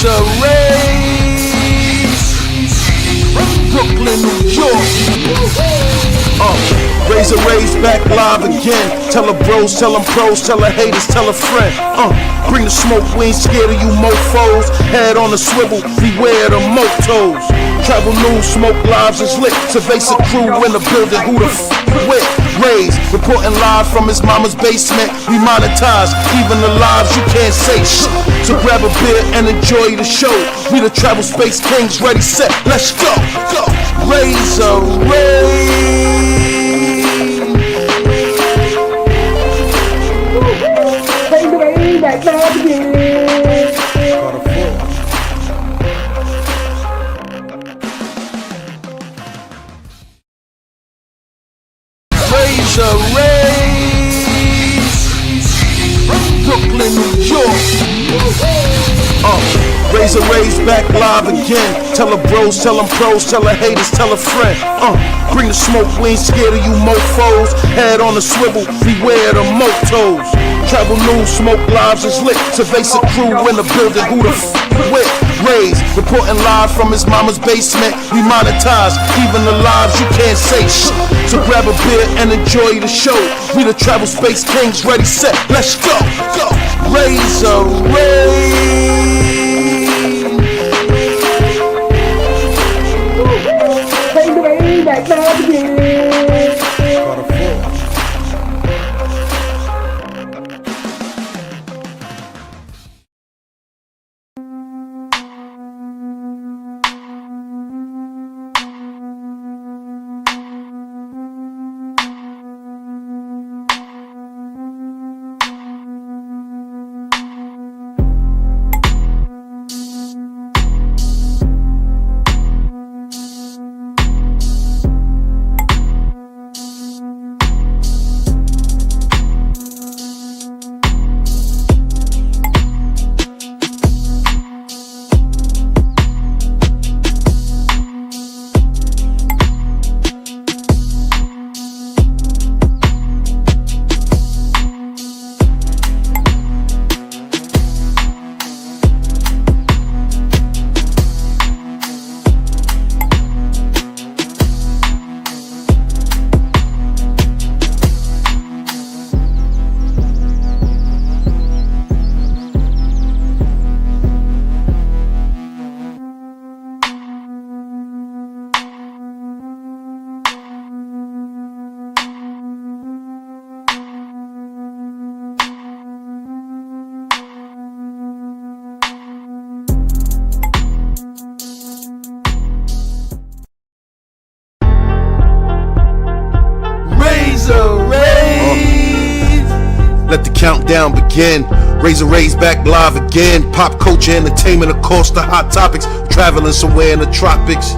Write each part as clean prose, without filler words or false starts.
Raze, Brooklyn, New York. Raze back live again. Tell her bros, tell them pros, tell her haters, tell a friend. Bring the smoke, we ain't scared of you mofos. Head on the swivel, beware the motos. Travel news, smoke lives is lit. Cerveza crew in the building, who the with? Raze, reporting live from his mama's basement. We monetize, even the lives you can't say shit. So grab a beer and enjoy the show. We the travel space kings, ready, set, let's go. Raze. Back now again. Raze, Brooklyn, New York. Raze back live again. Tell her bros, tell them pros, tell her haters, tell a friend. Bring the smoke, we ain't scared of you mofos. Head on the swivel, beware the motos. Travel news, smoke lives is lit. Cerveza crew in the building, who the with? Raze, reporting live from his mama's basement. We monetize, even the lives you can't say shit. So grab a beer and enjoy the show. We the travel space kings, ready, set, let's go. Raze. Back now again. Let the countdown begin. Raze back live again. Pop culture, entertainment, of course, the hot topics. Traveling somewhere in the tropics.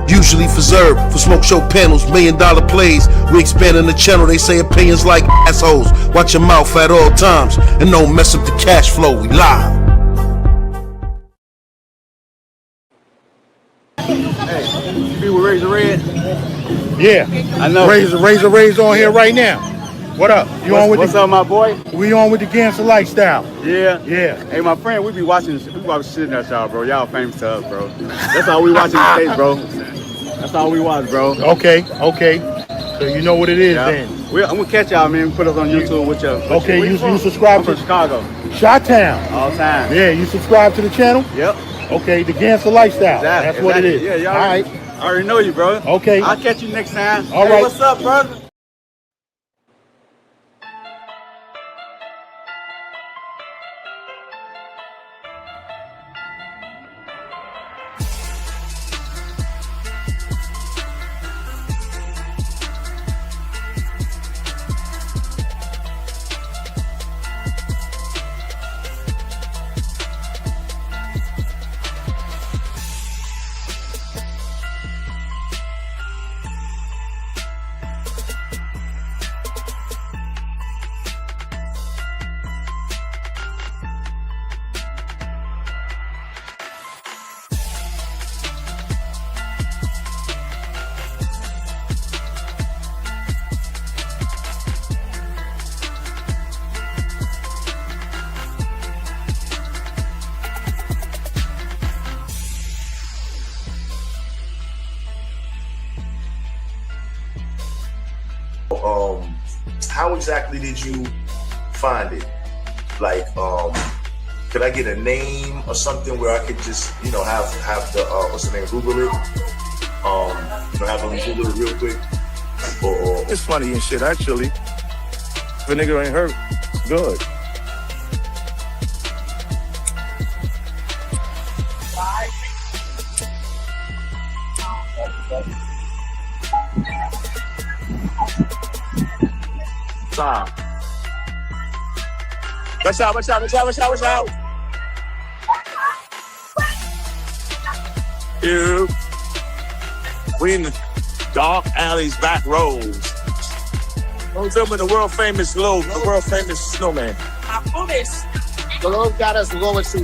Usually preserved for smoke show panels, $1 million plays. We expanding the channel, they say opinions like assholes. Watch your mouth at all times and don't mess up the cash flow. We live. Hey, you be with Raze Red? Yeah, I know. Raze on here right now. What up? What's up, my boy? We on with the gangster lifestyle. Yeah. Yeah. Hey, my friend, we watching shit in that y'all, bro. Y'all famous to us, bro. That's all we watch in the States, bro. That's all we watch, bro. Okay. So you know what it is then. I'm gonna catch y'all, man. Put us on YouTube with your. Okay, you subscribe to Chicago. Chi-Town. All time. Yeah, you subscribe to the channel? Yep. Okay, the gangster lifestyle. Exactly. That's what it is. Yeah, y'all. All right. I already know you, bro. Okay. I'll catch you next time. All hey, right. What's up, brother? exactly did you find it? Like, could I get a name or something where I could just, you know, have the what's the name? Google it. You know, have them Google it real quick. Or It's funny and shit, actually. If a nigga ain't hurt, it's good. Stop. Watch out, watch out, watch out, watch out, watch out. You. We in the dark alleys, back roads. We're filming the world famous globe, the world famous snowman. The Lord got us going to.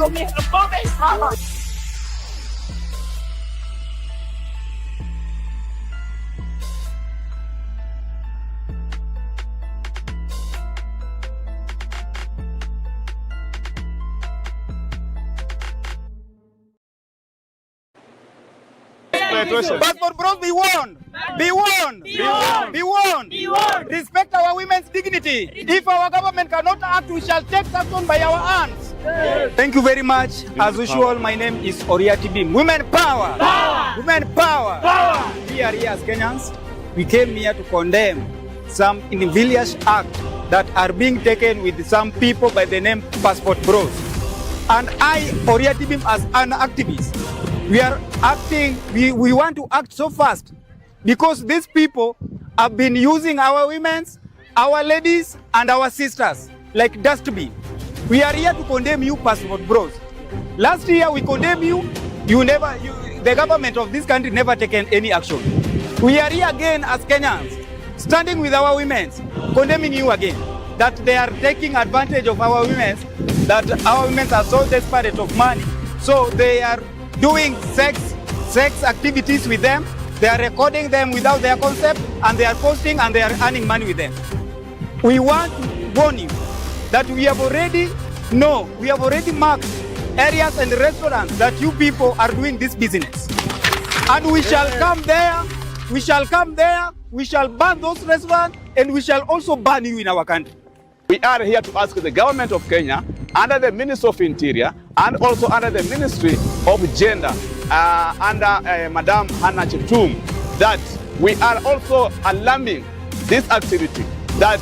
Passport Bros, be warned! Be warned! Be warned! Be warned! Be warned! Respect our women's dignity. If our government cannot act, we shall take action by our hands. Yes. Thank you very much. As usual, my name is Oriati Bim. Women power! Power! Women power! Power! We are here as Kenyans. We came here to condemn some invidious acts that are being taken with some people by the name Passport Bros. And I, Oriati Bim, as an activist, we are acting, we want to act so fast because these people have been using our women, our ladies, and our sisters like dustbin. We are here to condemn you, Passport Bros. Last year we condemned you, the government of this country never taken any action. We are here again as Kenyans, standing with our women, condemning you again, that they are taking advantage of our women, that our women are so desperate of money. So they are doing sex activities with them. They are recording them without their consent, and they are posting and they are earning money with them. We want to warn you that we have already marked areas and restaurants that you people are doing this business. And we shall come there, we shall ban those restaurants, and we shall also ban you in our country. We are here to ask the government of Kenya, under the Ministry of Interior, and also under the Ministry of Gender, under Madam Hannah Cheptum, that we are also alarming this activity, that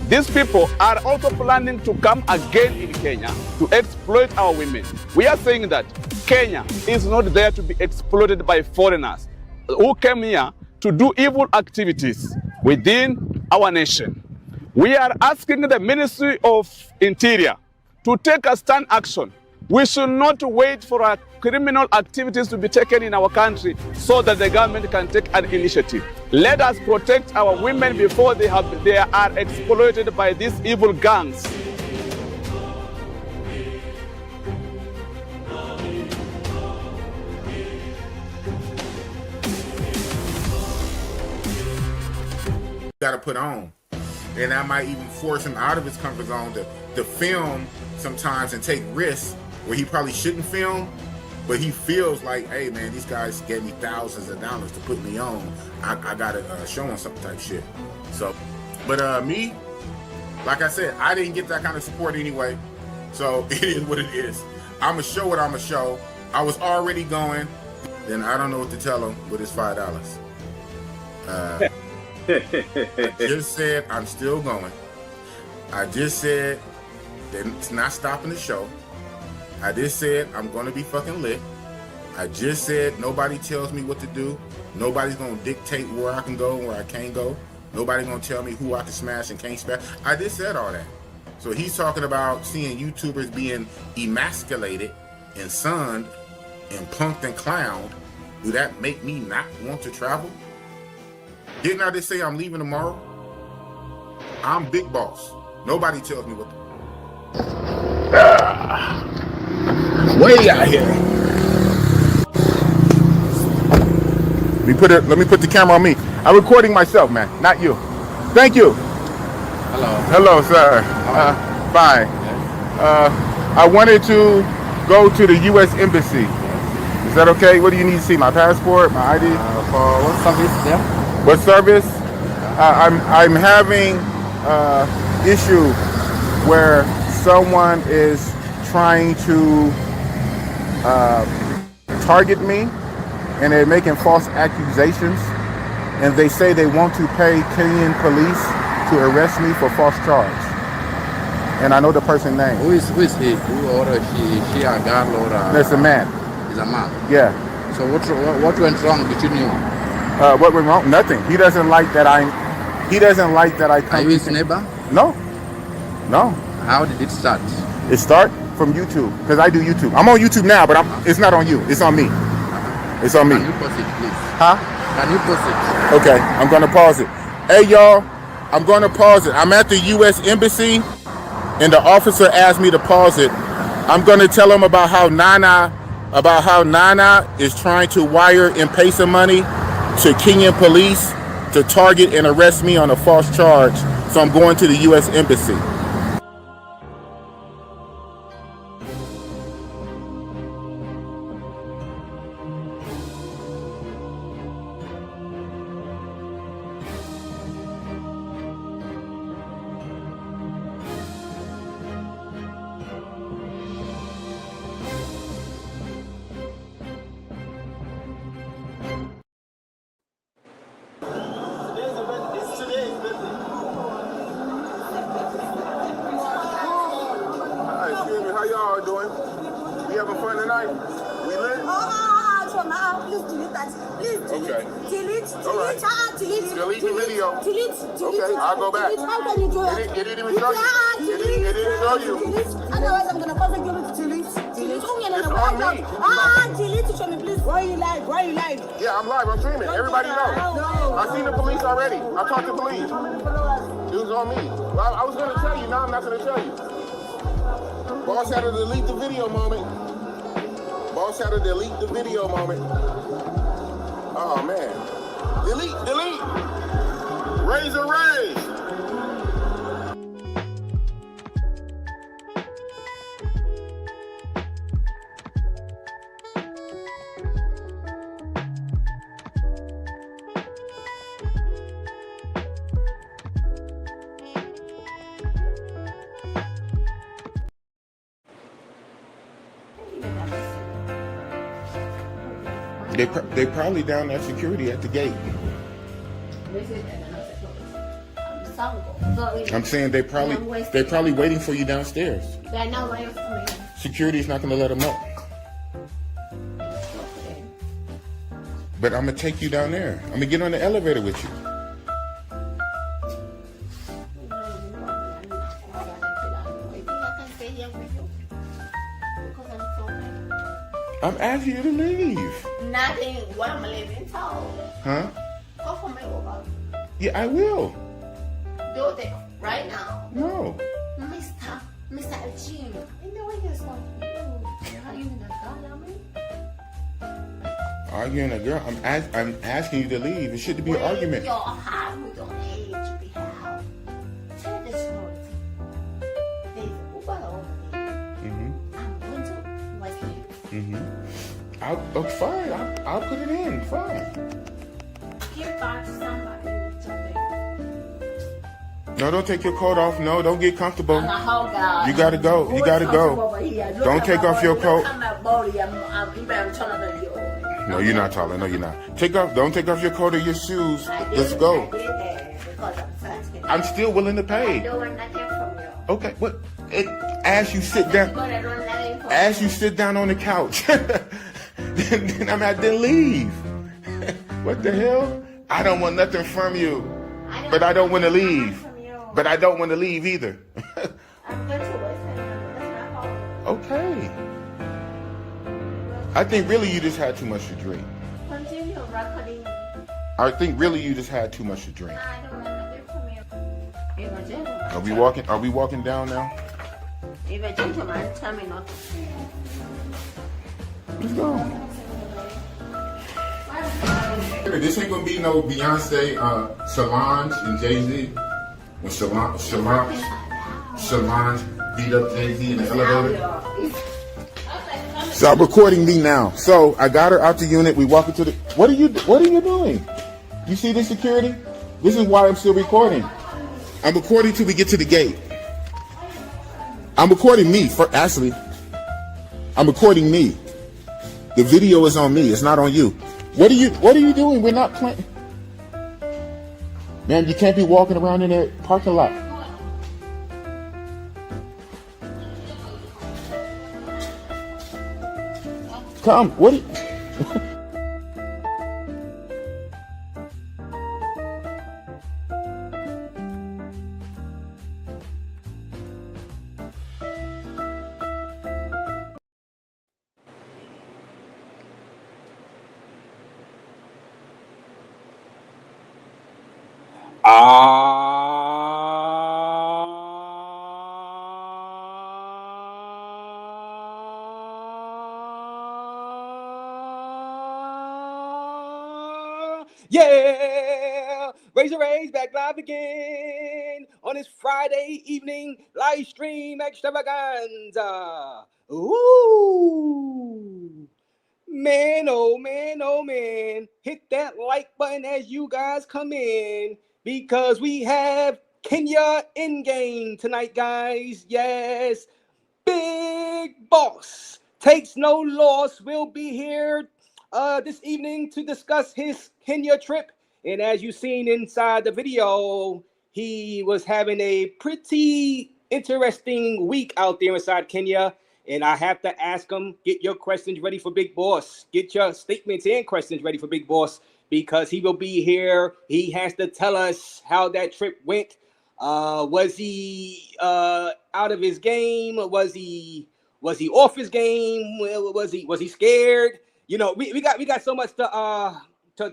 these people are also planning to come again in Kenya to exploit our women. We are saying that Kenya is not there to be exploited by foreigners who came here to do evil activities within our nation. We are asking the Ministry of Interior to take a stand action. We should not wait for our criminal activities to be taken in our country so that the government can take an initiative. Let us protect our women before they are exploited by these evil gangs. Gotta put on. And I might even force him out of his comfort zone to film sometimes and take risks where he probably shouldn't film, but he feels like, hey man, these guys gave me thousands of dollars to put me on. I gotta show him some type shit. So, but me, like I said, I didn't get that kind of support anyway. So it is what it is. I'ma show what I'ma show. I was already going. Then I don't know what to tell him with his $5. I just said I'm still going. I just said that it's not stopping the show. I just said I'm going to be fucking lit. I just said nobody tells me what to do. Nobody's going to dictate where I can go and where I can't go. Nobody's going to tell me who I can smash and can't smash. I just said all that. So he's talking about seeing YouTubers being emasculated and sunned and punked and clowned. Do that make me not want to travel? Didn't I just say I'm leaving tomorrow? I'm big boss. Nobody tells me what to do. Way out here. Let me put the camera on me. I'm recording myself, man, not you. Thank you. Hello. Hello, sir. Fine. I wanted to go to the U.S. Embassy. Is that okay? What do you need to see? My passport, my ID? For what service there? What service? I'm having issue where someone is trying to target me and they're making false accusations and they say they want to pay Kenyan police to arrest me for false charge. And I know the person's name. Who is he? Who or she a girl or a... That's a man. He's a man. Yeah. So what went wrong between you? What went wrong? Nothing. He doesn't like that I come. Are you his neighbor? No. No. How did it start? It start from YouTube because I do YouTube. I'm on YouTube now, but it's not on you. It's on me. It's on me. Can you pause it, please? Huh? Can you pause it? Okay, I'm gonna pause it. Hey y'all, I'm gonna pause it. I'm at the U.S. Embassy, and the officer asked me to pause it. I'm gonna tell him about how Nana is trying to wire M-Pesa money to Kenyan police to target and arrest me on a false charge. So I'm going to the U.S. Embassy. Excuse me, how y'all doing? We having fun tonight? We lit? Please delete that. Please delete. Okay. Delete. All right. Delete. Delete the video. Delete. Okay, I'll go back. How can you do that? It didn't even show you. It didn't show you. Otherwise, I'm gonna prosecute you. Delete. Delete. It's on me. Delete. Show me, please. Why are you live? Yeah, I'm live. I'm streaming. Everybody knows. No. I seen the police already. I talked to the police. It was on me. Well, I was going to tell you. Now I'm not going to tell you. Boss had to delete the video moment. Boss had to delete the video moment. Oh, man. Delete. Raze. They probably down at security at the gate. I'm saying they probably waiting for you downstairs. They're not waiting for me. Security's not gonna let them up. But I'm gonna take you down there. I'm gonna get on the elevator with you. I'm asking you to leave. Nothing. What am I living told? Huh? Go for me over. Yeah, I will. Do it right now. No. Mr. Jim. In the way you're so how you in the Arguing a girl. I'm asking you to leave. It shouldn't be an argument. Your heart with your age be how. Tell the truth. There's Uber over there. I'm going to wait here. Fine. I'll put it in. Fine. Give back to somebody. No, don't take your coat off. No, don't get comfortable. You gotta go. You gotta go. Don't take off your coat. No, you're not taller. No, you're not. Don't take off your coat or your shoes. Let's go. I'm still willing to pay. Okay, what? As you sit down on the couch, then I'm at to leave. What the hell? I don't want nothing from you, but I don't want to leave. But I don't want to leave either. Okay. I think really you just had too much to drink. Continue recording. I think really you just had too much to drink. I don't want nothing from you. You're a gentleman. Are we walking down now? If a gentleman, tell me not to. Let's go. This ain't gonna be no Beyonce, Solange and Jay-Z. When Solange beat up Jay-Z in the elevator. So I'm recording me now. So I got her out the unit. We walk into the. What are you doing? You see this security? This is why I'm still recording. I'm recording till we get to the gate. I'm recording me. Actually, I'm recording me. The video is on me. It's not on you. What are you doing? We're not playing. Man, you can't be walking around in that parking lot. Come, what? Yeah, Raze back live again on this Friday evening live stream extravaganza. Ooh, man, oh man, oh man, hit that like button as you guys come in because we have Kenya in game tonight, guys. Yes, Big Boss takes no loss. Will be here this evening to discuss his Kenya trip. And as you've seen inside the video, he was having a pretty interesting week out there inside Kenya. And I have to ask him, get your questions ready for Big Boss. Get your statements and questions ready for Big Boss because he will be here. He has to tell us how that trip went. Was he out of his game? Was he off his game? Was he scared? You know, we got so much to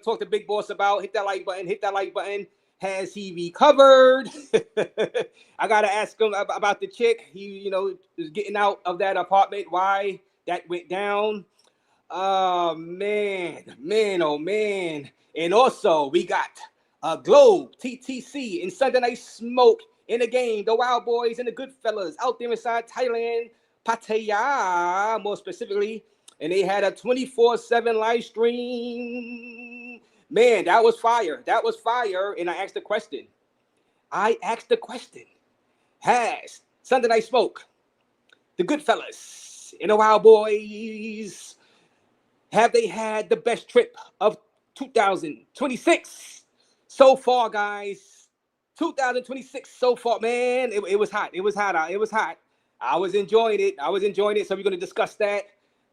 talk to Big Boss about. Hit that like button. Has he recovered? I gotta ask him about the chick. He, is getting out of that apartment. Why that went down? Oh man. And also we got Globe, TTC, and Sunday Night Smoke in the game. The Wild Boys and the Goodfellas out there inside Thailand, Pattaya, more specifically. And they had a 24/7 live stream. Man, that was fire. And I asked the question. Has Sunday Night Smoke, the Goodfellas, and the Wild Boys, have they had the best trip of 2026 so far, guys? 2026 so far, man. It was hot. It was hot. I was enjoying it. So we're going to discuss that.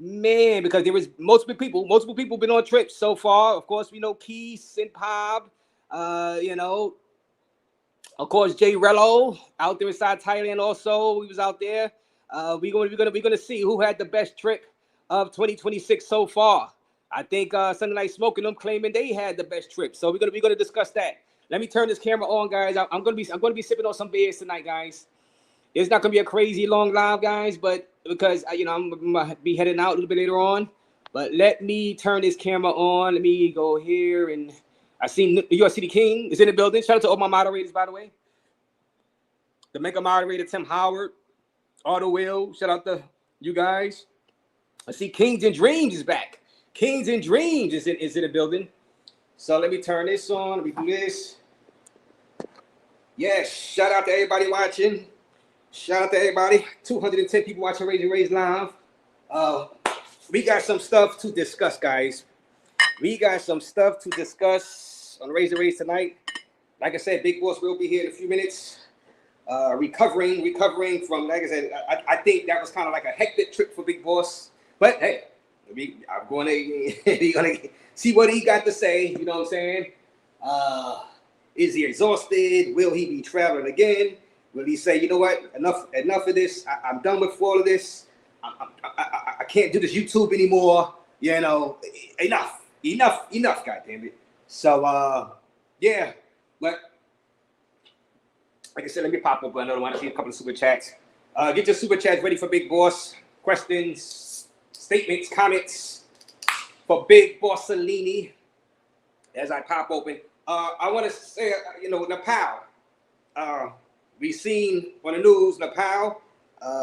Man, because there was multiple people been on trips so far. Of course, we know Keith and Pob, of course, Jay Rello out there inside Thailand also. We was out there. We're gonna see who had the best trip of 2026 so far. I think Sunday Night Smoking them claiming they had the best trip. So we're gonna discuss that. Let me turn this camera on, guys. I'm gonna be sipping on some beers tonight, guys. It's not gonna be a crazy long live, guys, but because I'm gonna be heading out a little bit later on. But let me turn this camera on. Let me go here, and I see New York City King is in the building. Shout out to all my moderators, by the way. The mega moderator Tim Howard, Auto Will. Shout out to you guys. I see Kings and Dreams is back. Kings and Dreams is in the building. So let me turn this on. Let me do this. Yes, shout out to everybody watching. Shout out to everybody. 210 people watching Raze Live. We got some stuff to discuss, guys. We got some stuff to discuss on Raze tonight. Like I said, Big Boss will be here in a few minutes. Recovering from, like I said, I think that was kind of like a hectic trip for Big Boss. But hey, I'm going to see what he got to say. You know what I'm saying? Is he exhausted? Will he be traveling again? Will he say, you know what? Enough of this. I'm done with all of this. I can't do this YouTube anymore. Enough. God damn it. So yeah, but like I said, let me pop up another one. I see a couple of super chats. Get your super chats ready for Big Boss. Questions, statements, comments for Big Boss Salini. As I pop open, I want to say, Nepal. We seen on the news Nepal,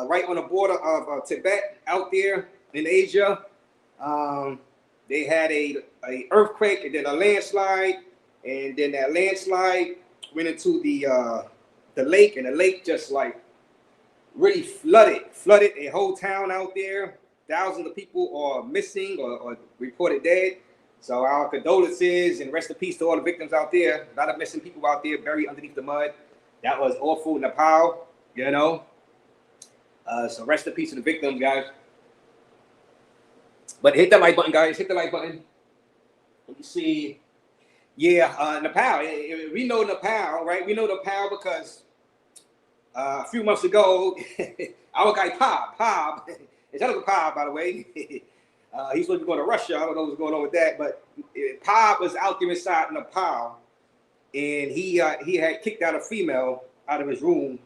right on the border of Tibet, out there in Asia. They had a earthquake and then a landslide, and then that landslide went into the the lake, and the lake just like really flooded a whole town out there. Thousands of people are missing or reported dead. So our condolences and rest in peace to all the victims out there. A lot of missing people out there buried underneath the mud. That was awful. Nepal, you know. So rest in peace to the victims, guys. But hit that like button, guys. Hit the like button. You see, yeah, Nepal. We know Nepal, right? We know Nepal because a few months ago, our guy Pob, it's not a Pob, by the way. He's supposed to be going to Russia. I don't know what's going on with that, but Pob was out there inside Nepal, and he had kicked out a female out of his room,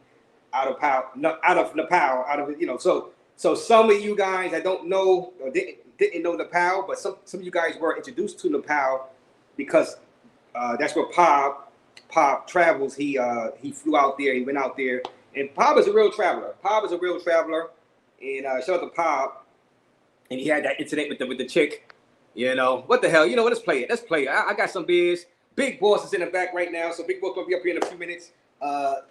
out of Nepal, you know. So some of you guys that don't know or didn't know Nepal, but some of you guys were introduced to Nepal because that's where Pob travels. He flew out there. He went out there, and Pob is a real traveler. And shout out to Pob. And he had that incident with the chick. You know what the hell? You know what? Let's play it. I got some beers. Big Boss is in the back right now, so Big Boss gonna be up here in a few minutes. Shout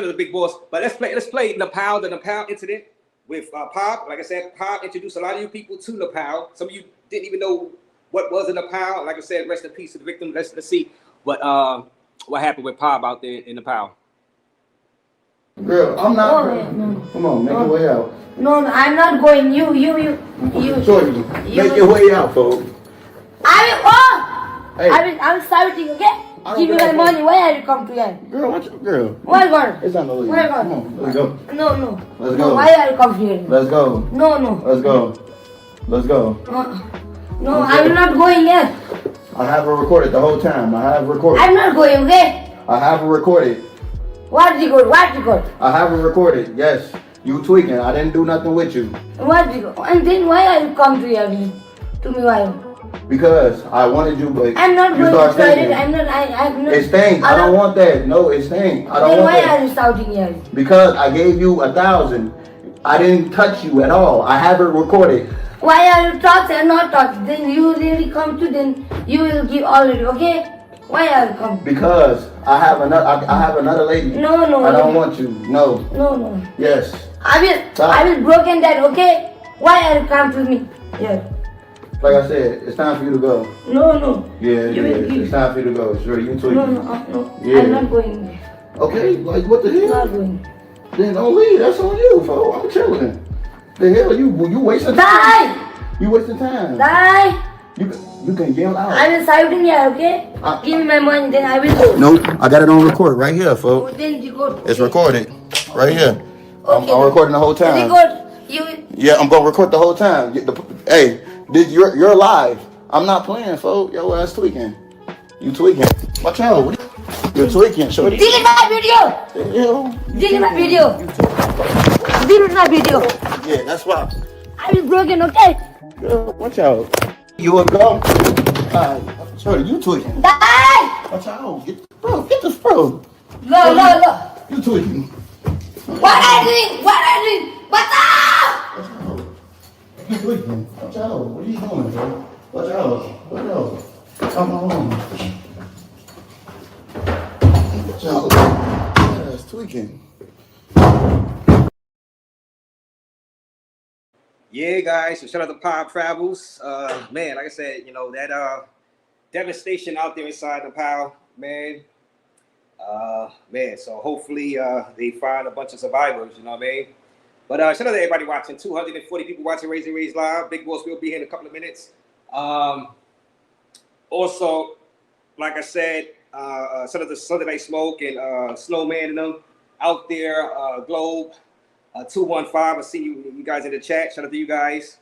out to Big Boss. But let's play Nepal, the Nepal incident with Pob. Like I said, Pob introduced a lot of you people to Nepal. Some of you didn't even know what was in Nepal. Like I said, rest in peace to the victim. Let's see what happened with Pob out there in Nepal. Girl, I'm not. No. Come on, make your way out. No, I'm not going. You. Make your way out, folks. Hey. I'm shouting, okay? Give me my money. Why are you come to here? Girl. Why God? It's not no Why God? Come on, let's go. No. Let's No, go. why are you come here? Let's go. No. Let's go. No, I'm not going yet. I have it recorded the whole time. I'm not going, okay? I have it recorded. What record? I have it recorded. Yes. You tweaking. I didn't do nothing with you. What record? And then why are you come to here? To me, why? Because I wanted you, but I'm not you going start to try thinking. it. I'm not. It stinks. I don't want that. No, it stinks. I don't Then want why that. are you shouting here? Because I gave you 1,000. I didn't touch you at all. I have it recorded. Why are you talking and not talking? Then you really come to, then you will give already, okay? Why are you come? Because I have another lady. No. I don't want you. No. No. Yes. I will broken that, okay? Why are you come to me? Yeah. Like I said, it's time for you to go. No. Yeah, it's time for you to go. Sure, you tweaking. No. Yeah. I'm not going. Okay, like what the hell? I'm not going. Then don't leave. That's on you, folks. I'm chilling. The hell, you wasting time. Die! You wasting time. Die! You can yell out. I will shouting here, okay? Give me my money, then I will go. No, I got it on record right here, folks. Then you go. It's recorded right here. Okay. I'm recording the whole time. Record. Yeah, I'm gonna record the whole time. Hey, you're live. I'm not playing, folks. Yo ass tweaking. You tweaking. Watch out. You're tweaking, shorty. Delete my video. Delete my video. Delete my video. Yeah, that's why. I will broken, okay? Girl, watch out. You will go. Shorty, you tweaking. Die! Watch out. Get this, bro. No. You tweaking. What are you doing? What's up? You tweaking. Watch out. What are you doing, bro? Watch out. Come on. Watch out. Yeah, it's tweaking. Yeah, guys. So shout out to Pob Travels. Man, like I said, you know that devastation out there inside Nepal, man. Man, so hopefully they find a bunch of survivors, you know what I mean? But shout out to everybody watching. 240 people watching Raze Live. Big Boss will be here in a couple of minutes. Also, like I said, shout out to Sunday Night Smoke and Snowman and them out there, Globe 215. I see you guys in the chat. Shout out to you guys.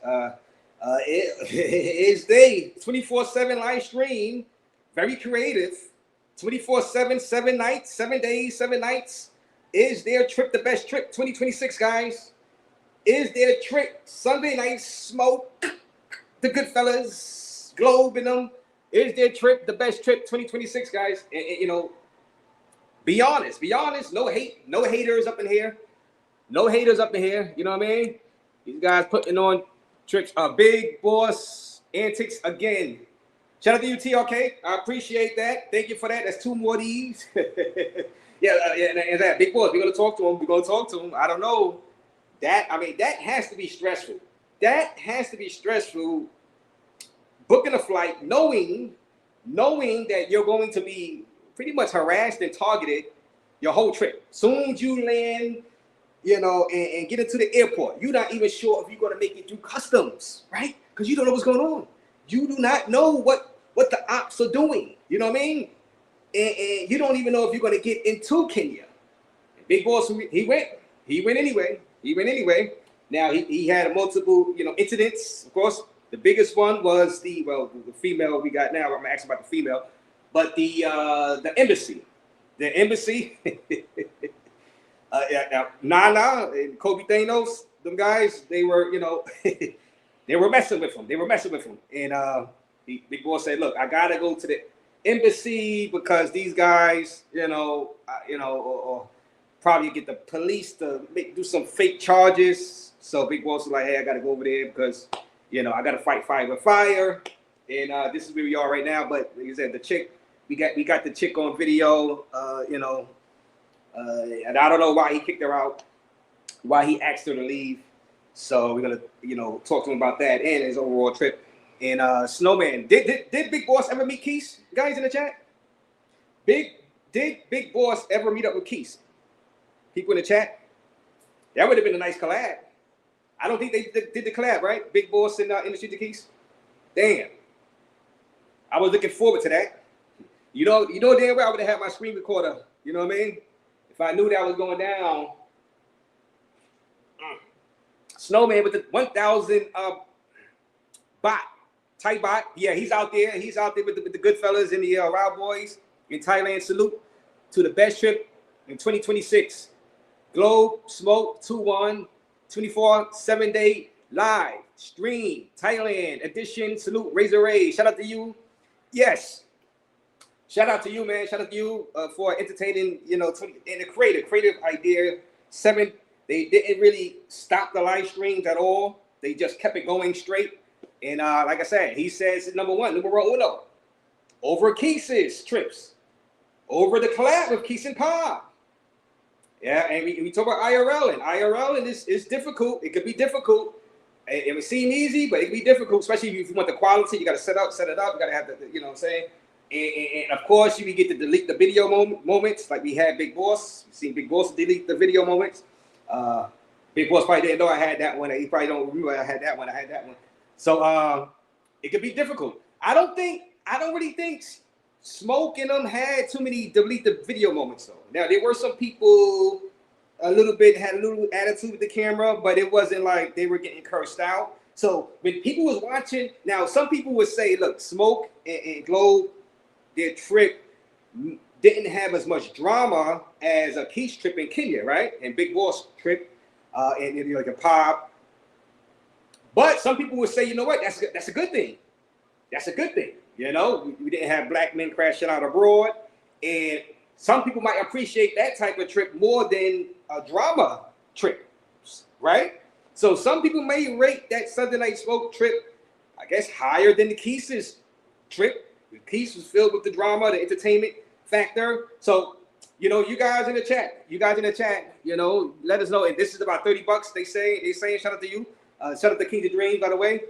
It's day 24/7 live stream. Very creative. 24/7, 7 nights, 7 days, 7 nights. Is their trip the best trip? 2026, guys. Is their trip Sunday Night Smoke? The Goodfellas, Globe and them. Is their trip the best trip? 2026, guys. And, you know, be honest. No hate, no haters up in here. No haters up in here. You know what I mean? These guys putting on trips. Big Boss antics again. Shout out to you, TRK. I appreciate that. Thank you for that. That's 2 more of these. And that Big Boss, we're gonna talk to him. We're gonna talk to him. I don't know. That has to be stressful. That has to be stressful. Booking a flight, knowing that you're going to be pretty much harassed and targeted your whole trip. Soon as you land, and get into the airport, you're not even sure if you're going to make it through customs, right? Because you don't know what's going on. You do not know what the ops are doing. You know what I mean? And you don't even know if you're going to get into Kenya. Big Boss, he went anyway. Now he had multiple, incidents. Of course, the biggest one was the female we got now. I'm asking about the female, but the embassy. The embassy. Nana and Kobe Thanos, them guys, they were, they were messing with him. And Big Boss said, "Look, I gotta go to the embassy because these guys, or probably get the police to do some fake charges." So Big Boss was like, "Hey, I gotta go over there because, I gotta fight fire with fire." And this is where we are right now. But like I said, the chick, we got the chick on video, and I don't know why he kicked her out, why he asked her to leave. So we're gonna, talk to him about that and his overall trip. And Snowman, did Big Boss ever meet Keith? Guys in the chat, did Big Boss ever meet up with Keith? People in the chat, that would have been a nice collab. I don't think they did the collab, right? Big Boss and Industry to Keith. Damn, I was looking forward to that. You know damn well I would have had my screen recorder. You know what I mean? If I knew that was going down. Snowman with the 1,000 Thai bot. Yeah, he's out there. He's out there with the good fellas in the Raw Boys in Thailand. Salute to the best trip in 2026. Globe Smoke 2-1 24/7-day live stream Thailand edition. Salute Raze. Shout out to you. Yes. Shout out to you, man. Shout out to you for entertaining, and the creative idea. 7, they didn't really stop the live streams at all. They just kept it going straight. And like I said, he says it's numero uno. Over Keith's trips. Over the collab with Keith and Pa. Yeah, and we talk about IRL. And IRL and is difficult. It could be difficult. It would seem easy, but it could be difficult, especially if you want the quality. You got to set it up. You got to have the, what I'm saying? And of course, you get to delete the video moments, like we had Big Boss. You've seen Big Boss delete the video moments. Big Boss probably didn't know I had that one. He probably don't remember I had that one. So it could be difficult. I don't really think Smoke and them had too many delete the video moments though. Now there were some people had a little attitude with the camera, but it wasn't like they were getting cursed out. So when people was watching, now some people would say, look, Smoke and Globe, their trip didn't have as much drama as a Keith trip in Kenya, right? And Big Boss trip, and like a pop. But some people would say, you know what? That's a good thing. That's a good thing. We didn't have black men crashing out abroad, and some people might appreciate that type of trip more than a drama trip, right? So some people may rate that Sunday Night Smoke trip, I guess, higher than the Keith's trip. The Keith was filled with the drama, the entertainment factor. So, you guys in the chat, let us know. And this is about $30. They saying shout out to you. Shout out to King of Dreams, by the way.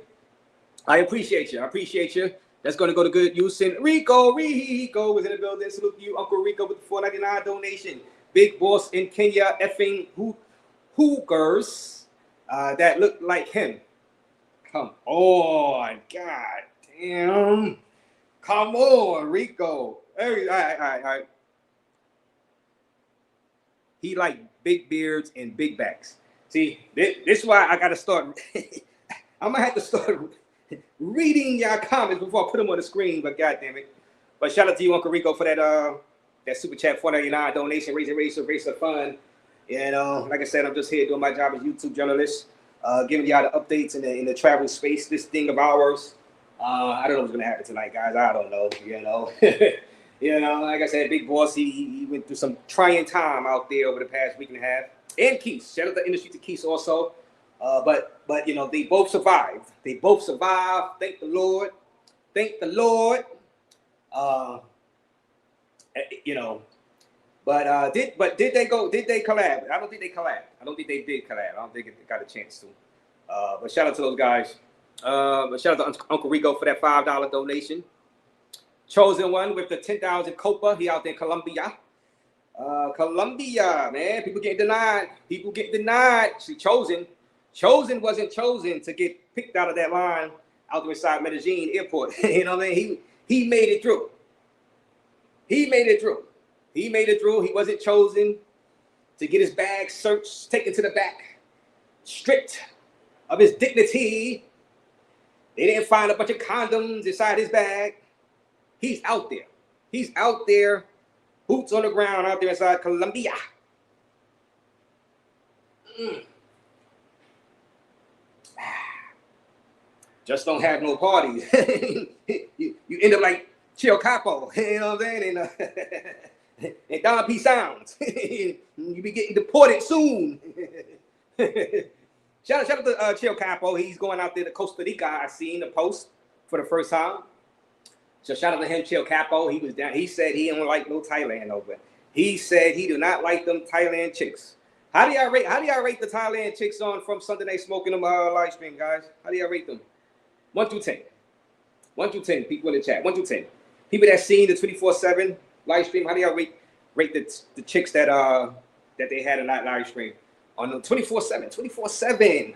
I appreciate you. That's going to go to good use. And Rico was in the building. Salute to you, Uncle Rico, with the $4.99 donation. Big Boss in Kenya, effing hookers that look like him. Come on, God damn. Come on, Rico. All right. He like big beards and big backs. See, this is why I got to start. I'm going to have to start reading your comments before I put them on the screen, but God damn it. But shout out to you, Uncle Rico, for that super chat, $4.99 donation, raise for fun. And like I said, I'm just here doing my job as YouTube journalist, giving y'all the updates in the travel space, this thing of ours. I don't know what's gonna happen tonight, guys. I don't know. Like I said, Big Boss, he went through some trying time out there over the past week and a half. And Keith, shout out to Industry to Keith also. But they both survived. Thank the Lord. But did they go? Did they collab? I don't think they collab. I don't think they did collab. I don't think it got a chance to. But shout out to those guys. But shout out to Uncle Rico for that $5 donation. Chosen One with the 10,000 copa. He out there in Colombia. Colombia, man. People getting denied. People get denied. See, Chosen wasn't chosen to get picked out of that line out there inside Medellin airport. You know what I mean? He made it through. He made it through. He made it through. He wasn't chosen to get his bag searched, taken to the back, stripped of his dignity. They didn't find a bunch of condoms inside his bag. He's out there. He's out there, boots on the ground out there inside Colombia. Just don't have no parties. you end up like Chill Capo, you know what I'm saying? And Don P. Sounds. You be getting deported soon. Shout out to Chill Capo. He's going out there to Costa Rica. I seen the post for the first time. So shout out to him, Chill Capo. He was down. He said he don't like no Thailand over. He said he do not like them Thailand chicks. How do y'all rate the Thailand chicks on from Sunday Night Smoking them live stream, guys? How do y'all rate them? 1 through 10. 1 through 10. People in the chat. 1 through 10. People that seen the 24/7 live stream. How do y'all rate the chicks that they had in that live stream on the 24/7? 24/7.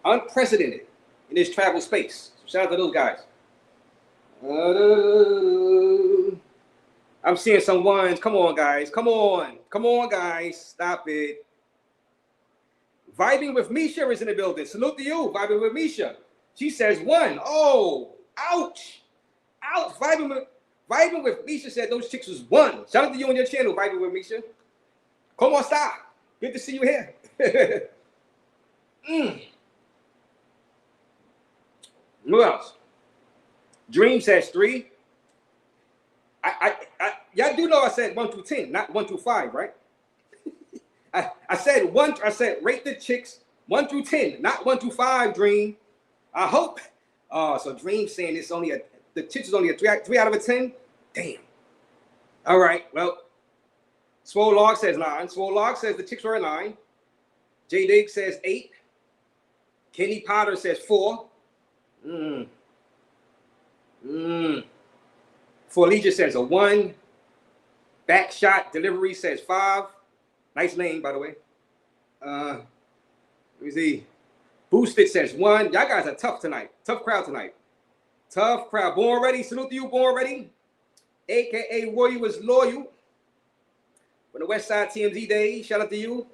Unprecedented in this travel space. So shout out to those guys. I'm seeing some ones. Come on, guys. Come on, guys. Stop it. Vibing with Misha is in the building. Salute to you, Vibing with Misha. She says 1. Oh, ouch. Vibing with Misha said those chicks was 1. Shout out to you on your channel, Vibing with Misha. Come on, stop. Good to see you here. Who else? Dream says 3. Y'all do know I said 1 through 10, not 1 through 5, right? I said 1. I said rate the chicks 1 through 10, not 1 through 5. Dream. I hope. So Dream saying it's only the chicks is only a 3 out of a 10. Damn. All right. Well, Swole Log says 9. Swole Log says the chicks were a 9. J Dig says 8. Kenny Potter says 4. Forlegia says a 1. Backshot Delivery says 5. Nice name, by the way. Let me see. Boosted says 1. Y'all guys are tough tonight. Tough crowd tonight. Tough crowd. Born Ready. Salute to you, Born Ready. AKA Warrior was loyal. From the West Side TMZ days. Shout out to you.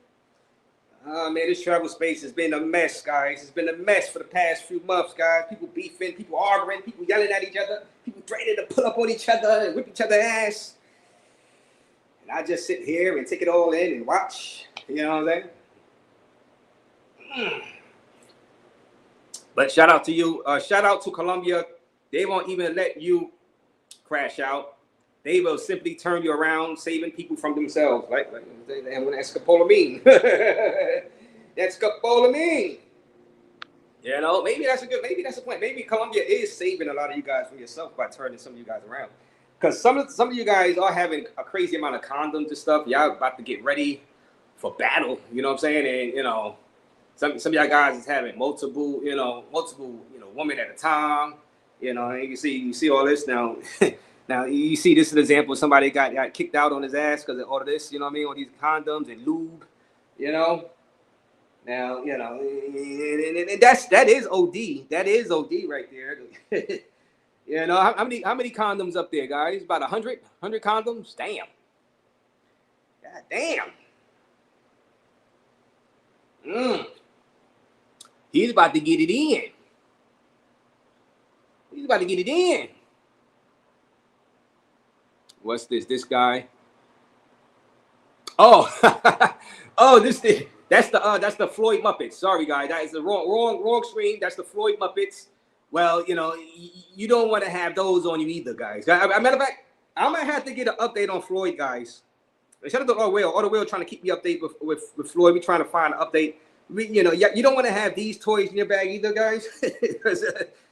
Man, this travel space has been a mess, guys. It's been a mess for the past few months, guys. People beefing, people arguing, people yelling at each other, people threatening to pull up on each other and whip each other's ass. And I just sit here and take it all in and watch. You know what I'm saying? But shout out to you. Shout out to Colombia. They won't even let you crash out. They will simply turn you around, saving people from themselves. Like that's scopolamine. That's scopolamine. You know, maybe that's a point. Maybe Colombia is saving a lot of you guys from yourself by turning some of you guys around. Because some of you guys are having a crazy amount of condoms and stuff. Y'all about to get ready for battle. You know what I'm saying? And you know, some of y'all guys is having multiple women at a time. You know, and you see all this now. Now, you see this is an example of somebody got kicked out on his ass because of all of this, you know what I mean, all these condoms and lube, you know. Now, you know, and that is OD. That is OD right there. You know, how many condoms up there, guys? About 100 condoms? Damn. God damn. He's about to get it in. He's about to get it in. What's this? This guy? Oh, oh, that's the Floyd Muppets. Sorry, guys, that is the wrong stream. That's the Floyd Muppets. Well, you know, you don't want to have those on you either, guys. Matter of fact, I might have to get an update on Floyd, guys. Shout out to Will trying to keep me updated with Floyd. We're trying to find an update. You know, you don't want to have these toys in your bag either, guys, because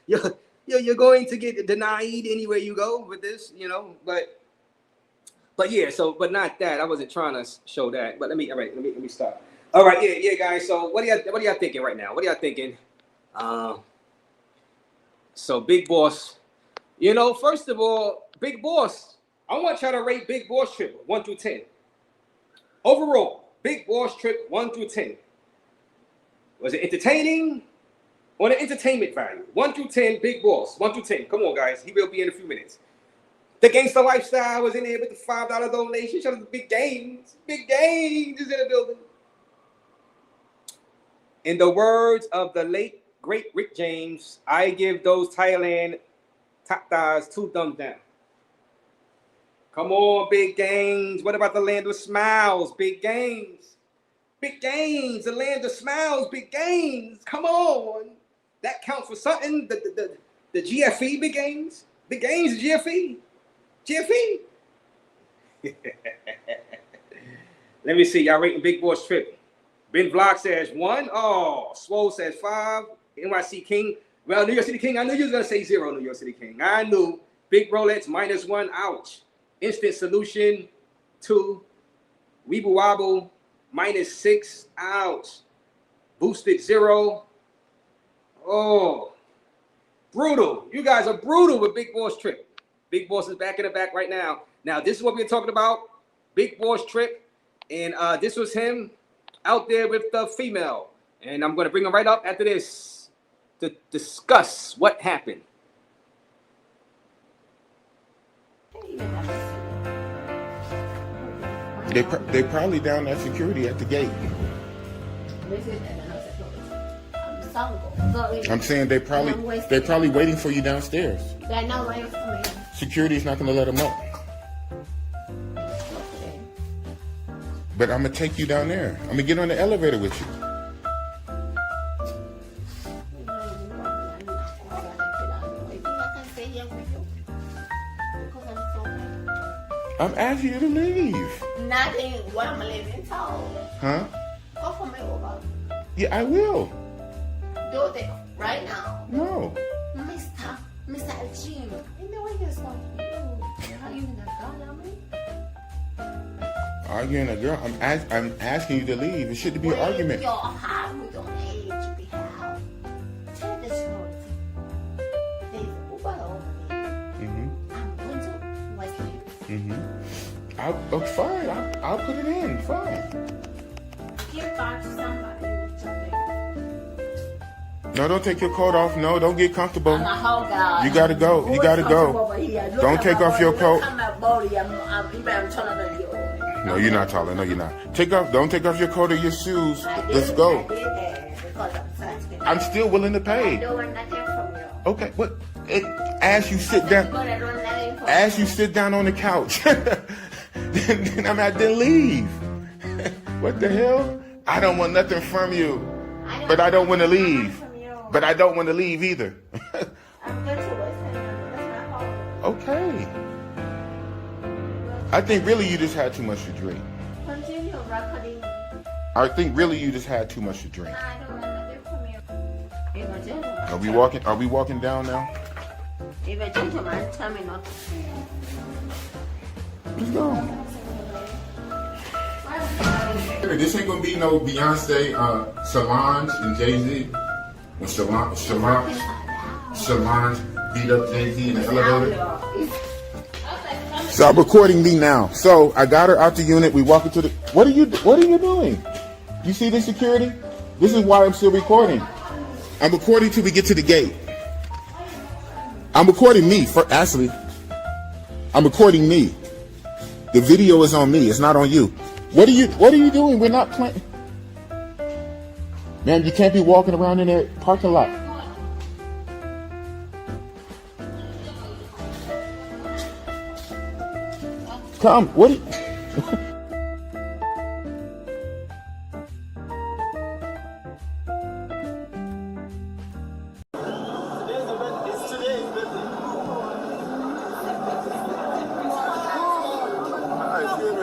you're going to get denied anywhere you go with this, you know. But But yeah, so but not that. I wasn't trying to show that. But let me stop. All right, yeah, guys. So what are y'all thinking right now? What are y'all thinking? So Big Boss, you know, first of all, Big Boss, I want y'all to rate Big Boss trip 1 through 10. Overall, Big Boss trip 1 through 10. Was it entertaining? On the entertainment value, 1 through 10, Big Boss, 1 through 10. Come on, guys. He will be in a few minutes. The Gangsta Lifestyle was in there with the $5 donation. Shout out to Big Games. Big Games is in the building. In the words of the late, great Rick James, I give those Thailand top thighs 2 thumbs down. Come on, Big Games. What about the land of smiles? Big Games. Big Games, the land of smiles, Big Games. Come on. That counts for something. The GFE, Big Games. Big Games, GFE. GFE. Let me see. Y'all rating Big Boss trip. Ben Vlog says 1. Oh, Swole says 5. NYC King. Well, New York City King, I knew you was going to say 0, New York City King. I knew. Big Rolex -1. Ouch. Instant Solution 2. Weeble Wobble -6. Ouch. Boosted 0. Oh. Brutal. You guys are brutal with Big Boss trip. Big Boss is back in the back right now. Now, this is what we're talking about. Big Boss trip. And this was him out there with the female. And I'm going to bring him right up after this to discuss what happened. They probably down at security at the gate. I'm saying they probably waiting for you downstairs. They're not waiting for me. Security's not gonna let them up. But I'm gonna take you down there. I'm gonna get on the elevator with you. I'm asking you to leave. Nothing. What am I living told? Huh? Go for me over. Yeah, I will. Do it right now. No. Mr. Jim. You know what you're supposed to do. How you gonna go on me? Arguing a girl. I'm asking you to leave. It shouldn't be an argument. Your heart with your age behalf. Tell the truth. There's Uber over there. I'm going to like you. Fine. I'll put it in. Fine. Give back to somebody. No, don't take your coat off. No, don't get comfortable. I'm a whole guy. You gotta go. You gotta go. Don't take off your coat. No, you're not taller. No, you're not. Don't take off your coat or your shoes. Let's go. I'm still willing to pay. Okay, what? As you sit down. As you sit down on the couch. then I'm at then leave. What the hell? I don't want nothing from you. But I don't want to leave. But I don't want to leave either. I'm going to listen. That's my fault. Okay. I think really you just had too much to drink. Continue recording. I think really you just had too much to drink. I don't want nothing from you. If a gentleman. Are we walking down now? If a gentleman tell me not to. Let's go. This ain't gonna be no Beyonce, Solange and Jay-Z. When Solange beat up Jay-Z in the elevator. So I'm recording me now. So I got her out the unit. We walk into the. What are you doing? You see this security? This is why I'm still recording. I'm recording till we get to the gate. I'm recording me Ashley. I'm recording me. The video is on me. It's not on you. What are you doing? We're not playing. Man, you can't be walking around in that parking lot. Come, what are you...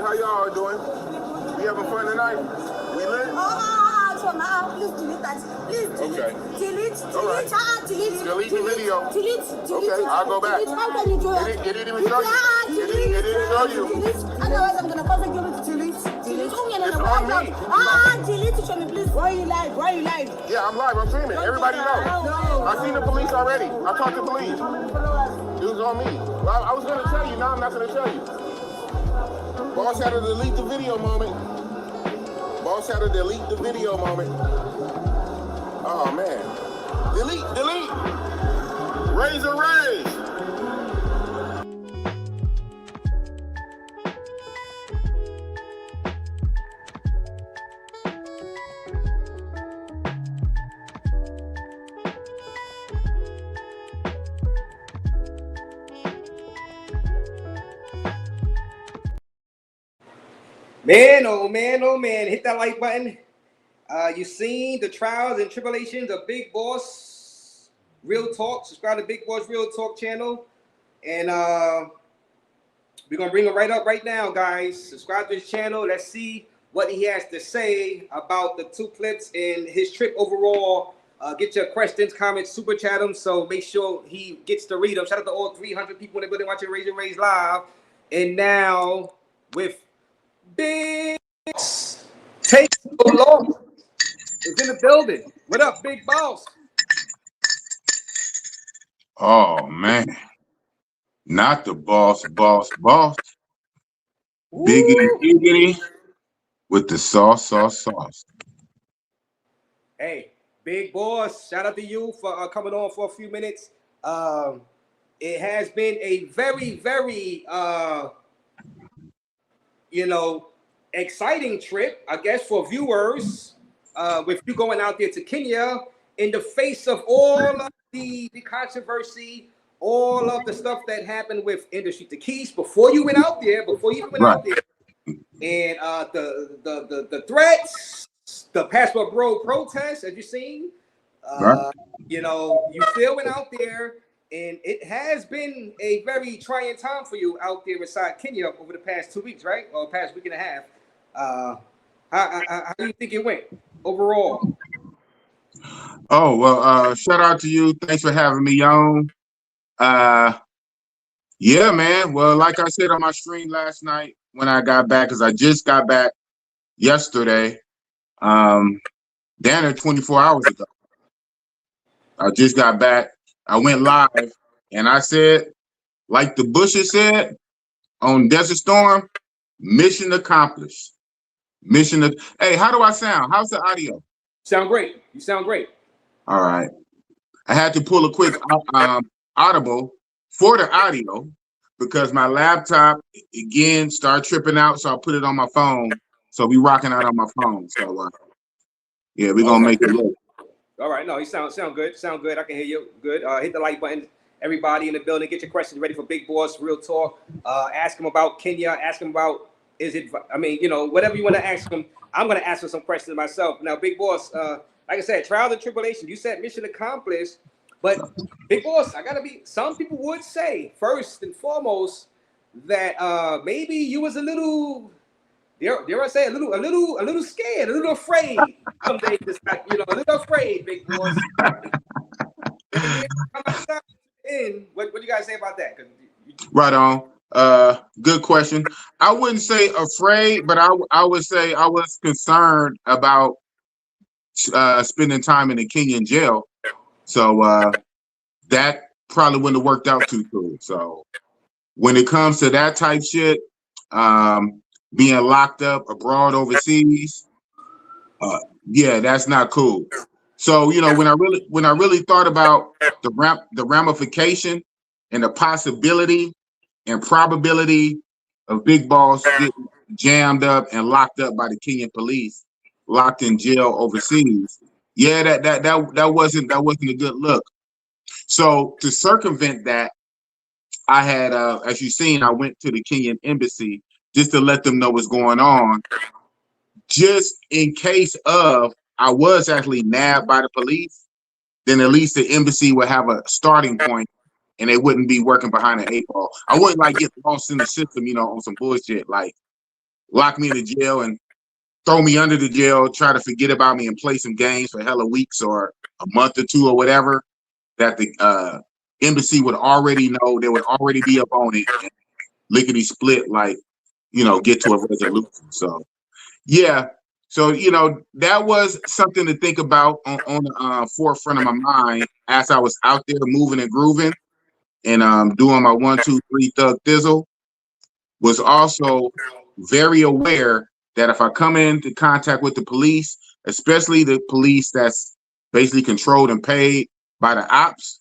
How y'all doing? We having fun tonight? We lit? out. Please delete that. Please delete. Okay. Delete. All right. Delete. Delete the video. Delete. Okay, I'll go back. Delete. How can you do that? It didn't even show you. It didn't show you. Delete. Otherwise, I'm gonna contact you to delete. Delete. It's on me. Delete it for me, please. Why you live? Yeah, I'm live. I'm streaming. Everybody knows. I seen the police already. I talked to police. It was on me. Well, I was gonna tell you. Now I'm not gonna tell you. Boss had to delete the video moment. Boss had to delete the video moment. Oh man. Delete. Raze. Man, oh man, hit that like button. You seen the trials and tribulations of Big Boss Real Talk. Subscribe to Big Boss Real Talk channel. And we're going to bring him right up right now, guys. Subscribe to his channel. Let's see what he has to say about the 2 clips and his trip overall. Get your questions, comments, super chat them. So make sure he gets to read them. Shout out to all 300 people in the building watching Raze live. And now with Big Take So Long is in the building. What up, Big Boss? Oh man. Not the boss. Biggity with the sauce. Hey, Big Boss, shout out to you for coming on for a few minutes. It has been a very, very exciting trip, I guess, for viewers, with you going out there to Kenya in the face of all of the controversy, all of the stuff that happened with Industry to Keys before you went out there, and the threats, the Passport Bro protests, as you've seen, you still went out there. And it has been a very trying time for you out there inside Kenya over the past 2 weeks, right? Or past week and a half. How do you think it went overall? Oh, well, shout out to you. Thanks for having me on. Yeah, man. Well, like I said on my stream last night when I got back, because I just got back yesterday, down there 24 hours ago. I just got back. I went live and I said, like the Bushes said on Desert Storm, mission accomplished. Hey, how do I sound? How's the audio? Sound great. You sound great. All right. I had to pull a quick audible for the audio because my laptop again started tripping out, so I put it on my phone. So we rocking out on my phone. So yeah, we're gonna make it look. All right, no, you sound good. Sound good. I can hear you. Good. Hit the like button. Everybody in the building, get your questions ready for Big Boss Real Talk. Ask him about Kenya. Ask him about whatever you want to ask him. I'm gonna ask him some questions myself. Now, Big Boss, like I said, trials and tribulation. You said mission accomplished, but Big Boss, some people would say first and foremost that maybe you was a little. Dare I say a little scared, a little afraid. Some days, just like, a little afraid, Big Boss. What do you guys say about that? Right on. Good question. I wouldn't say afraid, but I would say I was concerned about spending time in the Kenyan jail. So that probably wouldn't have worked out too cool. So when it comes to that type shit, being locked up abroad overseas, yeah, that's not cool. So when I really thought about the ramification and the possibility and probability of Big Boss getting jammed up and locked up by the Kenyan police, locked in jail overseas, yeah, that wasn't a good look. So to circumvent that, I had, as you've seen, I went to the Kenyan embassy just to let them know what's going on, just in case of I was actually nabbed by the police, then at least the embassy would have a starting point and they wouldn't be working behind an 8-ball. I wouldn't get lost in the system, on some bullshit, like lock me in the jail and throw me under the jail, try to forget about me and play some games for hella weeks or a month or two or whatever, that the embassy would already know. They would already be up on it, and lickety split, like, get to a resolution. So yeah. So, that was something to think about on the forefront of my mind as I was out there moving and grooving and doing my 1, 2, 3 thug thizzle. Was also very aware that if I come into contact with the police, especially the police that's basically controlled and paid by the ops,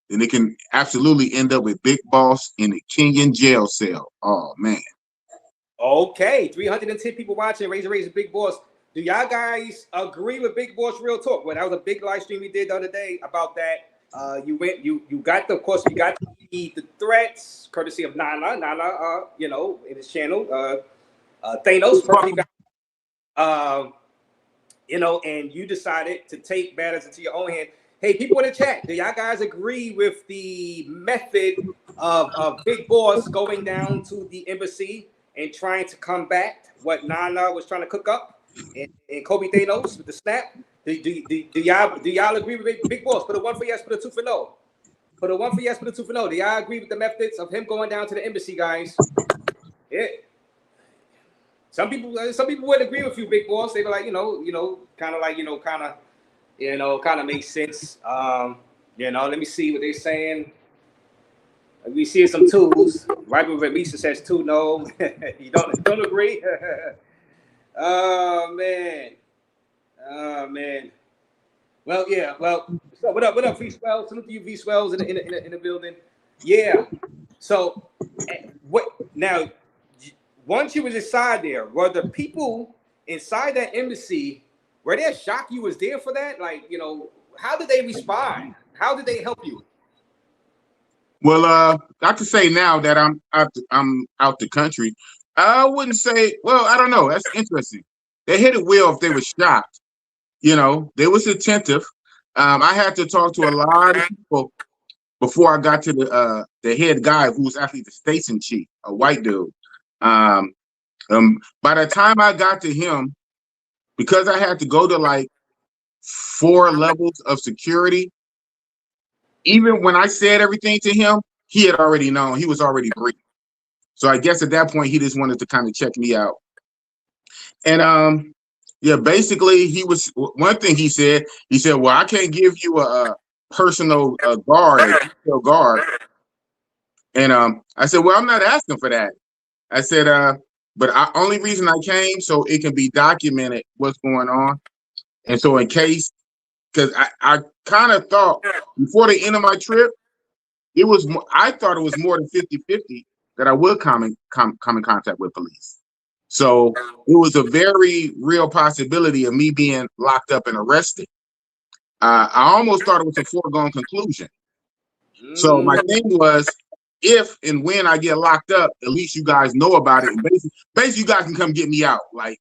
then it can absolutely end up with Big Boss in the Kenyan jail cell. Oh, man. Okay, 310 people watching. Raze, Big Boss. Do y'all guys agree with Big Boss Real Talk? Well, that was a big live stream we did the other day about that. You got the threats courtesy of Nana, in his channel. Thanos, and you decided to take matters into your own hand. Hey, people in the chat, do y'all guys agree with the method of Big Boss going down to the embassy and trying to combat what Nana was trying to cook up and Kobe Thanos with the snap? Do y'all agree with Big Boss? Put a 1 for yes, put a 2 for no. Put a 1 for yes, put a 2 for no. Do y'all agree with the methods of him going down to the embassy, guys? Yeah. Some people would agree with you, Big Boss. They were like, kind of makes sense. Let me see what they're saying. We see some twos. Right with Lisa says 2 no. You don't agree? Oh man. Well, yeah. Well, so what up, V Swells? Salute to you, V Swells in the building. Yeah. So, what now? Once you was inside there, were the people inside that embassy, were they shocked you was there for that? Like, how did they respond? How did they help you? Well, I can say now that I'm out the country. I wouldn't say. Well, I don't know. That's interesting. They hit it well if they were shocked. They was attentive. I had to talk to a lot of people before I got to the head guy, who was actually the station chief, a white dude. By the time I got to him, because I had to go to like 4 levels of security, even when I said everything to him, he had already known. He was already briefed. So I guess at that point, he just wanted to kind of check me out. And basically, one thing he said, well, I can't give you a personal guard, a detailed guard. And I said, well, I'm not asking for that. I said, but only reason I came so it can be documented what's going on. And so in case, because I kind of thought before the end of my trip, I thought it was more than 50-50 that I would come in contact with police. So it was a very real possibility of me being locked up and arrested. I almost thought it was a foregone conclusion. So my thing was, if and when I get locked up, at least you guys know about it. And basically you guys can come get me out, like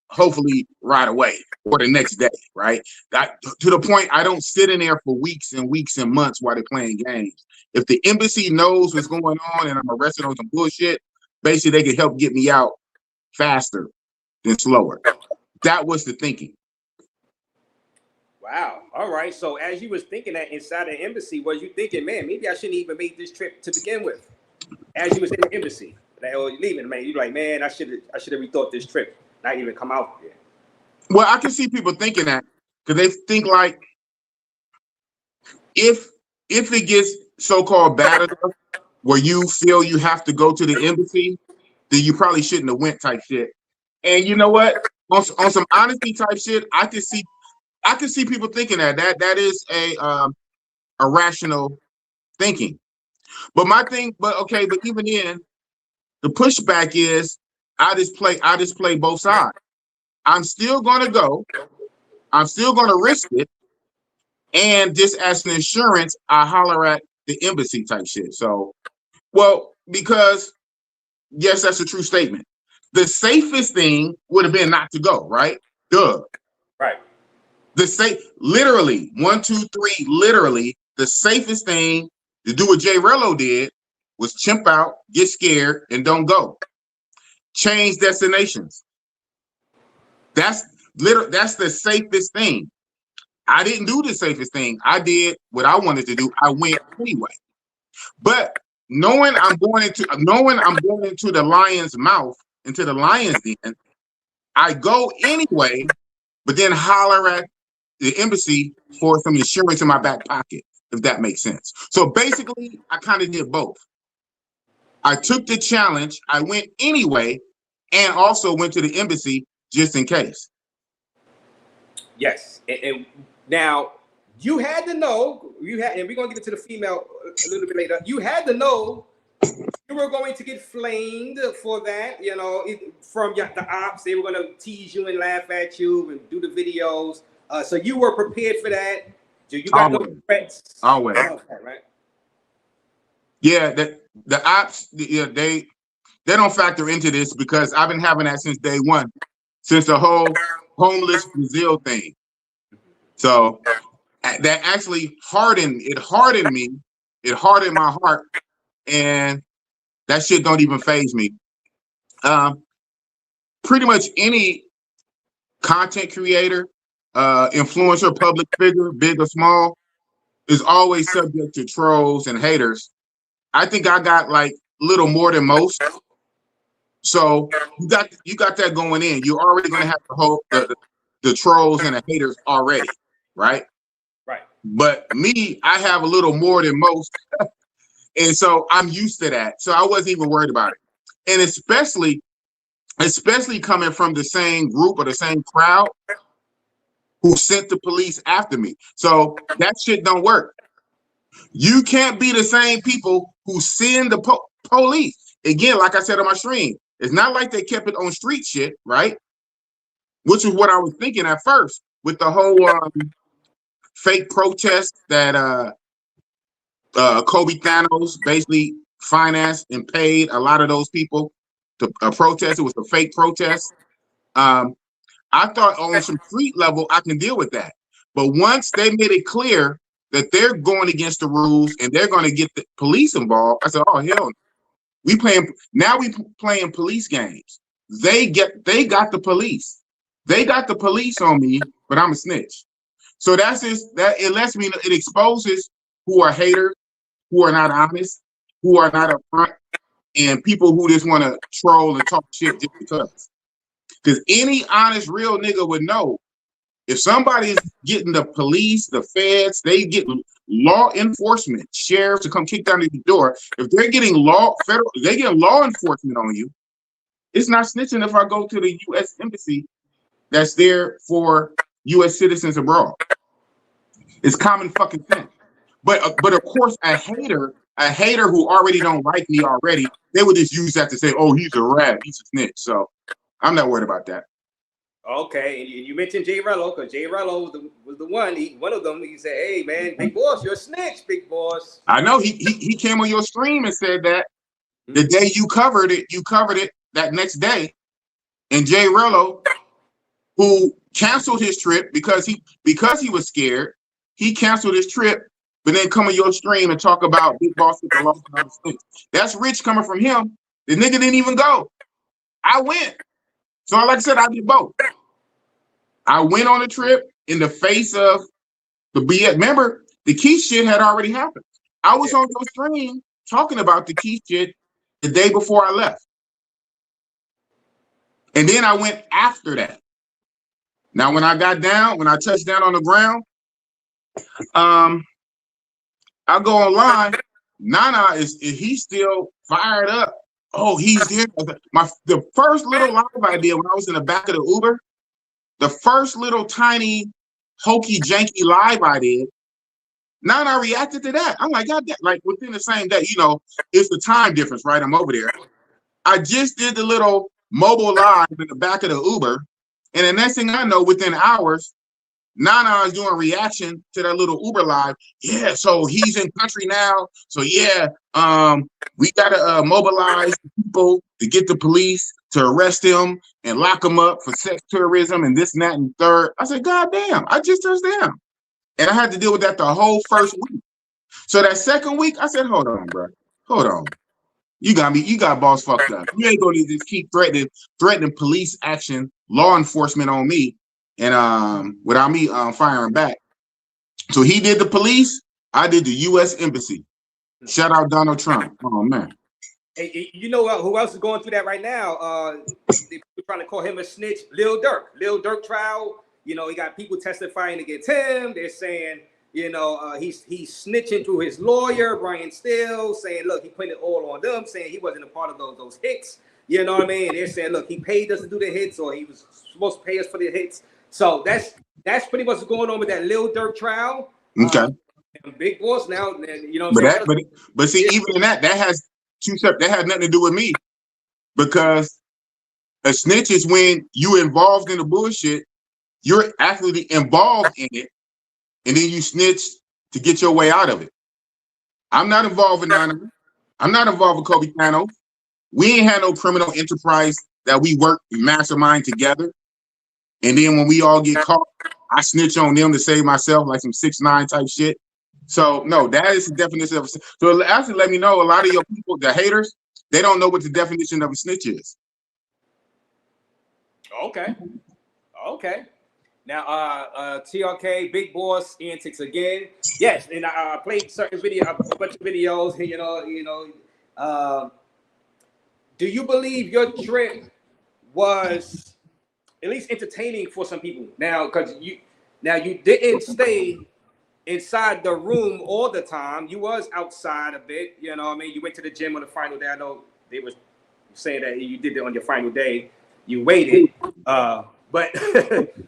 hopefully right away or the next day, right? To the point I don't sit in there for weeks and weeks and months while they're playing games. If the embassy knows what's going on and I'm arrested on some bullshit, basically they can help get me out faster than slower. That was the thinking. Wow. All right. So as you was thinking that inside the embassy, was you thinking, man, maybe I shouldn't even make this trip to begin with? As you was in the embassy, or you leaving, man, you're like, man, I should have rethought this trip, not even come out here. Well, I can see people thinking that because they think like if it gets so-called bad enough where you feel you have to go to the embassy, then you probably shouldn't have went type shit. And you know what? On some honesty type shit, I can see people thinking that is a rational thinking. But even then, the pushback is I just play both sides. I'm still gonna go, I'm still gonna risk it, and just as an insurance, I holler at the embassy type shit. So, well, because yes, that's a true statement. The safest thing would have been not to go, right? Duh. Right. Literally, 1, 2, 3, literally, the safest thing to do what Jay Rello did was chimp out, get scared, and don't go. Change destinations. That's the safest thing. I didn't do the safest thing. I did what I wanted to do. I went anyway. But knowing I'm going into the lion's mouth, into the lion's den, I go anyway, but then holler at the embassy for some insurance in my back pocket, if that makes sense. So basically, I kind of did both. I took the challenge, I went anyway, and also went to the embassy just in case. Yes, and now you had to know, and we're gonna get into the female a little bit later. You had to know you were going to get flamed for that, you know, from the ops. They were gonna tease you and laugh at you and do the videos. So you were prepared for that. You got no threats. Always. Okay, right? Yeah, the ops, they don't factor into this because I've been having that since day one, since the whole homeless Brazil thing. So that actually hardened me. It hardened my heart, and that shit don't even faze me. Pretty much any content creator, influencer, public figure, big or small, is always subject to trolls and haters. I think I got like a little more than most. So you got that going in. You're already gonna have the trolls and the haters already, right? Right. But me, I have a little more than most. And so I'm used to that. So I wasn't even worried about it. And especially coming from the same group or the same crowd who sent the police after me. So that shit don't work. You can't be the same people who send the police. Again, like I said on my stream, it's not like they kept it on street shit, right? Which is what I was thinking at first with the whole fake protest that Kobe Thanos basically financed and paid a lot of those people to protest. It was a fake protest. I thought on some street level I can deal with that. But once they made it clear that they're going against the rules and they're going to get the police involved, I said, oh, hell no. We playing police games. They got the police. They got the police on me, but I'm a snitch. So it lets me, it exposes who are haters, who are not honest, who are not upfront, and people who just want to troll and talk shit just because. Because any honest, real nigga would know if somebody is getting the police, the feds, they get law enforcement, sheriffs to come kick down the door. If they're getting law enforcement on you, it's not snitching if I go to the U.S. embassy that's there for U.S. citizens abroad. It's common fucking sense. But of course, a hater who already don't like me already, they would just use that to say, oh, he's a rat, he's a snitch. So I'm not worried about that. Okay, and you mentioned Jay Rello, because Jay Rello was the one. One of them. He said, "Hey, man, Big Boss, you're a snitch, Big Boss." I know he came on your stream and said that the day you covered it that next day. And Jay Rello, who canceled his trip because he was scared, he canceled his trip, but then come on your stream and talk about Big Boss with the lost and other things. That's rich coming from him. The nigga didn't even go. I went. So like I said, I did both. I went on a trip in the face of the BS. Remember, the Keith shit had already happened. I was on your stream talking about the Keith shit the day before I left. And then I went after that. Now, when I touched down on the ground, I go online. Nana he's still fired up. Oh, he's here. The first little live I did when I was in the back of the Uber, the first little tiny hokey janky live I did, Nana reacted to that. I'm like, God, like within the same day, you know, it's the time difference, right? I'm over there. I just did the little mobile live in the back of the Uber, and the next thing I know, within hours, Nana is doing a reaction to that little Uber live. Yeah, so he's in country now. So yeah, we gotta mobilize people to get the police to arrest him and lock him up for sex tourism and this and that and third. I said, God damn, I just touched down. And I had to deal with that the whole first week. So that second week, I said, hold on, bro. Hold on. You got boss fucked up. You ain't gonna just keep threatening police action law enforcement on me, and without me firing back. So he did the police, I did the U.S. Embassy. Shout out Donald Trump. Oh man. Hey, you know who else is going through that right now? They're trying to call him a snitch. Lil Durk. Lil Durk trial. You know, he got people testifying against him. They're saying, you know, he's snitching through his lawyer, Brian Steele, saying, look, he put it all on them, saying he wasn't a part of those hits. You know what I mean? They're saying, look, he paid us to do the hits, or he was supposed to pay us for the hits. So that's pretty much what's going on with that Lil Durk trial. Okay. Big Boss now, you know what I'm saying? But see, even in that has two separate. That has nothing to do with me, because a snitch is when you involved in the bullshit, you're actually involved in it, and then you snitch to get your way out of it. I'm not involved in 9/11. I'm not involved with Kobe Cano. We ain't had no criminal enterprise that we work mastermind together. And then when we all get caught, I snitch on them to save myself, like some 6ix9ine type shit. So no, that is the definition of a snitch. So actually let me know, a lot of your people, the haters, they don't know what the definition of a snitch is. Okay. Now, TRK, Big Boss antics again. Yes, and I played certain video, a bunch of videos. You know. Do you believe your trip was at least entertaining for some people? Now, because you didn't stay inside the room all the time. You was outside a bit. You know what I mean? You went to the gym on the final day. I know they were saying that you did it on your final day. You waited. But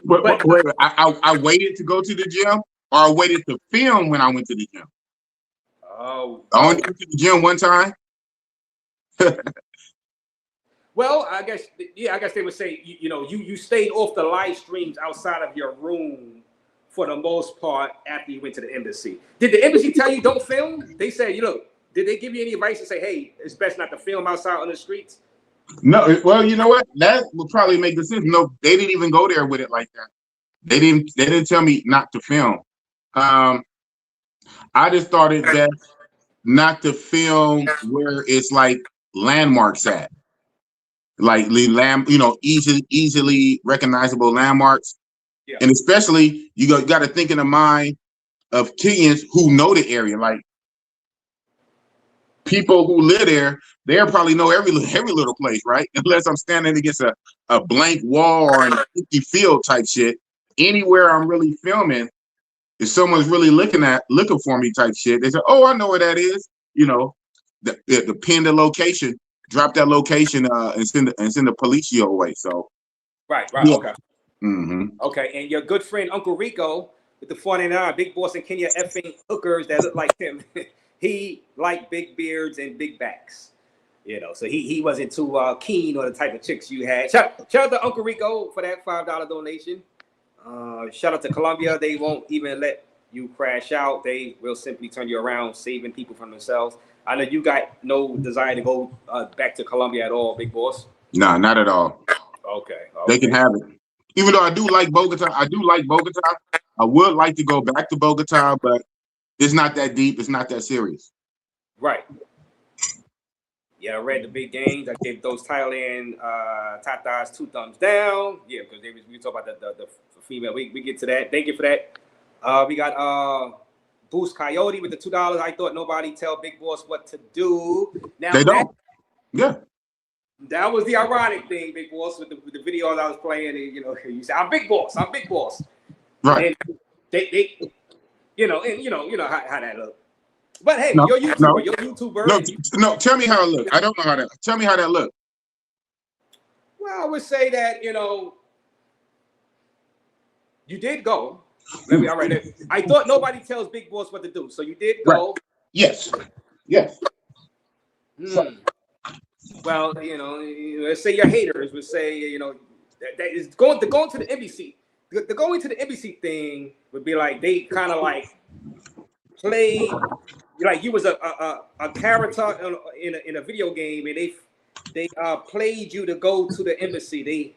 wait, I waited to go to the gym, or I waited to film when I went to the gym? Oh. I only went to the gym one time. Well, I guess they would say, you stayed off the live streams outside of your room for the most part after you went to the embassy. Did the embassy tell you don't film? They said, did they give you any advice to say, hey, it's best not to film outside on the streets? No, well, you know what? That would probably make the sense. No, they didn't even go there with it like that. They didn't tell me not to film. I just thought it best not to film where it's like landmarks at. Like easily recognizable landmarks. Yeah. And especially you got to think in the mind of Kenyans who know the area. Like people who live there, they'll probably know every little place, right? Unless I'm standing against a blank wall or an empty field type shit. Anywhere I'm really filming, if someone's really looking for me type shit, they say, "Oh, I know where that is." You know, the pin the location. Drop that location and send the police your way. So right, yeah. Okay. Okay, and your good friend Uncle Rico with the 49, Big Boss in Kenya effing hookers that look like him. He liked big beards and big backs, so he wasn't too keen on the type of chicks you had. Shout out to Uncle Rico for that $5 donation. Shout out to Colombia. They won't even let you crash out. They will simply turn you around, saving people from themselves. I know you got no desire to go back to Colombia at all, Big Boss. No, not at all. Okay. They can have it. Even though I do like Bogota. I would like to go back to Bogota, but it's not that deep. It's not that serious. Right. Yeah, I read the big games. I gave those Thailand Tatas 2 thumbs down. Yeah, because we talk about the female. We get to that. Thank you for that. We got Boost Coyote with the $2. I thought nobody tell Big Boss what to do. Now they don't. Yeah. That was the ironic thing, Big Boss, with the videos I was playing. And, you say, "I'm Big Boss. I'm Big Boss." Right. And they you know how that look. But hey, you're YouTuber. No. Tell me how it look. I don't know how that. Tell me how that look. Well, I would say that you did go. All right. I thought nobody tells Big Boss what to do, so you did go. Right. Yes. Well, let's say your haters would say, that is going to the NBC. The going to the NBC thing would be like they kind of like play like you was a character in a video game, and they played you to go to the embassy.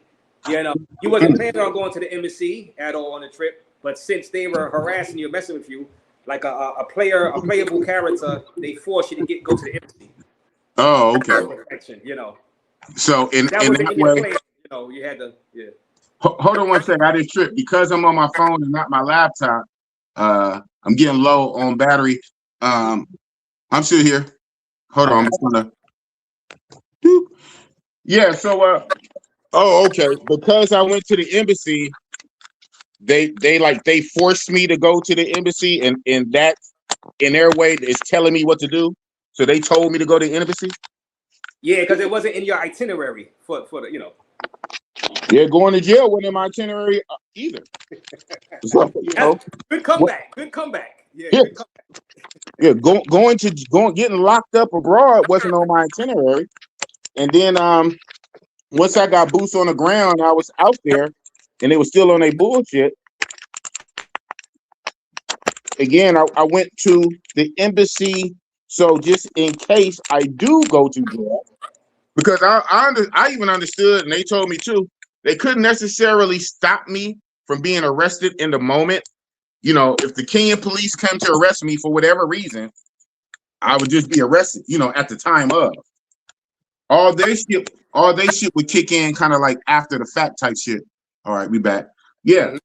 You wasn't planning on going to the embassy at all on the trip, but since they were harassing you, messing with you, like a playable character, they forced you to go to the embassy. Oh, okay. So in that way, you had to, Hold on one second. I didn't trip because I'm on my phone and not my laptop. I'm getting low on battery. I'm still here. Hold on. I'm just gonna. Yeah. So. Oh, okay. Because I went to the embassy, they forced me to go to the embassy, and that in their way is telling me what to do. So they told me to go to the embassy. Yeah, because it wasn't in your itinerary for the. Yeah, going to jail wasn't in my itinerary either. So, Good comeback. Good comeback. Yeah. Yeah. Good comeback. Yeah, getting locked up abroad wasn't on my itinerary. And then once I got boots on the ground, I was out there, and they were still on their bullshit. Again, I went to the embassy, so just in case I do go to jail, because I even understood, and they told me too, they couldn't necessarily stop me from being arrested in the moment. You know, if the Kenyan police came to arrest me for whatever reason, I would just be arrested, at the time of. All they shit would kick in kind of like after the fact type shit. All right, we back. Yeah.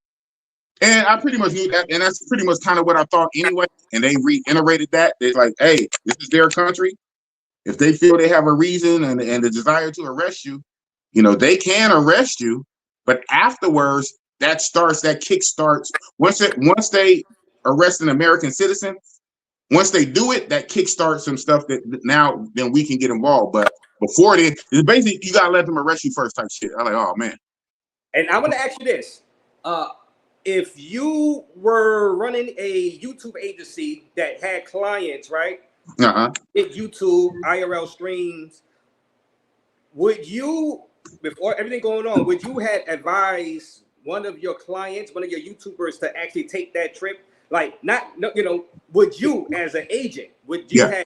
And I pretty much knew that, and that's pretty much kind of what I thought anyway. And they reiterated that. They're like, hey, this is their country. If they feel they have a reason and the desire to arrest you, they can arrest you. But afterwards, that kick starts. Once they arrest an American citizen, once they do it, that kick starts some stuff that then we can get involved. But before then, it's basically you gotta let them arrest you first type shit. I'm like, oh man. And I want to ask you this. If you were running a YouTube agency that had clients, right? Did YouTube, IRL streams, would you, before everything going on, would you have advised one of your clients, one of your YouTubers to actually take that trip? Like, would you as an agent, would you have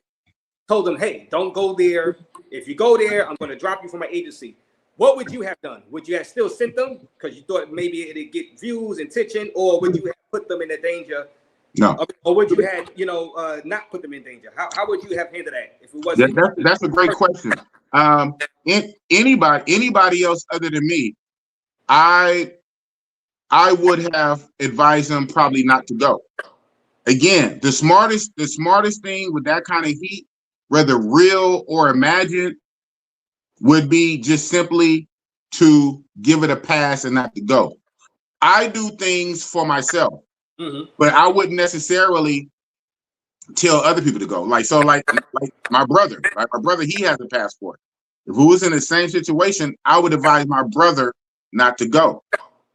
told them, hey, don't go there. If you go there, I'm going to drop you from my agency. What would you have done? Would you have still sent them because you thought maybe it'd get views and attention, or would you have put them in a danger? No. Or would you have, not put them in danger? How would you have handled that if it wasn't? That's a great question. Anybody else other than me, I would have advised them probably not to go. Again, the smartest thing with that kind of heat, whether real or imagined, would be just simply to give it a pass and not to go. I do things for myself, but I wouldn't necessarily tell other people to go. Like my brother, right? My brother, he has a passport. If we was in the same situation, I would advise my brother not to go.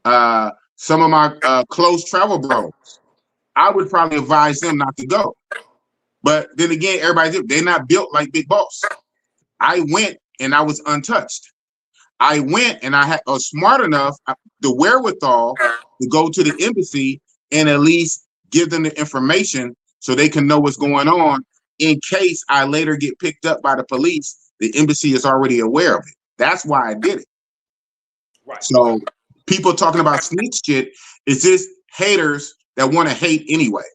Some of my close travel bros, I would probably advise them not to go. But then again, they're not built like Big Boss. I went and I was untouched. I went and I was smart enough, the wherewithal to go to the embassy and at least give them the information so they can know what's going on in case I later get picked up by the police. The embassy is already aware of it. That's why I did it. Right. So people talking about snitch shit, it's just haters that want to hate anyway.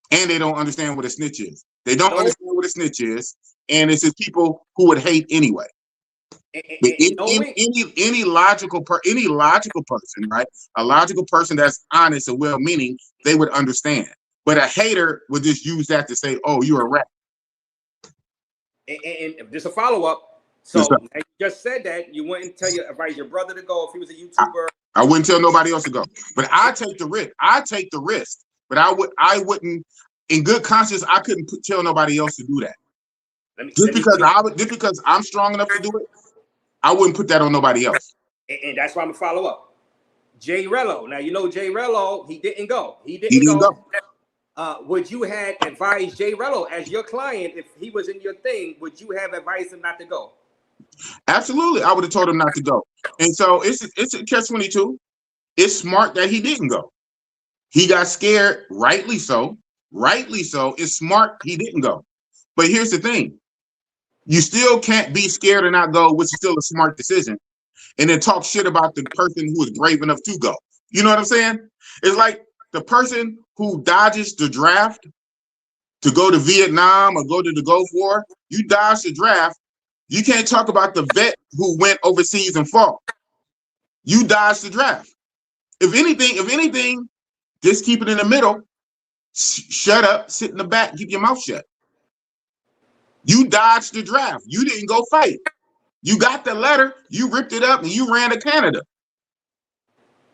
And they don't understand what a snitch is. They don't understand what a snitch is. And it's just people who would hate anyway. Any logical person, right? A logical person that's honest and well-meaning, they would understand. But a hater would just use that to say, "Oh, you're a rat." And just a follow-up. So you just said that you wouldn't advise your brother to go if he was a YouTuber. I wouldn't tell nobody else to go. But I take the risk. But I wouldn't, in good conscience, I couldn't tell nobody else to do that. Just because I'm strong enough to do it, I wouldn't put that on nobody else. And that's why I'm gonna follow up. Jay Rello. Now Jay Rello, he didn't go. He didn't go. Would you have advised Jay Rello as your client if he was in your thing? Would you have advised him not to go? Absolutely, I would have told him not to go. And so it's a catch-22. It's smart that he didn't go. He got scared, rightly so. It's smart he didn't go. But here's the thing. You still can't be scared or not go, which is still a smart decision, and then talk shit about the person who is brave enough to go. You know what I'm saying? It's like the person who dodges the draft to go to Vietnam or go to the Gulf War. You dodge the draft. You can't talk about the vet who went overseas and fought. You dodged the draft. If anything, just keep it in the middle. Shut up, sit in the back, keep your mouth shut. You dodged the draft. You didn't go fight. You got the letter, you ripped it up, and you ran to Canada.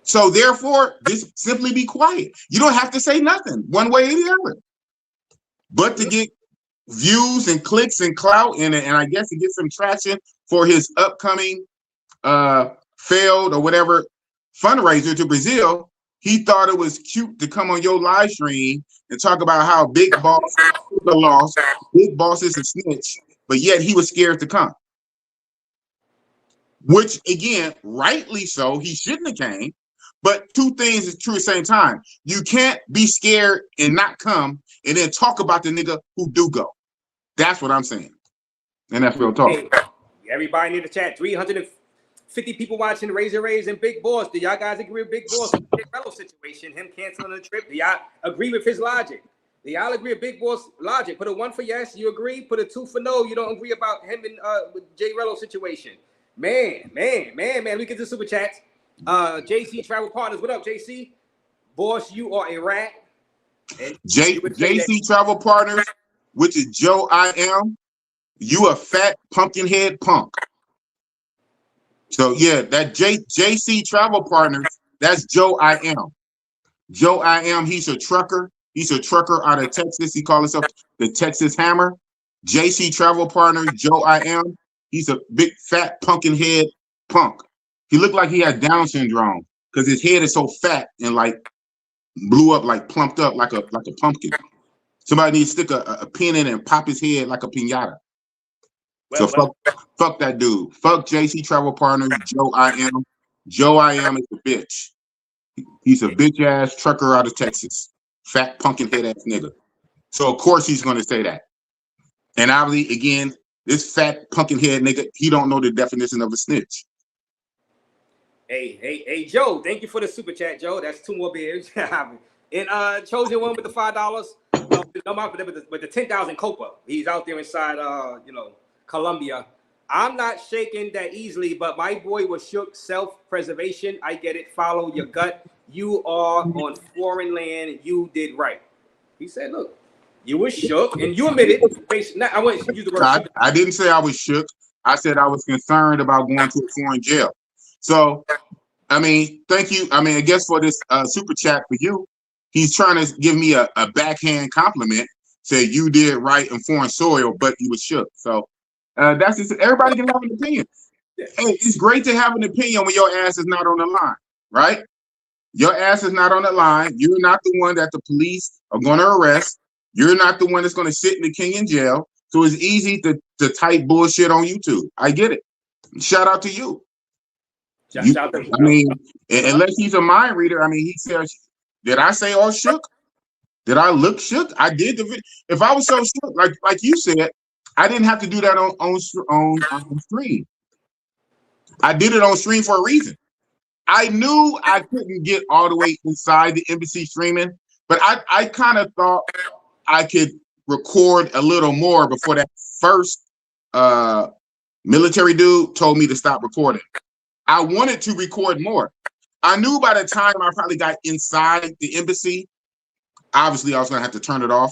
So therefore, just simply be quiet. You don't have to say nothing one way or the other. But to get views and clicks and clout, and I guess to get some traction for his upcoming failed or whatever fundraiser to Brazil, he thought it was cute to come on your live stream and talk about how Big Boss is a loss, Big Boss is a snitch, but yet he was scared to come. Which, again, rightly so, he shouldn't have came. But two things is true at the same time. You can't be scared and not come and then talk about the nigga who do go. That's what I'm saying. And that's real talk. Hey, everybody in the chat, 350 people watching Raze and Big Boss. Do y'all guys agree with Big Boss in the fellow situation, him canceling the trip? Do y'all agree with his logic? Do y'all agree with Big Boss logic? Put a 1 for yes, you agree. Put a 2 for no, you don't agree about him and with Jay Rello situation. Man, we get the super chats. JC Travel Partners, what up, JC? Boss, you are a rat. And JC Travel Partners, which is Joe I Am, you a fat pumpkin head punk. So yeah, that JC Travel Partners, that's Joe I Am. Joe I Am, he's a trucker. He's a trucker out of Texas. He calls himself the Texas Hammer. JC Travel Partners, Joe I Am, he's a big fat pumpkin head punk. He looked like he had Down syndrome because his head is so fat and like blew up, like plumped up like a pumpkin. Somebody needs to stick a pin in it and pop his head like a piñata. Fuck that dude. Fuck JC Travel Partners, Joe I Am. Joe I Am is a bitch. He's a bitch ass trucker out of Texas. Fat pumpkin head ass nigga. So of course he's gonna say that. And obviously, again, this fat pumpkin head nigga, he don't know the definition of a snitch. Hey, Joe, thank you for the super chat, Joe. That's 2 more beers. And Chosen One with the $5. With the 10,000 Copa. He's out there inside, Colombia. I'm not shaking that easily, but my boy was shook. Self-preservation. I get it. Follow your gut. You are on foreign land. You did right. He said, look, you were shook, and you admitted. I wouldn't use the word shook. I didn't say I was shook. I said I was concerned about going to a foreign jail. So, I mean, thank you. I mean, I guess for this super chat for you, he's trying to give me a backhand compliment. Say you did right in foreign soil, but he was shook. So that's just, everybody can have an opinion. Hey, it's great to have an opinion when your ass is not on the line, right? Your ass is not on the line. You're not the one that the police are going to arrest. You're not the one that's going to sit in the Kenyan jail. So it's easy to type bullshit on YouTube. I get it. Shout out to you. I mean, unless he's a mind reader, I mean, he says, did I say all shook? Did I look shook? I did the video. If I was so shook, like you said, I didn't have to do that on stream. I did it on stream for a reason. I knew I couldn't get all the way inside the embassy streaming, but I kind of thought I could record a little more before that first military dude told me to stop recording. I wanted to record more. I knew by the time I probably got inside the embassy, obviously I was gonna have to turn it off.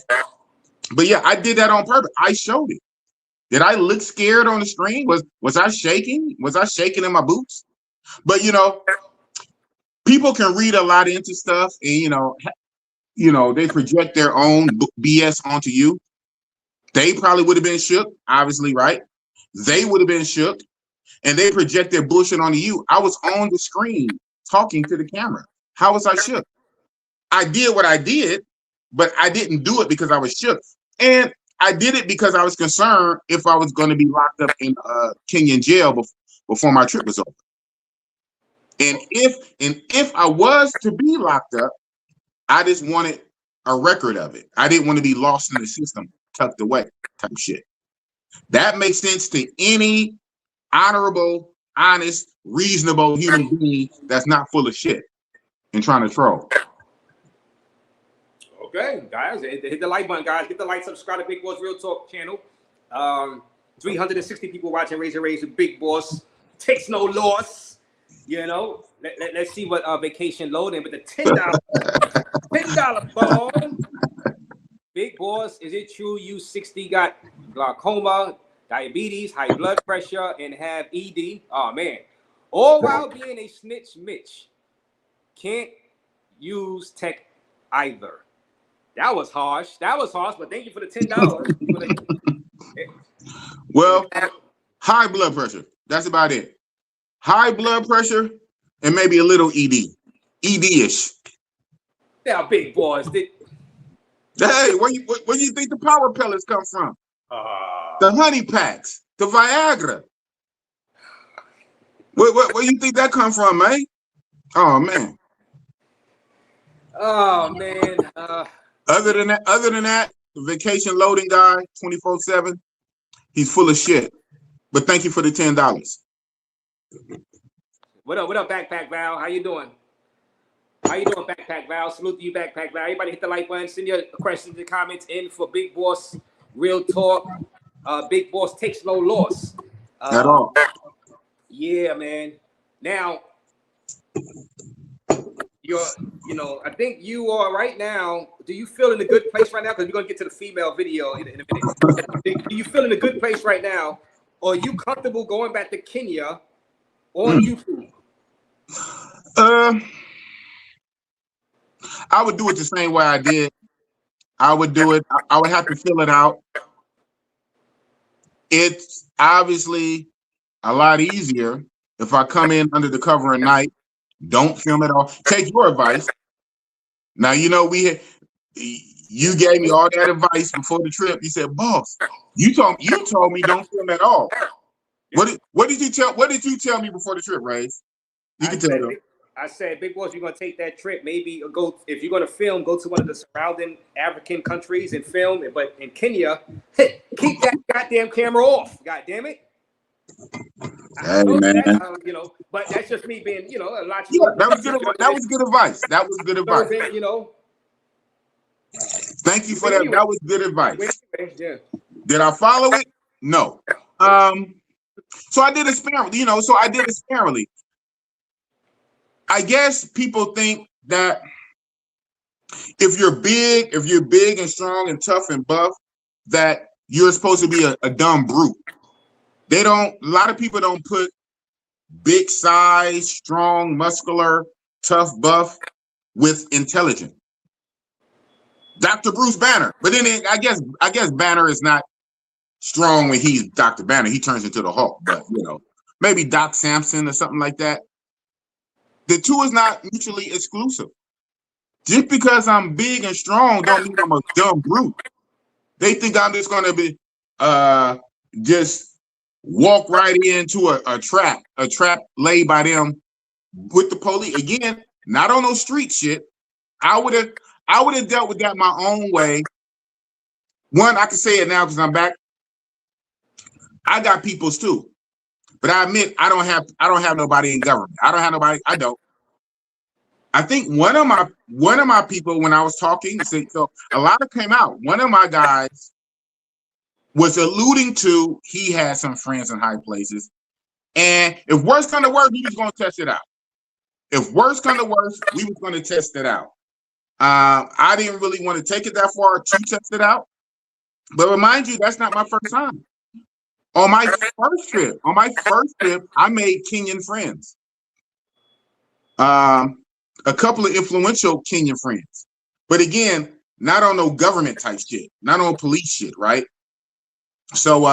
But yeah, I did that on purpose. I showed it. Did I look scared on the screen? Was I shaking? Was I shaking in my boots? But people can read a lot into stuff, and they project their own BS onto you. They probably would have been shook, obviously, right? They would have been shook. And they project their bullshit onto you. I was on the screen talking to the camera. How was I shook? I did what I did, but I didn't do it because I was shook. And I did it because I was concerned if I was going to be locked up in Kenyan jail before my trip was over. And if I was to be locked up, I just wanted a record of it. I didn't want to be lost in the system, tucked away type shit. That makes sense to any honorable, honest, reasonable human being that's not full of shit and trying to troll. Okay, guys, hit the like button, guys. Get the like, subscribe to Big Boss Real Talk channel. 360 people watching Raze with Big Boss. Takes no loss. You know, let's see what vacation loading, but the $10 bone. Big Boss, is it true you 60 got glaucoma, diabetes, high blood pressure, and have ED? Oh man. All while being a snitch Mitch. Can't use tech either. That was harsh. But thank you for the $10. Well, high blood pressure. That's about it. High blood pressure and maybe a little ED. ED-ish. Now, Big Boss, Hey, where you think the power pellets come from? The honey packs, the Viagra. Where you think that come from, man? Oh man. Oh man. Other than that, the vacation loading guy, 24/7, he's full of shit. But thank you for the $10. What up, Backpack Val? How you doing? Backpack Val? Salute to you, Backpack Val. Everybody hit the like button. Send your questions and comments in for Big Boss Real Talk. Big Boss takes no loss. At all. Yeah, man. Now, I think you are right now. Do you feel in a good place right now? Because we're gonna get to the female video in a minute. Do you feel in a good place right now? Or are you comfortable going back to Kenya on YouTube? I would do it the same way I did. I would do it. I would have to fill it out. It's obviously a lot easier if I come in under the cover of night, don't film at all. Take your advice. Now, you you gave me all that advice before the trip. You said, boss, you told me don't film at all. What did you tell me before the trip, Raze? You can tell them. I said, Big Boss, you're gonna take that trip. Maybe go if you're gonna film, go to one of the surrounding African countries and film. But in Kenya, keep that goddamn camera off. God damn it. Hey man, but that's just me being, a lot. Yeah, that was good advice. That was good advice. Thank you for that. That was good advice. Yeah. Did I follow it? No. So I did it sparingly. I guess people think that if you're big and strong and tough and buff, that you're supposed to be a dumb brute. A lot of people don't put big size, strong, muscular, tough, buff with intelligent. Dr. Bruce Banner. But then I guess Banner is not strong when he's Dr. Banner. He turns into the Hulk, but maybe Doc Samson or something like that. The two is not mutually exclusive. Just because I'm big and strong don't mean I'm a dumb brute. They think I'm just gonna be just walk right into a trap laid by them with the police. Again, not on no street shit. I would have dealt with that my own way. One, I can say it now because I'm back. I got peoples too. But I admit I don't have nobody in government. I don't. I think one of my people, when I was talking, so a lot of came out. One of my guys was alluding to he had some friends in high places. And if worse come to worse, we was gonna test it out. If worse come to worse, we was gonna test it out. I didn't really want to take it that far to test it out. But remind you, that's not my first time. On my first trip, I made Kenyan friends. A couple of influential Kenyan friends. But again, not on no government type shit, not on police shit, right? So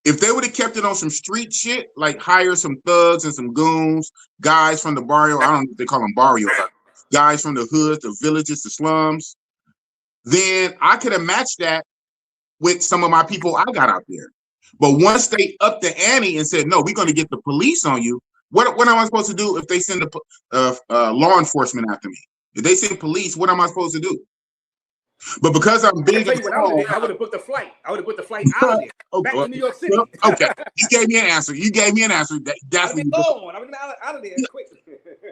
if they would have kept it on some street shit, like hire some thugs and some goons, guys from the barrio, I don't know if they call them barrios, guys from the hoods, the villages, the slums, then I could have matched that with some of my people I got out there. But once they upped the ante and said, no, we're going to get the police on you, what am I supposed to do if they send law enforcement after me? If they send police, what am I supposed to do? But because I'm big and strong, I would have booked the flight. I would have booked the flight out of there, back to New York City. Okay, you gave me an answer. That's been gone. I've been out of there quick.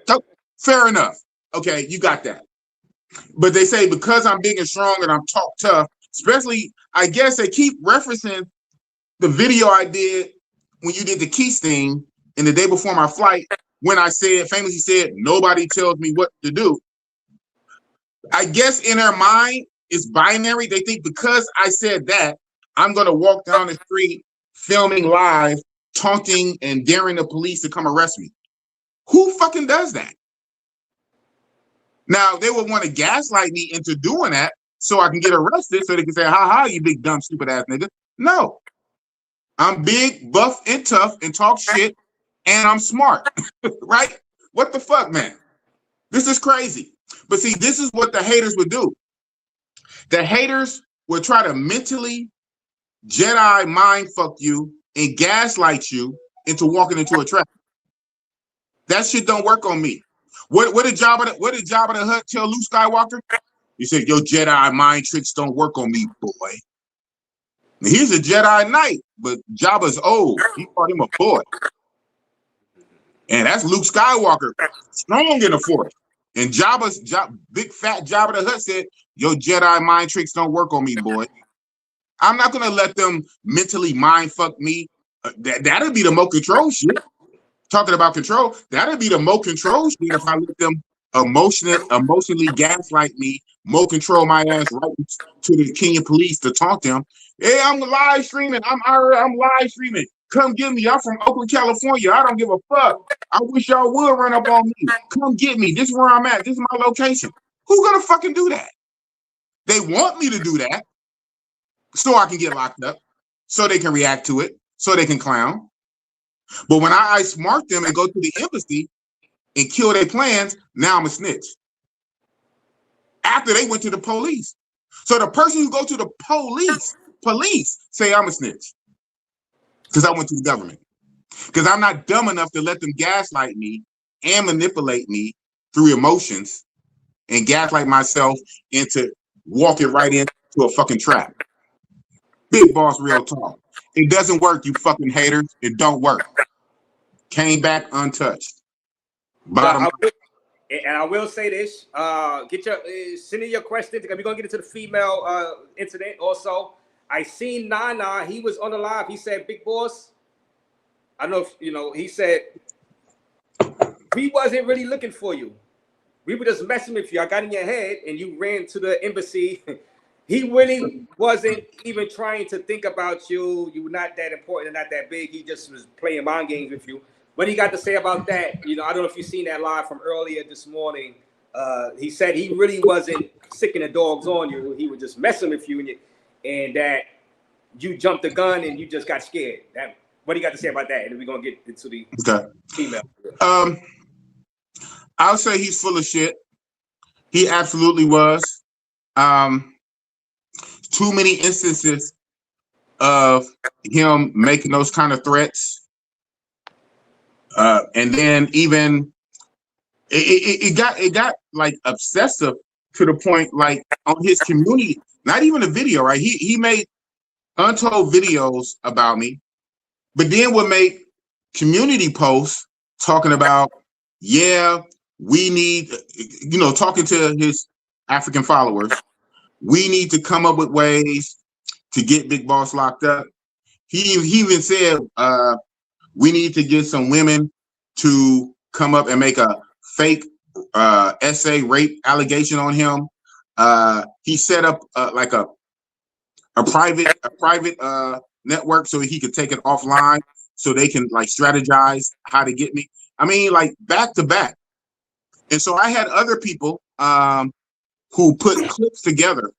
So, fair enough. Okay, you got that. But they say because I'm big and strong and I'm talk tough, especially, I guess they keep referencing the video I did when you did the Keys thing and the day before my flight, when I famously said, nobody tells me what to do. I guess in their mind, it's binary. They think because I said that, I'm going to walk down the street filming live, taunting and daring the police to come arrest me. Who fucking does that? Now, they would want to gaslight me into doing that so I can get arrested so they can say, ha ha, you big, dumb, stupid ass nigga. No. I'm big, buff, and tough and talk shit, and I'm smart, right? What the fuck, man? This is crazy. But see, this is what the haters would do. The haters would try to mentally Jedi mind fuck you and gaslight you into walking into a trap. That shit don't work on me. What did Jabba the Hutt tell Luke Skywalker? He said, "Your Jedi mind tricks don't work on me, boy." Now, he's a Jedi Knight, but Jabba's old. He called him a boy. And that's Luke Skywalker, strong in the Force. And big fat Jabba the Hutt said, "Your Jedi mind tricks don't work on me, boy." I'm not gonna let them mentally mind fuck me. That'll be the more control shit. Talking about control, that'll be the more control shit if I let them emotionally gaslight me, more control my ass right to the Kenyan police to taunt them. Hey, I'm live streaming. I'm live streaming. Come get me. I'm from Oakland, California. I don't give a fuck. I wish y'all would run up on me. Come get me. This is where I'm at. This is my location. Who's gonna fucking do that? They want me to do that so I can get locked up, so they can react to it, so they can clown. But when I smart them and go to the embassy and kill their plans, now I'm a snitch. After they went to the police. So the person who go to the police say I'm a snitch. Because I went to the government. Because I'm not dumb enough to let them gaslight me and manipulate me through emotions and gaslight myself into walking right into a fucking trap. Big boss, real talk. It doesn't work, you fucking haters. It don't work. Came back untouched. Bottom. And I will say this: send in your questions because we're gonna get into the female incident. Also, I seen Nana. He was on the live. He said, "Big boss." I don't know if you know. He said we wasn't really looking for you. We were just messing with you. I got in your head, and you ran to the embassy. He really wasn't even trying to think about you. You were not that important and not that big. He just was playing mind games with you. What he got to say about that? You know, I don't know if you've seen that live from earlier this morning. He said he really wasn't sicking the dogs on you. He was just messing with you, and that you jumped the gun and you just got scared. What do you got to say about that? And we're gonna get into the female. I'll say he's full of shit. He absolutely was. Too many instances of him making those kind of threats. And then even it got like obsessive to the point like on his community, not even a video, right? He made untold videos about me, but then would make community posts talking about, yeah, we need, talking to his African followers, we need to come up with ways to get Big Boss locked up. He even said, we need to get some women to come up and make a fake essay rape allegation on him. He set up like a private network so he could take it offline so they can like strategize how to get me. I mean, like back to back. And so I had other people who put clips together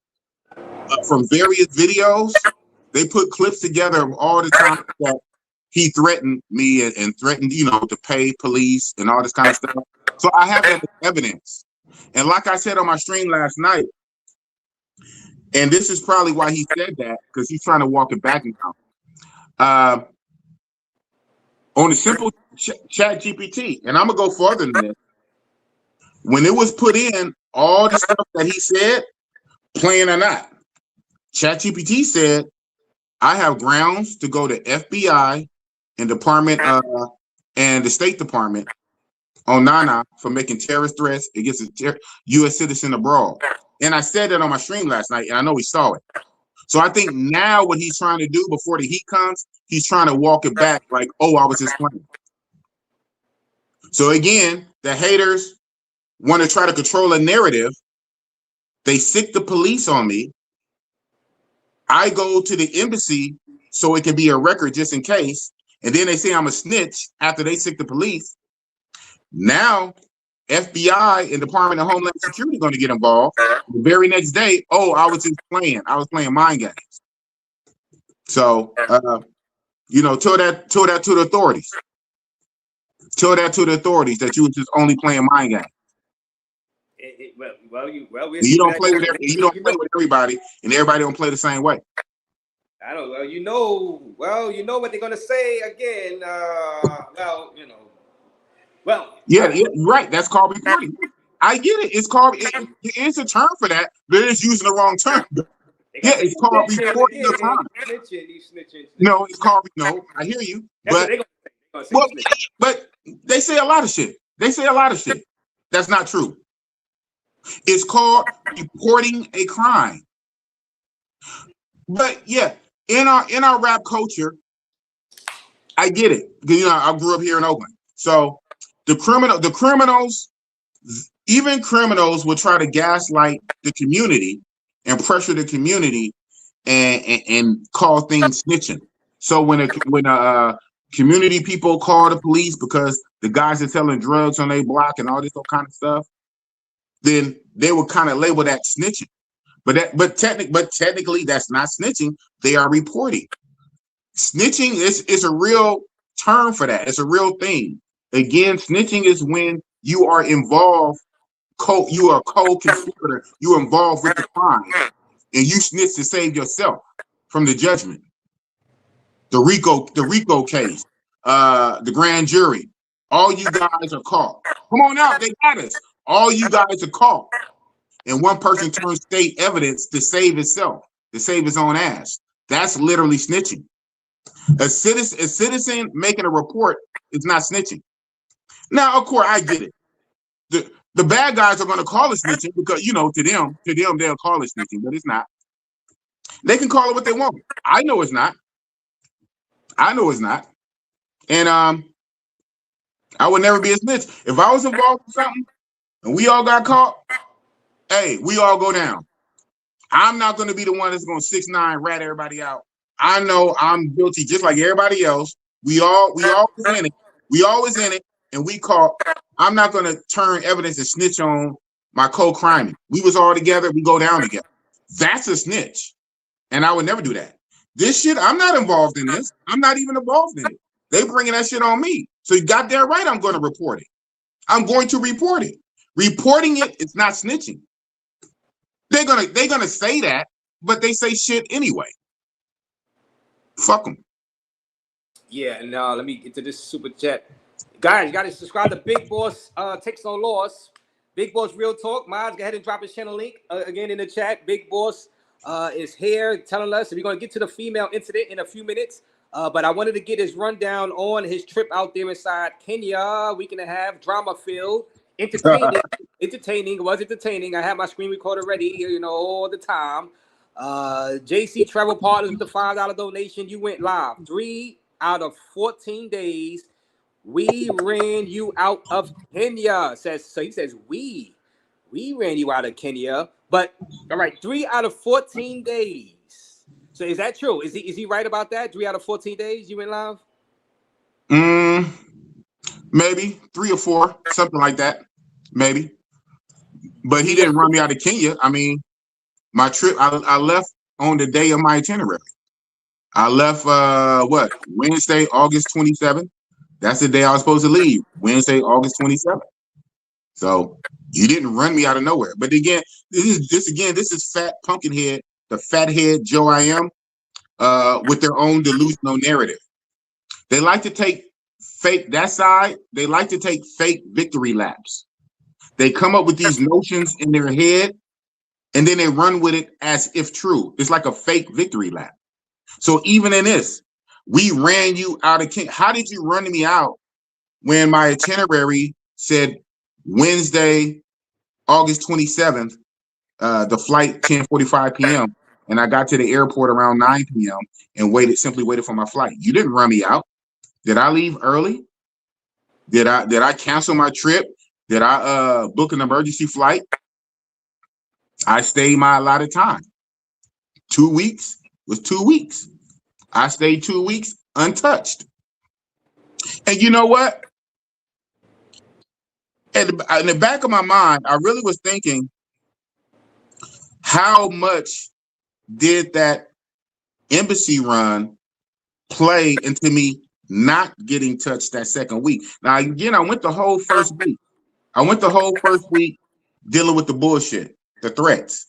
from various videos. They put clips together of all the time that he threatened me and threatened, to pay police and all this kind of stuff. So I have that evidence. And like I said on my stream last night, and this is probably why he said that, because he's trying to walk it back now. On the simple chat GPT, and I'm going to go further than this. When it was put in, all the stuff that he said, playing or not, ChatGPT said, I have grounds to go to FBI and Department and the State Department on Nana for making terrorist threats against a U.S. citizen abroad. And I said that on my stream last night, and I know he saw it. So I think now what he's trying to do before the heat comes, he's trying to walk it back like, oh, I was just playing. So again, the haters want to try to control a narrative. They sick the police on me. I go to the embassy so it can be a record just in case. And then they say I'm a snitch after they sick the police. Now, FBI and Department of Homeland Security going to get involved. The very next day, oh, I was just playing. I was playing mind games. So, you know, tell that to the authorities. Tell that to the authorities that you was just only playing mind games. You don't play with everybody, and everybody don't play the same way. I don't. Well, you know what they're gonna say again. Yeah, right. That's called reporting. I get it. It's called. It is a term for that, but it's using the wrong term. Yeah, it's called reporting the crime. No, it's called. No, I hear you, but they say a lot of shit. That's not true. It's called reporting a crime. But yeah, in our rap culture, I get it. You know, I grew up here in Oakland. So the criminals, even criminals will try to gaslight the community and pressure the community and call things snitching. So when community people call the police because the guys are selling drugs on their block and all this kind of stuff, then they will kind of label that snitching. But technically that's not snitching. They are reporting. Snitching is a real term for that. It's a real thing. Again, snitching is when you are involved, you are a co-conspirator, you're involved with the crime, and you snitch to save yourself from the judgment. The RICO case, the grand jury, all you guys are caught. Come on out, they got us. All you guys are caught. And one person turns state evidence to save itself, to save his own ass. That's literally snitching. A citizen making a report is not snitching. Now, of course, I get it. The bad guys are going to call it snitching because, you know, to them, they'll call it snitching, but it's not. They can call it what they want. I know it's not. And I would never be a snitch. If I was involved in something and we all got caught, hey, we all go down. I'm not going to be the one that's going to 6ix9ine rat everybody out. I know I'm guilty just like everybody else. We always in it. We always in it, and we caught. I'm not going to turn evidence and snitch on my co-crime. We was all together. We go down together. That's a snitch, and I would never do that. This shit, I'm not involved in this. I'm not even involved in it. They bringing that shit on me. So you got that right. I'm going to report it. I'm going to report it. Reporting it, it's not snitching. They're gonna say that, but they say shit anyway. Fuck them. Yeah, and let me get to this super chat. Guys, you gotta subscribe to Big Boss Takes No Loss. Big Boss Real Talk. Miles, go ahead and drop his channel link again in the chat. Big Boss is here telling us, and we're gonna get to the female incident in a few minutes. But I wanted to get his rundown on his trip out there inside Kenya. Week and a half, drama filled. Entertaining. It was entertaining. I had my screen recorder ready, you know, all the time. JC Travel Partners with the $5 donation. You went live 3 out of 14 days. We ran you out of Kenya. He says we ran you out of Kenya. But all right, 3 out of 14 days. So is that true? Is he right about that? 3 out of 14 days you went live? Maybe 3 or 4, something like that. Maybe. But he didn't run me out of Kenya. I mean, my trip, I left on the day of my itinerary. I left Wednesday, August 27th. That's the day I was supposed to leave. Wednesday, August 27th. So you didn't run me out of nowhere. But again, this is fat pumpkinhead, the fathead Joe I am, with their own delusional narrative. They like to take fake victory laps. They come up with these notions in their head and then they run with it as if true. It's like a fake victory lap. So even in this, we ran you out of Kenya. How did you run me out when my itinerary said Wednesday, August 27th, the flight 10:45 p.m. and I got to the airport around 9 p.m. and simply waited for my flight? You didn't run me out. Did I leave early? Did I cancel my trip? Did I book an emergency flight? I stayed my allotted time. 2 weeks was 2 weeks. I stayed 2 weeks untouched. And you know what? In the back of my mind, I really was thinking, how much did that embassy run play into me not getting touched that second week? Now, again, I went the whole first week. Dealing with the bullshit, the threats.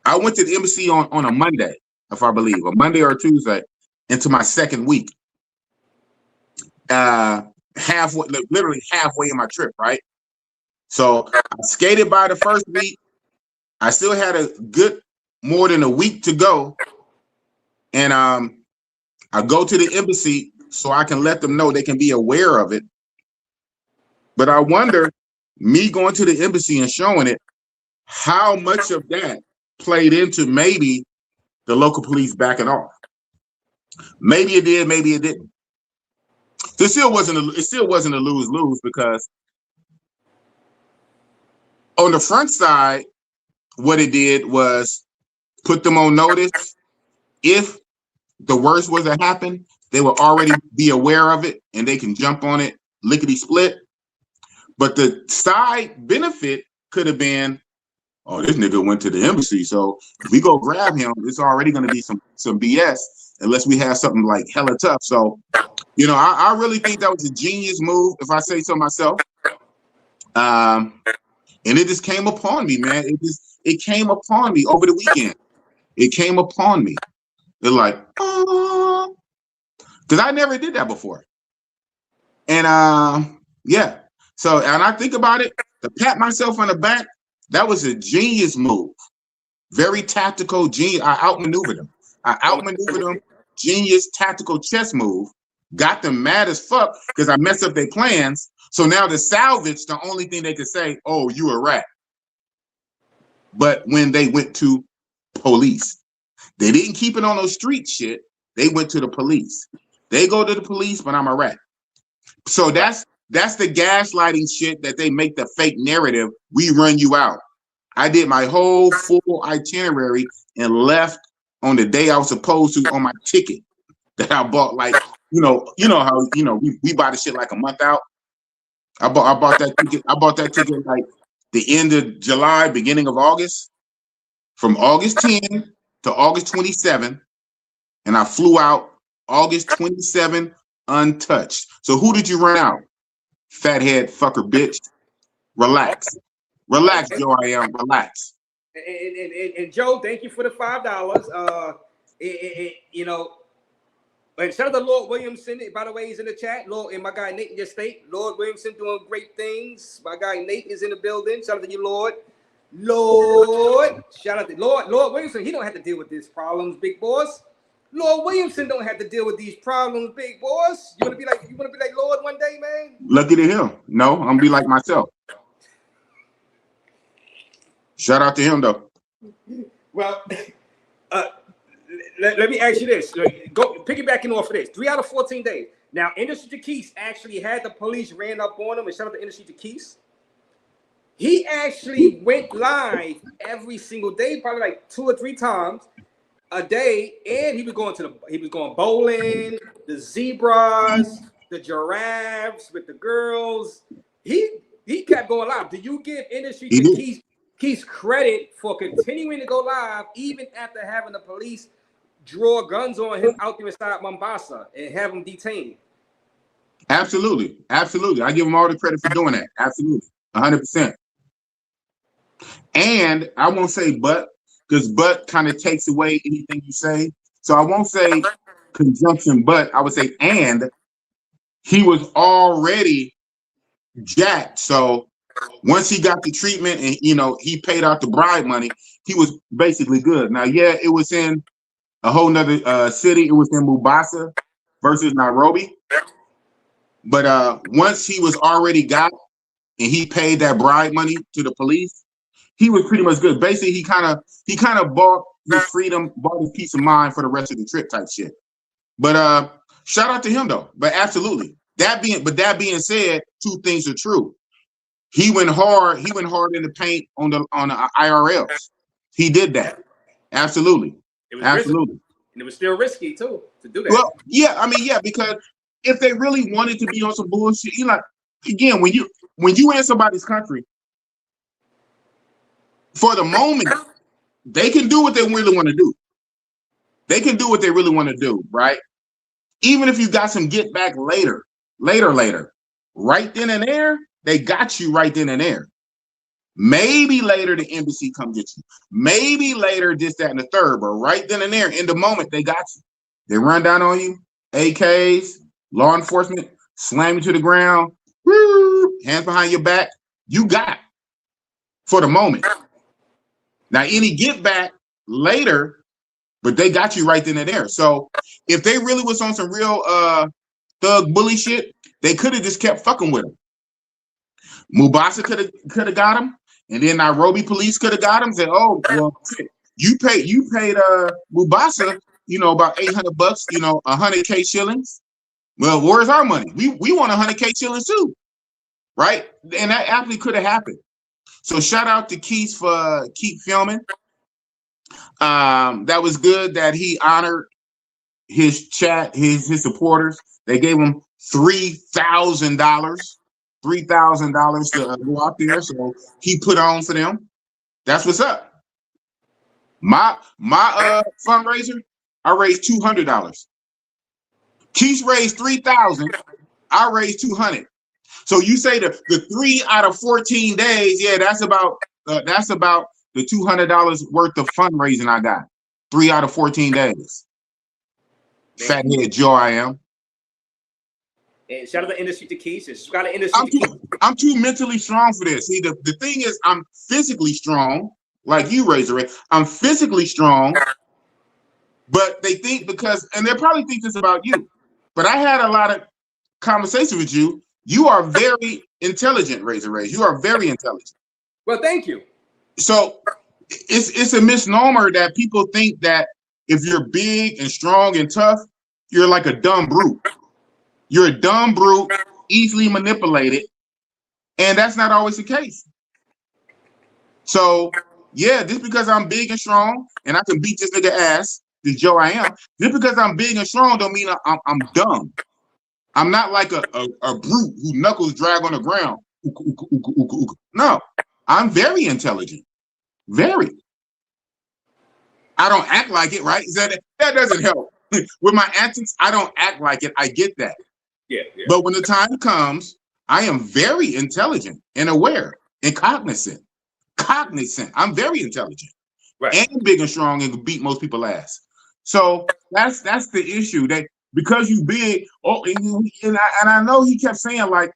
I went to the embassy on a Monday, if I believe, a Monday or a Tuesday, into my second week. Halfway, literally halfway in my trip, right? So I skated by the first week. I still had a good more than a week to go. And I go to the embassy so I can let them know they can be aware of it. But I wonder, me going to the embassy and showing it, how much of that played into maybe the local police backing off. Maybe it did, maybe it didn't. It still wasn't a lose-lose, because on the front side, what it did was put them on notice. If the worst was to happen, they will already be aware of it and they can jump on it lickety-split. But the side benefit could have been, oh, this nigga went to the embassy, so if we go grab him, it's already going to be some BS unless we have something like hella tough. So, you know, I really think that was a genius move, if I say so myself. And it just came upon me, man. It came upon me over the weekend. It came upon me. They're like, oh, because I never did that before. And yeah. So, and I think about it, to pat myself on the back, that was a genius move. Very tactical, genius. I outmaneuvered them. Genius tactical chess move. Got them mad as fuck because I messed up their plans. So now to salvage, the only thing they could say, oh, you a rat. But when they went to police, they didn't keep it on those street shit. They went to the police. They go to the police, but I'm a rat. So that's the gaslighting shit that they make the fake narrative. We run you out. I did my whole full itinerary and left on the day I was supposed to on my ticket that I bought. Like, you know how we buy the shit like a month out. I bought that ticket. I bought that ticket like the end of July, beginning of August, from August 10 to August 27, and I flew out August 27 untouched. So who did you run out? Fathead fucker bitch. Relax, Joe. I am relax. And Joe, thank you for the $5. You know. And shout out to Lord Williamson, by the way, he's in the chat. Lord, and my guy Nate in your state. Lord Williamson doing great things. My guy Nate is in the building. Shout out to you, Lord. Shout out to Lord Williamson. He don't have to deal with these problems, big boss. Lord Williamson don't have to deal with these problems, big boss. You wanna be like Lord one day, man? Lucky to him. No, I'm gonna be like myself. Shout out to him though. Well, let me ask you this. Go piggybacking off of this. 3 out of 14 days. Now, Industry Jaquise actually had the police ran up on him, and shout out to Industry Jaquise. He actually went live every single day, probably like 2 or 3 times a day, and he was going bowling, the zebras, the giraffes with the girls. He kept going live. Do you give Industry Jaquise credit for continuing to go live even after having the police draw guns on him out there inside Mombasa and have him detained? Absolutely. I give him all the credit for doing that. Absolutely. 100%. And I won't say but, because but kind of takes away anything you say. So I won't say conjunction but, I would say and. He was already jacked. So once he got the treatment and, he paid out the bribe money, he was basically good. Now, yeah, it was in a whole nother city. It was in Mombasa versus Nairobi. But once he was already got and he paid that bribe money to the police, he was pretty much good. Basically, he kind of bought his freedom, bought his peace of mind for the rest of the trip type shit. But shout out to him though. But absolutely, That being said, two things are true. He went hard in the paint on the IRLs. He did that. Absolutely. It was Absolutely. risky. And it was still risky too to do that. Well, yeah, I mean, yeah, because if they really wanted to be on some bullshit, you like, again, when you in somebody's country, for the moment, they can do what they really want to do. They can do what they really want to do, right? Even if you got some get back later, right then and there, they got you right then and there. Maybe later the embassy come get you. Maybe later this, that, and the third, but right then and there, in the moment, they got you. They run down on you, AKs, law enforcement, slam you to the ground, woo, hands behind your back. You got for the moment. Now, any get back later, but they got you right then and there. So if they really was on some real thug bully shit, they could have just kept fucking with him. Mubasa could have got him, and then Nairobi police could have got him. Said, "Oh, well, you paid Mubasa, about $800, 100K shillings. Well, where's our money? We want 100K shillings too, right? And that actually could have happened. So shout out to Keith for keep filming. That was good that he honored his chat, his supporters. They gave him $3,000 to go out there. So he put on for them. That's what's up. My fundraiser, I raised $200. Keith raised $3,000. I raised $200. So you say the 3 out of 14 days, yeah, that's about the $200 worth of fundraising I got. 3 out of 14 days. Fathead Joe I am. And shout out to industry to Keith. Shout out to industry to Keith. I'm too mentally strong for this. See, the thing is, I'm physically strong, like you, Razor. I'm physically strong, but they think and they probably think this about you. But I had a lot of conversation with you. You are very intelligent, Razor Ray. You are very intelligent. Well, thank you. So it's a misnomer that people think that if you're big and strong and tough, you're like a dumb brute. You're a dumb brute, easily manipulated, and that's not always the case. So, yeah, just because I'm big and strong and I can beat this nigga ass, this Joe I am, just because I'm big and strong don't mean I'm dumb. I'm not like a brute who knuckles drag on the ground. No, I'm very intelligent. Very. I don't act like it, right? That doesn't help. With my antics, I don't act like it. I get that. Yeah. But when the time comes, I am very intelligent and aware and cognizant. I'm very intelligent, right, and big and strong and beat most people's ass. So that's the issue. That because you big, and I know he kept saying like,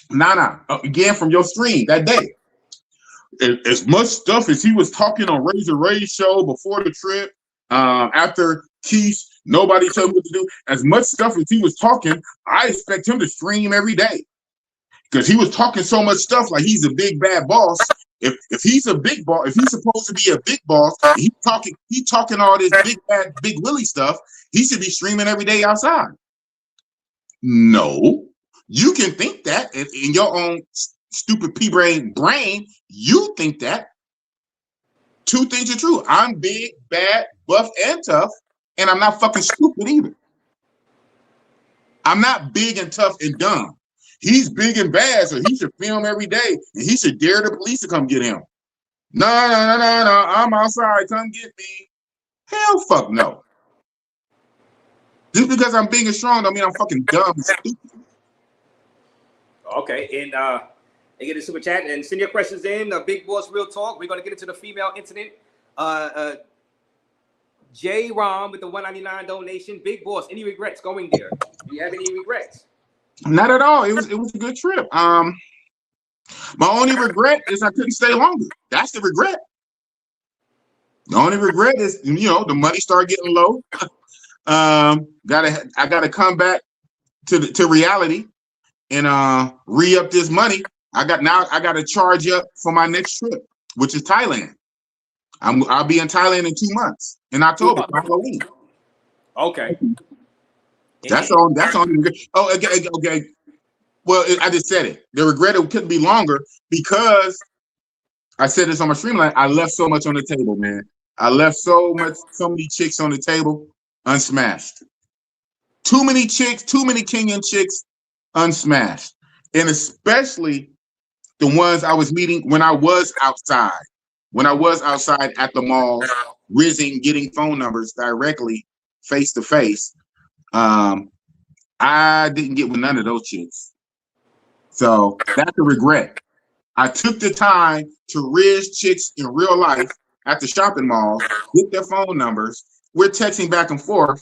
nah, again from your stream that day. As much stuff as he was talking on Razor Ray's show before the trip, after Keith, nobody told me what to do. As much stuff as he was talking, I expect him to stream every day because he was talking so much stuff like he's a big bad boss. If he's a big boss, if he's supposed to be a big boss, he talking all this big bad big Willie stuff. He should be streaming every day outside. No, you can think that in your own stupid brain, you think that. Two things are true. I'm big, bad, buff, and tough, and I'm not fucking stupid either. I'm not big and tough and dumb. He's big and bad, so he should film every day, and he should dare the police to come get him. No, I'm outside, come get me. Hell fuck no. Just because I'm big and strong don't mean I'm fucking dumb and stupid. Okay, and get a super chat and send your questions in. Big Boss Real Talk. We're gonna get into the female incident. J. Rom with the $1.99 donation. Big Boss, any regrets going there? Do you have any regrets? Not at all. It was a good trip. My only regret is I couldn't stay longer. That's the regret. The only regret is the money started getting low. I gotta come back to reality and re-up this money. I got to charge up for my next trip, which is Thailand. I'll be in Thailand in 2 months in October for Halloween. Okay. That's on. That's on. Oh, okay. Well, I just said it. The regret it couldn't be longer because I said this on my stream. Like, I left so much on the table, man. I left so many chicks on the table unsmashed. Too many chicks, too many Kenyan chicks unsmashed, and especially the ones I was meeting when I was outside. When I was outside at the mall, rizzing, getting phone numbers directly, face to face. I didn't get with none of those chicks. So that's a regret. I took the time to riz chicks in real life at the shopping mall, get their phone numbers. We're texting back and forth,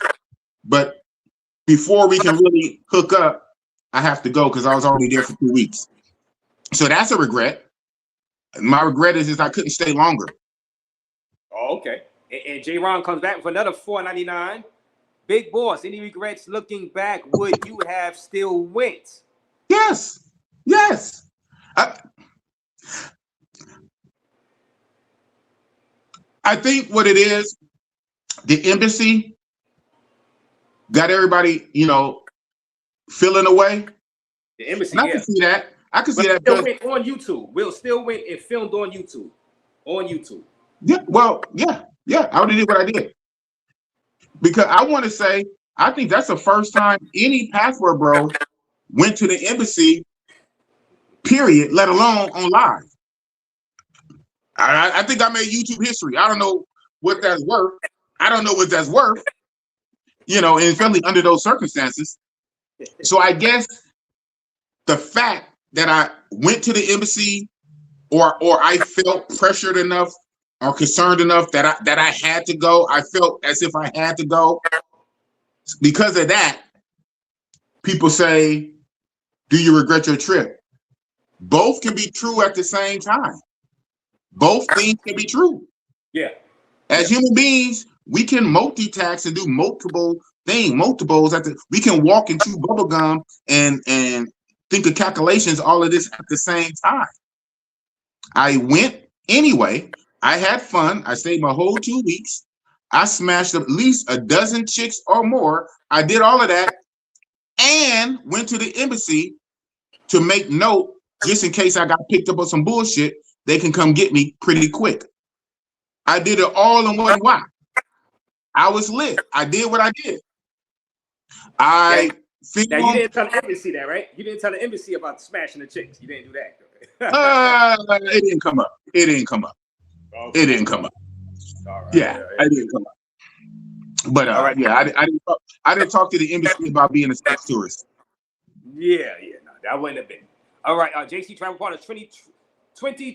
but before we can really hook up, I have to go because I was already there for 2 weeks. So that's a regret. My regret is I couldn't stay longer. Oh, okay. And J. Ron comes back with another $4.99. Big Boss, any regrets looking back? Would you have still went? Yes. I think what it is, the embassy got everybody, feeling away. The embassy, I can see that. I can see that. Still went on YouTube. Will still went and filmed on YouTube. Yeah. Well, yeah. I already did what I did because I want to say I think that's the first time any passport bro went to the embassy. Period. Let alone on live. I think I made YouTube history. I don't know what that's worth. And especially under those circumstances. So I guess the fact that I went to the embassy or I felt pressured enough or concerned enough that I had to go, I felt as if I had to go. Because of that, people say, do you regret your trip? Both can be true at the same time. Both things can be true. Yeah. As human beings, we can multitask and do multiples. We can walk and chew bubble gum and think of calculations, all of this at the same time. I went anyway. I had fun. I stayed my whole 2 weeks. I smashed at least a dozen chicks or more. I did all of that and went to the embassy to make note, just in case I got picked up on some bullshit, they can come get me pretty quick. I did it all in one whack. I was lit. I did what I did. Now, you didn't tell the embassy that, right? You didn't tell the embassy about smashing the chicks. You didn't do that. It didn't come up. Okay. It didn't come up. All right, I didn't come up. But I didn't talk to the embassy about being a sex tourist. No, that wouldn't have been. All right, JC traveled upon 20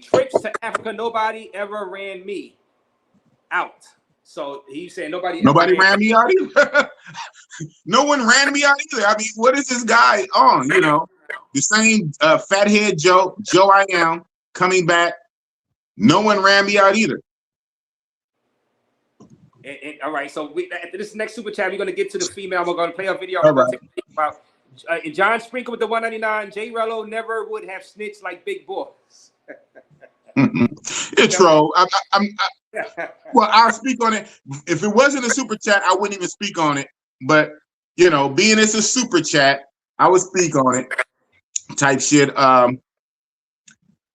trips to Africa. Nobody ever ran me out. So he's saying nobody ran me out either. No one ran me out either. I mean, what is this guy on? The same fathead Joe I am coming back. No one ran me out either. And all right, so after this next super chat, we're going to get to the female. We're going to play a video. All right. About John Sprinkle with the 199. J. Rello never would have snitched like Big Boss. It's true. Well, I'll speak on it. If it wasn't a super chat, I wouldn't even speak on it. But being it's a super chat, I would speak on it. Type shit.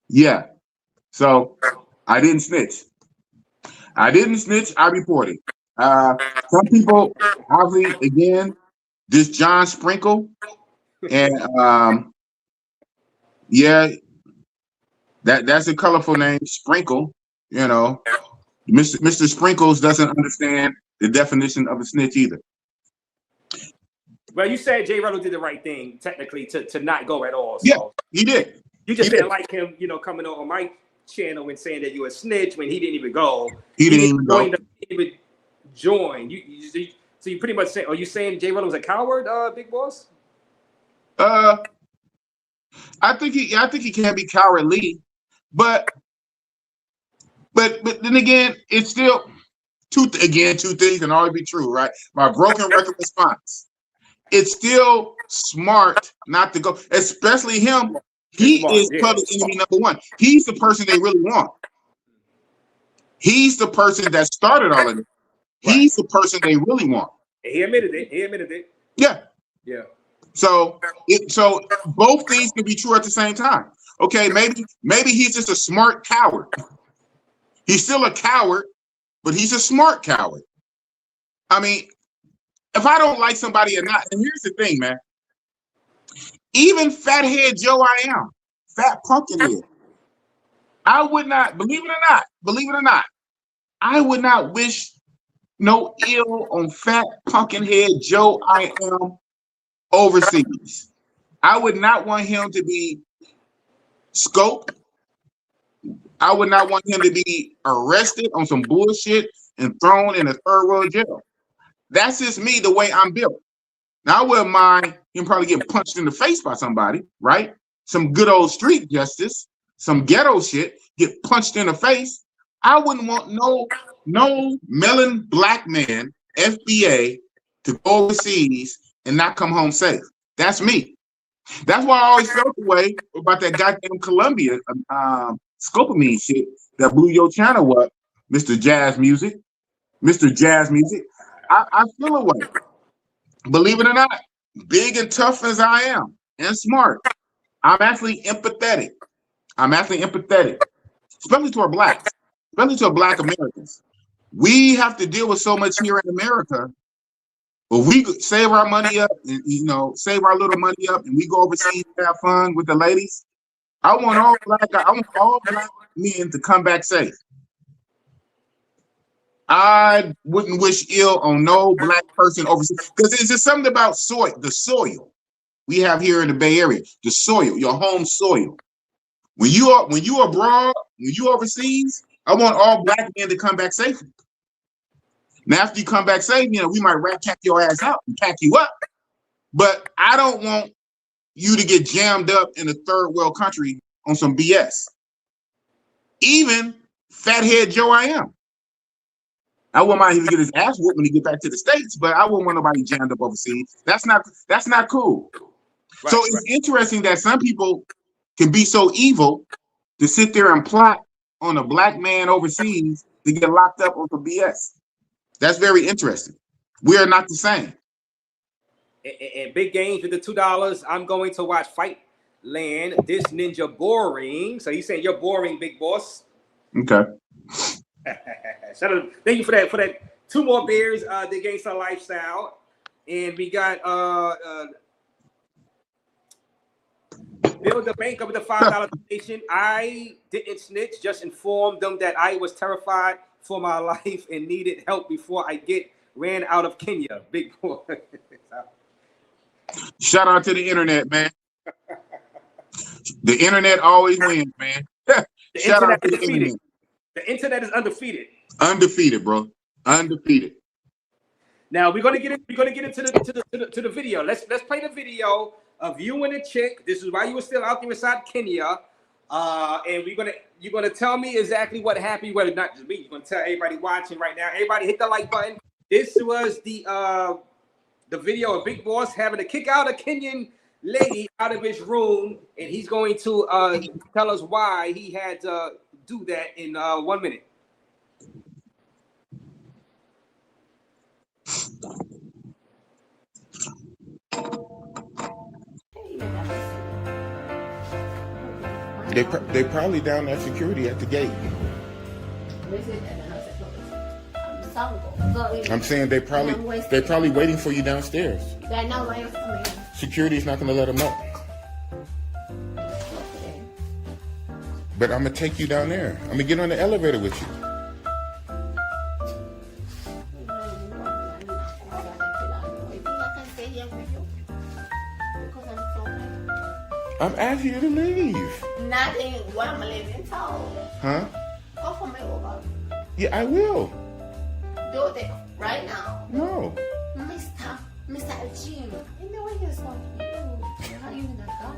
Yeah. So I didn't snitch. I reported. Some people, obviously, again, this John Sprinkle, and that's a colorful name, Sprinkle. Mr. Sprinkles doesn't understand the definition of a snitch either. Well, you said J. Rello did the right thing, technically, to not go at all. So yeah, he did. You just didn't like him, coming on my channel and saying that you were a snitch when he didn't even go. He didn't even join. So you pretty much say, are you saying J. Rello was a coward, Big Boss? I think he can be cowardly, but then again, it's still two things can always be true, right? My broken record response. It's still smart not to go, especially him. He is public enemy number one. He's the person they really want. He's the person that started all of this. He's the person they really want. He admitted it. Yeah. Yeah. So both things can be true at the same time. Okay, maybe he's just a smart coward. He's still a coward, but he's a smart coward. I mean, if I don't like somebody or not, and here's the thing, man. Even fathead Joe I am, fat pumpkin head. I would not, believe it or not, I would not wish no ill on fat pumpkin head Joe I am overseas. I would not want him to be scoped. I would not want him to be arrested on some bullshit and thrown in a third world jail. That's just me, the way I'm built. Now, I wouldn't mind him probably getting punched in the face by somebody, right? Some good old street justice, some ghetto shit, get punched in the face. I wouldn't want no melon black man, FBA, to go overseas and not come home safe. That's me. That's why I always felt the way about that goddamn Columbia scopamine shit that blew your channel up, Mr. Jazz Music. Mr. Jazz Music. I feel a way. Believe it or not, big and tough as I am and smart, I'm actually empathetic. Especially to our blacks, especially to our black Americans. We have to deal with so much here in America. But we save our money up, and, save our little money up, and we go overseas and have fun with the ladies. I want all black men to come back safe. I wouldn't wish ill on no black person overseas, because it's just something about the soil we have here in the Bay Area, the soil, your home soil. When you abroad, when you overseas, I want all black men to come back safely. Now, after you come back safe, we might rat cap your ass out and pack you up, but I don't want you to get jammed up in a third world country on some BS. Even fathead Joe I am. I wouldn't mind him to get his ass whooped when he get back to the States, but I wouldn't want nobody jammed up overseas. That's not cool. Right, so it's interesting that some people can be so evil to sit there and plot on a black man overseas to get locked up on some BS. That's very interesting. We are not the same. And big games with the $2. I'm going to watch Fight Land. This ninja boring. So he's saying you're boring, big boss. Okay. Thank you for that. For that, 2 more beers. The Gangsta Lifestyle, and we got build the bank up with the $5 donation. I didn't snitch. Just informed them that I was terrified for my life and needed help before I ran out of Kenya. Big boy. Shout out to the internet, man. The internet always wins, man. Shout out to the internet. The internet is undefeated. Undefeated, bro. Undefeated. Now we're gonna get into the video. Let's play the video of you and a chick. This is why you were still out there inside Kenya. And you're gonna tell me exactly what happened. Well, not just me. You're gonna tell everybody watching right now. Everybody hit the like button. This was the video of Big Boss having to kick out a Kenyan lady out of his room, and he's going to tell us why he had to do that in 1 minute. They probably down at security at the gate. I'm saying they probably waiting for you downstairs. Security's not gonna let them up. But I'm gonna take you down there. I'm gonna get on the elevator with you. I'm asking you to leave. Nothing. What I'm living told. Huh? Go for me over. Yeah, I will. Do it right now. No. Mr. Jim. You know what you're supposed to do? Are you in the gun?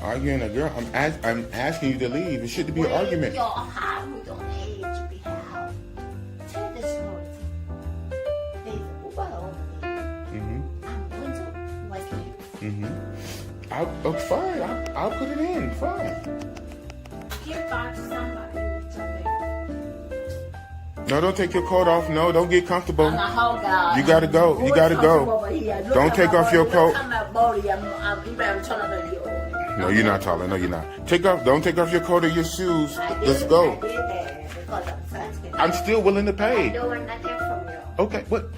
Arguing a girl? I'm asking you to leave. It shouldn't be an argument. Your heart with your age behalf. Tell the truth. There's Uber over there. I'm going to wake you. Fine. I'll put it in. Fine. Give back to somebody. No, don't take your coat off. No, don't get comfortable. I'm a whole guy. You gotta go. You gotta go. Don't take off your coat. I'm even taller than you. No, you're not taller. No, you're not. Don't take off your coat or your shoes. Let's go. I did that because I'm fasting. I'm still willing to I pay. don't want nothing from you. Okay, but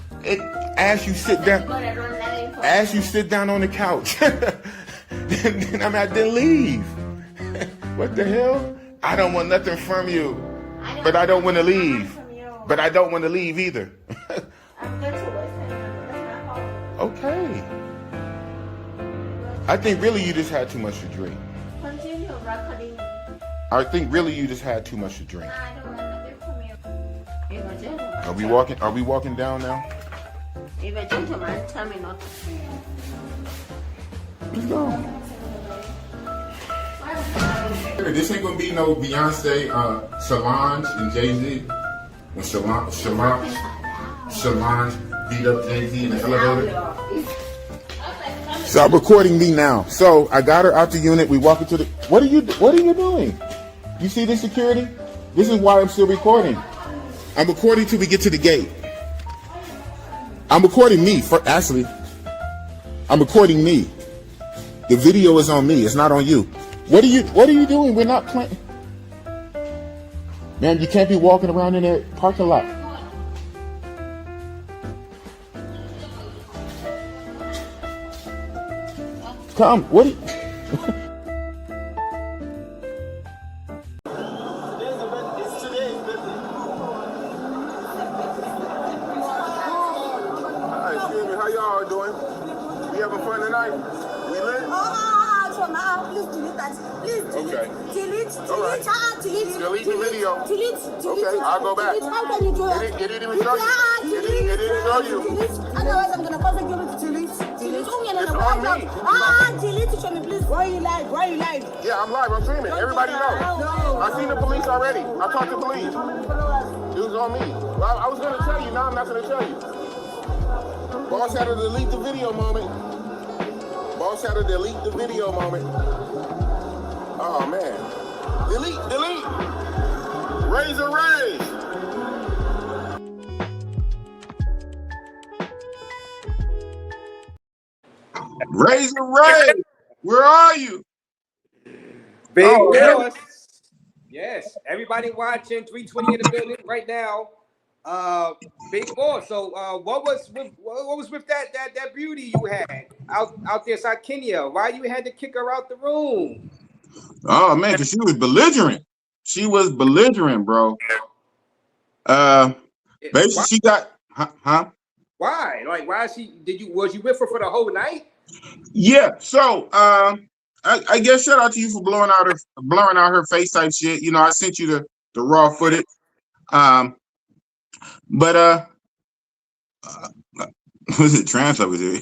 as you sit down, But I don't want nothing from as you sit down on the couch, then leave. What the hell? I don't want nothing from you, but I don't want to leave. But I don't want to leave either. I'm good to listen. That's my fault. Okay. I think really you just had too much to drink. Continue recording. I think really you just had too much to drink. I don't want nothing from you. You're a gentleman. Are we walking down now? You're a gentleman. Tell me not to. Let's go. This ain't gonna be no Beyonce, Solange and Jay-Z. When Solange beat up Jay-Z in the elevator. So I'm recording me now. So I got her out the unit. We walk into the. What are you doing? You see this security? This is why I'm still recording. I'm recording till we get to the gate. I'm recording me Ashley. I'm recording me. The video is on me. It's not on you. What are you doing? We're not playing. Man, you can't be walking around in that parking lot. Come, what? Excuse me, how y'all doing? We having fun tonight? We lit? Please delete that. Please delete. Okay. Delete. All right. Delete. Delete the video. Delete. Okay, I'll go back. How can you do that? It didn't even show you. It didn't show you. Otherwise, I'm gonna contact you to delete. Delete. It's on me. Delete it for me, please. Why are you live? Yeah, I'm live. I'm streaming. Everybody knows. No. I seen the police already. I talked to the police. It was on me. Well, I was going to tell you. Now I'm not going to tell you. Boss had to delete the video moment. Boss had to delete the video moment. Oh, man. Delete. Raze. Raze. Where are you? Big Oh, boss. Yes, everybody watching 320 in the building right now. Big boss. So what was with that beauty you had out there inside Kenya? Why you had to kick her out the room? Oh man, because she was belligerent. She was belligerent, bro. Basically, she got Why? Like, why was you with her for the whole night? Yeah. So I guess shout out to you for blowing out her face type shit. You know, I sent you the raw footage. But was it trans over there?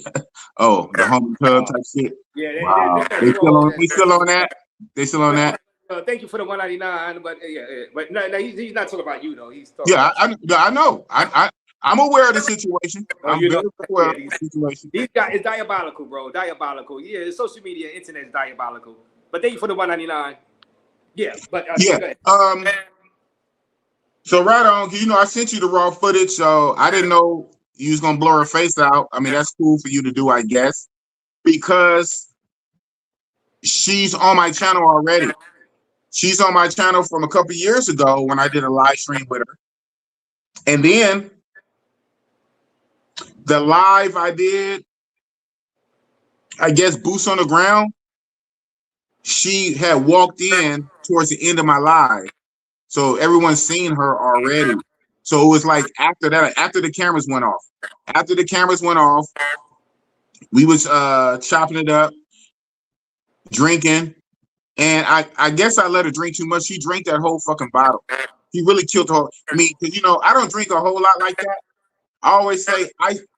Oh, the home club type shit. Yeah, Wow. They still on that. They still on that. Thank you for the 199, but but no, he's not talking about you though. He's talking. Yeah, I know. I'm aware of the situation. I'm very aware of the situation. It's diabolical, bro. Diabolical. Yeah, social media, internet is diabolical. But thank you for the 199. Yeah, but yeah. So right on, you know, I sent you the raw footage, so I didn't know you was gonna blow her face out. I mean, that's cool for you to do, I guess, because she's on my channel already. She's on my channel from a couple years ago when I did a live stream with her. And then the live I did, I guess, boots on the ground, she had walked in towards the end of my live. So everyone's seen her already. So it was like after that, after the cameras went off. After the cameras went off, we was chopping it up, drinking. And I guess I let her drink too much. She drank that whole fucking bottle. She really killed her. I mean, because, you know, I don't drink a whole lot like that. I always say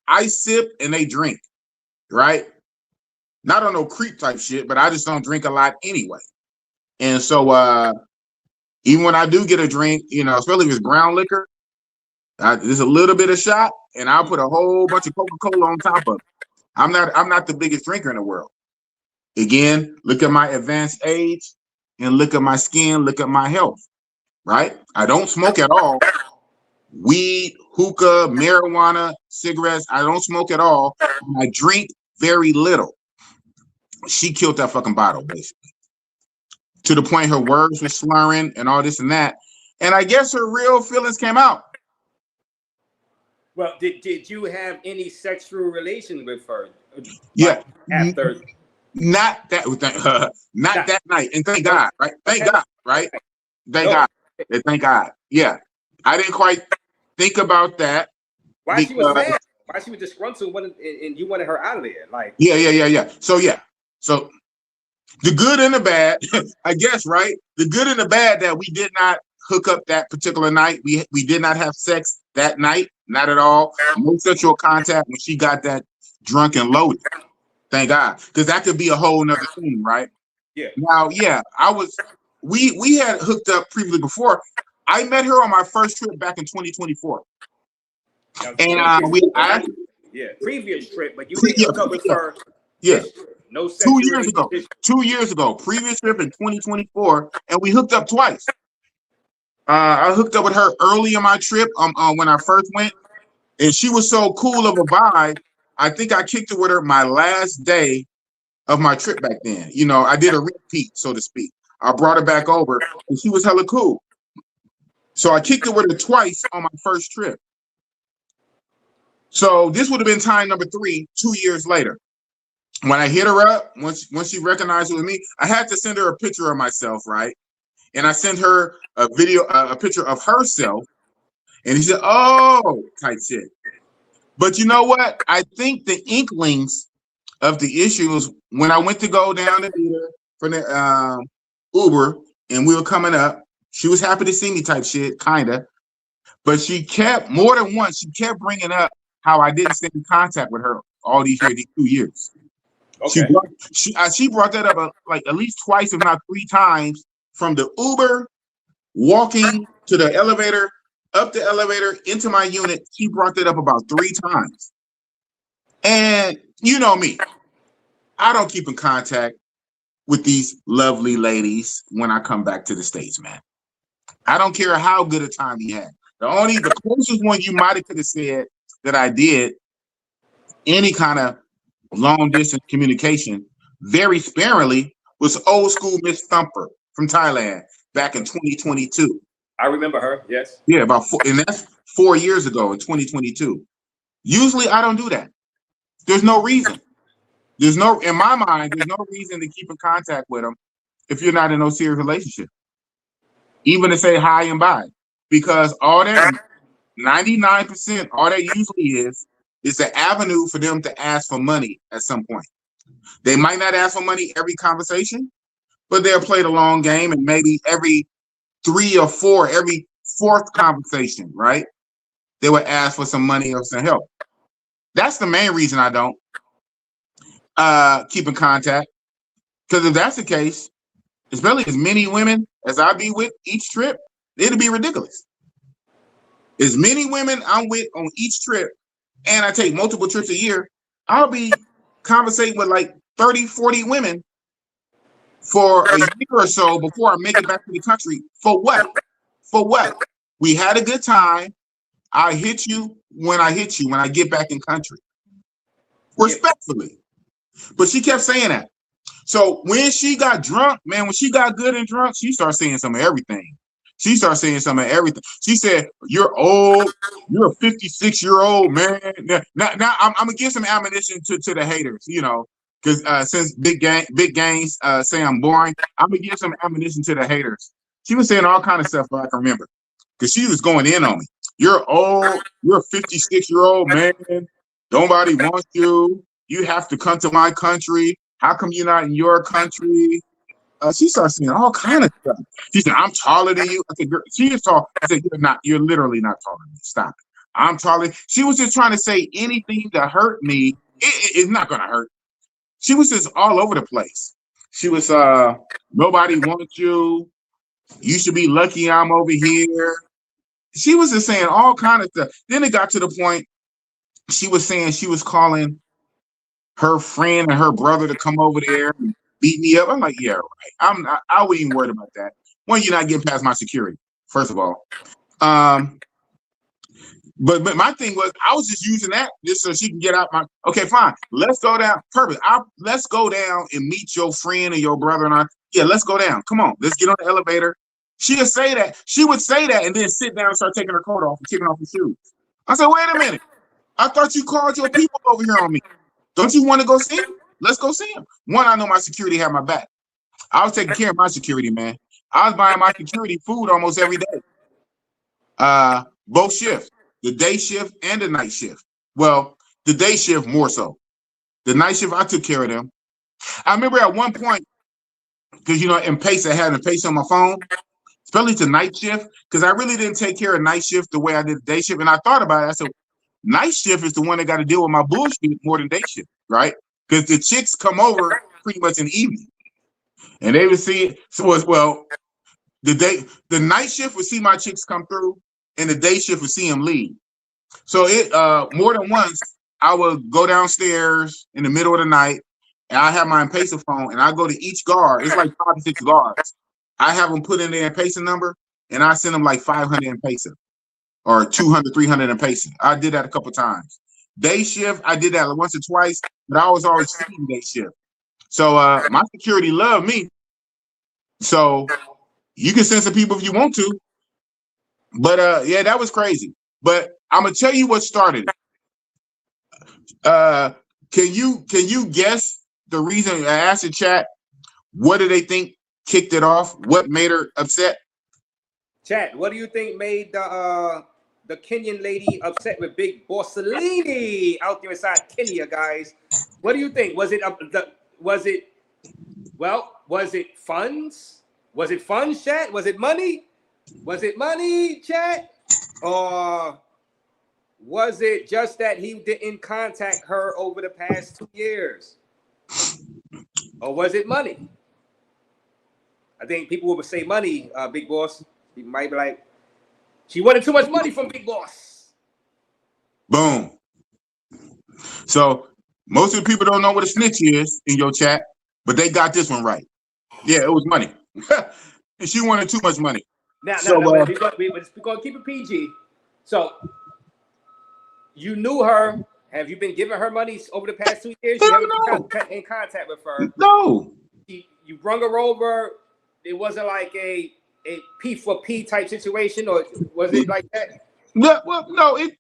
I sip and they drink, right? Not on no creep type shit, but I just don't drink a lot anyway. And so even when I do get a drink, you know, especially if it's brown liquor, there's a little bit of shot, and I'll put a whole bunch of Coca-Cola on top of it. I'm not the biggest drinker in the world. Again, look at my advanced age and look at my skin, look at my health, right? I don't smoke at all, weed, hookah, marijuana, cigarettes. I don't smoke at all. I drink very little. She killed that fucking bottle, basically. To the point her words were slurring and all this and that. And I guess her real feelings came out. Well, did you have any sexual relations with her? Yeah. After. Not that night. And thank God, right? Thank God, right? Thank God. And thank God. Yeah. I didn't quite think about that. Why she was mad? Why she was disgruntled and you wanted her out of there? Like Yeah. So the good and the bad, I guess, right? The good and the bad that we did not hook up that particular night. We did not have sex that night, not at all. No sexual contact when she got that drunk and loaded. Thank God, because that could be a whole nother thing, right? Yeah. Now, yeah, we had hooked up previously before. I met her on my first trip back in 2024, and previous trip, but you didn't hook up with her. Yeah. No 2 years ago. 2 years ago, previous trip in 2024, and we hooked up twice. I hooked up with her early in my trip when I first went, and she was so cool of a vibe. I think I kicked it with her my last day of my trip back then. You know, I did a repeat, so to speak. I brought her back over, and she was hella cool. So I kicked it with her twice on my first trip. So this would have been time number 3, 2 years later. When I hit her up, once she recognized it was me, I had to send her a picture of myself, right? And I sent her a picture of herself, and he said, "Oh, type shit." But you know what? I think the inklings of the issue was when I went to go down to meet her for the Uber, and we were coming up. She was happy to see me, type shit, kinda. But she kept more than once. She kept bringing up how I didn't stay in contact with her all these years, these 2 years. Okay. She brought that up like at least twice, if not 3 times, from the Uber, walking to the elevator, up the elevator, into my unit. She brought that up about 3 times. And you know me, I don't keep in contact with these lovely ladies when I come back to the States, man. I don't care how good a time we had. The closest one you might have could have said that I did any kind of long distance communication very sparingly was old school Miss Thumper from Thailand back in 2022. I remember her, yes. Yeah, and that's 4 years ago in 2022. Usually I don't do that. There's no reason. In my mind, there's no reason to keep in contact with them if you're not in no serious relationship. Even to say hi and bye. Because all that 99%, all that usually is an avenue for them to ask for money at some point. They might not ask for money every conversation, but they'll play the long game, and maybe every 3 or 4, every 4th conversation, right? They would ask for some money or some help. That's the main reason I don't keep in contact. Because if that's the case, especially as many women as I be with each trip, it'll be ridiculous. As many women I'm with on each trip, and I take multiple trips a year, I'll be conversating with like 30, 40 women for a year or so before I make it back to the country. For what? For what? We had a good time. I hit you when I get back in country. Respectfully. But she kept saying that. So when she got drunk, man, when she got good and drunk, she started saying some of everything. She started saying some of everything. She said, "You're old. You're a 56-year-old man." Now I'm gonna give some ammunition to the haters, you know, because since big gangs say I'm boring, I'm gonna give some ammunition to the haters. She was saying all kind of stuff I can remember, because she was going in on me. "You're old. You're a 56-year-old man. Nobody wants you. You have to come to my country. How come you're not in your country?" She started saying all kind of stuff. She said, "I'm taller than you." I said, "She is tall." I said, "You're not. You're literally not taller than me. Stop it. I'm taller." She was just trying to say anything to hurt me. It's not going to hurt. She was just all over the place. She was, "Nobody wants you. You should be lucky I'm over here." She was just saying all kind of stuff. Then it got to the point she was saying she was calling her friend and her brother to come over there and beat me up. I'm like, yeah, right. I wouldn't even worry about that. One, you're not getting past my security, first of all. But my thing was, I was just using that just so she can get out my. Okay, fine. Let's go down. Perfect. Let's go down and meet your friend and your brother and I. Yeah, let's go down. Come on, let's get on the elevator. She would say that. She would say that and then sit down and start taking her coat off and taking off her shoes. I said, wait a minute. I thought you called your people over here on me. Don't you want to go see him? Let's go see him. One, I know my security had my back. I was taking care of my security, man. I was buying my security food almost every day. Both shifts, the day shift and the night shift. Well, the day shift more so. The night shift, I took care of them. I remember at one point, because, you know, in Pace, I had a Pace on my phone, especially to night shift, because I really didn't take care of night shift the way I did the day shift. And I thought about it. I said, night shift is the one that got to deal with my bullshit more than day shift, right? Because the chicks come over pretty much in the evening. And they would see it. So, well, the night shift would see my chicks come through, and the day shift would see them leave. So it more than once, I would go downstairs in the middle of the night, and I have my M-Pesa phone, and I go to each guard. It's like 5 to 6 guards. I have them put in their M-Pesa number, and I send them like 500 M-Pesa or 200, 300 M-Pesa. I did that a couple times. Day shift, I did that like once or twice, but I was always seeing day shift. So my security loved me. So you can send some people if you want to. But yeah, that was crazy. But I'm gonna tell you what started it. Can you guess the reason? I asked the chat, what do they think kicked it off? What made her upset? Chat, what do you think made the Kenyan lady upset with Big Boss Salini out there inside Kenya, guys? What do you think? Was it funds? Was it funds, chat? Was it money? Was it money, chat? Or was it just that he didn't contact her over the past 2 years? Or was it money? I think people would say money, Big Boss. People might be like, she wanted too much money from Big Boss. Boom. So most of the people don't know what a snitch is in your chat, but they got this one right. Yeah, it was money. And she wanted too much money. Now, we're going to keep it PG. So you knew her. Have you been giving her money over the past 2 years? You haven't been in contact with her. No. You brung her over. It wasn't like a P for P type situation, or was it like that? No, well, no, it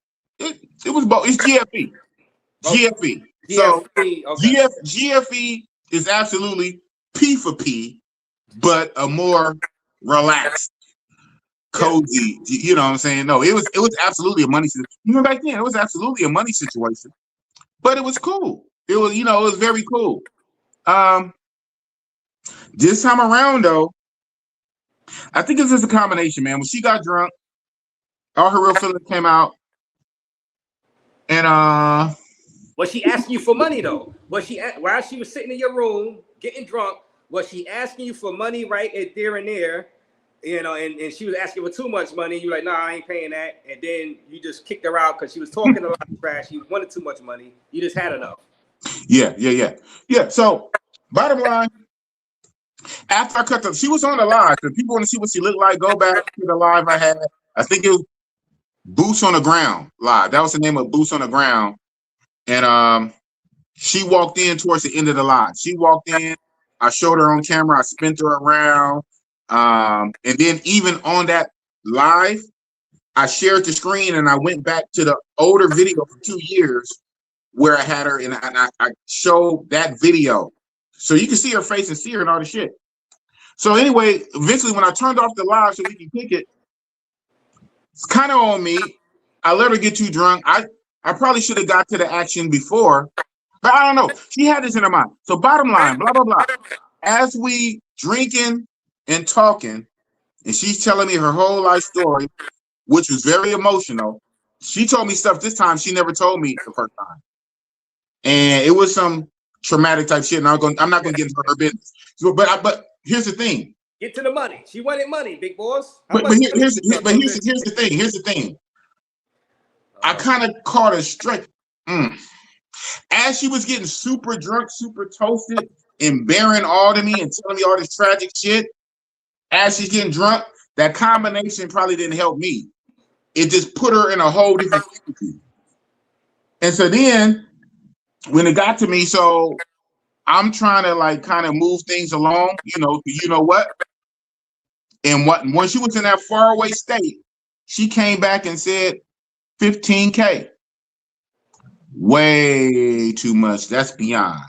was both. It's GFE. GFE. So okay. GFE is absolutely P for P, but a more relaxed, cozy. You know what I'm saying? No, it was absolutely a money situation. Even back then, it was absolutely a money situation, but it was cool. It was, it was very cool. This time around, though, I think it's just a combination, man. When she got drunk, all her real feelings came out, and was she asking you for money though? Was she while she was sitting in your room getting drunk? Was she asking you for money right at there and there? And she was asking for too much money. You're like, nah, I ain't paying that. And then you just kicked her out because she was talking a lot of trash. She wanted too much money. You just had enough. Yeah. So, bottom line, after I cut she was on the live. If people want to see what she looked like, go back to the live I had. I think it was Boots on the Ground live. That was the name of Boots on the Ground. And she walked in towards the end of the live. She walked in. I showed her on camera. I spent her around. And then even on that live, I shared the screen and I went back to the older video for 2 years where I had her and I showed that video. So you can see her face and see her and all the shit. So anyway, eventually when I turned off the live so we can kick it, it's kind of on me. I let her get too drunk. I probably should have got to the action before, but I don't know. She had this in her mind. So bottom line, blah, blah, blah. As we drinking and talking, and she's telling me her whole life story, which was very emotional. She told me stuff this time she never told me the first time. And it was some traumatic type shit, and I'm not going to get into her business. So, but here's the thing. Get to the money. She wanted money, Big Boss. Here's the thing. Here's the thing. I kind of caught her straight. As she was getting super drunk, super toasted, and bearing all to me and telling me all this tragic shit, as she's getting drunk, that combination probably didn't help me. it just put her in a whole different frequency. And so then when it got to me, so I'm trying to like kind of move things along, you know what? And when she was in that faraway state, she came back and said 15K. Way too much. That's beyond.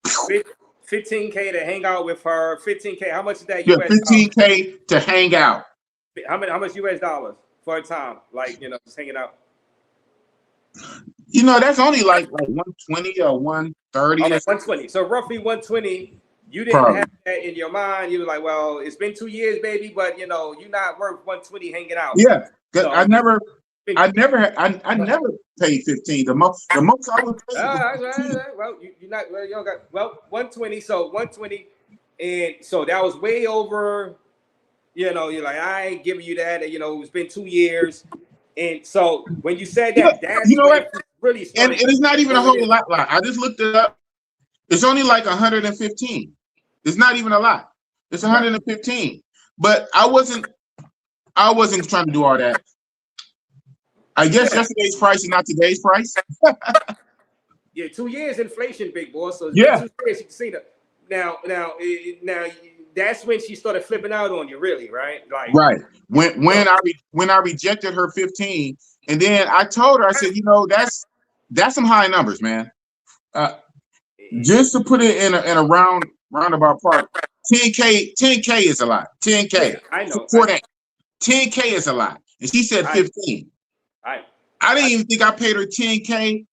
15K to hang out with her. 15K. How much is that? Yeah, US 15K to hang out. How much US dollars for a time? Like, just hanging out. That's only like 120 or 130. Okay, 120. So roughly 120. You didn't have that in your mind. You were like, well, it's been 2 years, baby, but you're not worth 120 hanging out. Yeah, so, I never paid 15. The most I would pay. Right. Well, you don't got 120. So 120, and so that was way over. You're like, I ain't giving you that. It's been 2 years, and so when you said that, that's what really and it's not even a whole lot. I just looked it up. It's only like 115. It's not even a lot. It's 115. But I wasn't trying to do all that. I guess yesterday's price is not today's price. Yeah, 2 years inflation, big boy. So yeah, 2 years, you can see that. Now, that's when she started flipping out on you, really, right? Like, right. When I rejected her 15, and then I told her, I said, that's some high numbers, man. Just to put it in a roundabout part, 10K is a lot. 10K. Yeah, I know. 10K is a lot, and she said 15. I didn't even think I paid her 10K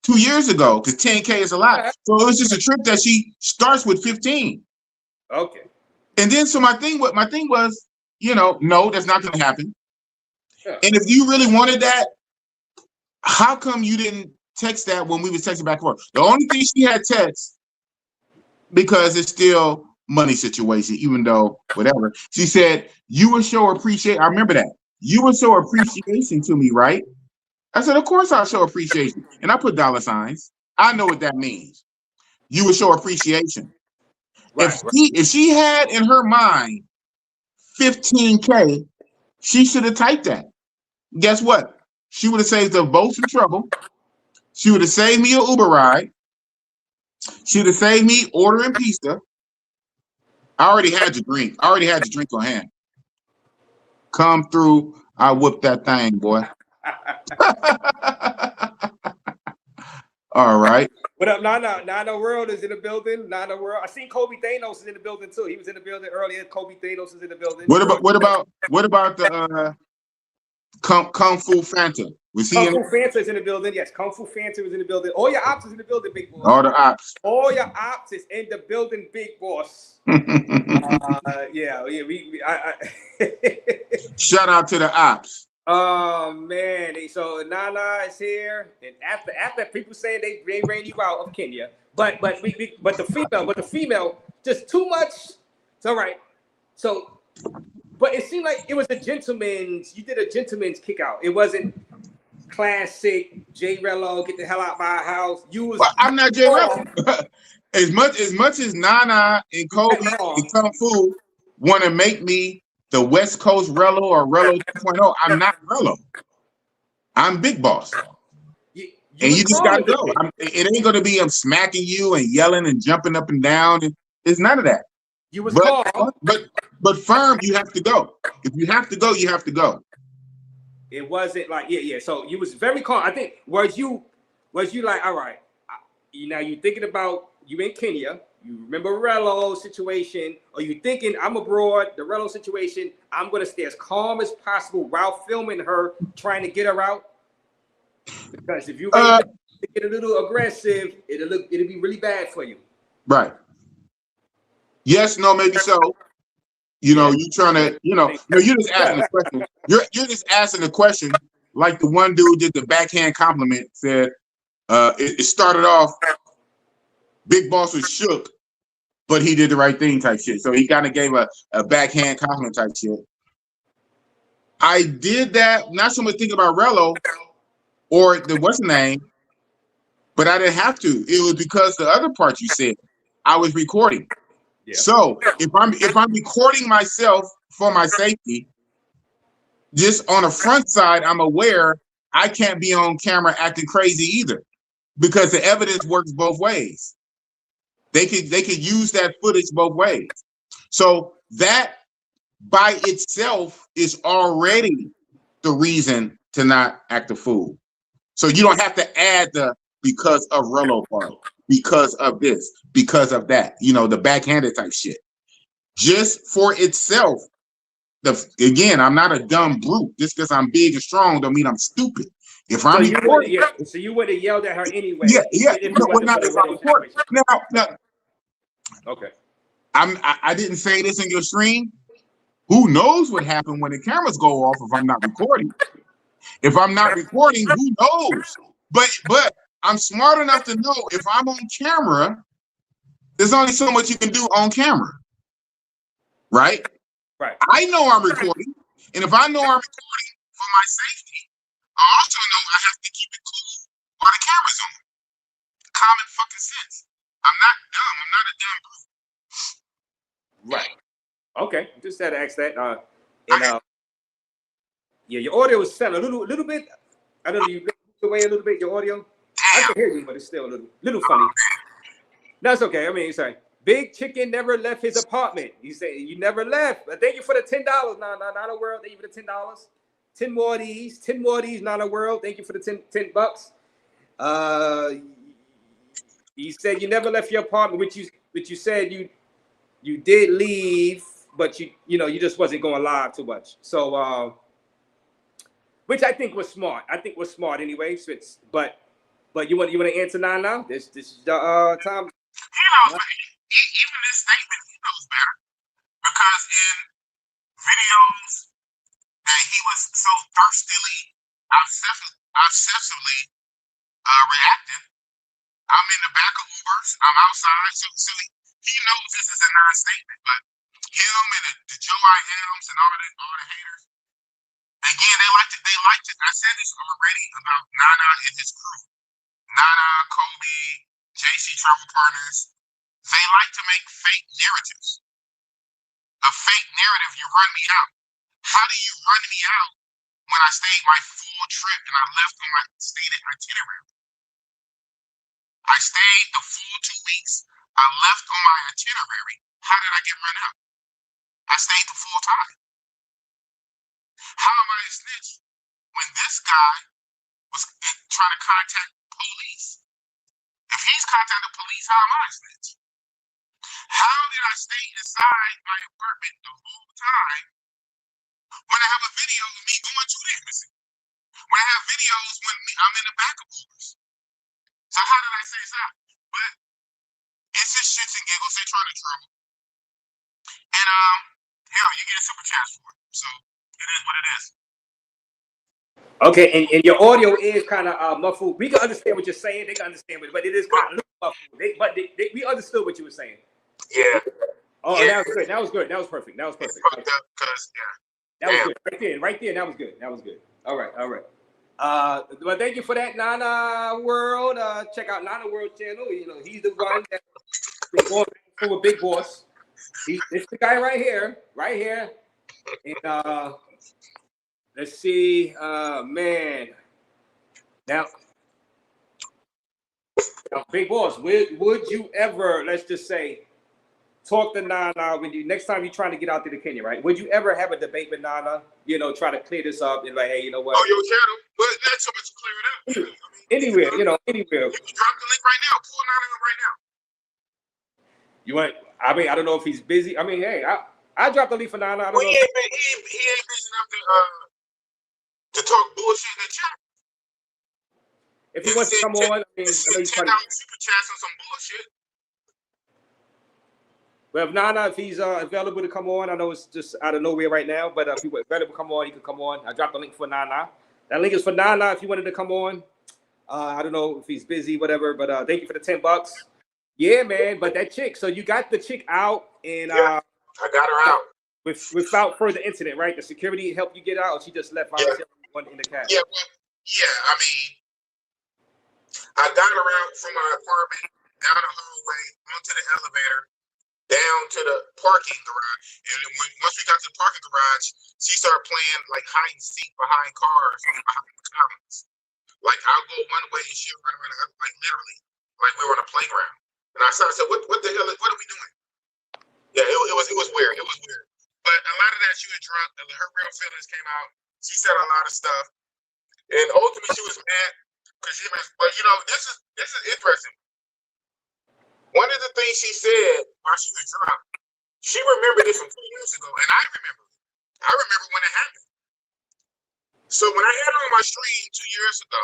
2 years ago because 10K is a lot. So it was just a trip that she starts with 15. Okay. And then so my thing was, no, that's not going to happen. Yeah. And if you really wanted that, how come you didn't text that when we was texting back and forth? The only thing she had text, because it's still money situation, even though whatever. She said, you will show appreciation. I remember that. You will show appreciation to me, right? I said, of course I'll show appreciation. And I put dollar signs. I know what that means. You will show appreciation. Right. If she had in her mind 15K, she should have typed that. Guess what? She would have saved us both some trouble. She would have saved me an Uber ride. She would have saved me ordering pizza. I already had your drink. On hand. Come through. I whooped that thing, boy. All right. What up, Nana World is in the building. Nana World. I seen Kobe Thanos is in the building too. He was in the building earlier. Kobe Thanos is in the building. What about the Kung Fu Fanta? Was he Kung Fu Fanta is in the building. Yes, Kung Fu Fanta is in the building. All your ops is in the building, big boss. All the ops. All your ops is in the building, big boss. Yeah. Shout out to the ops. Oh man, so Nana is here, and after people saying they ran you out of Kenya, but the female just too much. It's all right. So, but it seemed like it was a gentleman's. You did a gentleman's kick out. It wasn't classic J Rello, get the hell out of my house. I'm not J Rello. as much as Nana and Kobe and Kung Fu want to make me the West Coast Rello or Rello 2.0, I'm not Rello. I'm Big Boss. And you just gotta go. It ain't gonna be I'm smacking you and yelling and jumping up and down. It's none of that. You was but firm, you have to go. If you have to go, you have to go. It wasn't like yeah. So you was very calm. I think was you like, all right, now you thinking about you in Kenya. You remember Rello situation, or you thinking I'm abroad, the Rello situation, I'm going to stay as calm as possible while filming her, trying to get her out? Because if you get a little aggressive, it'll be really bad for you. Right. Yes, no, maybe so. You trying to, no, you're just asking a question. You're just asking a question like the one dude did the backhand compliment, said it started off, Big Boss was shook, but he did the right thing type shit. So he kind of gave a backhand compliment type shit. I did that, not so much thinking about Rello or what's the name, but I didn't have to. It was because the other part you said, I was recording. Yeah. So if I'm recording myself for my safety, Just on the front side, I'm aware I can't be on camera acting crazy either, because the evidence works both ways. They could use that footage both ways. So that by itself is already the reason to not act a fool. So you don't have to add the because of Rolo part, because of this, because of that, the backhanded type shit. Just for itself, again, I'm not a dumb brute. Just because I'm big and strong don't mean I'm stupid. If I'm so you would have yelled at her anyway. yeah. If No, it wasn't not for if the I'm Rolo recording. situation. Now, Okay. I didn't say this in your stream. Who knows what happened when the cameras go off if I'm not recording? If I'm not recording, who knows? But I'm smart enough to know if I'm on camera, there's only so much you can do on camera. Right? Right. I know I'm recording. And if I know I'm recording for my safety, I also know I have to keep it cool while the camera's on. Common fucking sense. I'm not dumb. I'm not a dumb brute. Right. Okay. Just had to ask that. Yeah, your audio was sounding a little bit. I don't know. You moved away a little bit. Your audio. I can hear you, but it's still a little funny. That's okay. I mean, sorry. Big Chicken never left his apartment. You say you never left. But thank you for the $10. Not a world. Thank you for the $10. 10 more of these. 10 more of these. Not a world. Thank you for the $10. You said you never left your apartment, which you said you did leave, but you just wasn't going live too much. So which I think was smart. Anyway. But you want to answer now? This is the time. He knows, even this statement, he knows better, because in videos that he was so thirstily, obsessively reacting, I'm in the back of Ubers, I'm outside, so he knows this is a non-statement. But him and the Joe IMs and all the haters, again, they liked it. I said this already about Nana and his crew. Nana, Kobe, JC Travel Partners, they like to make fake narratives. A fake narrative, you run me out. How do you run me out when I stayed my full trip and I left on my stated itinerary? I stayed the full 2 weeks. I left on my itinerary. How did I get run out? I stayed the full time. How am I a snitch when this guy was trying to contact police? If he's contacting police, how am I a snitch? How did I stay inside my apartment the whole time when I have a video of me going to the embassy? When I have videos when I'm in the back of Ubers. So how did I stay inside? But it's just shits and giggles. They trying to trouble. And hell, you get a super chance for it. So it is what it is. Okay, and your audio is kind of muffled. We can understand what you're saying. They can understand it, but it is kind of muffled. We understood what you were saying. Yeah. Oh, yeah. That was good. That was perfect. That was perfect. That was good. Right there. That was good. All right. Well, thank you for that, Nana World. Check out Nana World channel. He's the one that's going for a big boss. It's the guy right here. And let's see, man. Now, big boss, would you ever, let's just say, talk to Nana when you next time you're trying to get out there to Kenya, right? Would you ever have a debate with Nana? Try to clear this up and like, hey, you know what? Oh, your channel, but that's so much clear it up. Anywhere. You can drop the link right now. Pull Nana up right now. You want? I mean, I don't know if he's busy. I mean, hey, I dropped the link for Nana. I don't know. He ain't busy enough to talk bullshit in the chat. If he wants to come on, I mean, $10 super chats on some bullshit. Well, if Nana, if he's available to come on, I know it's just out of nowhere right now, but if he was available to come on, he could come on. I dropped the link for Nana. That link is for Nana if you wanted to come on. I don't know if he's busy, whatever, but thank you for the $10. Yeah, man, but that chick, so you got the chick out, and I got her out. Without further incident, right? The security helped you get out, or she just left voluntarily in the cab? Yeah, I mean, I got her out from my apartment, down the hallway, onto the elevator, down down to the parking garage. And then once we got to the parking garage, she started playing like hide and seek behind cars, behind the comments. Like I'll go one way and she'll run around the other, like literally, like we were on a playground. And I said, what the hell? What are we doing? Yeah, it was weird. It was weird. But a lot of that, she was drunk. Her real feelings came out. She said a lot of stuff, and ultimately she was mad because she was. But you know, this is interesting. One of the things she said while she was drunk, she remembered this from 2 years ago, and I remember it. I remember when it happened. So when I had her on my stream 2 years ago,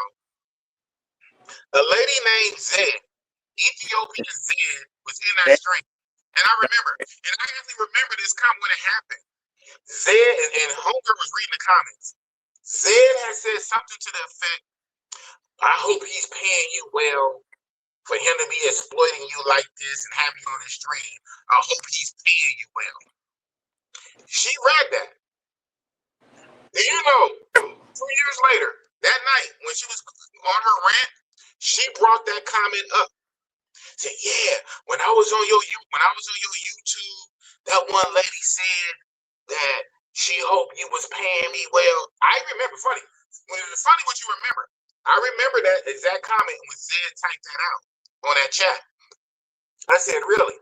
a lady named Zed, Ethiopian Zed, was in that stream. And I remember, and I actually remember this comment when it happened. Zed and Hunger was reading the comments. Zed had said something to the effect, I hope he's paying you well for him to be exploiting you like this and have you on his stream. I hope he's paying you well. She read that. And you know, 2 years later, that night, when she was on her rant, she brought that comment up. Said, yeah, when I was on your YouTube, that one lady said that she hoped you was paying me well. I remember, funny what you remember. I remember that exact comment when Zed typed that out on that chat. I said, really?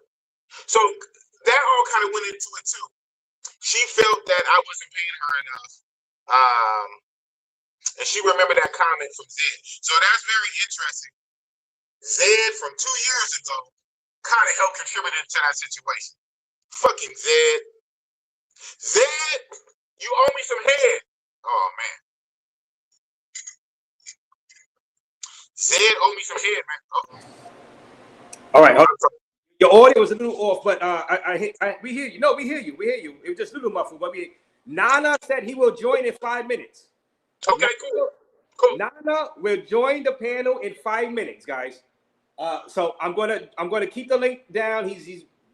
So that all kind of went into it too. She felt that I wasn't paying her enough. And she remembered that comment from Zed. So that's very interesting. Zed from 2 years ago kind of helped contribute to that situation. Fucking Zed. Zed, you owe me some head. Oh, man. Zed owe me some head, man. All right. Your audio was a little off, but we hear you. No, we hear you. We hear you. It was just a little muffled, but Nana said he will join in 5 minutes. Okay, cool. Nana will join the panel in 5 minutes, guys. So I'm gonna keep the link down.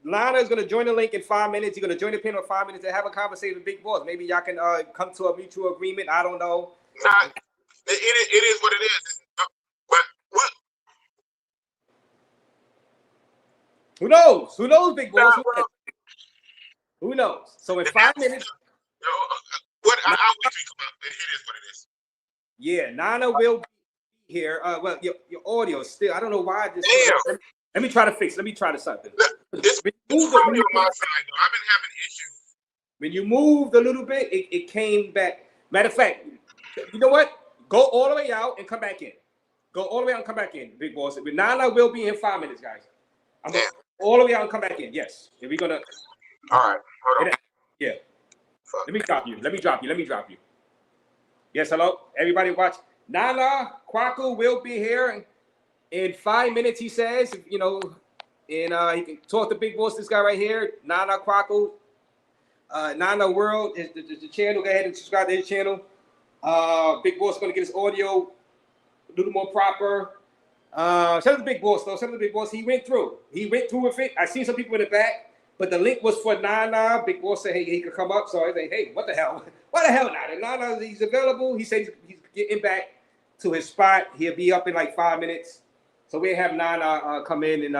Nana is gonna join the link in 5 minutes. He's gonna join the panel in 5 minutes and have a conversation with Big Boss. Maybe y'all can come to a mutual agreement. I don't know. Nah, it is what it is. But what? Who knows? Who knows, Big Boss? Who knows? So in 5 minutes. I'll wait till you come up. It is what it is. Yeah, Nana will be here. Well, your audio still. I don't know why this. Let me try to fix. Let me try to something. It's probably on my side though. I've been having issues. When you moved a little bit, it came back. Matter of fact, you know what? Go all the way out and come back in. Go all the way out and come back in, Big Boss. Nana will be in 5 minutes, guys. I'm going all the way out and come back in. Yes. We're gonna. All right. Hold on. Yeah. Fuck. Let me drop you. Yes, hello. Everybody watch. Nana Kwaku will be here in 5 minutes, he says. You know, and he can talk to Big Boss, this guy right here. Nana Kwaku. Nana World is the channel. Go ahead and subscribe to his channel. Big Boss is going to get his audio a little more proper. Shout out to Big Boss, though. Shout out to Big Boss. He went through with it. I seen some people in the back, but the link was for Nana. Big Boss said, hey, he could come up. So I said, hey, what the hell? What the hell, Nana? Nana, he's available. He said he's getting back to his spot. He'll be up in like 5 minutes. So we'll have Nana come in and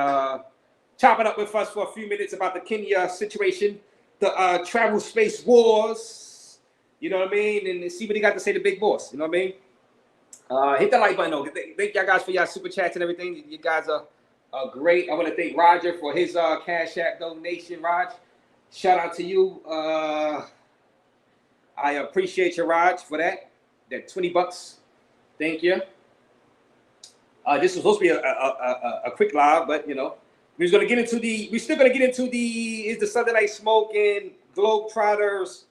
chop it up with us for a few minutes about the Kenya situation, the travel space wars, you know what I mean? And see what he got to say to Big Boss, you know what I mean? Hit the like button, though. Thank y'all guys for y'all super chats and everything. You guys are great. I want to thank Roger for his Cash App donation, Raj. Shout out to you. I appreciate you, Raj, for that. That $20. Thank you. This was supposed to be a quick live, but you know, we're still gonna get into the Sunday Night Smoke and Globetrotters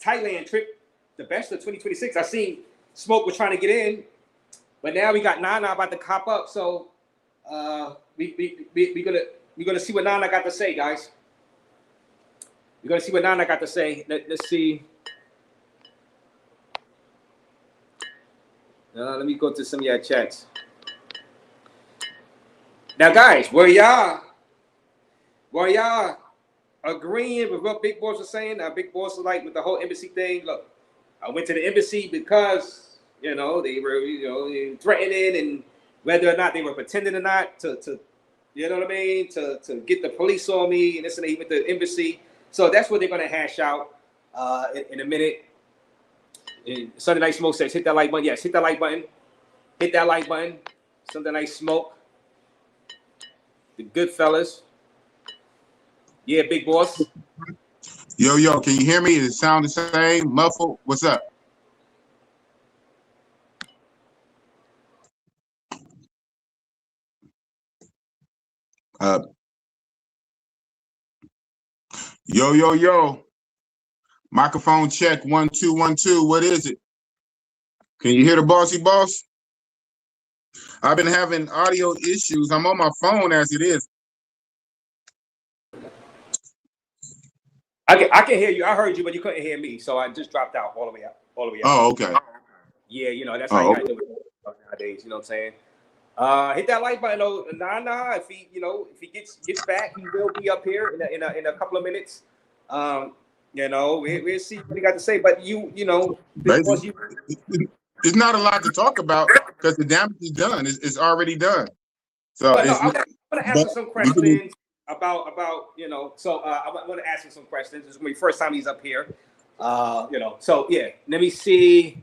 Thailand trip, the best of 2026. I seen Smoke was trying to get in, but now we got Nana about to cop up. So we're gonna see what Nana got to say, guys. We're gonna see what Nana got to say. Let's see. Let me go to some of your chats. Now, guys, were y'all agreeing with what Big Boss was saying? Now, Big Boss was like with the whole embassy thing. Look, I went to the embassy because they were threatening, and whether or not they were pretending or not to You know what I mean? To get the police on me and this and that with the embassy. So that's what they're gonna hash out in a minute. And Sunday Night Smoke says, hit that like button. Yes, hit that like button. Hit that like button. Sunday Night Smoke. The good fellas. Yeah, big boss. Yo, can you hear me? Does it sound the same? Muffled? What's up? Yo. Microphone check 1 2 1 2. What is it? Can you hear the bossy boss? I've been having audio issues. I'm on my phone as it is. I can hear you. I heard you, but you couldn't hear me, so I just dropped out all the way out. Oh, okay. Yeah, you know that's how you gotta do it nowadays. You know what I'm saying? Hit that like button, though. Nah. If he gets back, he will be up here in a couple of minutes. We'll see what he got to say. But it's not a lot to talk about because the damage is done. It's already done. So I'm gonna ask him some questions about So I want to ask him some questions. This is gonna be the first time he's up here. So yeah, let me see.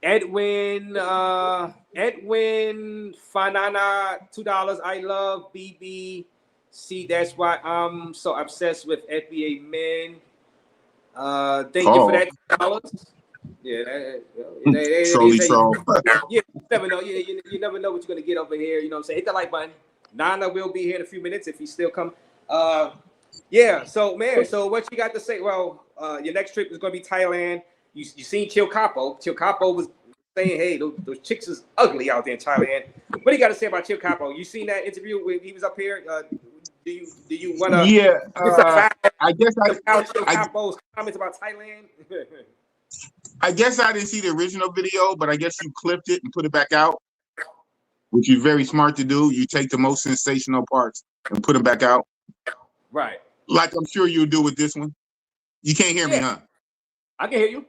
Edwin Fanana, $2. I love BBC. That's why I'm so obsessed with FBA men. Thank you for that $2. Yeah, troll. Yeah, you never know. You never know what you're gonna get over here. You know what I'm saying? Hit that like button. Nana will be here in a few minutes if he still come. Yeah. So man, so what you got to say? Well, your next trip is gonna be Thailand. You seen Chill Capo? Chill Capo was saying, "Hey, those chicks is ugly out there in Thailand." What do you got to say about Chill Capo? You seen that interview when he was up here? Do you want to? Yeah, I guess Chill Capo's comments about Thailand. I guess I didn't see the original video, but I guess you clipped it and put it back out, which is very smart to do. You take the most sensational parts and put them back out. Right. Like I'm sure you'll do with this one. You can't hear me, huh? I can hear you.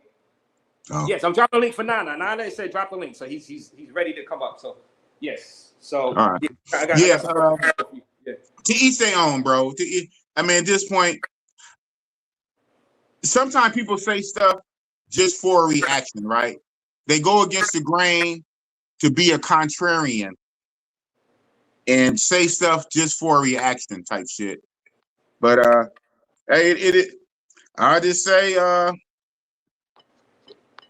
Oh. Yes, I'm dropping a link for Nana. Nana said drop the link, so he's ready to come up. So yes. So all right. To each their own, bro. At this point, sometimes people say stuff just for a reaction, right? They go against the grain to be a contrarian and say stuff just for a reaction type shit. But I just say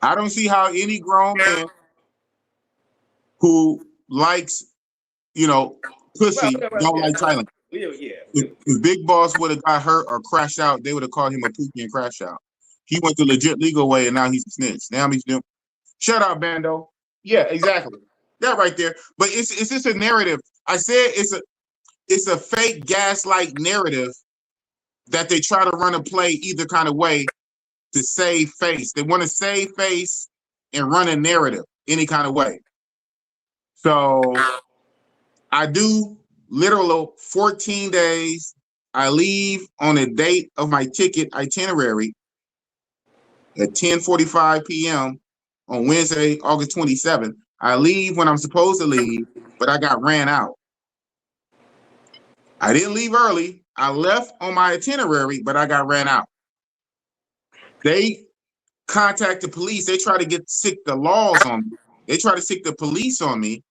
I don't see how any grown man who likes, pussy don't like Thailand. If Big Boss would have got hurt or crashed out, they would have called him a pookie and crash out. He went the legit legal way, and now he's a snitch. Now he's doing. Shut up, Bando. Yeah, exactly. That right there. But it's just a narrative. I said it's a fake gaslight narrative that they try to run a play either kind of way to save face. They want to save face and run a narrative any kind of way. So I do literal 14 days. I leave on a date of my ticket itinerary at 10:45 p.m. on Wednesday, August 27th. I leave when I'm supposed to leave, but I got ran out. I didn't leave early. I left on my itinerary, but I got ran out. They contact the police. They try to stick the laws on me. They try to stick the police on me.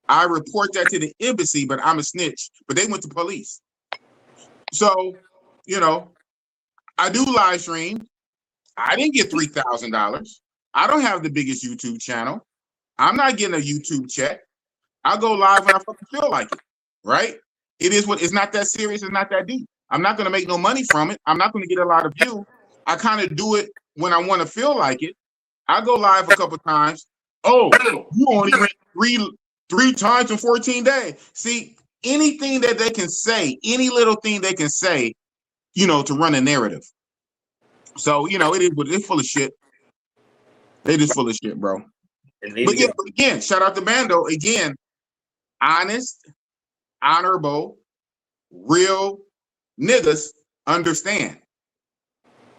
I report that to the embassy, but I'm a snitch. But they went to police. So, I do live stream. I didn't get $3,000. I don't have the biggest YouTube channel. I'm not getting a YouTube check. I go live when I fucking feel like it, right? It's not that serious. It's not that deep. I'm not going to make no money from it. I'm not going to get a lot of views. I kind of do it when I want to feel like it. I go live a couple times. Oh, you only went three times in 14 days. See, anything that they can say, any little thing they can say, to run a narrative. So, it's full of shit. They just full of shit, bro. But again, shout out to Bando. Again, honest, honorable, real niggas understand.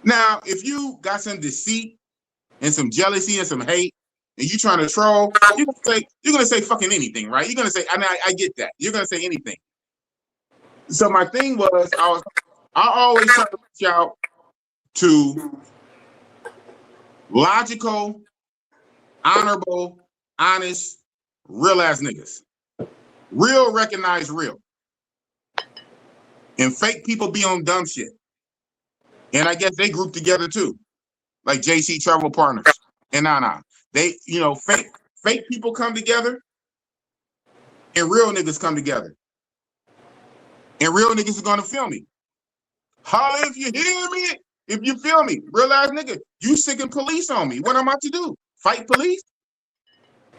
Now, if you got some deceit and some jealousy and some hate and you trying to troll, you're gonna say fucking anything, right? You're gonna say, I get that. You're gonna say anything. So my thing was, I always try to reach out to logical, honorable, honest, real ass niggas. Real recognize real. And fake people be on dumb shit. And I guess they group together too. Like JC Travel Partners. And nah. They, fake people come together and real niggas come together. And real niggas are gonna feel me. Holla if you hear me. If you feel me. Real ass nigga. You sicking police on me. What am I to do? Fight police?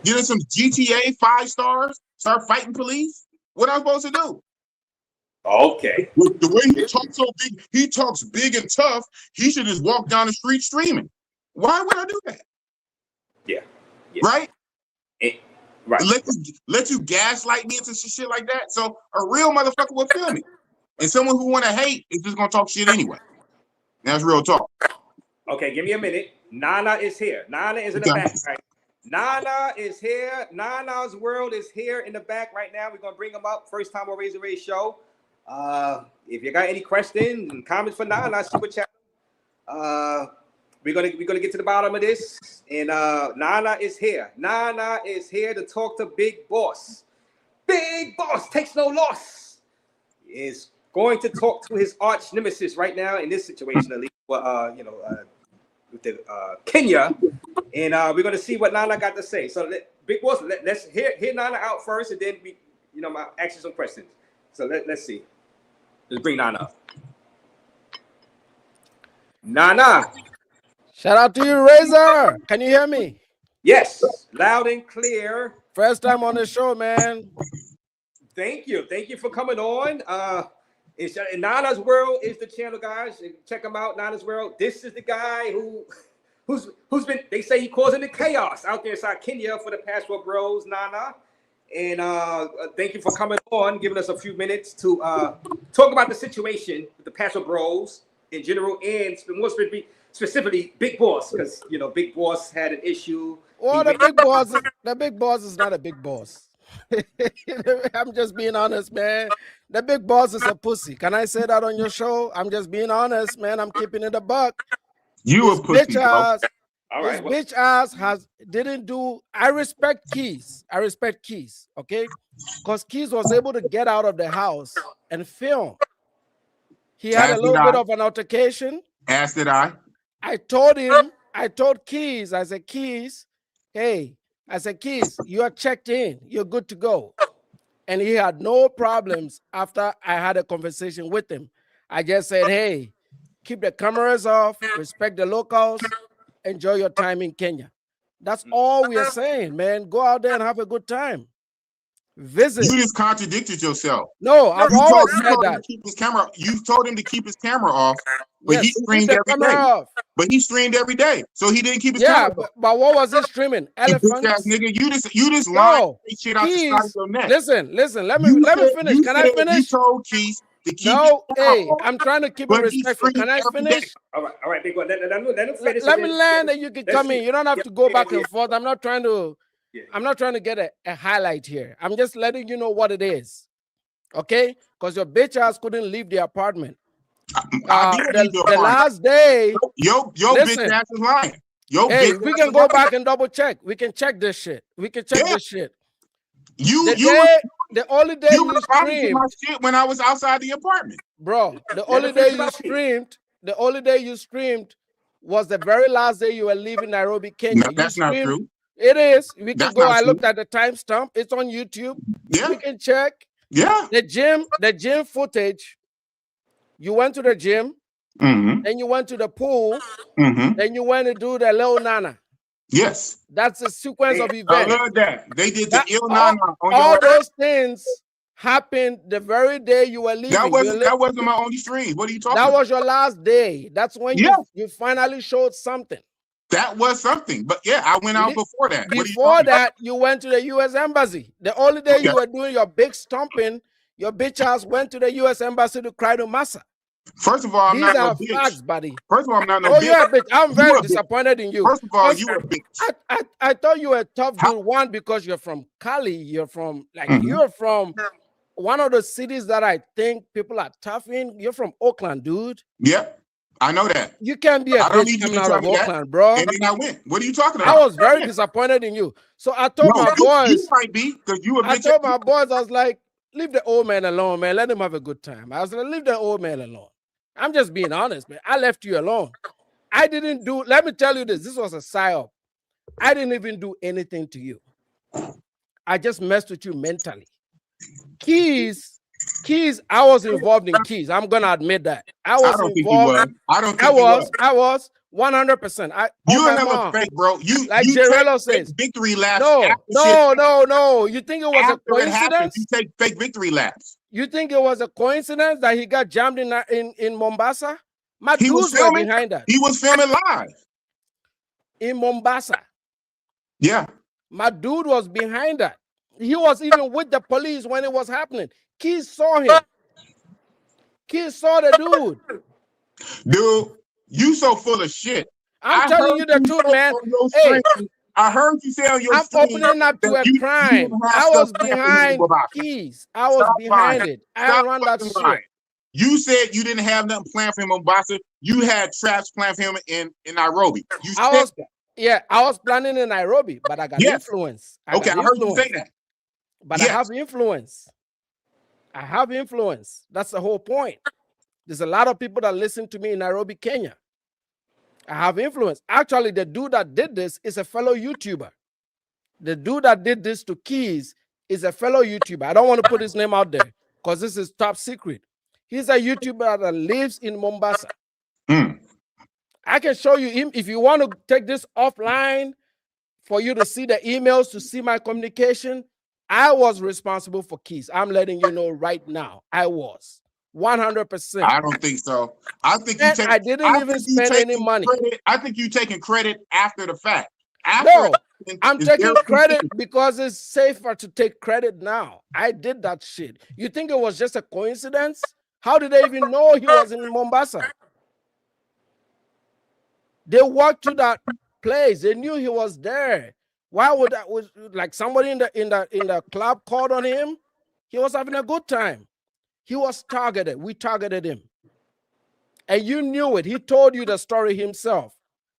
Get in some GTA 5 stars? Start fighting police? What am I supposed to do? Okay. With the way he talks so big, he talks big and tough, he should just walk down the street streaming. Why would I do that? Yeah. Right? Right. Let you gaslight me into shit like that. So a real motherfucker will feel me. And someone who want to hate is just gonna talk shit anyway. That's real talk. Okay, give me a minute. Nana is here. Nana is in the back, right? Nana is here. Nana's world is here in the back right now. We're gonna bring him up. First time on Raze show. If you got any questions and comments for Nana, super chat. We're gonna get to the bottom of this. And Nana is here. Nana is here to talk to Big Boss. Big Boss takes no loss. Is going to talk to his arch nemesis right now in this situation, at least. Well, with the Kenya, and we're gonna see what Nana got to say. So Big Boss, let's hear Nana out first, and then we, ask you some questions. So let's see. Let's bring Nana up. Nana. Shout out to you, Razor. Can you hear me? Yes, loud and clear. First time on the show, man. Thank you for coming on. It's Nana's World is the channel, guys. Check him out, Nana's World. This is the guy who's been, they say he causing the chaos out there inside Kenya for the Passport Bros, Nana. And thank you for coming on, giving us a few minutes to talk about the situation with the Passport Bros in general, and more specifically Big Boss, because Big Boss had an issue. Well, the big boss is not a big boss. I'm just being honest, man. The big boss is a pussy. Can I say that on your show? I'm just being honest, man. I'm keeping it a buck. You a pussy, bro. All right. Bitch ass didn't do. I respect Keys. Okay, because Keys was able to get out of the house and film. He had a little bit of an altercation. As did I. I told Keys. I said, Keys, hey. I said, Keys, you are checked in. You're good to go. And he had no problems after I had a conversation with him. I just said, hey, keep the cameras off, respect the locals, enjoy your time in Kenya. That's all we are saying, man. Go out there and have a good time. Visit. You just contradicted yourself. No, I've always said that. You told him to keep his camera off, but yes, he streamed every day. But he streamed every day, so he didn't keep his camera off. But what was he streaming? Elephants? Nigga, you just lied shit out the side of your neck. Listen. Let me finish. Can I finish? You told Keith to keep I'm trying to keep it respectful. Can I finish? All right, Big Boy. Let him finish. Let me land, and you can come in. You don't have to go back and forth. I'm not trying to. I'm not trying to get a highlight here. I'm just letting you know what it is. Okay? Because your bitch ass couldn't leave the apartment. The last day. Yo, bitch ass is lying. Hey, we can go back and double check. We can check this shit. This shit. The only day you streamed my shit when I was outside the apartment. Bro, the only day you streamed was the very last day you were leaving Nairobi, Kenya. No, that's not true. It is. We can go. I looked at the timestamp. It's on YouTube. Yeah. We can check. Yeah. The gym footage. You went to the gym. Mm-hmm. Then you went to the pool. Mm-hmm. Then you went to do the Lil Nana. Yes. That's a sequence of events. I love that. They did the Il Nana on all those things happened the very day you were leaving. That wasn't my only stream. What are you talking about? That was your last day. That's when you finally showed something. That was something. But yeah, I went out before that. Before that, you went to the U.S. Embassy. The only day you were doing your big stomping, your bitch ass went to the U.S. Embassy to cry to Massa. First of all, I'm These not no are bitch. facts, buddy. First of all, I'm not no Oh, bitch. you're a bitch. I'm You very a bitch. disappointed in you. First of all, Because you a bitch. I thought you were a tough dude. One, because you're from Cali. You're from you're from one of the cities that I think people are tough in. You're from Oakland, dude. Yep, I know that. You can't be a I don't bitch need you coming to out tell of me that. Oakland, bro. And then I went. What are you talking I about? was very disappointed in you. So I told No, my boys. you might be because you a bitch. I told my boys, I was like, leave the old man alone, man. Let him have a good time. I was like, leave the old man alone. I'm just being honest, man. I left you alone. I didn't do, let me tell you this. This was a psyop. I didn't even do anything to you. I just messed with you mentally. Keys, I was involved in Keys. I'm gonna admit that. I was don't think you involved. was. I don't think you was. I was 100%. You are never fake, bro. You like you Jarello take says, victory laps. No. You think it was a After it happens, coincidence? you take fake victory laps. You think it was a coincidence that he got jammed in Mombasa? My He was dudes were filming. behind that. He was filming live. In Mombasa. Yeah. My dude was behind that. He was even with the police when it was happening. Keys saw him. Keys saw the dude. Dude, you so full of shit. I'm telling you the truth, man. Hey, I heard you say on your I'm stream opening up to that a crime. I was behind Keys. I was behind it. I run that shit. You said you didn't have nothing planned for him in Mombasa. You had traps planned for him in Nairobi. You I was planning in Nairobi, but I got influence. I heard you say that. But I have influence. I have influence. That's the whole point. There's a lot of people that listen to me in Nairobi, Kenya. I have influence. Actually, the dude that did this is a fellow YouTuber. The dude that did this to Keys is a fellow YouTuber. I don't want to put his name out there because this is top secret. He's a YouTuber that lives in Mombasa. I can show you him if you want to take this offline for you to see the emails, to see my communication. I was responsible for Keys. I'm letting you know right now. I was 100%. I don't think so. I think you take, I didn't even spend any money. I think you taking credit after the fact. No, I'm taking credit because it's safer to take credit now. I did that shit. You think it was just a coincidence? How did they even know he was in Mombasa? They walked to that place. They knew he was there. Why would that? Was like somebody in the club called on him? He was having a good time. He was targeted. We targeted him, and you knew it. He told you the story himself.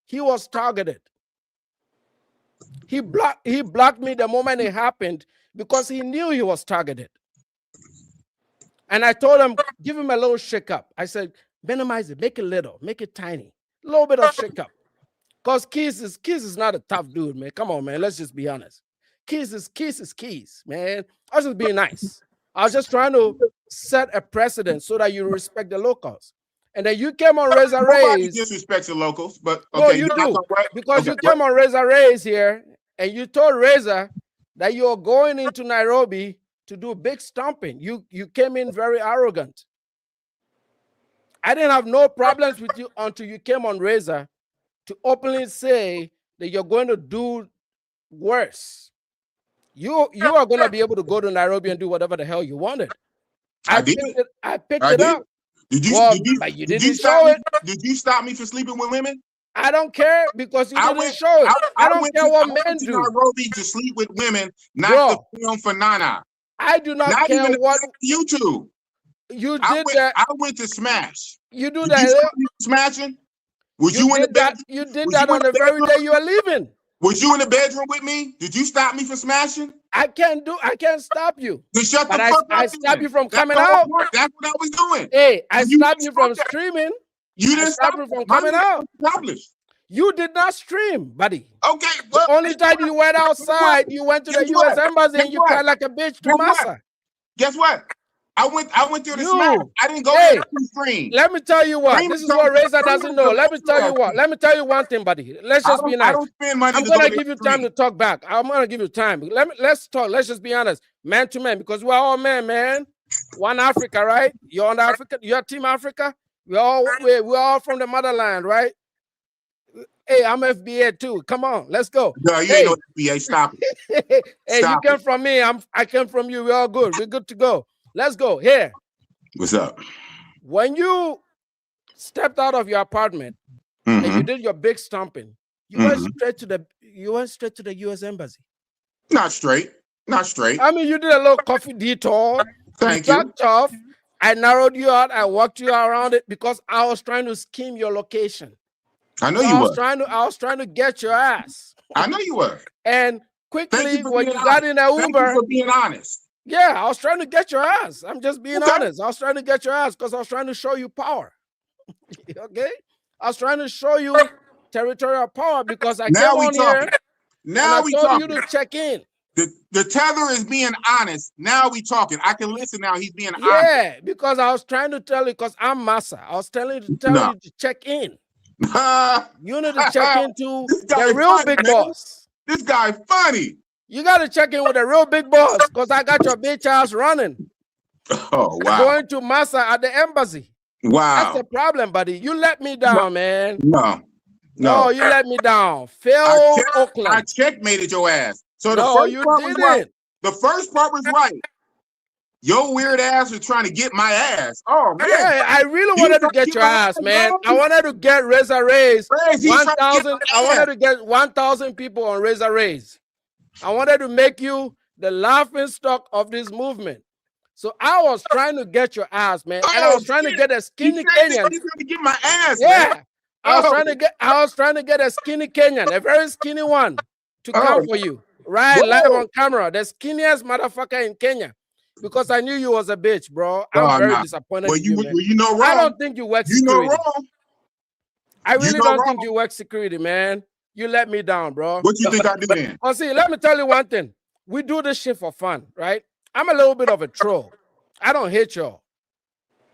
He was targeted. He blocked me the moment it happened because he knew he was targeted. And I told him, give him a little shake up. I said, minimize it, make it little, make it tiny, a little bit of shake up. Because Keys is not a tough dude, man. Come on, man. Let's just be honest. Keys is Keys, man. I was just being nice. I was just trying to set a precedent so that you respect the locals. And then you came on Raze. Nobody disrespects the locals, but okay, no, you do. Because you came on Raze here and you told Raze that you're going into Nairobi to do big stomping. You came in very arrogant. I didn't have no problems with you until you came on Raze to openly say that you're going to do worse. You are going to be able to go to Nairobi and do whatever the hell you wanted. I picked it up. Did you stop me from sleeping with women? I don't care because you didn't show it. I don't care what men do. Nairobi to sleep with women, not to film for Nana. I do not care even what YouTube. You did that. I went to Smash. You do that. Smashing? Was you in the bed? You did that on the very day you were leaving. Was you in the bedroom with me? Did you stop me from smashing? I can't stop you. Then shut the fuck up. I stopped you from coming out. That's what I was doing. Hey, I stopped you from streaming. You didn't stop you from coming out. You did not stream, buddy. Okay. The only time you went outside, you went to the U.S. Embassy and you cried like a bitch to Massa. Guess what? I went through the Smash. I didn't go there to stream. Let me tell you what. This is what Raze doesn't know. Let me tell you what. Let me tell you one thing, buddy. Let's just be nice. I don't spend money. I'm gonna give you time to talk back. I'm gonna give you time. Let's talk. Let's just be honest, man to man, because we're all men, man. One Africa, right? You're on Africa. You're Team Africa. We're all from the motherland, right? Hey, I'm FBA too. Come on, let's go. No, you ain't no FBA. Stop it. Hey, you came from me. I came from you. We're all good. We're good to go. Let's go. Here. What's up? When you stepped out of your apartment and you did your big stomping, you went straight to the U.S. Embassy. Not straight. Not straight. I mean, you did a little coffee detour. Thank you. you. Talked tough. I narrowed you out. I walked you around it because I was trying to scheme your location. I know you were. I was trying to get your ass. I know you were. And quickly, when you honest. got in the Uber, Thank you for being honest. Yeah, I was trying to get your ass. I'm just being honest. I was trying to get your ass because I was trying to show you power. Okay? I was trying to show you territorial power because I came on here now and I told you to check in. The tether is being honest. Now we talking. I can listen now. He's being honest. Yeah, because I was trying to tell you, because I'm Massa. I was telling you to tell you to check in. You need to check into the real big boss. This guy funny. You got to check in with the real big boss because I got your bitch ass running. Oh, wow. Going to Massa at the embassy. Wow. That's the problem, buddy. You let me down, man. No, you let me down. Fail Oakland. I checkmated your ass. So no, the first you part didn't. was right. The first part was right. Your weird ass was trying to get my ass. Oh man. Yeah, I really wanted to get your ass, man. I wanted to get Raze 1,000. I wanted to get 1,000 people on Raze. I wanted to make you the laughing stock of this movement. So I was trying to get your ass, man. And I was trying to get a skinny Kenyan. He's trying to get my ass, yeah. man. I was trying to get a skinny Kenyan, a very skinny one, to come for you. Right, live on camera. The skinniest motherfucker in Kenya. Because I knew you was a bitch, bro. I'm very disappointed. Well, you know wrong. I don't think you work security. You know wrong. I really don't think you work security, man. You let me down, bro. What you think I do then? Oh, see, let me tell you one thing. We do this shit for fun, right? I'm a little bit of a troll. I don't hate y'all.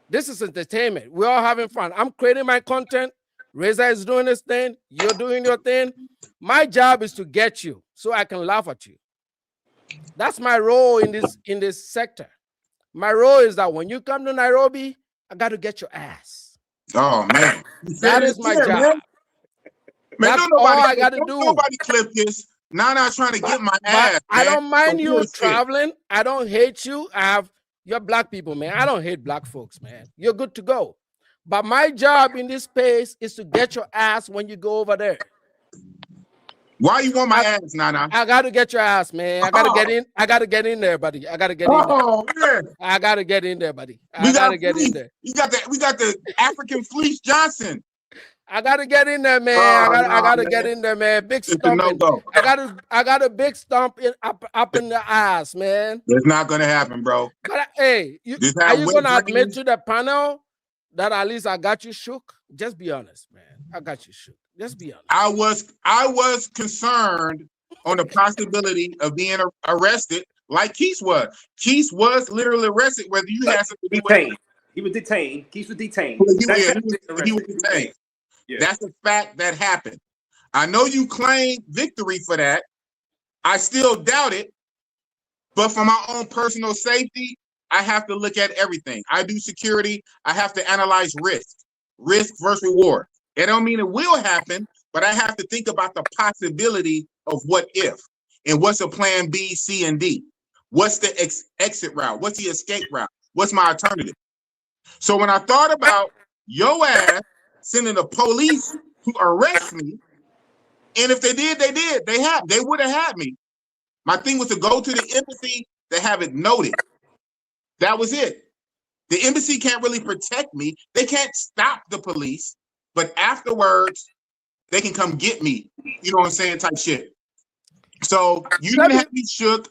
This is entertainment. We're all having fun. I'm creating my content. Raze is doing this thing. You're doing your thing. My job is to get you so I can laugh at you. That's my role in this sector. My role is that when you come to Nairobi, I got to get your ass. Oh man, that is my job. Man, that's don't nobody, all I got to do. Nobody clip this. Now I'm trying to get my ass. I don't mind you traveling. I don't hate you. You're black people, man. I don't hate black folks, man. You're good to go. But my job in this space is to get your ass when you go over there. Why you want my ass, Nana? I gotta get your ass, man. I gotta get in. I gotta get in there, buddy. I gotta get in there. Oh man. I gotta get in there, buddy. I gotta get in there. We got the African Fleece Johnson. I gotta get in there, man. I gotta get in there, man. Big stomp. I got a big stomp up in the ass, man. It's not gonna happen, bro. But hey, are you gonna admit to the panel that at least I got you shook? Just be honest, man. I got you shook. Just be honest. I was concerned on the possibility of being arrested, like Keith was. Keith was literally arrested, whether you had something to do with it. He was detained. Keith was detained. He was detained. Yeah. That's a fact that happened. I know you claim victory for that. I still doubt it. But for my own personal safety, I have to look at everything. I do security. I have to analyze risk versus reward. It don't mean it will happen, but I have to think about the possibility of what if, and what's a plan B, C, and D. What's the exit route? What's the escape route? What's my alternative? So when I thought about your ass sending the police to arrest me, and if they did, they would have had me. My thing was to go to the embassy to have it noted. That was it. The embassy can't really protect me. They can't stop the police. But afterwards, they can come get me. You know what I'm saying? Type shit. So you didn't have me shook.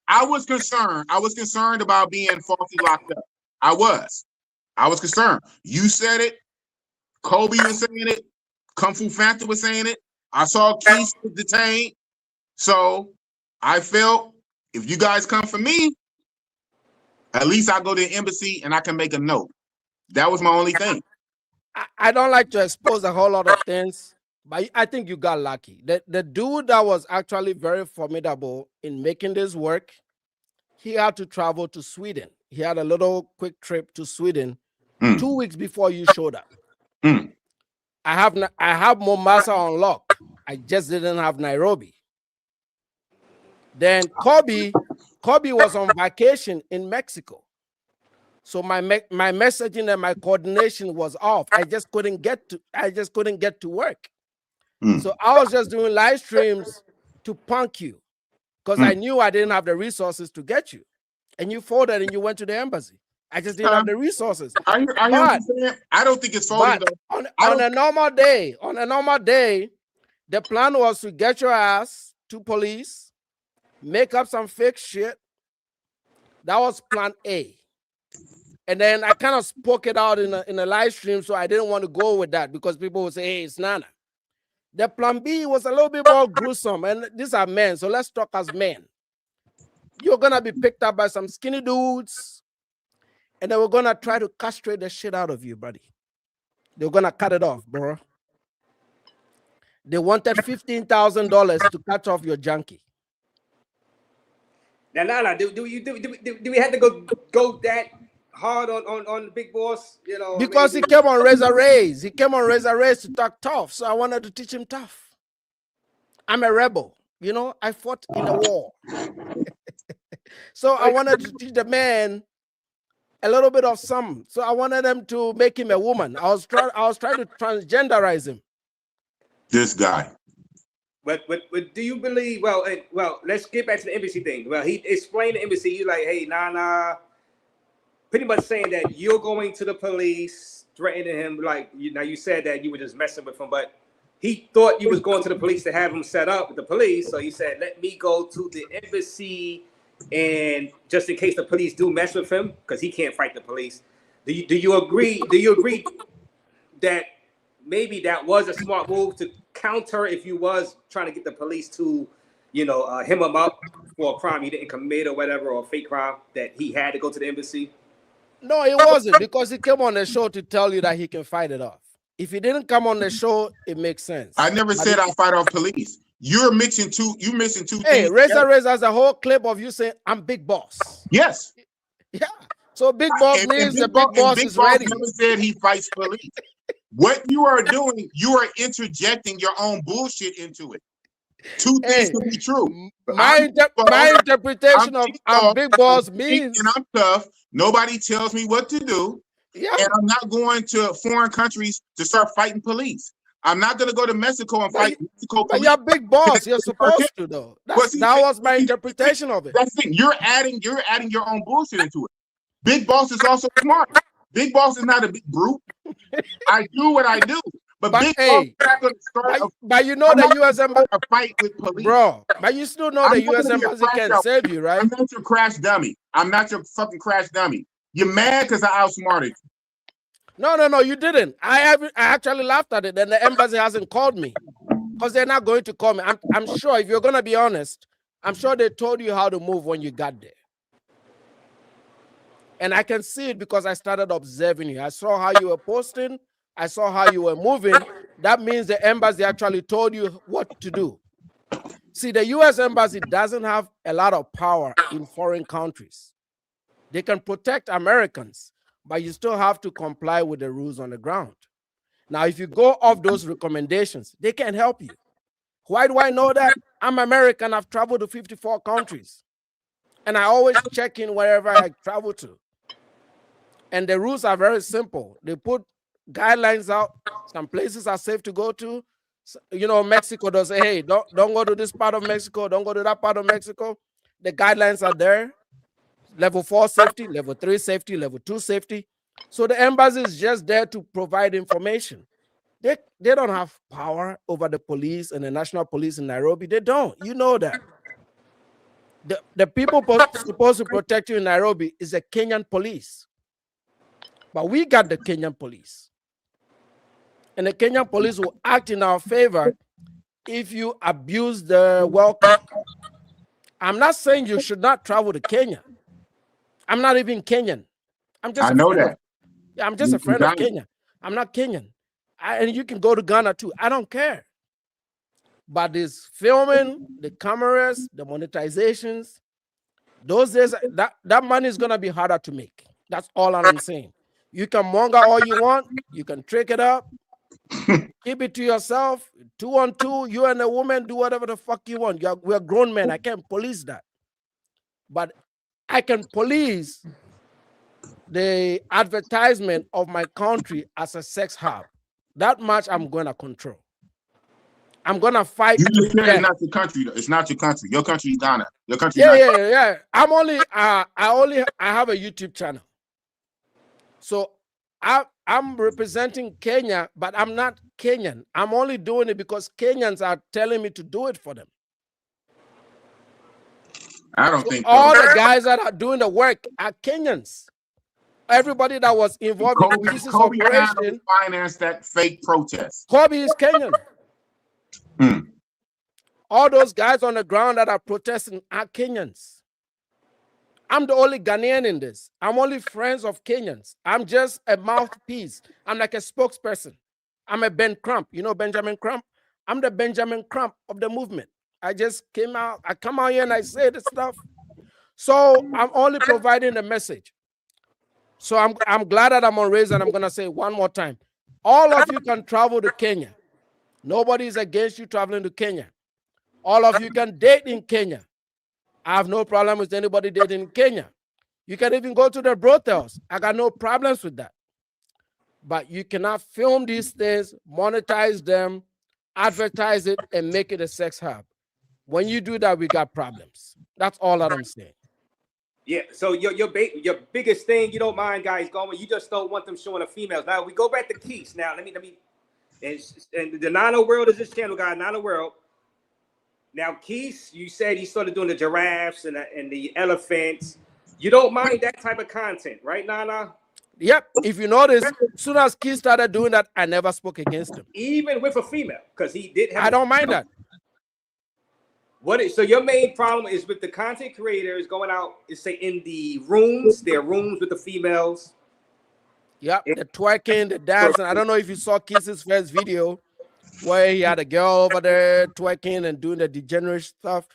I was concerned. I was concerned about being falsely locked up. I was concerned. You said it. Kobe was saying it. Kung Fu Fanta was saying it. I saw Keith detained. So I felt if you guys come for me, at least I go to the embassy and I can make a note. That was my only thing. I don't like to expose a whole lot of things, but I think you got lucky. The dude that was actually very formidable in making this work, he had to travel to Sweden. He had a little quick trip to Sweden 2 weeks before you showed up. I have Mombasa on lock. I just didn't have Nairobi. Then Kobe was on vacation in Mexico. So my messaging and my coordination was off. I just couldn't get to work. So I was just doing live streams to punk you because I knew I didn't have the resources to get you. And you folded and you went to the embassy. I just didn't have the resources. I understand. I don't think it's folding though. On a normal day, the plan was to get your ass to police, make up some fake shit. That was plan A. And then I kind of spoke it out in a live stream, so I didn't want to go with that because people would say, hey, it's Nana. The plan B was a little bit more gruesome, and these are men, so let's talk as men. You're going to be picked up by some skinny dudes, and they were going to try to castrate the shit out of you, buddy. They were going to cut it off, bro. They wanted $15,000 to cut off your junkie. Now, Nana, do we have to go that hard on the big boss? You know, because he came on Raze. He came on Raze to talk tough, so I wanted to teach him tough. I'm a rebel, you know. I fought in a war, so I wanted to teach the man a little bit of something. So I wanted them to make him a woman. I was trying to transgenderize him. This guy. But do you believe? Well, let's get back to the embassy thing. Well, he explained the embassy. You like, hey, Nana, pretty much saying that you're going to the police, threatening him. Like, you said that you were just messing with him, but he thought you was going to the police to have him set up with the police. So he said, let me go to the embassy, and just in case the police do mess with him, because he can't fight the police. Do you agree? Do you agree that maybe that was a smart move to counter if you was trying to get the police to, hem him up for a crime he didn't commit or whatever, or a fake crime, that he had to go to the embassy? No, it wasn't, because he came on the show to tell you that he can fight it off. If he didn't come on the show, it makes sense. I never said I'll fight off police. You're mixing two. You missing two hey, things. Raze has a whole clip of you saying, "I'm big boss." Yes. Yeah. So big boss means the big boss is ready. Never said he fights police. What you are doing, you are interjecting your own bullshit into it. Two things can be true. My interpretation of I'm big boss means, and I'm tough. Nobody tells me what to do. Yeah. And I'm not going to foreign countries to start fighting police. I'm not going to go to Mexico and fight Mexico police. But you're big boss. You're supposed to, though. That was my interpretation of it. That's the thing. You're adding your own bullshit into it. Big boss is also smart. Big boss is not a big brute. I do what I do. But big boss is not going to start but you know the U.S. Embassy a fight with police. Bro, but you still know the U.S. Embassy can save you, right? I'm not your crash dummy. I'm not your fucking crash dummy. You're mad because I outsmarted you. No, you didn't. I actually laughed at it, and the embassy hasn't called me because they're not going to call me. I'm sure, if you're going to be honest, I'm sure they told you how to move when you got there. And I can see it because I started observing you. I saw how you were posting. I saw how you were moving. That means the embassy actually told you what to do. See, the U.S. Embassy doesn't have a lot of power in foreign countries. They can protect Americans, but you still have to comply with the rules on the ground. Now, if you go off those recommendations, they can help you. Why do I know that? I'm American. I've traveled to 54 countries. And I always check in wherever I travel to. And the rules are very simple. They put guidelines out. Some places are safe to go to. Mexico does say, hey, don't go to this part of Mexico. Don't go to that part of Mexico. The guidelines are there. Level 4 safety, level 3 safety, level 2 safety. So the embassy is just there to provide information. They don't have power over the police and the national police in Nairobi. They don't. You know that. The people supposed to protect you in Nairobi is the Kenyan police. But we got the Kenyan police. And the Kenyan police will act in our favor if you abuse the welcome. I'm not saying you should not travel to Kenya. I'm not even Kenyan. I'm just I'm just a friend of Kenya. I'm not Kenyan. And you can go to Ghana too. I don't care. But this filming, the cameras, the monetizations, those days, that money is going to be harder to make. That's all I'm saying. You can monger all you want. You can trick it up. Keep it to yourself. 2-on-2, you and a woman, do whatever the fuck you want. We're grown men. I can't police that. But I can police the advertisement of my country as a sex hub. That much I'm going to control. I'm going to fight. You just said them. it's not your country. Though. It's not your country. Your country is Ghana. Your country. Yeah. I'm only. I have a YouTube channel. So I'm representing Kenya, but I'm not Kenyan. I'm only doing it because Kenyans are telling me to do it for them. I don't think all so. the guys that are doing the work are Kenyans. Everybody that was involved in this operation financed that fake protest. Kobe is Kenyan. All those guys on the ground that are protesting are Kenyans. I'm the only Ghanaian in this. I'm only friends of Kenyans. I'm just a mouthpiece. I'm like a spokesperson. I'm a Ben Crump. You know Benjamin Crump? I'm the Benjamin Crump of the movement. I just came out. I come out here and I say this stuff. So I'm only providing the message. So I'm glad that I'm on Raze, and I'm going to say one more time. All of you can travel to Kenya. Nobody is against you traveling to Kenya. All of you can date in Kenya. I have no problem with anybody dating in Kenya. You can even go to the brothels. I got no problems with that. But you cannot film these things, monetize them, advertise it, and make it a sex hub. When you do that, we got problems. That's all that I'm saying. Yeah, so your biggest thing, you don't mind guys going, you just don't want them showing the females. Now we go back to Keith. Now let me and the Nano World is this channel guy, Nano World. Now Keith, you said he started doing the giraffes and the elephants. You don't mind that type of content, right, Nana? Yep. If you notice, as soon as Keith started doing that, I never spoke against him. Even with a female, because he did have I don't mind that. So your main problem is with the content creators going out and say in the rooms, their rooms with the females. Yep, the twerking, the dancing. I don't know if you saw Keith's first video where he had a girl over there twerking and doing the degenerate stuff.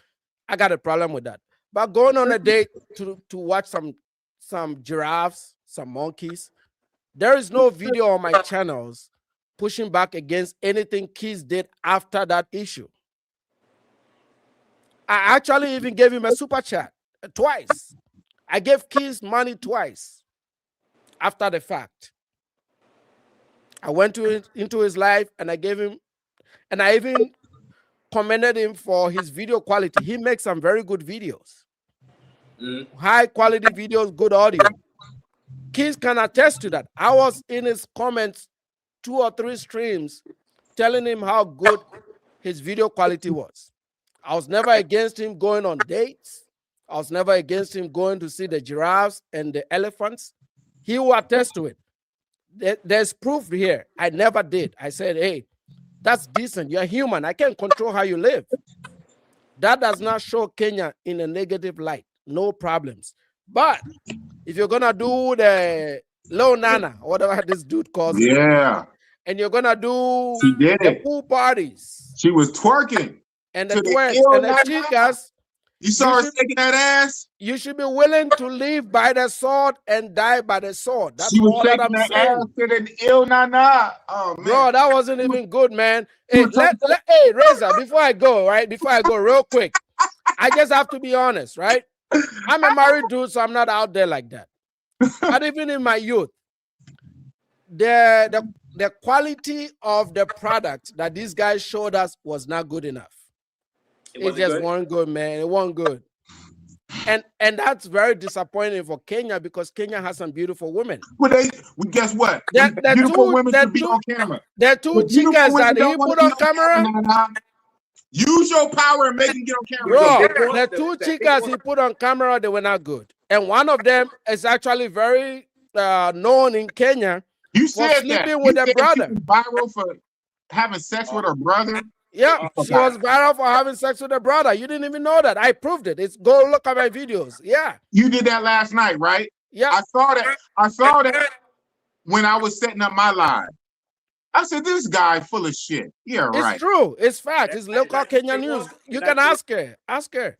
I got a problem with that. But going on a date to watch some giraffes, some monkeys, there is no video on my channels pushing back against anything Keith did after that issue. I actually even gave him a super chat twice. I gave Keith money twice after the fact. I went into his life and I gave him, and I even commended him for his video quality. He makes some very good videos. High quality videos, good audio. Keith can attest to that. I was in his comments 2 or 3 streams telling him how good his video quality was. I was never against him going on dates. I was never against him going to see the giraffes and the elephants. He will attest to it. There's proof here. I never did. I said, hey, that's decent. You're human. I can't control how you live. That does not show Kenya in a negative light. No problems. But if you're going to do the low nana, whatever this dude calls it, and you're going to do the pool parties. She was twerking. And the twerks and the chicas. You saw her shaking that ass? You should be willing to live by the sword and die by the sword. That's she was all shaking that I'm that saying. ass to the ill nana. Oh, man. Bro, that wasn't even good, man. Hey, hey, Reza, before I go, real quick, I just have to be honest, right? I'm a married dude, so I'm not out there like that. But even in my youth, the quality of the product that these guys showed us was not good enough. It just wasn't good, man. It wasn't good. And that's very disappointing for Kenya because Kenya has some beautiful women. Well, guess what? Beautiful women should be on camera. There are 2 chicas that he put on camera. Use your power and make them get on camera. Bro, the 2 chicas he put on camera, they were not good. And one of them is actually very known in Kenya for sleeping with her brother. She was viral for having sex with her brother. Yeah, she was viral for having sex with her brother. You didn't even know that. I proved it. Go look at my videos. Yeah. You did that last night, right? Yeah. I saw that when I was setting up my live. I said, this guy full of shit. Yeah, right. It's true. It's fact. It's local Kenyan news. You can ask her. Ask her.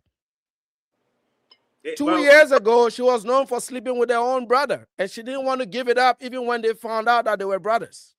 2 years ago, she was known for sleeping with her own brother. And she didn't want to give it up even when they found out that they were brothers.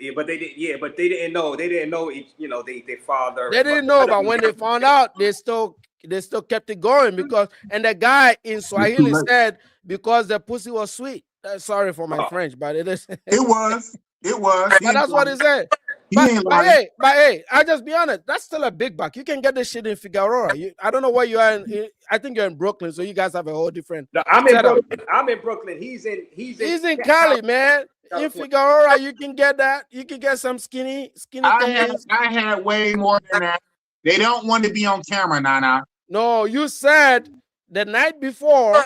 Yeah, but they didn't know. They didn't know. You know, their father. They didn't know, but when they found out, they still They still kept it going because, and the guy in Swahili said because the pussy was sweet. Sorry for my French, but it is. It was. But that's what he said. But hey, I just be honest. That's still a big buck. You can get this shit in Figueroa. I don't know where you are. I think you're in Brooklyn, so you guys have a whole different. No, I'm in Brooklyn. I'm in Brooklyn. He's in Cali, man. In Figueroa, you can get that. You can get some skinny I had way more than that. They don't want to be on camera, Nana. No, you said the night before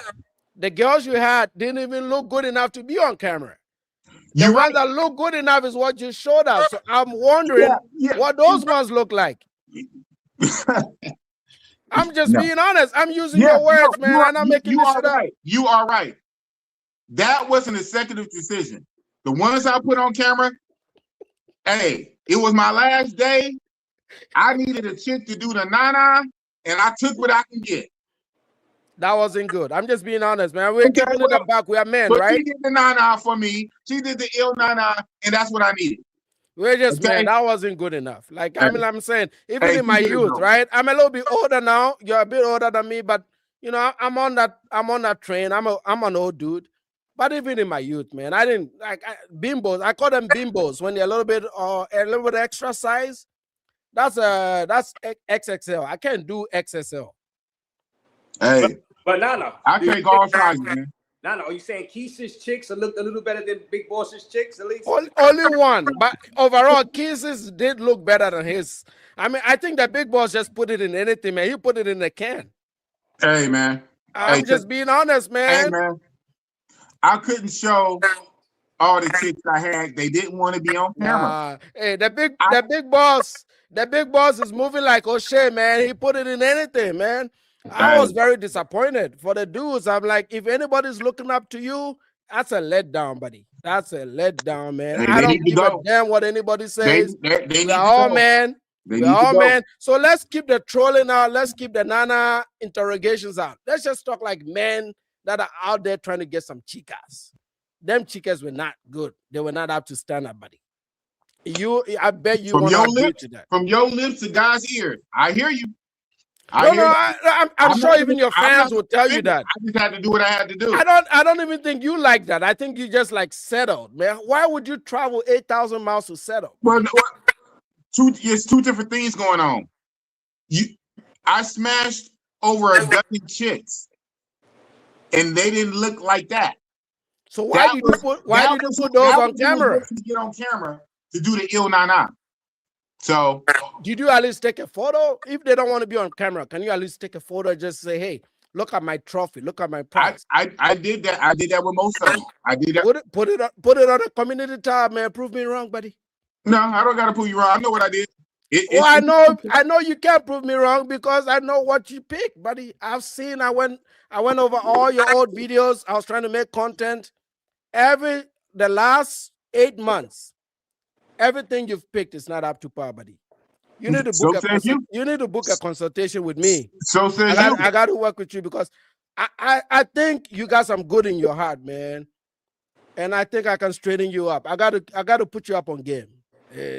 the girls you had didn't even look good enough to be on camera. The ones that look good enough is what you showed us. So I'm wondering what those ones look like. I'm just being honest. I'm using your words, man. I'm not making this shit up. You are right. That was an executive decision. The ones I put on camera, hey, it was my last day. I needed a chick to do the nana, and I took what I can get. That wasn't good. I'm just being honest, man. We're keeping it back. We are men, right? She did the nana for me. She did the ill nana, and that's what I needed. We're just men. That wasn't good enough. Like I'm saying, even in my youth, right? I'm a little bit older now. You're a bit older than me, but you know, I'm on that train. I'm an old dude. But even in my youth, man, I didn't like bimbos. I call them bimbos when they're a little bit extra size. That's XXL. I can't do XSL. Hey, but Nana, I take all sizes, man. Nana, are you saying Keis's chicks looked a little better than Big Boss's chicks at least? Only one, but overall, Keis's did look better than his. I mean, I think that Big Boss just put it in anything, man. He put it in a can. Hey, man. I'm just being honest, man. Hey, man. I couldn't show all the chicks I had. They didn't want to be on camera. Hey, the big boss is moving like O'Shea, man. He put it in anything, man. I was very disappointed for the dudes. I'm like, if anybody's looking up to you, that's a letdown, buddy. That's a letdown, man. I don't give a damn what anybody says. We're all men. We're all men. So let's keep the trolling out. Let's keep the nana interrogations out. Let's just talk like men that are out there trying to get some chicas. Them chicas were not good. They were not up to standard, buddy. I bet you from your lips to that. From your lips to God's ears. I hear you. I'm sure even your fans will tell you that. I just had to do what I had to do. I don't even think you like that. I think you just like settled, man. Why would you travel 8,000 miles to settle? Well, it's two different things going on. I smashed over a dozen chicks, and they didn't look like that. So why did you put those on camera? To get on camera to do the ill nana. So, did you at least take a photo? If they don't want to be on camera, can you at least take a photo and just say, hey, look at my trophy, look at my prize? I did that. I did that with most of them. I did that. Put it on the community tab, man. Prove me wrong, buddy. No, I don't gotta prove you wrong. I know what I did. I know you can't prove me wrong because I know what you picked, buddy. I've seen. I went over all your old videos. I was trying to make content. The last 8 months. Everything you've picked is not up to par, buddy. You need to book a consultation with me. So I got to work with you because I think you got some good in your heart, man. And I think I can straighten you up. I got to put you up on game.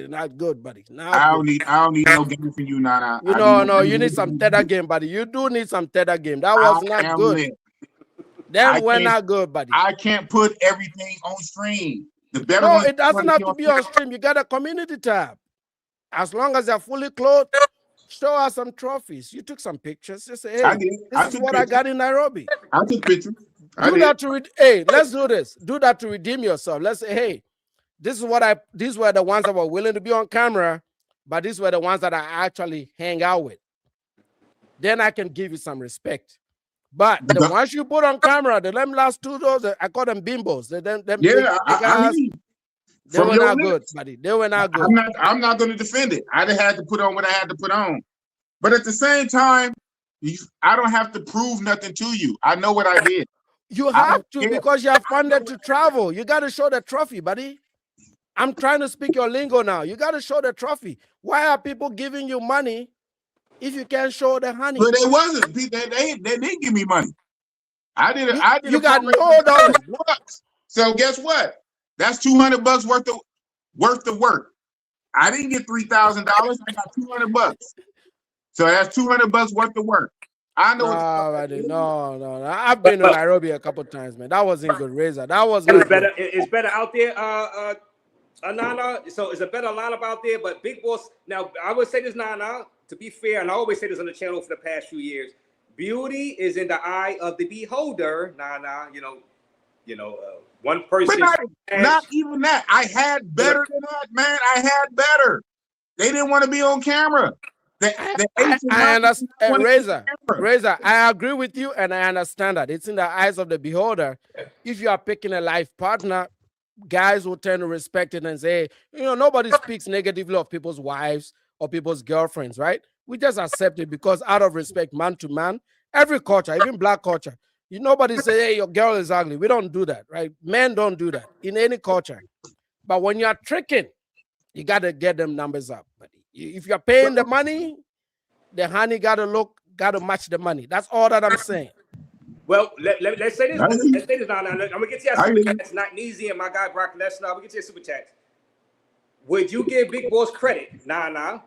Not good, buddy. I don't need no game for you, Nana. No, you need some tether game, buddy. You do need some tether game. That was not good. Then we're not good, buddy. I can't put everything on stream. No, it doesn't have to be on stream. You got a community tab. As long as they're fully clothed, show us some trophies. You took some pictures. Just say, hey, this is what I got in Nairobi. I took pictures. Hey, let's do this. Do that to redeem yourself. Let's say, hey, these were the ones that were willing to be on camera, but these were the ones that I actually hang out with. Then I can give you some respect. But the ones you put on camera, the last two, I call them bimbos. They were not good, buddy. They were not good. I'm not going to defend it. I had to put on what I had to put on. But at the same time, I don't have to prove nothing to you. I know what I did. You have to because you have funded to travel. You got to show the trophy, buddy. I'm trying to speak your lingo now. You got to show the trophy. Why are people giving you money if you can't show the honey? But they wasn't. They didn't give me money. I did. You got no dollars. So guess what? That's $200 worth of work. I didn't get $3,000. I got $200. So that's $200 worth of work. I know No, what the fuck I that didn't. is. No. I've been to Nairobi a couple times, man. That wasn't good, Razor. That was not It's better. good. It's better out there. Nana. So it's a better lineup out there. But Big Boss. Now I would say this, Nana. To be fair, and I always say this on the channel for the past few years. Beauty is in the eye of the beholder. Nana. One person. But not even that. I had better than that, man. I had better. They didn't want to be on camera. I understand, Razor. I agree with you, and I understand that it's in the eyes of the beholder. If you are picking a life partner, guys will tend to respect it and say, nobody speaks negatively of people's wives or people's girlfriends, right? We just accept it because out of respect, man to man, every culture, even black culture, nobody say, hey, your girl is ugly. We don't do that, right? Men don't do that in any culture. But when you're tricking, you got to get them numbers up. But if you're paying the money, the honey got to match the money. That's all that I'm saying. Well, let's say this. Let's say this now. I'm going to get to your super chats. Not Neezy and my guy Brock Lesnar. We'll get to your super chats. Would you give Big Boss credit? Nah.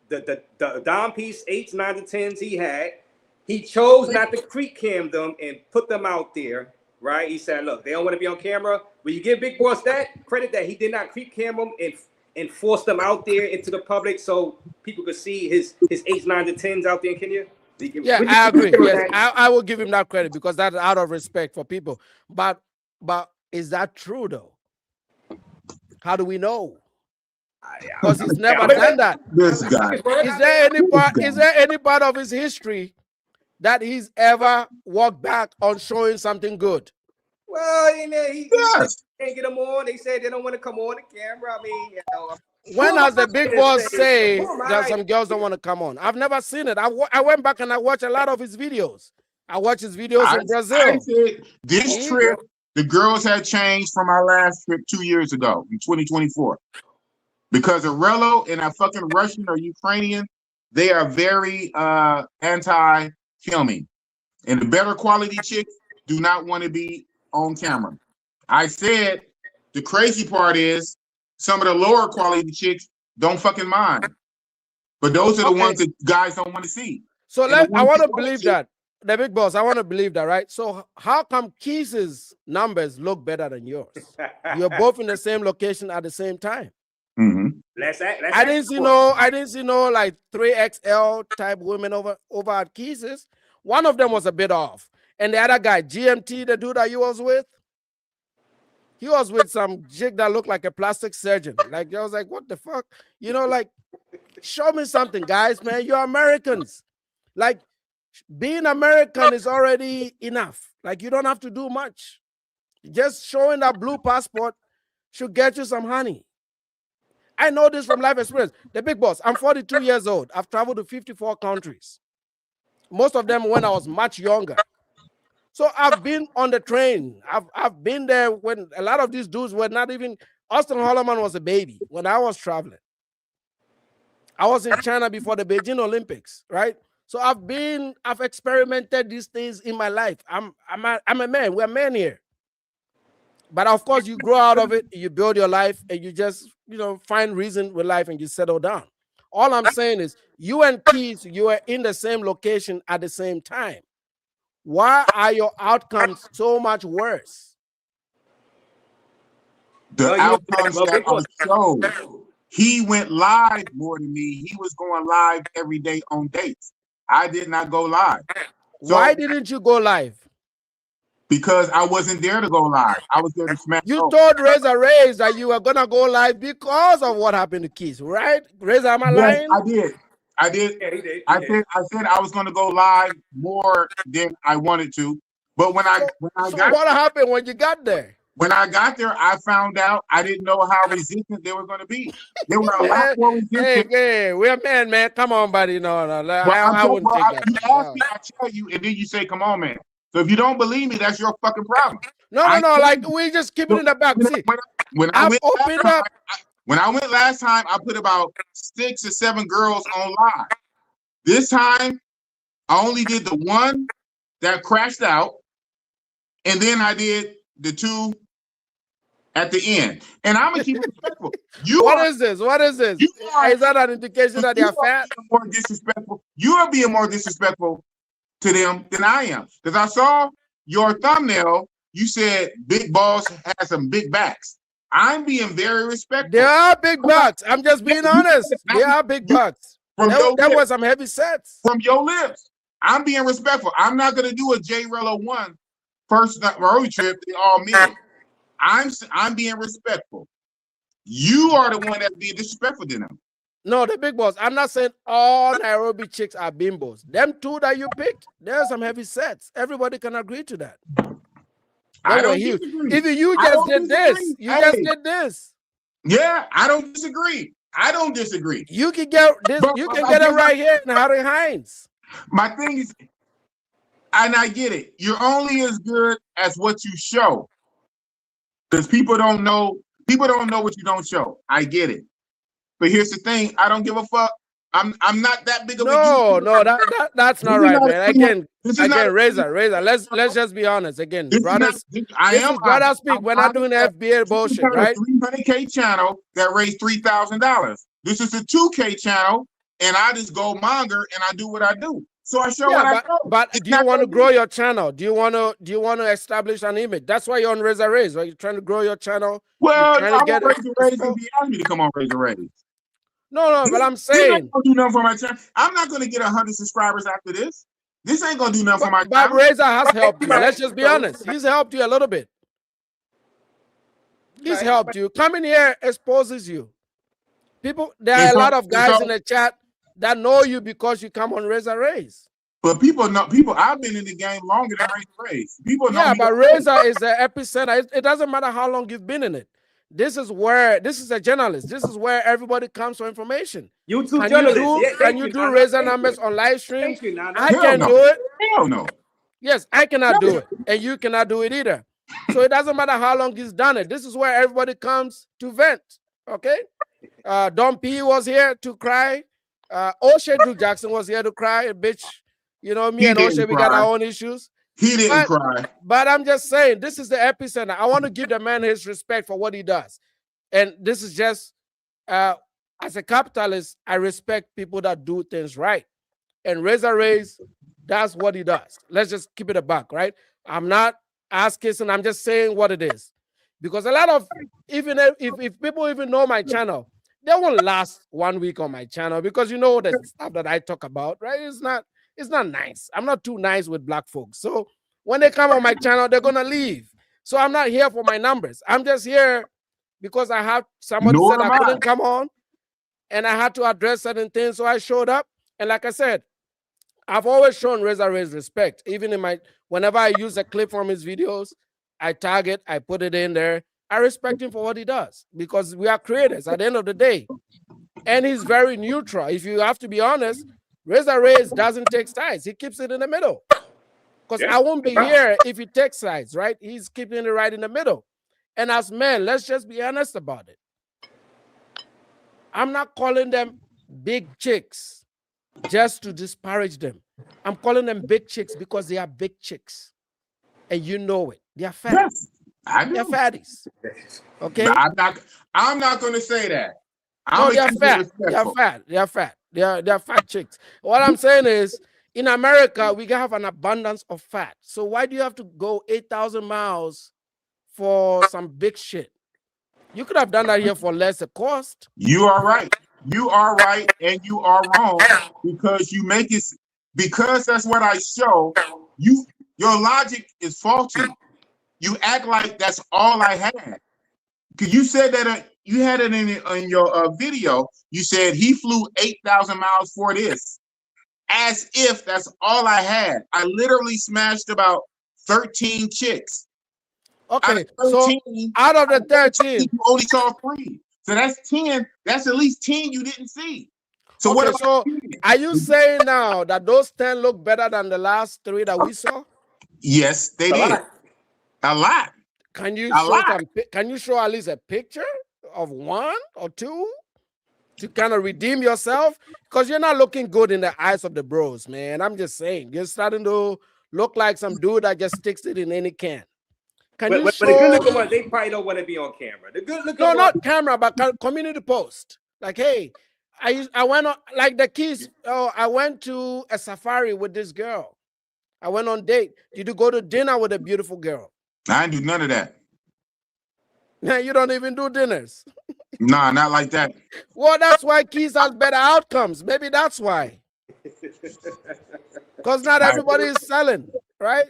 The Dom piece, 8s, 9s, and 10s he had, he chose not to creep cam them and put them out there, right? He said, look, they don't want to be on camera. Will you give Big Boss that credit that he did not creep cam them and force them out there into the public so people could see his 8s, 9s, and 10s out there in Kenya? Yeah, I agree. Yes, I will give him that credit because that's out of respect for people. But is that true though? How do we know? Because he's never done that. This guy. Is there any part of his history that he's ever walked back on showing something good? Well, he can't get them on. They said they don't want to come on the camera. I mean, when has the Big Boss say that some girls don't want to come on? I've never seen it. I went back and I watched a lot of his videos. I watched his videos in Brazil. I said this trip, the girls had changed from our last trip 2 years ago in 2024. Because Arello and a fucking Russian or Ukrainian, they are very anti-filming. And the better quality chicks do not want to be on camera. I said the crazy part is some of the lower quality chicks don't fucking mind. But those are the ones that guys don't want to see. So I want to believe that. The Big Boss, I want to believe that, right? So how come Keith's numbers look better than yours? You're both in the same location at the same time. Mm-hmm. I didn't see no like 3XL type women over at Keith's. One of them was a bit off. And the other guy, GMT, the dude that you was with, he was with some chick that looked like a plastic surgeon. Like, I was like, what the fuck? Like, show me something, guys, man. You're Americans. Like, being American is already enough. Like, you don't have to do much. Just showing that blue passport should get you some honey. I know this from life experience. The Big Boss, I'm 42 years old. I've traveled to 54 countries. Most of them when I was much younger. So I've been on the train. I've been there when a lot of these dudes were not even, Austin Holloman was a baby when I was traveling. I was in China before the Beijing Olympics, right? So I've experimented these things in my life. I'm a man. We're men here. But of course, you grow out of it, you build your life, and you just, find reason with life and you settle down. All I'm saying is you and Keith, you are in the same location at the same time. Why are your outcomes so much worse? The outcomes that are shown. He went live more than me. He was going live every day on dates. I did not go live. So, why didn't you go live? Because I wasn't there to go live. I was there to smack. You told Raze that you were gonna go live because of what happened to Keith, right? Raze, am I lying? I did. Yeah, he did. I said I was gonna go live more than I wanted to. But what happened when you got there? When I got there, I found out I didn't know how resistant they were going to be. They were a lot more resistant. Hey, we're men, man. Come on, buddy. No. I wouldn't take that. You ask me, I tell you, and then you say, come on, man. So if you don't believe me, that's your fucking problem. No. Like, we just keep it in the back. See, when I went last time, I put about 6 or 7 girls on live. This time, I only did the one that crashed out, and then I did the 2 at the end. And I'm gonna keep it respectful. What is this? Is that an indication that they're fat? More disrespectful. You are being more disrespectful to them than I am. Because I saw your thumbnail, you said Big Boss has some big backs. I'm being very respectful. There are big bucks. I'm just being honest. There are big bucks. There was some heavy sets. From your lips. I'm being respectful. I'm not going to do a J Rello 1 first road trip. They all mid. I'm being respectful. You are the one that's being disrespectful to them. No, the big boss. I'm not saying all Nairobi chicks are bimbos. Them two that you picked, there are some heavy sets. Everybody can agree to that. I don't disagree. Even you just did this. You just did this. Yeah, I don't disagree. I don't disagree. You can get this. You can get it right here in Harry Hines. My thing is, and I get it. You're only as good as what you show. Because people don't know what you don't show. I get it. But here's the thing, I don't give a fuck. I'm not that big of a that's not right, man. Again, Razer. Let's just be honest. Again, brothers. Brothers speak. We're not doing the FBA bullshit, right? A 300K channel that raised $3,000. This is a 2K channel, and I just go monger and I do what I do. So I show what I show. But do you want to grow your channel? Do you want to establish an image? That's why you're on Raze, right? You're trying to grow your channel. Well, I'm on Raze if you ask me to come on Raze. No, but I'm saying ain't gonna do nothing for my channel. I'm not gonna get 100 subscribers after this. This ain't gonna do nothing for my channel. But Raze has helped you. Let's just be honest. He's helped you a little bit. He's helped you. Coming here exposes you. There are a lot of guys in the chat that know you because you come on Raze. But people know. I've been in the game longer than Raze. People know. Yeah, but Raze is the epicenter. It doesn't matter how long you've been in it. This is a journalist. This is where everybody comes for information. YouTube journalist. Can you do Raze numbers on live stream? I can do it. Hell no. Yes, I cannot do it, and you cannot do it either. So it doesn't matter how long he's done it. This is where everybody comes to vent. Okay. Don P was here to cry. O'Shea Drew Jackson was here to cry. Bitch, you know me and O'Shea, we got our own issues. He didn't cry. But I'm just saying, this is the epicenter. I want to give the man his respect for what he does. And this is just, as a capitalist, I respect people that do things right. And Raze, that's what he does. Let's just keep it a buck, right? I'm not ass-kissing. I'm just saying what it is. Because a lot of, even if people even know my channel, they won't last 1 week on my channel because you know the stuff that I talk about, right? It's not nice. I'm not too nice with black folks. So when they come on my channel, they're going to leave. So I'm not here for my numbers. I'm just here because I have somebody said I couldn't come on and I had to address certain things. So I showed up. And like I said, I've always shown Raze respect. Even whenever I use a clip from his videos, I tag it, I put it in there. I respect him for what he does because we are creators at the end of the day. And he's very neutral. If you have to be honest, Raze doesn't take sides. He keeps it in the middle. Because I won't be here if he takes sides, right? He's keeping it right in the middle. And as men, let's just be honest about it. I'm not calling them big chicks just to disparage them. I'm calling them big chicks because they are big chicks. And you know it. They are fat. Yes, I do. They're fatties. Okay? I'm not going to say that. No, they're fat. They're fat. They're fat. They're fat chicks. What I'm saying is, in America, we have an abundance of fat. So why do you have to go 8,000 miles for some big shit? You could have done that here for less cost. You are right. You are right, and you are wrong because you make it because that's what I show. Your logic is faulty. You act like that's all I had. Because you said that you had it in your video. You said he flew 8,000 miles for this, as if that's all I had. I literally smashed about 13 chicks. Okay, so out of the 13, you only saw 3. So that's 10. That's at least 10 you didn't see. So okay, so are you saying now that those 10 look better than the last 3 that we saw? Yes, they did. A lot. Can you show at least a picture of 1 or 2 to kind of redeem yourself? Because you're not looking good in the eyes of the bros, man. I'm just saying. You're starting to look like some dude that just sticks it in any can. But the good looking ones, they probably don't want to be on camera. The good looking ones, not camera, but community post. Like, hey, I went on, like the kids. Oh, I went to a safari with this girl. I went on date. Did you go to dinner with a beautiful girl? I didn't do none of that. Now you don't even do dinners. Nah, not like that. Well, that's why Keys has better outcomes. Maybe that's why. Because not everybody is selling, right?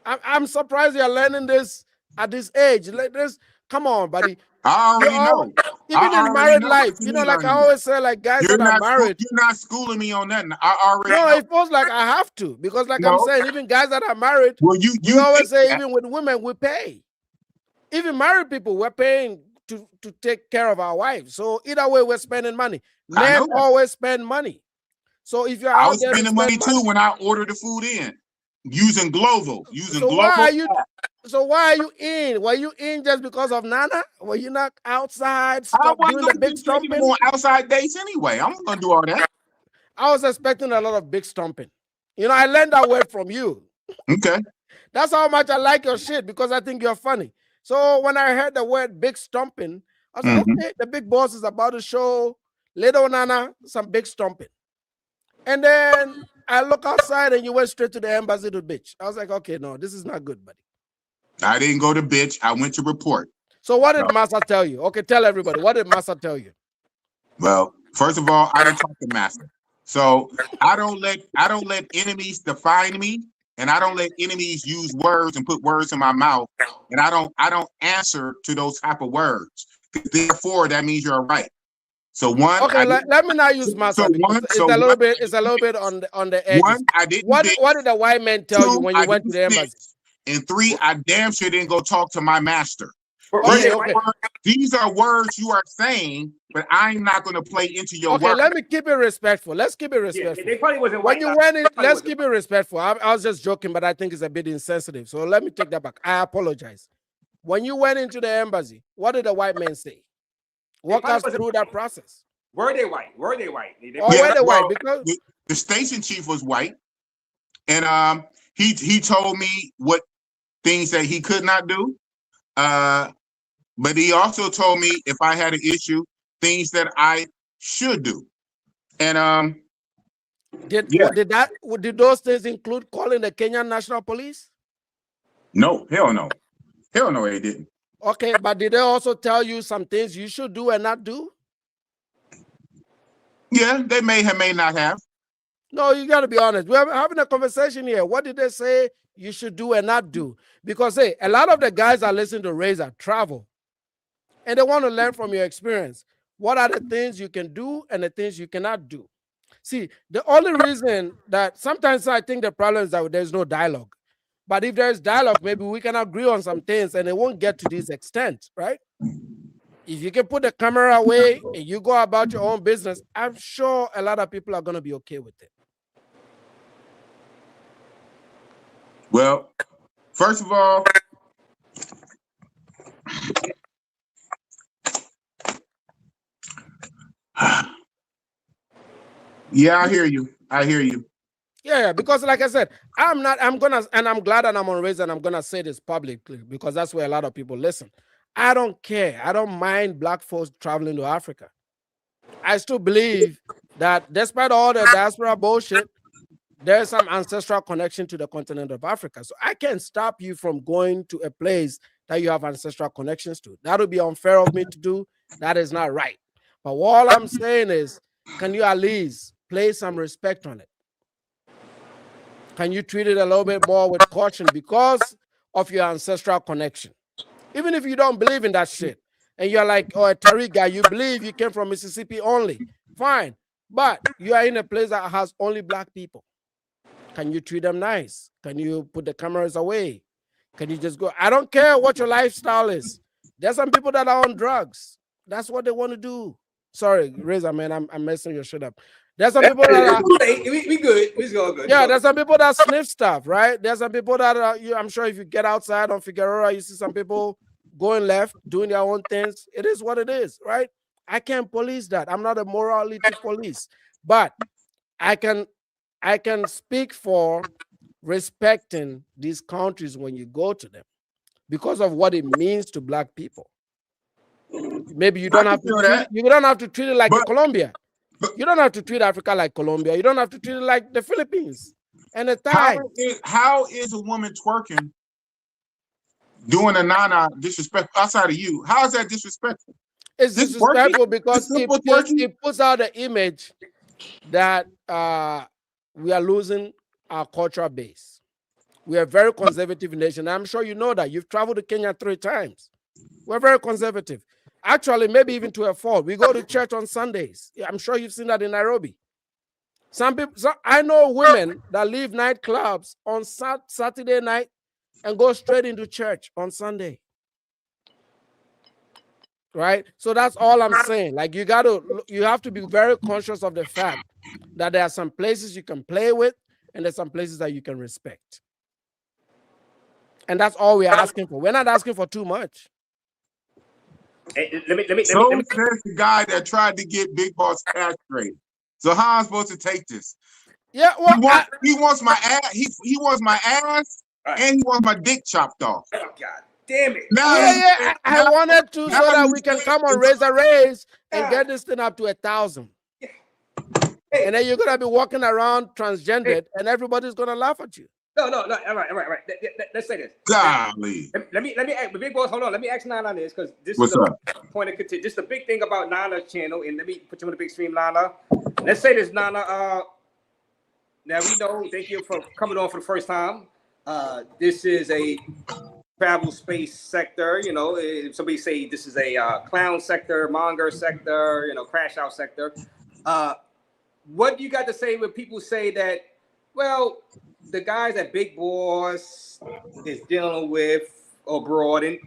I'm surprised you're learning this at this age. Like this, come on, buddy. I already know. Even in married life, you know, like I always say, like guys that are married. You're not schooling me on nothing. I already No, know. it feels like I have to, because like I'm saying, even guys that are married, well, you always say even with women we pay. Even married people, we're paying to take care of our wives. So either way, we're spending money. Men always spend money. So if you're I out was there spending money too when I ordered the food in using Glovo. So why are you? So why are you in? Were you in just because of Nana? Were you not outside? Stop doing the big stomping. On outside dates anyway. I'm not gonna do all that. I was expecting a lot of big stomping. You know, I learned that word from you. Okay. That's how much I like your shit, because I think you're funny. So when I heard the word big stomping, I was like, okay, the big boss is about to show little Nana some big stomping. And then I look outside and you went straight to the embassy to bitch. I was like, okay, no, this is not good, buddy. I didn't go to bitch. I went to report. So what did Massa tell you? Okay, tell everybody. What did Massa tell you? Well, first of all, I didn't talk to Master. So I don't let enemies define me, and I don't let enemies use words and put words in my mouth. And I don't answer to those type of words. Therefore, that means you're right. So one. Okay, let me not use Massa. It's a little bit on the edge. One, I didn't. What did the white man tell you when you went to the embassy? And three, I damn sure didn't go talk to my master. Okay. These are words you are saying, but I'm not going to play into your words. Okay, let me keep it respectful. Let's keep it respectful. Yeah, they probably wasn't when you went in, let's keep it respectful. I was just joking, but I think it's a bit insensitive. So let me take that back. I apologize. When you went into the embassy, what did the white man say? Walk us through that process. Were they white? Were they white? Were they white? Because the station chief was white, and he told me what things that he could not do. But he also told me if I had an issue, things that I should do. And did those things include calling the Kenyan National Police? No, hell no. Hell no, they didn't. Okay, but did they also tell you some things you should do and not do? Yeah, they may not have. No, you got to be honest. We're having a conversation here. What did they say you should do and not do? Because, hey, a lot of the guys that listen to Raze travel, and they want to learn from your experience. What are the things you can do and the things you cannot do? See, the only reason that sometimes I think the problem is that there's no dialogue. But if there's dialogue, maybe we can agree on some things and it won't get to this extent, right? If you can put the camera away and you go about your own business, I'm sure a lot of people are going to be okay with it. Well, first of all, yeah, I hear you. Yeah, because like I said, I'm glad that I'm on Raze and I'm gonna say this publicly because that's where a lot of people listen. I don't care. I don't mind black folks traveling to Africa. I still believe that despite all the diaspora bullshit, there's some ancestral connection to the continent of Africa. So I can't stop you from going to a place that you have ancestral connections to. That would be unfair of me to do. That is not right. But all I'm saying is, can you at least place some respect on it? Can you treat it a little bit more with caution because of your ancestral connection? Even if you don't believe in that shit, and you're like, oh, a Tariq guy, you believe you came from Mississippi only, fine. But you are in a place that has only black people. Can you treat them nice? Can you put the cameras away? Can you just go? I don't care what your lifestyle is. There's some people that are on drugs. That's what they want to do. Sorry, Reza, man, I'm messing your shit up. There's some people that are, we good. We good. Yeah, there's some people that sniff stuff, right? There's some people that are, I'm sure if you get outside on Figueroa, you see some people going left, doing their own things. It is what it is, right? I can't police that. I'm not a morality police, but I can speak for respecting these countries when you go to them because of what it means to black people. Maybe you don't have to treat it like Colombia. You don't have to treat Africa like Colombia. You don't have to treat it like the Philippines. and the thigh. How is a woman twerking doing a nana disrespectful outside of you? How is that disrespectful? It's This disrespectful twerking? because This simple twerking? it puts out the image that we are losing our cultural base. We are a very conservative nation. I'm sure you know that. You've traveled to Kenya 3 times. We're very conservative. Actually, maybe even to a fault. We go to church on Sundays. Yeah, I'm sure you've seen that in Nairobi. Some people, I know women that leave nightclubs on Saturday night and go straight into church on Sunday. Right? So that's all I'm saying. Like you have to be very conscious of the fact that there are some places you can play with and there's some places that you can respect. And that's all we're asking for. We're not asking for too much. Hey, let me. So says the guy that tried to get Big Boss castrated. So how am I supposed to take this? Yeah, well, he wants my ass. He wants my ass, and he wants my dick chopped off. Oh God damn it! Now, I wanted to so that we can come on Raze and get this thing up to 1,000. And then you're gonna be walking around transgendered, and everybody's gonna laugh at you. No. All right. Let's say this. Golly. Let me ask the big boss. Hold on. Let me ask Nana this because this What's is up? a point of contention. Just the big thing about Nana's channel, and let me put you on the big stream, Nana. Let's say this, Nana. Now we know. Thank you for coming on for the first time. This is a travel space sector. You know, if somebody say this is a clown sector, monger sector, crash out sector. What do you got to say when people say that? Well, the guys that Big Boss is dealing with abroad and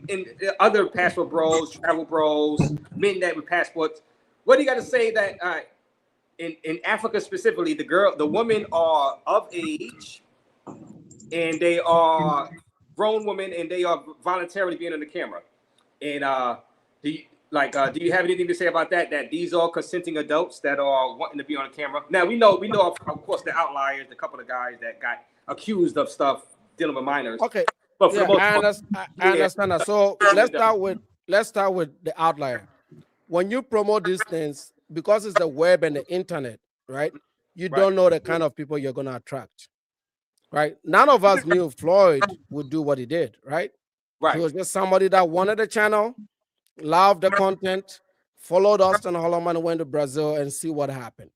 other passport bros, travel bros, men that with passports. What do you got to say that in Africa specifically, the women are of age and they are grown women and they are voluntarily being on the camera? And do you have anything to say about that? That these are consenting adults that are wanting to be on camera. Now we know of course the outliers, the couple of guys that got accused of stuff dealing with minors. Okay, but for the most I understand that. So let's start with the outlier. When you promote these things, because it's the web and the internet, right? You don't know the kind of people you're gonna attract, right? None of us knew Floyd would do what he did, right? He was just somebody that wanted a channel, loved the content, followed Austin Holloman and went to Brazil and see what happened.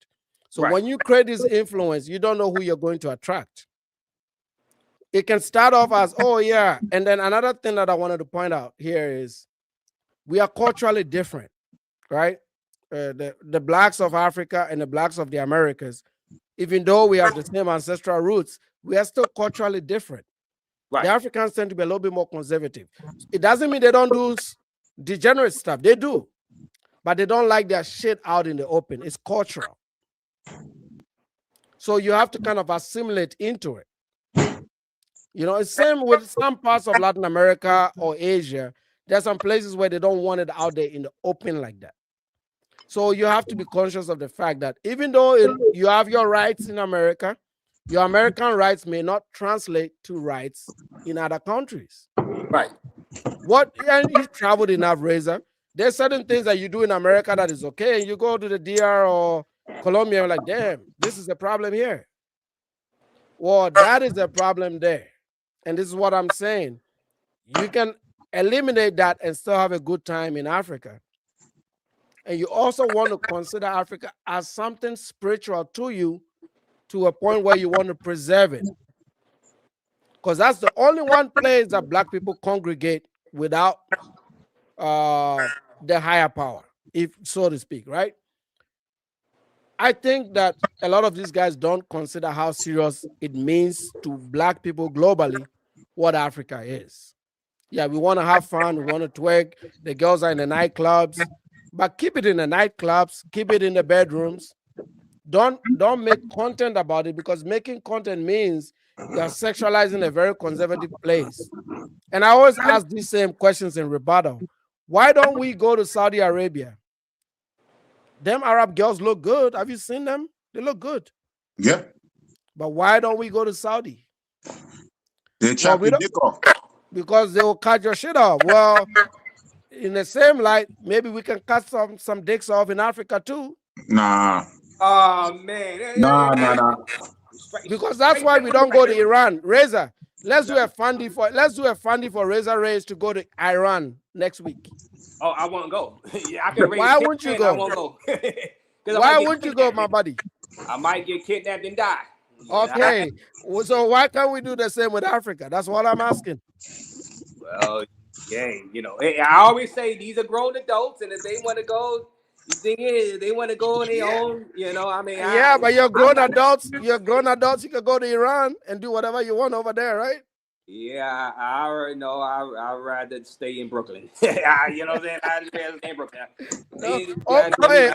So when you create this influence, you don't know who you're going to attract. It can start off as, oh yeah. And then another thing that I wanted to point out here is we are culturally different, right? The blacks of Africa and the blacks of the Americas, even though we have the same ancestral roots, we are still culturally different. The Africans tend to be a little bit more conservative. It doesn't mean they don't do degenerate stuff. They do, but they don't like their shit out in the open. It's cultural. So you have to kind of assimilate into it. It's same with some parts of Latin America or Asia. There's some places where they don't want it out there in the open like that. So you have to be conscious of the fact that even though you have your rights in America, your American rights may not translate to rights in other countries. Right. And you've traveled enough, Razor. There's certain things that you do in America that is okay, and you go to the DR or Colombia, and like, damn, this is a problem here. Well, that is a problem there. And this is what I'm saying. You can eliminate that and still have a good time in Africa. And you also want to consider Africa as something spiritual to you, to a point where you want to preserve it. Because that's the only one place that black people congregate without the higher power, if so to speak, right? I think that a lot of these guys don't consider how serious it means to black people globally what Africa is. Yeah, we want to have fun, we want to twerk, the girls are in the nightclubs, but keep it in the nightclubs, keep it in the bedrooms. Don't make content about it, because making content means you're sexualizing a very conservative place. And I always ask these same questions in rebuttal. Why don't we go to Saudi Arabia? Them Arab girls look good. Have you seen them? They look good. Yeah. But why don't we go to Saudi? They chop your dick off. Because they will cut your shit off. Well, in the same light, maybe we can cut some dicks off in Africa too. Nah. Oh man. Nah. Because that's why we don't go to Iran. Razor, let's do a fundy for Razor Raze to go to Iran next week. Oh, I won't go. Yeah, I can raise Why won't you go? I won't go. Why won't you go, my buddy? I might get kidnapped and die. Okay. So why can't we do the same with Africa? That's what I'm asking. Well, yeah, you know, I always say these are grown adults, and if they want to go, the thing is, they want to go on their own. You know, I mean, Yeah, but you're grown adults. You're grown adults. You can go to Iran and do whatever you want over there, right? Yeah, I already know. I'd rather stay in Brooklyn. You know what I'm saying? I'd rather stay in Brooklyn.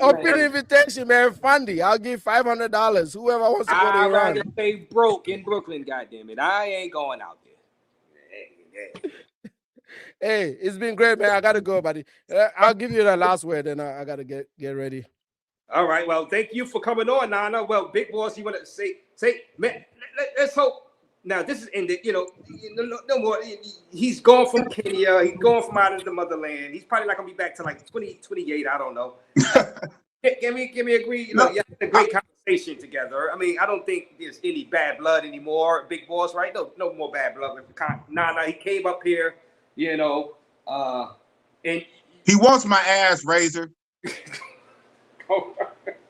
Open invitation, man. Fundy. I'll give $500. Whoever wants to go to I'd Iran. rather stay broke in Brooklyn. Goddamn it, I ain't going out there. Hey, it's been great, man. I gotta go, buddy. I'll give you the last word, and I gotta get ready. All right. Well, thank you for coming on, Nana. Well, Big Boss, you want to say, man? Let's hope. Now this is ended. You know, no more. He's gone from Kenya. He's gone from out of the motherland. He's probably not gonna be back to like 2028. I don't know. Give me a agree. You know, you had a great conversation together. I mean, I don't think there's any bad blood anymore. Big Boss, right? No more bad blood. Nah. He came up here. You know, and he wants my ass, Razor.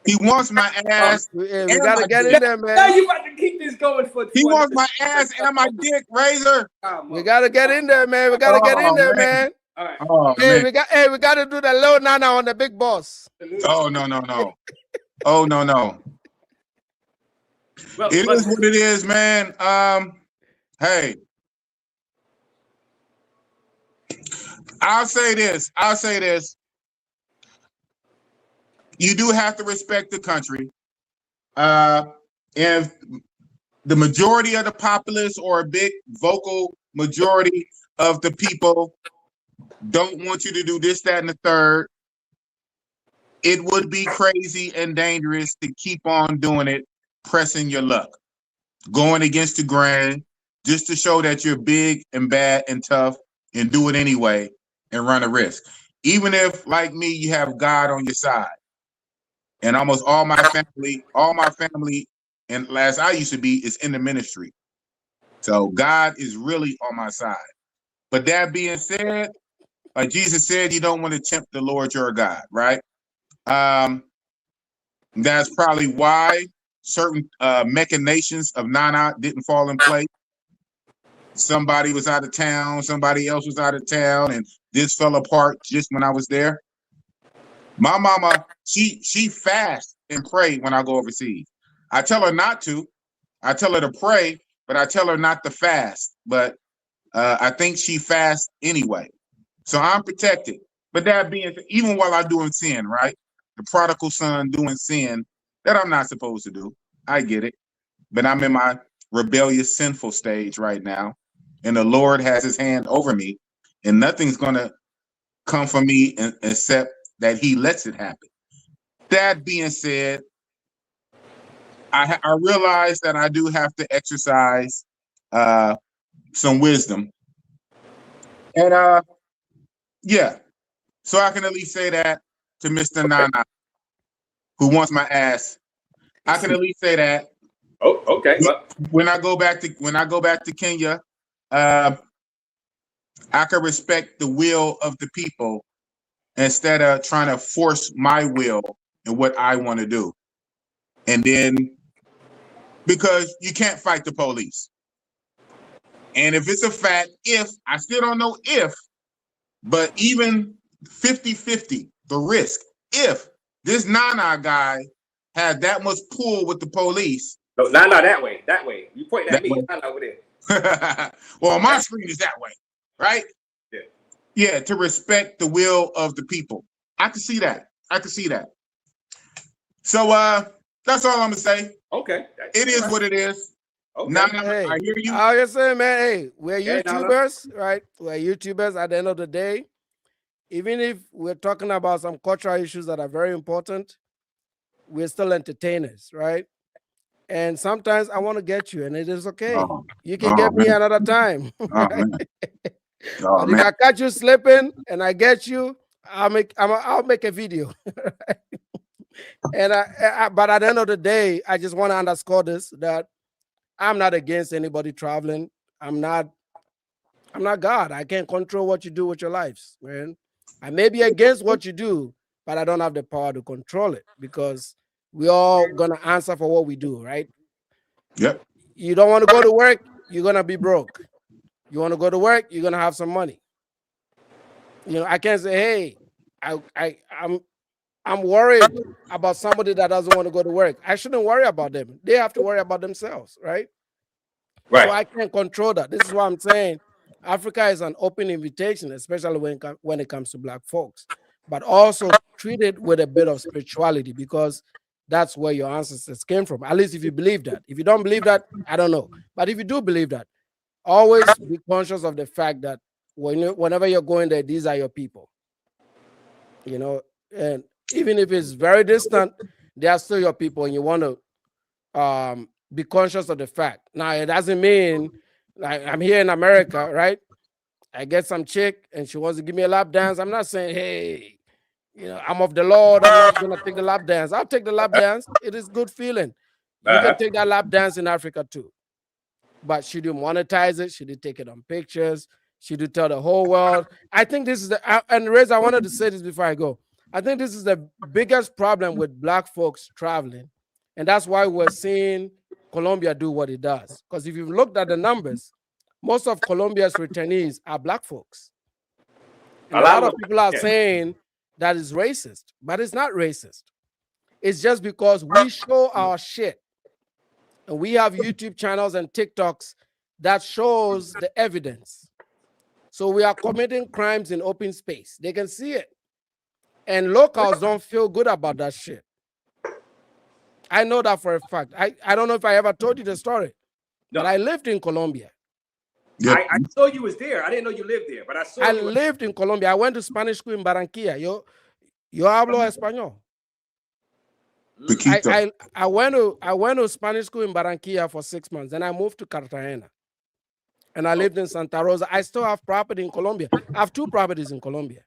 He wants my ass. We gotta get in there, man. Now you about to keep this going for. He wants my ass and my dick, Razor. We gotta get in there, man. We gotta get in there, man. All right. Oh, hey, man. we gotta do the low Nana on the Big Boss. Oh no. Oh no. Well, it is what it is, man. Hey. I'll say this. You do have to respect the country. If the majority of the populace or a big vocal majority of the people don't want you to do this, that, and the third, it would be crazy and dangerous to keep on doing it, pressing your luck, going against the grain, just to show that you're big and bad and tough, and do it anyway and run a risk. Even if, like me, you have God on your side. And almost all my family, and as I used to be, is in the ministry. So God is really on my side. But that being said, like Jesus said, you don't want to tempt the Lord your God, right? That's probably why certain machinations of Nana didn't fall in place. Somebody was out of town, somebody else was out of town, and this fell apart just when I was there. My mama, she fasts and pray when I go overseas. I tell her not to. I tell her to pray, but I tell her not to fast. But I think she fasts anyway. So I'm protected. But that being, even while I'm doing sin, right? The prodigal son doing sin that I'm not supposed to do. I get it. But I'm in my rebellious, sinful stage right now. And the Lord has his hand over me. And nothing's going to come from me except that he lets it happen. That being said, I realize that I do have to exercise some wisdom. And yeah, so I can at least say that to Mr. Nana, who wants my ass. I can at least say that. Oh, okay. When I go back to Kenya, I can respect the will of the people instead of trying to force my will and what I want to do. And then, because you can't fight the police. And if it's a fact, I still don't know if, but even 50-50, the risk, if this Nana guy had that much pull with the police. No, not that way. You point at me, not over there. Well, on my screen is that way, right? Yeah. Yeah, to respect the will of the people. I can see that. So that's all I'm gonna say. Okay. It is what it is. Okay. Nana, Hey, I hear you. I was saying, man, hey, we're Hey, YouTubers, right? We're YouTubers at the end of the day. Even if we're talking about some cultural issues that are very important, we're still entertainers, right? And sometimes I want to get you, and it is okay. You can get me another time. Man. But if I catch you slipping and I get you, I'll make a video. And but at the end of the day, I just want to underscore this, that I'm not against anybody traveling. I'm not God. I can't control what you do with your lives, man. I may be against what you do, but I don't have the power to control it because we all gonna answer for what we do, right? Yep. You don't want to go to work, you're gonna be broke. You want to go to work, you're gonna have some money. You know, I can't say, hey, I'm worried about somebody that doesn't want to go to work. I shouldn't worry about them. They have to worry about themselves, right? So I can't control that. This is why I'm saying Africa is an open invitation, especially when it comes to Black folks, but also treat it with a bit of spirituality because that's where your ancestors came from. At least if you believe that. If you don't believe that, I don't know. But if you do believe that, always be conscious of the fact that whenever you're going there, these are your people. You know, and even if it's very distant, they are still your people, and you want to be conscious of the fact. Now, it doesn't mean like I'm here in America, right? I get some chick and she wants to give me a lap dance. I'm not saying, hey, you know, I'm of the Lord. I'm not gonna take the lap dance. I'll take the lap dance. It is good feeling. You can take that lap dance in Africa too. But should you monetize it? Should you take it on pictures? Should you tell the whole world? I think this is and Raze, I wanted to say this before I go. I think this is the biggest problem with Black folks traveling. And that's why we're seeing Colombia do what it does. Because if you've looked at the numbers, most of Colombia's returnees are Black folks. And a lot of people are saying that is racist, but it's not racist. It's just because we show our shit. And we have YouTube channels and TikToks that shows the evidence. So we are committing crimes in open space. They can see it. And locals don't feel good about that shit. I know that for a fact. I don't know if I ever told you the story, but I lived in Colombia. I saw you was there. I didn't know you lived there, but I saw I you. lived in Colombia. I went to Spanish school in Barranquilla. Yo hablo español. I went to Spanish school in Barranquilla for 6 months. Then I moved to Cartagena. And I lived in Santa Rosa. I still have property in Colombia. I have 2 properties in Colombia.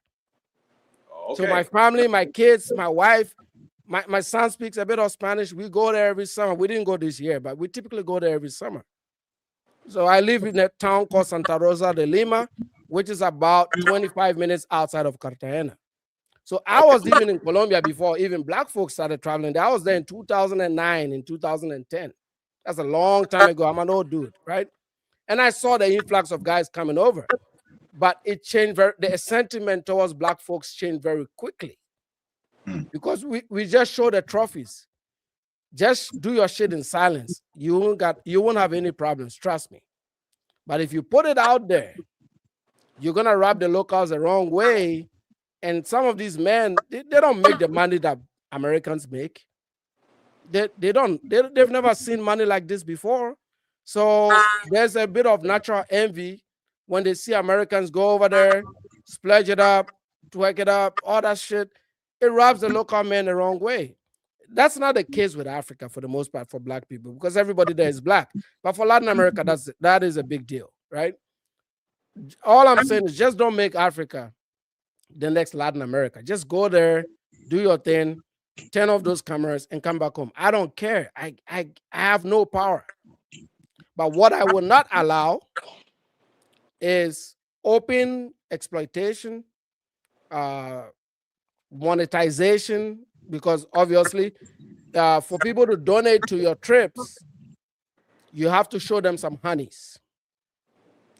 So my family, my kids, my wife, my son speaks a bit of Spanish. We go there every summer. We didn't go this year, but we typically go there every summer. So I live in a town called Santa Rosa de Lima, which is about 25 minutes outside of Cartagena. So I was living in Colombia before even Black folks started traveling. I was there in 2009, in 2010. That's a long time ago. I'm an old dude, right? And I saw the influx of guys coming over. But it changed the sentiment towards Black folks changed very quickly. Because we just show the trophies. Just do your shit in silence. You won't have any problems, trust me. But if you put it out there, you're gonna rub the locals the wrong way. And some of these men, they don't make the money that Americans make. They've never seen money like this before. So there's a bit of natural envy when they see Americans go over there, splurge it up, twerk it up, all that shit. It rubs the local man the wrong way. That's not the case with Africa for the most part for Black people because everybody there is Black. But for Latin America, that is a big deal, right? All I'm saying is just don't make Africa the next Latin America. Just go there, do your thing, turn off those cameras and come back home. I don't care. I have no power. But what I will not allow is open exploitation, monetization, because obviously for people to donate to your trips, you have to show them some honeys.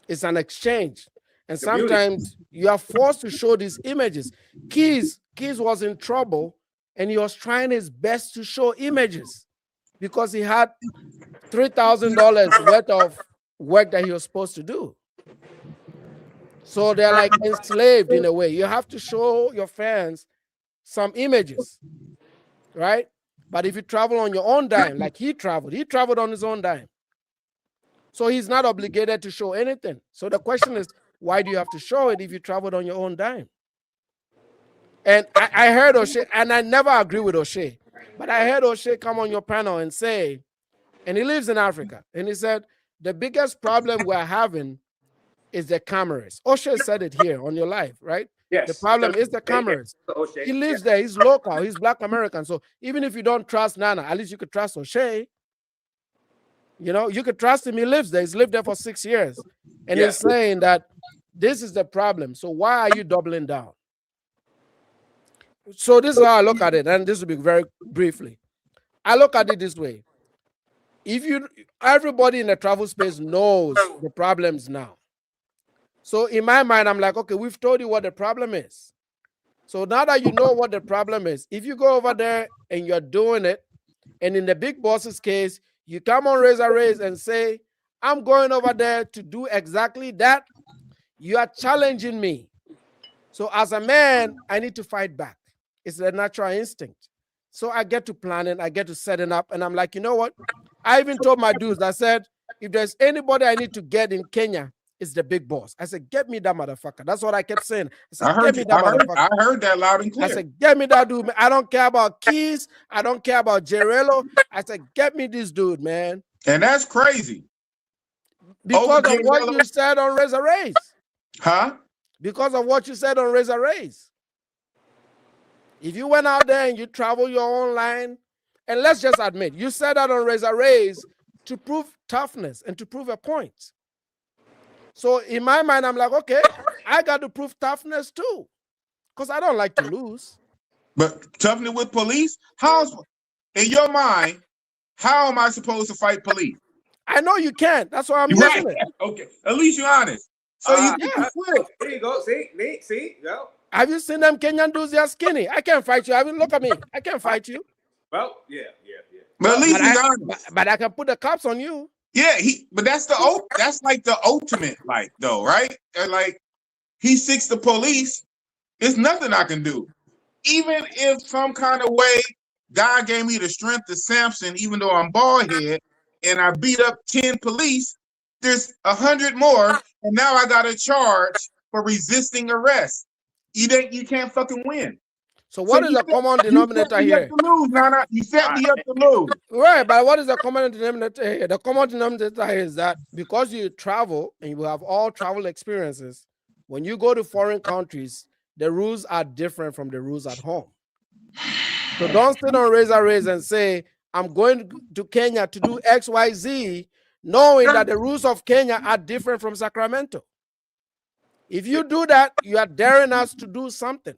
It's an exchange. And sometimes you are forced to show these images. Keys was in trouble and he was trying his best to show images because he had $3,000 worth of work that he was supposed to do. So they're like enslaved in a way. You have to show your fans some images, right? But if you travel on your own dime, like he traveled on his own dime. So he's not obligated to show anything. So the question is, why do you have to show it if you traveled on your own dime? And I heard O'Shea, and I never agree with O'Shea, but I heard O'Shea come on your panel and say, and he lives in Africa, and he said, the biggest problem we're having is the cameras. O'Shea said it here on your live, right? Yes. The problem is the cameras. He lives there. He's local. He's Black American. So even if you don't trust Nana, at least you could trust O'Shea. You know, you could trust him. He lives there. He's lived there for 6 years. And Yeah. he's saying that this is the problem. So why are you doubling down? So this is how I look at it. And this will be very briefly. I look at it this way. Everybody in the travel space knows the problems now. So in my mind, I'm like, okay, we've told you what the problem is. So now that you know what the problem is, if you go over there and you're doing it, and in the big boss's case, you come on Raze and say, I'm going over there to do exactly that, you are challenging me. So as a man, I need to fight back. It's a natural instinct. So I get to planning, I get to setting up, and I'm like, you know what? I even told my dudes, I said, if there's anybody I need to get in Kenya, it's the big boss. I said, get me that motherfucker. That's what I kept saying. I said, get me that motherfucker. I heard that loud and clear. I said, get me that dude. I don't care about Keys. I don't care about Jerello. I said, get me this dude, man. And that's crazy. Because of what you said on Raze. Huh? Because of what you said on Raze. If you went out there and you travel your own line, and let's just admit, you said that on Raze to prove toughness and to prove a point. So in my mind, I'm like, okay, I got to prove toughness too, because I don't like to lose. But toughness with police? In your mind, how am I supposed to fight police? I know you can't. That's why I'm using it. Okay, at least you're honest. So you can quit. There you go. See, yo. Have you seen them Kenyan dudes? They're skinny. I can't fight you. I mean, look at me. I can't fight you. Well, yeah. But at least he's honest. But I can put the cops on you. Yeah, but that's like the ultimate, like, though, right? And like, he seeks the police. There's nothing I can do. Even if some kind of way God gave me the strength of Samson, even though I'm bald head, and I beat up 10 police, there's 100 more, and now I got a charge for resisting arrest. You can't fucking win. So what is the common denominator here? You set me up to lose. Right, but what is the common denominator here? The common denominator here is that because you travel and you have all travel experiences, when you go to foreign countries, the rules are different from the rules at home. So don't sit on Raze and say, I'm going to Kenya to do X, Y, Z, knowing that the rules of Kenya are different from Sacramento. If you do that, you are daring us to do something.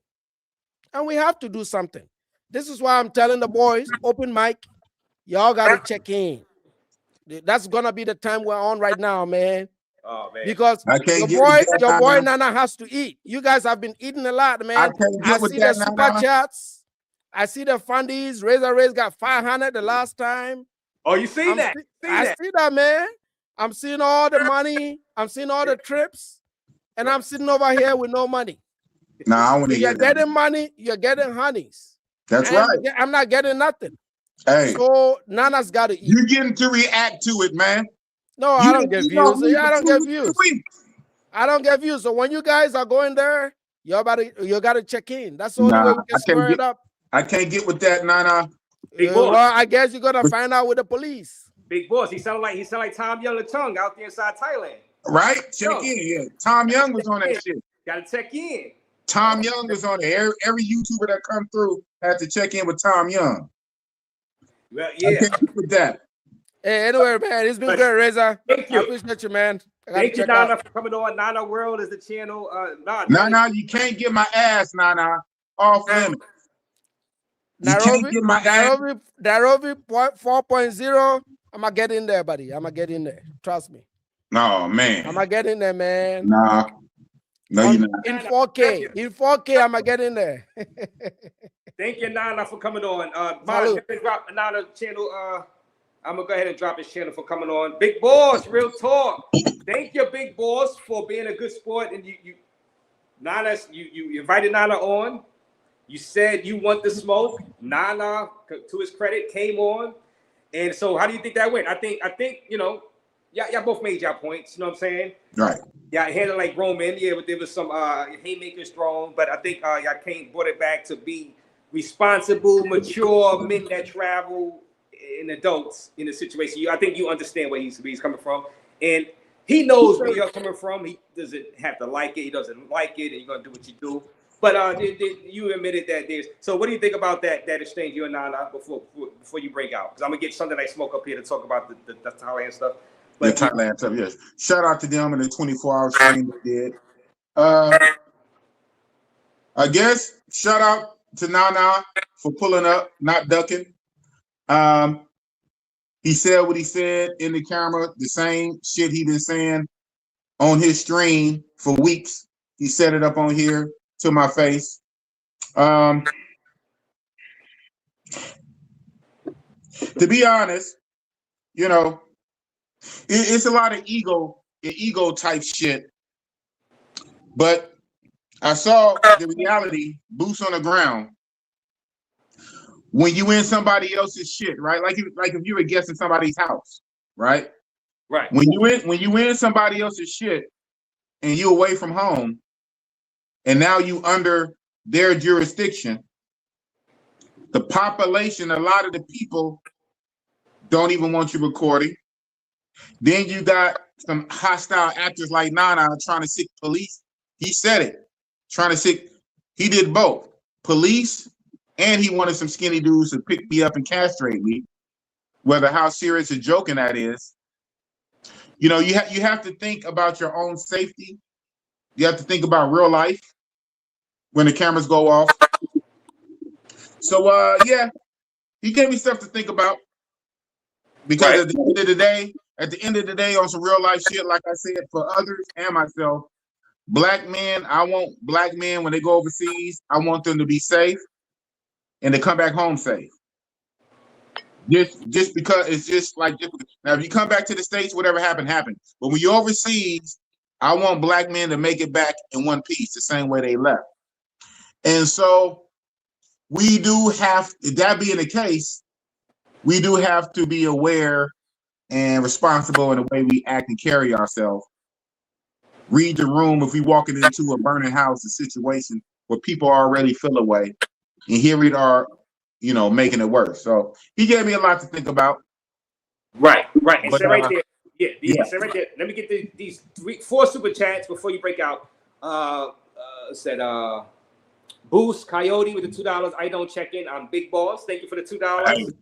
And we have to do something. This is why I'm telling the boys, open mic, y'all got to check in. That's going to be the time we're on right now, man. Oh, man. Because your boy Nana has to eat. You guys have been eating a lot, man. I see the super chats. I see the fundies. Raze got 500 the last time. Oh, you see that? I see that, man. I'm seeing all the money. I'm seeing all the trips. And I'm sitting over here with no money. I want to You're getting money. You're getting honeys. That's right. I'm not getting nothing. Hey. So Nana's got to eat. You're getting to react to it, man. No, I don't get views. I don't get views. I don't get views. So when you guys are going there, you got to check in. That's the only way we can square it up. I can't get with that, Nana. Well, I guess you're gonna find out with the police. Big boss. He sound like Tom Young Tung out there inside Thailand. Right? Check in. Yeah. Tom Young was on that shit. Gotta check in. Tom Young was on it. Every YouTuber that come through had to check in with Tom Young. Well, yeah. I can't get with that. Hey, anyway, man, it's been good, Reza. Thank you. I appreciate you, man. Thank you, Nana, for coming on. Nana World is the channel. Nana, you can't get my ass, Nana. Off limit. Nairobi 4.0. I'm gonna get in there, buddy. I'm gonna get in there. Trust me. No, man. I'm gonna get in there, man. Nah. No, you're not. In 4K. In 4K, I'm gonna get in there. Thank you, Nana, for coming on. Drop Nana channel. I'm gonna go ahead and drop his channel for coming on. Big Boss, real talk. Thank you, Big Boss, for being a good sport. And you invited Nana on. You said you want the smoke. Nana, to his credit, came on. And so how do you think that went? I think, y'all both made y'all points, you know what I'm saying? Right. Yeah, handled like Roman. Yeah, but there was some haymakers thrown, but I think y'all brought it back to be responsible, mature men that travel and adults in the situation. I think you understand where he's coming from. And he knows where you're coming from. He doesn't have to like it. He doesn't like it, and you're going to do what you do. But you admitted that there's. So what do you think about that exchange, you and Nana, before you break out? Because I'm gonna get something like Smoke up here to talk about the Thailand stuff. But the Thailand stuff, yes. Shout out to them in the 24-hour stream they did. I guess shout out to Nana for pulling up, not ducking. He said what he said in the camera, the same shit he been saying on his stream for weeks. He set it up on here to my face. To be honest, you know, it's a lot of ego type shit. But I saw the reality, boots on the ground. When you in somebody else's shit, right? Like if you were guessing somebody's house, right? Right. When you in somebody else's shit and you away from home, and now you under their jurisdiction, the population, a lot of the people don't even want you recording. Then you got some hostile actors like Nana trying to sick police. He said it. Trying to sick. He did both. Police, and he wanted some skinny dudes to pick me up and castrate me. Whether how serious a joking that is. You know, you have to think about your own safety. You have to think about real life when the cameras go off. So yeah, he gave me stuff to think about. Because at the end of the day, on some real life shit, like I said, for others and myself, black men, I want black men when they go overseas, I want them to be safe and to come back home safe. Just because it's just like now, if you come back to the States, whatever happened, happened. But when you're overseas, I want black men to make it back in one piece, the same way they left. And so we do have, that being the case, we do have to be aware and responsible in the way we act and carry ourselves. Read the room if we walking into a burning house, a situation where people already feel away, and here we are, you know, making it worse. So he gave me a lot to think about. Right. And But, so right there, yeah. So right there. Let me get these 4 super chats before you break out. Said Boost Coyote with the $2. I don't check in. I'm Big Boss. Thank you for the $2.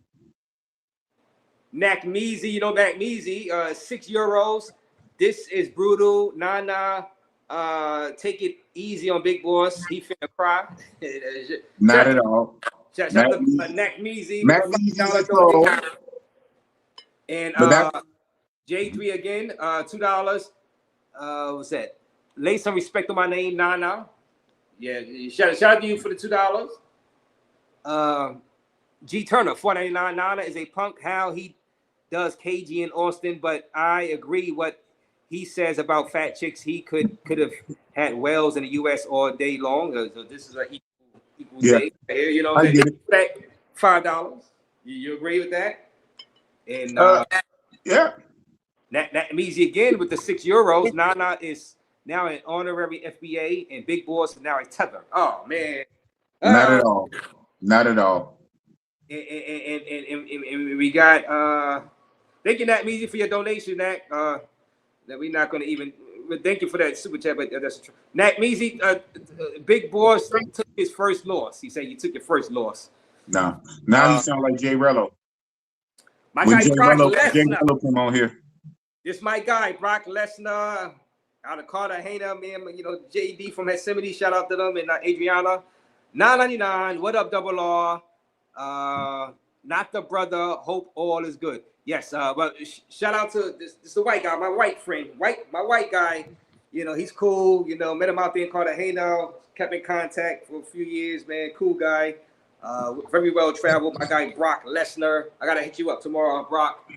Nack Meezy, you know Nack Meezy, €6. This is brutal. Nana, take it easy on Big Boss. He finna cry. Not at all. Shout out to Nack Meezy. Mac Meezy, and J3 again, $2. What's that? Lay some respect on my name, Nana. Yeah, shout out to you for the $2. G Turner, $4.99. Nana is a punk. How he does KG in Austin, but I agree what he says about fat chicks. He could have had whales in the U.S. all day long. So this is an equal day here. You know, that $5. You agree with that? And yeah, Nat Meezy again with the €6. Nana is now an honorary FBA, and Big Boss is now a tether. Oh man, not at all. Not at all. And we got thank you, Nat Meezy, for your donation, Nat. That we're not going to even thank you for that super chat, but that's true. Nat Meezy, Big Boss took his first loss. He said you took your first loss. No, now you sound like Jay Rello. My when guy Brock Lesnar came on here. This my guy Brock Lesnar out of Cartagena, man. You know JD from Yosemite. Shout out to them and Adriana. 999. What up, Double R? Not the brother. Hope all is good. Yes, but shout out to this the white guy, my white friend, my white guy. You know, he's cool. You know, met him out there in Cartagena, kept in contact for a few years, man. Cool guy, very well traveled. My guy Brock Lesnar. I gotta hit you up tomorrow, Brock.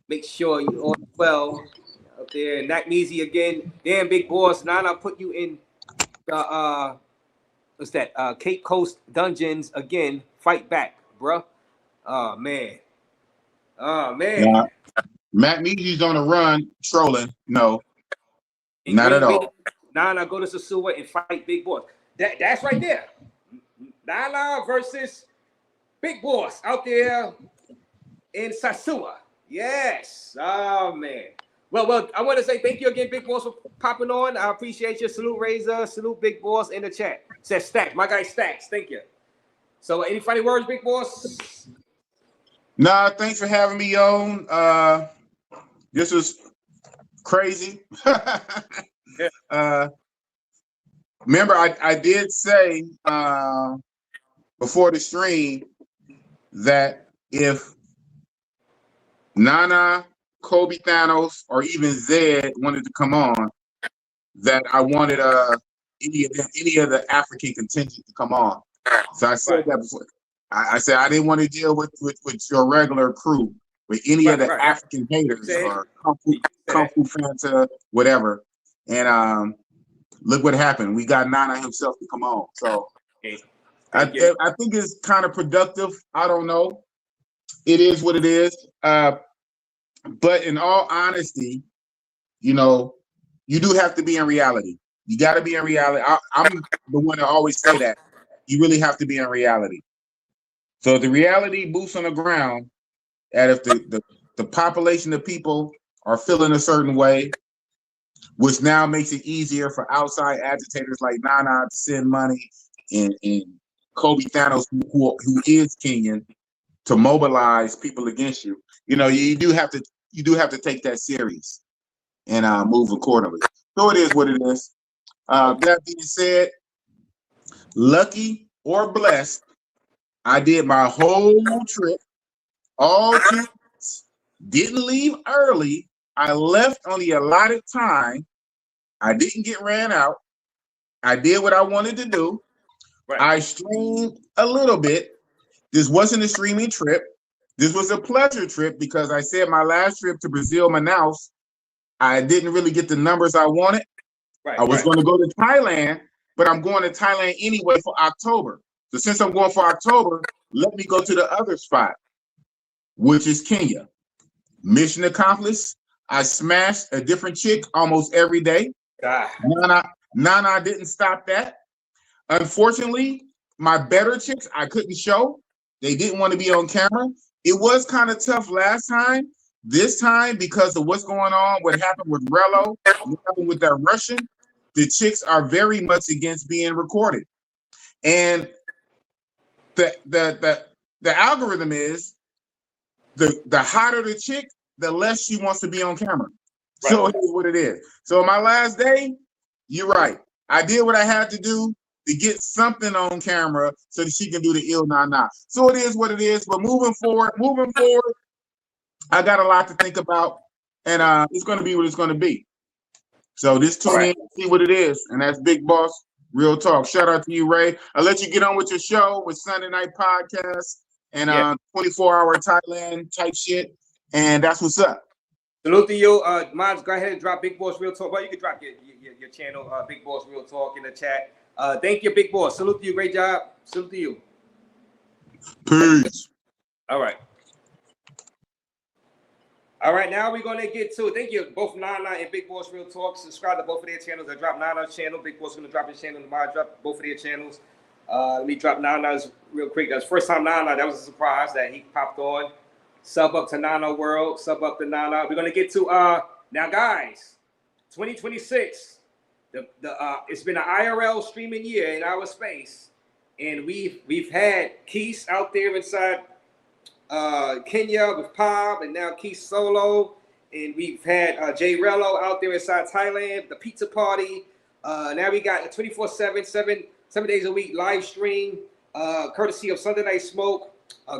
Make sure you're all well up there. Nack Meezy again. Damn, Big Boss. Nana put you in the what's that? Cape Coast dungeons again. Fight back, bruh. Oh man. Oh man. Yeah. Matt Meezy's on the run trolling. No. Not at all. Nana go to Sasua and fight Big Boss. That's right there. Nana versus Big Boss out there in Sasua. Yes. Oh man. Well, I want to say thank you again, Big Boss, for popping on. I appreciate you. Salute Razor, salute Big Boss in the chat. Says Stacks, my guy Stacks. Thank you. So, any funny words, Big Boss? Nah, thanks for having me on. This is crazy. Remember, I did say before the stream that if Nana, Kobe Thanos, or even Zed wanted to come on, that I wanted any of the African contingent to come on. So I said that before. I said I didn't want to deal with your regular crew, with any of the African haters or Kung Fu Fanta, whatever. And look what happened. We got Nana himself to come on. So I think it's kind of productive. I don't know. It is what it is. But in all honesty, you know, you do have to be in reality. You got to be in reality. I'm the one that always say that. You really have to be in reality. So the reality boots on the ground, that if the population of people are feeling a certain way, which now makes it easier for outside agitators like Nana to send money and Kobe Thanos, who is Kenyan, to mobilize people against you. You know, you do have to take that serious and move accordingly. So it is what it is. That being said, lucky or blessed, I did my whole trip, all 2 weeks, didn't leave early. I left on the allotted time. I didn't get ran out. I did what I wanted to do. I streamed a little bit. This wasn't a streaming trip. This was a pleasure trip because I said my last trip to Brazil, Manaus, I didn't really get the numbers I wanted. I was going to go to Thailand, but I'm going to Thailand anyway for October. So since I'm going for October, let me go to the other spot, which is Kenya. Mission accomplished. I smashed a different chick almost every day. Nana didn't stop that. Unfortunately, my better chicks I couldn't show. They didn't want to be on camera. It was kind of tough last time. This time, because of what's going on, what happened with Rello, what happened with that Russian, the chicks are very much against being recorded. And the algorithm is the hotter the chick, the less she wants to be on camera. So it is what it is. So my last day, you're right. I did what I had to do to get something on camera so that she can do the ill nah. So it is what it is. But moving forward, I got a lot to think about, and it's going to be what it's going to be. So just tune in, see what it is, and that's Big Boss Real Talk. Shout out to you, Ray. I'll let you get on with your show with Sunday Night Podcast and 24-hour Thailand type shit, and that's what's up. Salute to you, Mods. Go ahead and drop Big Boss Real Talk. Well, you can drop your channel, Big Boss Real Talk, in the chat. Thank you, Big Boss. Salute to you. Great job. Salute to you. Peace. All right. All right, now we're going to get to it. Thank you, both Nana and Big Boss Real Talk. Subscribe to both of their channels. I dropped Nana's channel. Big Boss is going to drop his channel. And I drop both of their channels. Let me drop Nana's real quick. That's first time Nana. That was a surprise that he popped on. Sub up to Nana World. Sub up to Nana. We're going to get to, now, guys, 2026. It's been an IRL streaming year in our space. And we've had Keith out there inside Kenya with Pop, and now Keith solo, and we've had Jay Rello out there inside Thailand, the pizza party. Now we got a 24/7, 7 days a week live stream, courtesy of Sunday Night Smoke,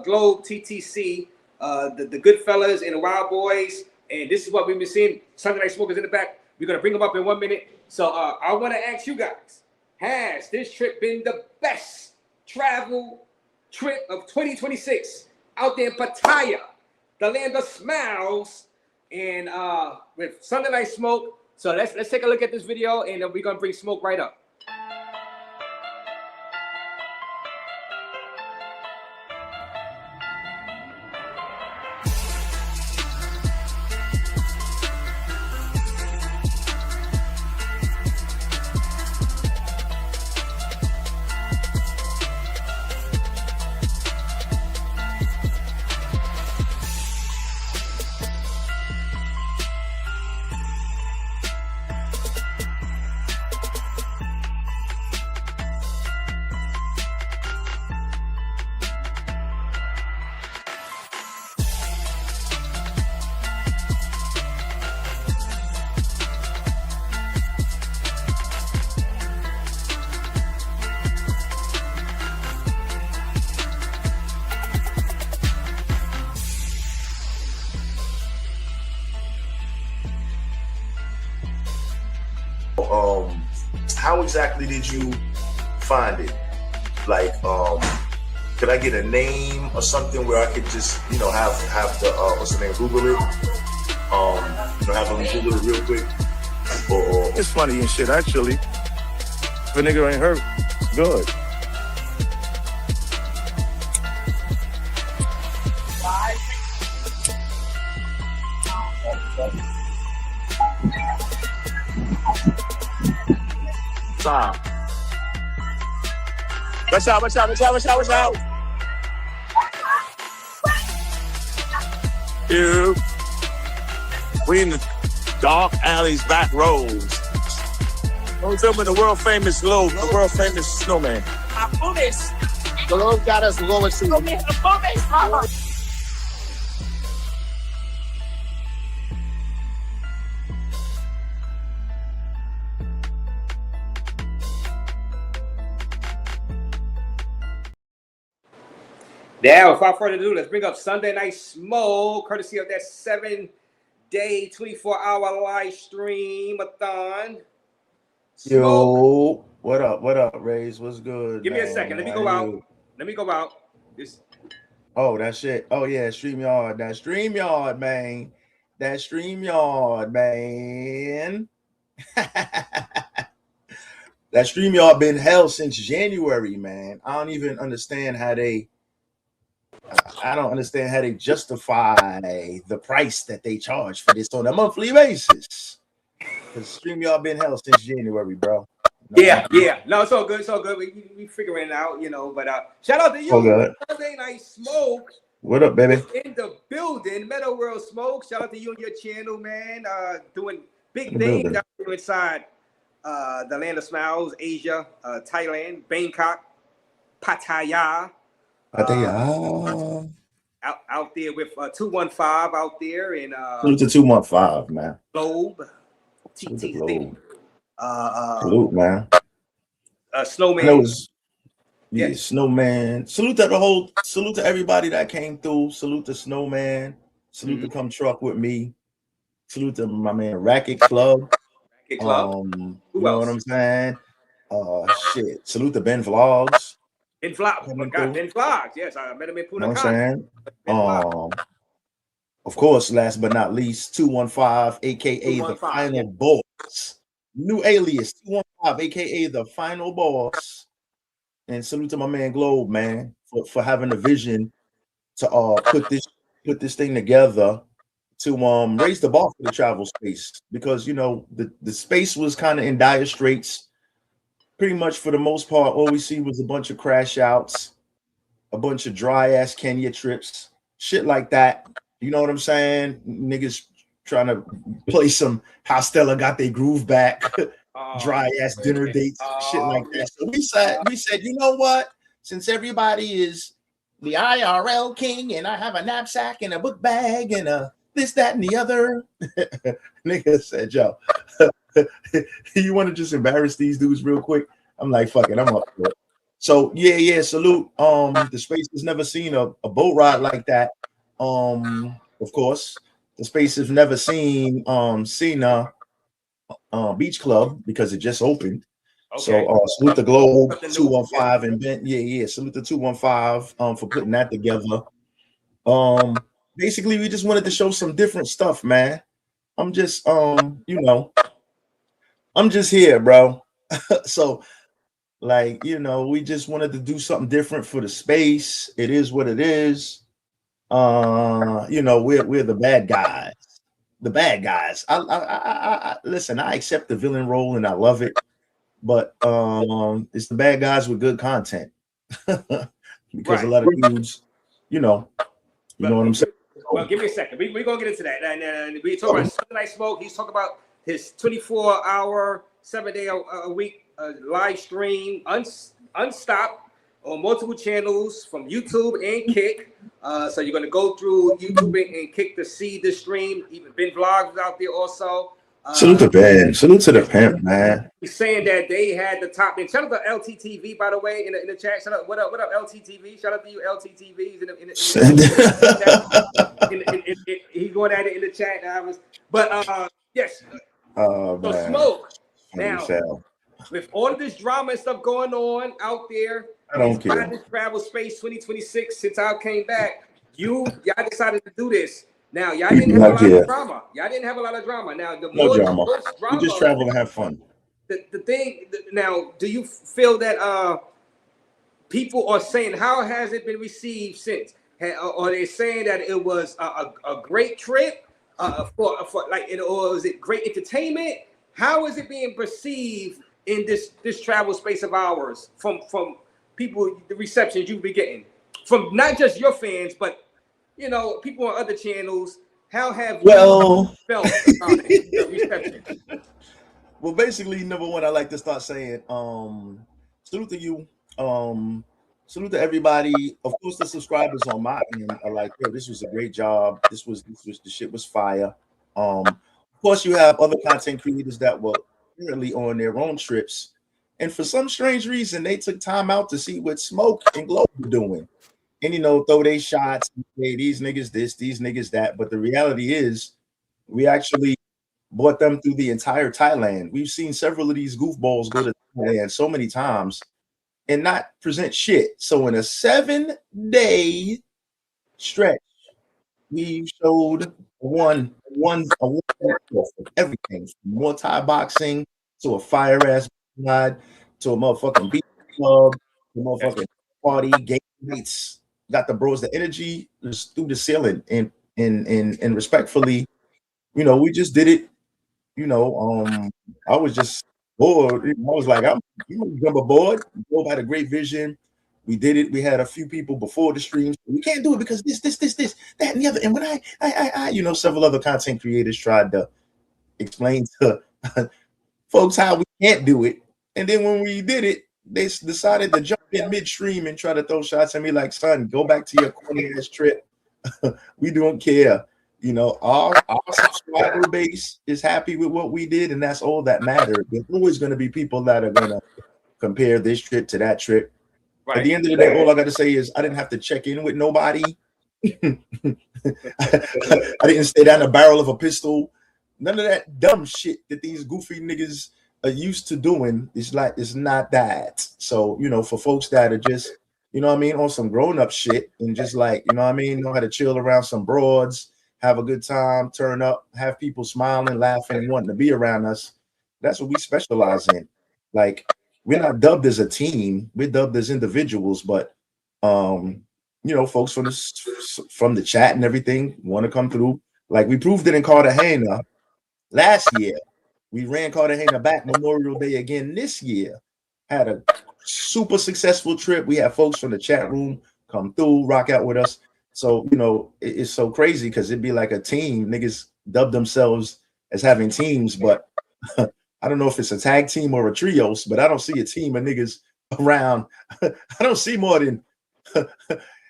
Globe, TTC, the Goodfellas and the Wild Boys. And this is what we've been seeing. Sunday Night Smoke is in the back. We're gonna bring them up in 1 minute. So I want to ask you guys: has this trip been the best travel trip of 2026? Out there in Pattaya, the land of smiles, and with Sunday Night Smoke. So let's take a look at this video, and we're gonna bring Smoke right up. exactly did you find it? Like, could I get a name or something where I could just, you know, have the what's the name? Google it. You know, have them Google it real quick. Or It's funny and shit, actually. If a nigga ain't hurt, good. Stop. Watch out, watch out, watch out, watch out, watch out. Here, we in the dark alleys, back roads. I'm filming the world famous Globe, the world famous snowman. The Lord got us lower to. Now, without further ado, let's bring up Sunday Night Smoke, courtesy of that 7-day, 24-hour live stream-a-thon. Yo, what up? What up, Raze? What's good? Give me a second. Let me go out. Let me go out. Oh, that shit. Oh, yeah, StreamYard. That StreamYard, man. That StreamYard, man. That StreamYard been hell since January, man. I don't even understand how they justify the price that they charge for this on a monthly basis. Because StreamYard been hell since January, bro. Yeah. No, it's all good. It's all good. We figuring it out, you know. But shout out to you, Sunday Night Smoke. What up, baby? In the building, Metal World Smoke. Shout out to you and your channel, man. Doing big things out here inside the land of smiles, Asia, Thailand, Bangkok, Pattaya. Out there with 215 out there and Salute to 215, man. Globe. TT Globe. Salute, man. Snowman. Snowman. Salute to everybody that came through. Salute to Snowman. Salute to Come Truck With Me. Salute to my man Racket Club. You know what I'm saying? Shit. Salute to Ben Vlogs. Ben Vlogs. Yes, I met him in Punta Cana. You know what I'm saying? Of course, last but not least, 215, aka the Final Boss. New alias, 215, aka the Final Boss. And salute to my man Globe, man, for having the vision to put this thing together to raise the bar for the travel space, because you know the space was kind of in dire straits. Pretty much for the most part, all we see was a bunch of crash outs, a bunch of dry ass Kenya trips, shit like that. You know what I'm saying? Niggas trying to play some How Stella Got Their Groove Back, dry ass dinner dates, shit like that. So we said, you know what? Since everybody is the IRL king, and I have a knapsack and a book bag and a this, that, and the other, nigga said, yo, you want to just embarrass these dudes real quick? I'm like, fuck it, I'm up for it. So yeah, salute. The space has never seen a boat ride like that. Of course, the space has never seen Cena Beach Club because it just opened. Okay. So salute the Globe 215 and Ben. Yeah, salute the 215 for putting that together. Basically, we just wanted to show some different stuff, man. I'm just I'm just here, bro. So like, you know, we just wanted to do something different for the space. It is what it is. You know, we're the bad guys. The bad guys. I listen, I accept the villain role and I love it, but it's the bad guys with good content. Because a lot of dudes, you know what I'm saying. Well, give me a second. We're gonna get into that. And we talk about Sunday Night Smoke. He's talking about his 24-hour, 7-day a week live stream, unstopped on multiple channels from YouTube and Kick. So you're gonna go through YouTube and Kick to see the stream. Even Ben Vlogs was out there also. Salute to Ben. Salute to the pimp, man. He's saying that they had the top. And shout out to LTTV, by the way, in the chat. Shout out, what up, LTTV? Shout out to you, LTTVs. He's going at it in the chat. Yes. Oh, so man. Smoke. Now, with all of this drama and stuff going on out there, I don't care. This Travel Space 2026, since I came back, y'all decided to do this. Now, y'all didn't have a lot of drama. Y'all didn't have a lot of drama. Now, the No more drama. drama, We just travel and have fun. Now, do you feel that people are saying, how has it been received since? Are they saying that it was a great trip for like, or is it great entertainment? How is it being perceived in this travel space of ours from people, the receptions you've been getting from not just your fans, but people on other channels? How have you felt about it, the reception? Well, basically, number one, I like to start saying, salute to you. Salute to everybody. Of course, the subscribers on my end are like, yo, this was a great job. This was the shit was fire. Of course, you have other content creators that were currently on their own trips, and for some strange reason, they took time out to see what Smoke and Glow were doing, and throw their shots. Hey, these niggas this, these niggas that. But the reality is, we actually brought them through the entire Thailand. We've seen several of these goofballs go to Thailand so many times and not present shit. So in a 7-day stretch, we showed one of everything, from Muay Thai boxing to a fire ass ride to a motherfucking beach club, to a motherfucking party, game nights. Got the bros, the energy just through the ceiling, and respectfully, we just did it. I was just bored. I was like, I'm jump aboard. Bob had a great vision. We did it. We had a few people before the streams. We can't do it because this, that, and the other. And when I several other content creators tried to explain to folks how we can't do it. And then when we did it, they decided to jump in midstream and try to throw shots at me like, son, go back to your corny ass trip. We don't care. Our subscriber base is happy with what we did, and that's all that matters. There's always going to be people that are going to compare this trip to that trip. Right. At the end of the day, all I got to say is I didn't have to check in with nobody. I didn't stay down the barrel of a pistol. None of that dumb shit that these goofy niggas are used to doing. It's not that. So, for folks that are just, on some grown-up shit and just like, know how to chill around some broads, have a good time, turn up, have people smiling, laughing, and wanting to be around us. That's what we specialize in. Like, we're not dubbed as a team, we're dubbed as individuals, but folks from the chat and everything want to come through. Like we proved it in Cartagena last year. We ran Cartagena back Memorial Day again this year. Had a super successful trip. We had folks from the chat room come through, rock out with us. So, it's so crazy because it'd be like a team. Niggas dub themselves as having teams, but I don't know if it's a tag team or a trios, but I don't see a team of niggas around. I don't see more than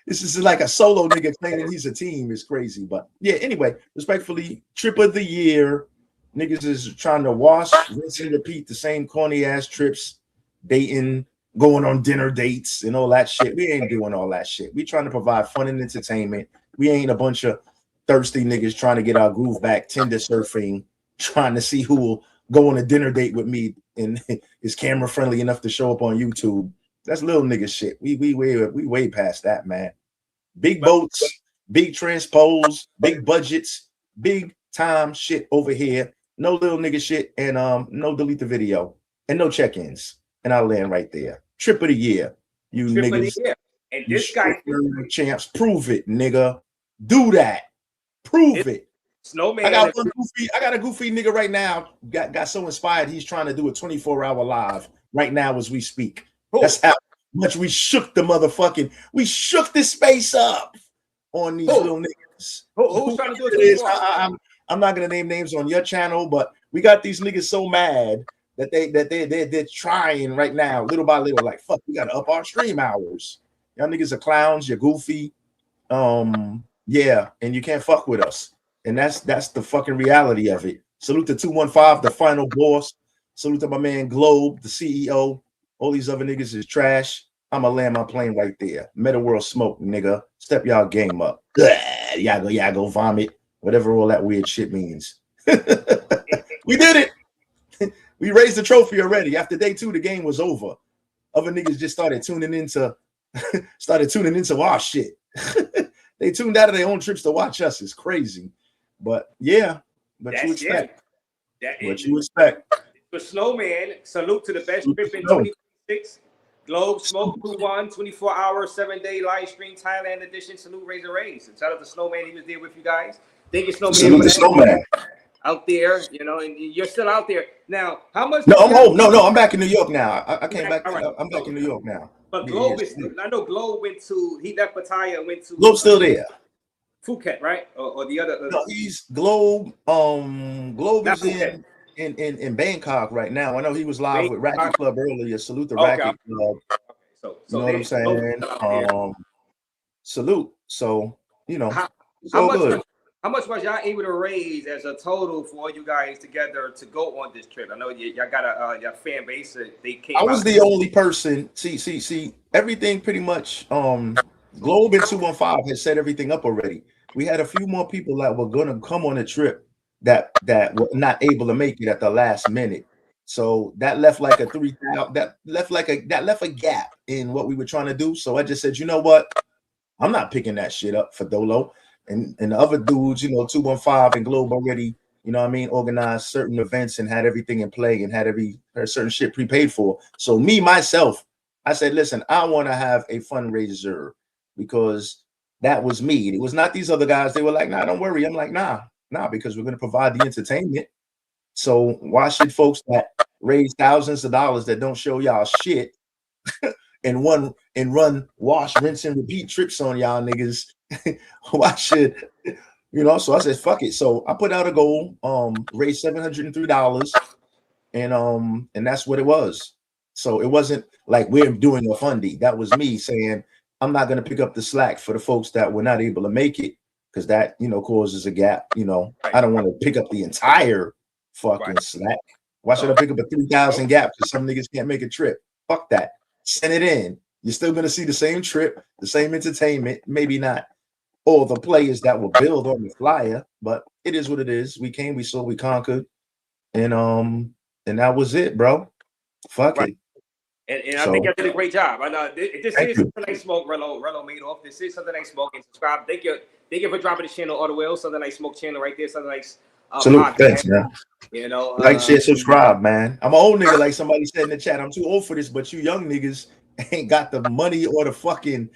this is like a solo nigga claiming he's a team is crazy. But yeah, anyway, respectfully, trip of the year. Niggas is trying to wash, rinse, and repeat the same corny ass trips, dating, going on dinner dates and all that shit. We ain't doing all that shit. We trying to provide fun and entertainment. We ain't a bunch of thirsty niggas trying to get our groove back, Tinder surfing, trying to see who will go on a dinner date with me and is camera friendly enough to show up on YouTube. That's little nigga shit. We way past that, man. Big boats, big transpos, big budgets, big time shit over here. No little nigga shit, and no delete the video and no check-ins. And I'll land right there. Trip of the year. You trip niggas. Of the year. And this guy champs, prove it, nigga. Do that. Prove it. Snowman. I got a goofy nigga right now. Got so inspired. He's trying to do a 24-hour live right now as we speak. Oh. That's how much we shook the motherfucking. We shook this space up on these little niggas. Who's trying to do it? I'm not gonna name names on your channel, but we got these niggas so mad that they're trying right now, little by little, like fuck, we gotta up our stream hours. Y'all niggas are clowns, you're goofy. Yeah, and you can't fuck with us. And that's the fucking reality of it. Salute to 215, the final boss. Salute to my man Globe, the CEO. All these other niggas is trash. I'ma land my plane right there. Meta World Smoke, nigga. Step y'all game up. Y'all go vomit. Whatever all that weird shit means. We did it. We raised the trophy already. After day 2, the game was over. Other niggas just started tuning into our shit. They tuned out of their own trips to watch us. It's crazy. But yeah, what you expect. What you expect. For Snowman, salute to the best trip in 2026. Globe Smoke 2-1, 24-hour, 7-day live stream, Thailand edition. Salute Raze. And shout out to Snowman. He was there with you guys. Thank you, Snowman. Salute to Snowman. Out there, you know, and you're still out there. Now, how much? No, I'm home. No, I'm back in New York now. I came back. Right. I'm back in New York now. But Globe is still, I know Globe went to, he left Pattaya and went to. Globe's still there. Phuket, right? Or the other. No, he's Globe. Globe is in Bangkok right now. I know he was live with Racket Club earlier. Salute the Racket Club. So you know what I'm saying? Salute. So, you know, it's all good. How much was y'all able to raise as a total for all you guys together to go on this trip? I know y'all got your fan base. They came. I was the only person. See. Everything pretty much. Globe and 215 had set everything up already. We had a few more people that were gonna come on the trip that were not able to make it at the last minute. So that left like a 3,000. That left a gap in what we were trying to do. So I just said, you know what? I'm not picking that shit up for Dolo. And the other dudes, you know, 215 and Globe already, you know what I mean, organized certain events and had everything in play and had certain shit prepaid for. So myself, I said, listen, I want to have a fundraiser because that was me. It was not these other guys. They were like, nah, don't worry. I'm like, nah, because we're going to provide the entertainment. So why should folks that raise thousands of dollars that don't show y'all shit and run wash, rinse, and repeat trips on y'all niggas? Why should, you know? So I said, fuck it. So I put out a goal, raise $703, and that's what it was. So it wasn't like we're doing a fundy. That was me saying I'm not going to pick up the slack for the folks that were not able to make it because that, you know, causes a gap. You know, I don't want to pick up the entire fucking slack. Why should I pick up a 3,000 gap because some niggas can't make a trip? Fuck that. Send it in. You're still going to see the same trip, the same entertainment, maybe not all the players that will build on the flyer, but it is what it is. We came, we saw, we conquered, and that was it, bro. Fuck it. And I think you did a great job. I know this is Something Like Smoke. Rello made off. This is Something Like Smoke. And subscribe. Thank you for dropping the channel all the way. Something Like Smoke channel right there. Something Like salute. Thanks, man. You know, like, share, subscribe, man. I'm an old nigga, like somebody said in the chat. I'm too old for this, but you young niggas ain't got the money or the fucking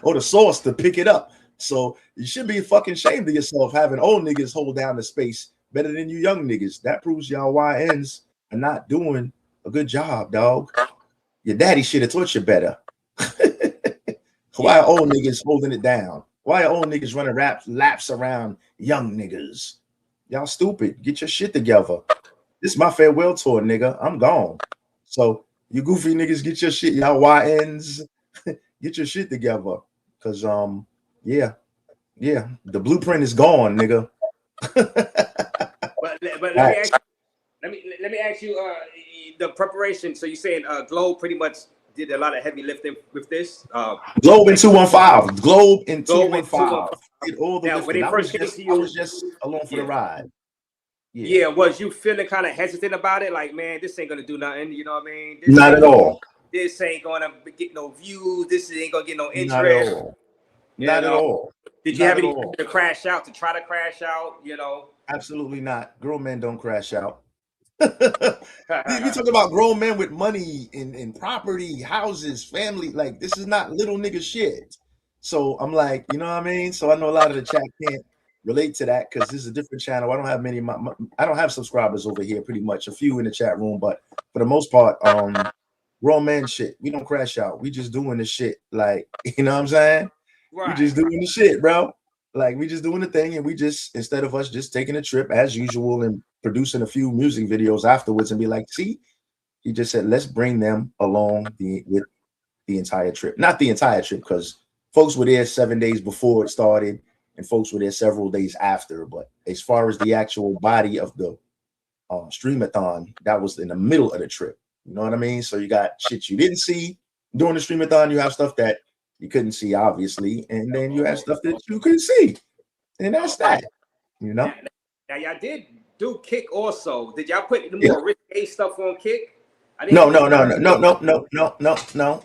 or the sauce to pick it up. So you should be fucking ashamed of yourself having old niggas hold down the space better than you young niggas. That proves y'all YNs are not doing a good job, dog. Your daddy should have taught you better. Why are old niggas holding it down? Why are old niggas running laps around young niggas? Y'all stupid. Get your shit together. This is my farewell tour, nigga. I'm gone. So you goofy niggas, get your shit. Y'all YNs, get your shit together. Cause yeah, the blueprint is gone, nigga. but let me ask you the preparation. So you saying Globe pretty much did a lot of heavy lifting with this. Globe in 215. Globe in 215. Did all the lifting. When they first came to you, I was just along for the ride. Yeah, was you feeling kind of hesitant about it? Like, man, this ain't gonna do nothing. You know what I mean? Not at all. This ain't gonna get no views. This ain't gonna get no interest. Not at all. Not at all. Did you have any to crash out, to try to crash out, you know? Absolutely not. Grown men don't crash out. We talking about grown men with money in property, houses, family. Like, this is not little nigga shit. So I'm like, you know what I mean? So I know a lot of the chat can't relate to that because this is a different channel. I don't have many. I don't have subscribers over here. Pretty much a few in the chat room, but for the most part, grown man shit. We don't crash out. We just doing the shit. Like, you know what I'm saying? Right. We just doing the shit, bro. Like, we just doing the thing, and we just, instead of us just taking a trip as usual and producing a few music videos afterwards and be like, see, he just said, let's bring them along with the entire trip. Not the entire trip, because folks were there 7 days before it started, and folks were there several days after. But as far as the actual body of the streamathon, that was in the middle of the trip. You know what I mean? So you got shit you didn't see during the streamathon. You have stuff that you couldn't see, obviously, and then you have stuff that you couldn't see, and that's that. You know. Now y'all did do Kick also. Did y'all put the more risque stuff on Kick? No.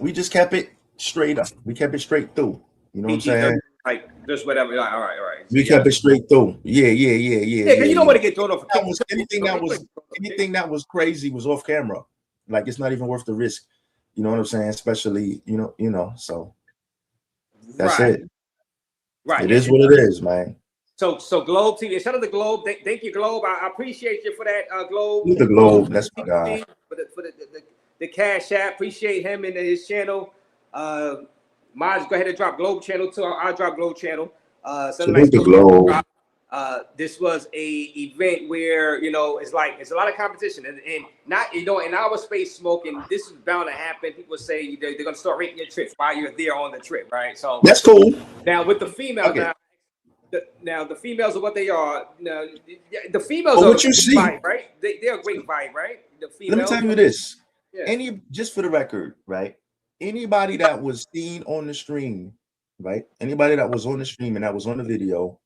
We just kept it straight up. We kept it straight through. You know what I'm saying? Like just whatever. Like, all right. We kept it straight through. Yeah. Because you don't want to get thrown off. Anything that was crazy was off camera. Like it's not even worth the risk. You know what I'm saying? Especially, you know. So that's it. Right. It is what it is, man. So Globe TV. Shout out to Globe. Thank you, Globe. I appreciate you for that, Globe. The Globe. That's my guy. For the Cash App. Appreciate him and his channel. Maj, go ahead and drop Globe channel too. I'll drop Globe channel. The Globe. This was a event where it's a lot of competition and not in our space smoking. This is bound to happen. People say they're gonna start rating your trips while you're there on the trip, right? So that's cool. Now with the females, now the females are what they are. Now the females are what you see, vibe, right? They're a great vibe, right? The females. Let me tell you this. Yeah. Just for the record, right? Anybody that was seen on the stream, right? Anybody that was on the stream and that was on the video.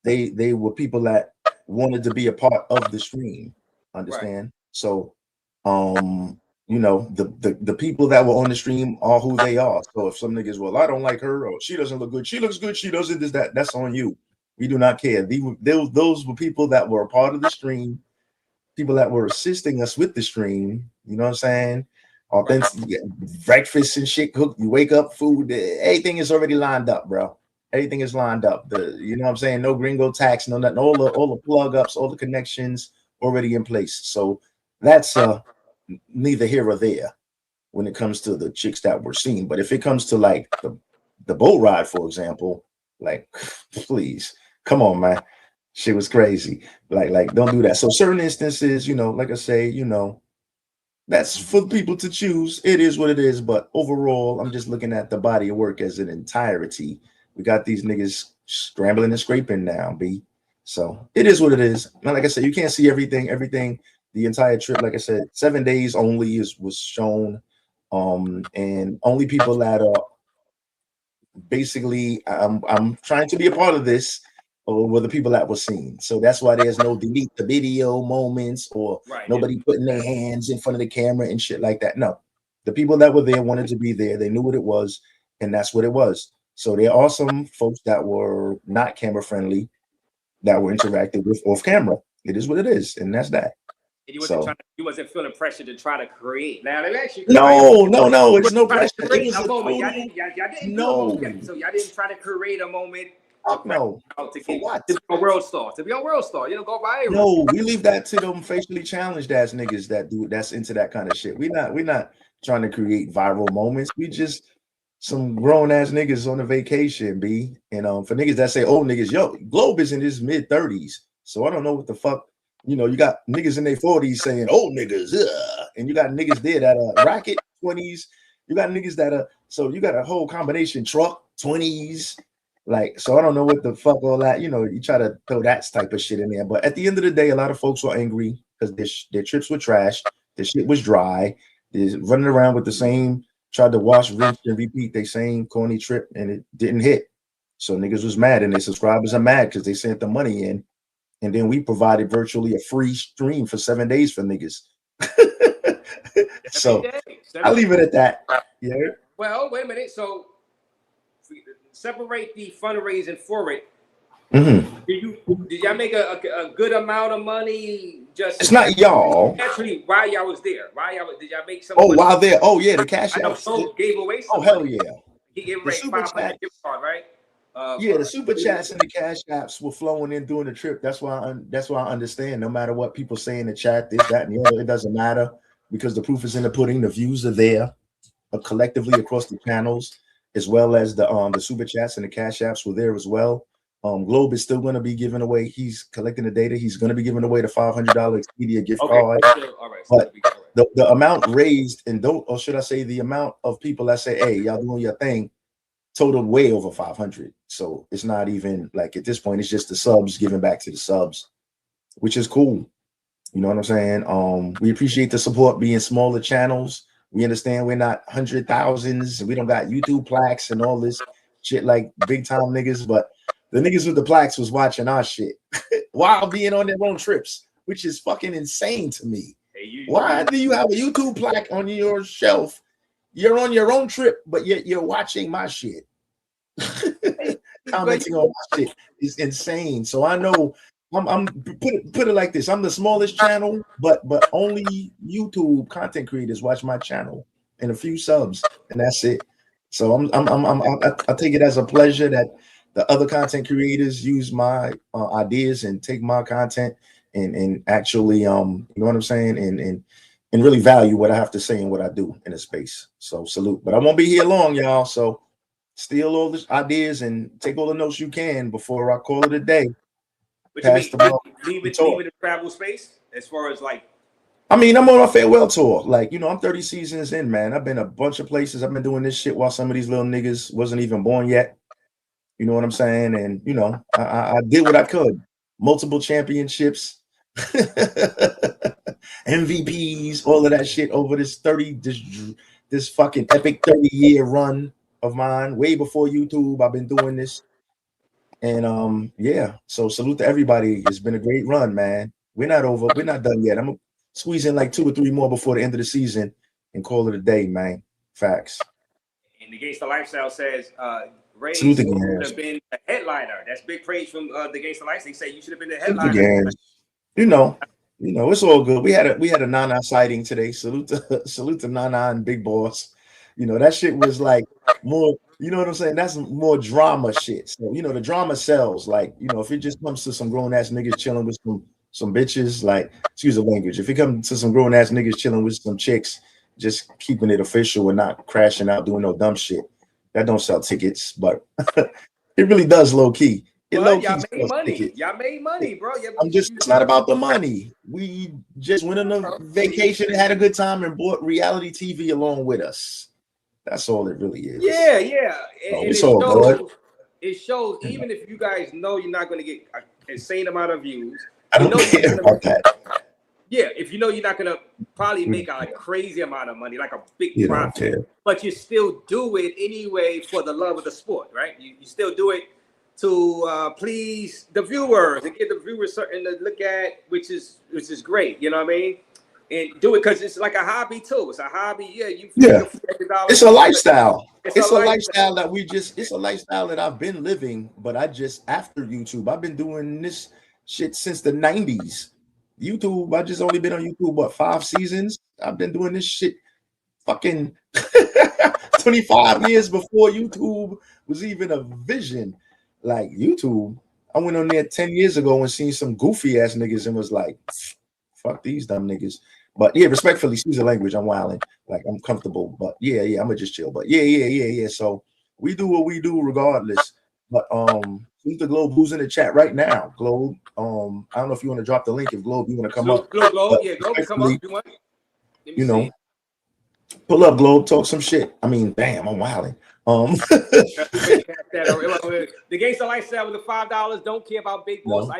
They were people that wanted to be a part of the stream. Understand? Right. So, the people that were on the stream are who they are. So if some niggas, well, I don't like her, or she doesn't look good, she looks good, she doesn't this, that, that's on you. We do not care. Those were people that were a part of the stream, people that were assisting us with the stream. You know what I'm saying? Authentic breakfast and shit. Cook. You wake up, food, everything is already lined up, bro. Everything is lined up. You know what I'm saying? No gringo tax, no nothing. All the plug ups, all the connections already in place. So that's neither here or there when it comes to the chicks that we're seeing. But if it comes to like the boat ride, for example, like please, come on, man. Shit was crazy. Like don't do that. So certain instances, like I say, that's for people to choose. It is what it is. But overall, I'm just looking at the body of work as an entirety. We got these niggas scrambling and scraping now, B. So it is what it is. Now, like I said, you can't see everything, the entire trip. Like I said, 7 days only was shown. And only people that are basically I'm trying to be a part of this were the people that were seen. So that's why there's no delete the video moments or nobody putting their hands in front of the camera and shit like that. No, the people that were there wanted to be there. They knew what it was, and that's what it was. So there are some folks that were not camera friendly that were interacted with off camera. It is what it is, and that's that. And you wasn't feeling pressure to try to create. Now let me ask you. No, it's no pressure. Y'all didn't so y'all didn't try to create a moment. No. To be on World Star. Go by. No, we leave that to them facially challenged ass niggas that's into that kind of shit. We're not trying to create viral moments. We just some grown ass niggas on a vacation, B. And for niggas that say old niggas, Globe is in his mid-30s. So I don't know what the fuck. You got niggas in their 40s saying old niggas, and you got niggas there that are racket 20s. You got niggas that are you got a whole combination truck 20s. Like, so I don't know what the fuck all that, you try to throw that type of shit in there. But at the end of the day, a lot of folks were angry because their trips were trash. Their shit was dry. They're running around with the same, tried to wash, rinse, and repeat their same corny trip, and it didn't hit. So niggas was mad, and their subscribers are mad because they sent the money in. And then we provided virtually a free stream for 7 days for niggas. So I'll leave it at that. Yeah. Well, wait a minute. So separate the fundraising for it. Mm-hmm. Did y'all make a good amount of money? Just it's not y'all. Actually, while y'all was there, did y'all make some? Oh, while there. Oh yeah, the cash out. Gave away. Oh hell yeah. He gave away 500 gift card, right? Yeah, the super chats and the cash apps were flowing in during the trip. That's why I understand. No matter what people say in the chat, this, that, and the other, it doesn't matter because the proof is in the pudding. The views are there, collectively across the channels, as well as the super chats and the cash apps were there as well. Globe is still going to be giving away. He's collecting the data. He's going to be giving away the $500 Expedia gift card. All right. But the amount raised or should I say the amount of people that say, "Hey, y'all doing your thing," totaled way over 500. So it's not even like at this point, it's just the subs giving back to the subs, which is cool. You know what I'm saying? We appreciate the support being smaller channels. We understand we're not 100,000s. We don't got YouTube plaques and all this shit like big time niggas, but the niggas with the plaques was watching our shit while being on their own trips. which is fucking insane to me. Hey, Why do you have a YouTube plaque on your shelf? You're on your own trip, but yet you're watching my shit. Commenting on my shit is insane. So I know I'm put it like this. I'm the smallest channel, but only YouTube content creators watch my channel and a few subs, and that's it. So I take it as a pleasure that the other content creators use my ideas and take my content and actually you know what I'm saying, and really value what I have to say and what I do in a space. So salute. But I won't be here long, y'all. So steal all the ideas and take all the notes you can before I call it a day. Leave it in travel space as far as like. I mean, I'm on a farewell tour. Like, you know, I'm 30 seasons in, man. I've been a bunch of places. I've been doing this shit while some of these little niggas wasn't even born yet. You know what I'm saying? And, you know, I did what I could. Multiple championships, MVPs, all of that shit over this this fucking epic 30-year run of mine. Way before YouTube, I've been doing this. And yeah, so salute to everybody. It's been a great run, man. We're not over. We're not done yet. I'm gonna squeeze in like 2 or 3 more before the end of the season and call it a day, man. Facts. And the Gangsta Lifestyle says Raze Salute should again. have been a headliner. That's big praise from the Gangsta Lifestyle. They say you should have been the headliner. You know, it's all good. We had a Nana sighting today. Salute to Nana and Big Boss. You know, that shit was like more, you know what I'm saying? That's more drama shit. So, you know, the drama sells. Like, you know, if it just comes to some grown ass niggas chilling with some bitches, like, excuse the language. If it comes to some grown ass niggas chilling with some chicks, just keeping it official and not crashing out doing no dumb shit, that don't sell tickets. But it really does low key. Well, y'all made money. Y'all made money, bro. It's not about the money. We just went on a vacation and had a good time and brought reality TV along with us. That's all it really is. Yeah, yeah. And it's all good. It shows, even if you guys know you're not going to get an insane amount of views. I don't care about that. Yeah, if you know you're not going to probably make a crazy amount of money, like a big You don't profit, care. but you still do it anyway for the love of the sport, right? You still do it to please the viewers and give the viewers something to look at, which is great. You know what I mean? And do it because it's like a hobby too. It's a hobby. Yeah, it's a lifestyle. It's a lifestyle that it's a lifestyle that I've been living, but after YouTube, I've been doing this shit since the 90s. YouTube, I just only been on YouTube, 5 seasons? I've been doing this shit fucking 25 years before YouTube was even a vision. Like YouTube, I went on there 10 years ago and seen some goofy ass niggas and was like, fuck these dumb niggas. But yeah, respectfully, excuse the language, I'm wilding. Like, I'm comfortable, but yeah, I'm gonna just chill. But yeah. So we do what we do regardless. But who's the Globe? Who's in the chat right now? Globe. I don't know if you want to drop the link. If Globe, you want to come up. Globe, Globe, come up. You know, pull up, Globe. Talk some shit. I mean, damn, I'm wilding. The Gangsta Lifestyle with the $5. Don't care about Big Boss. No.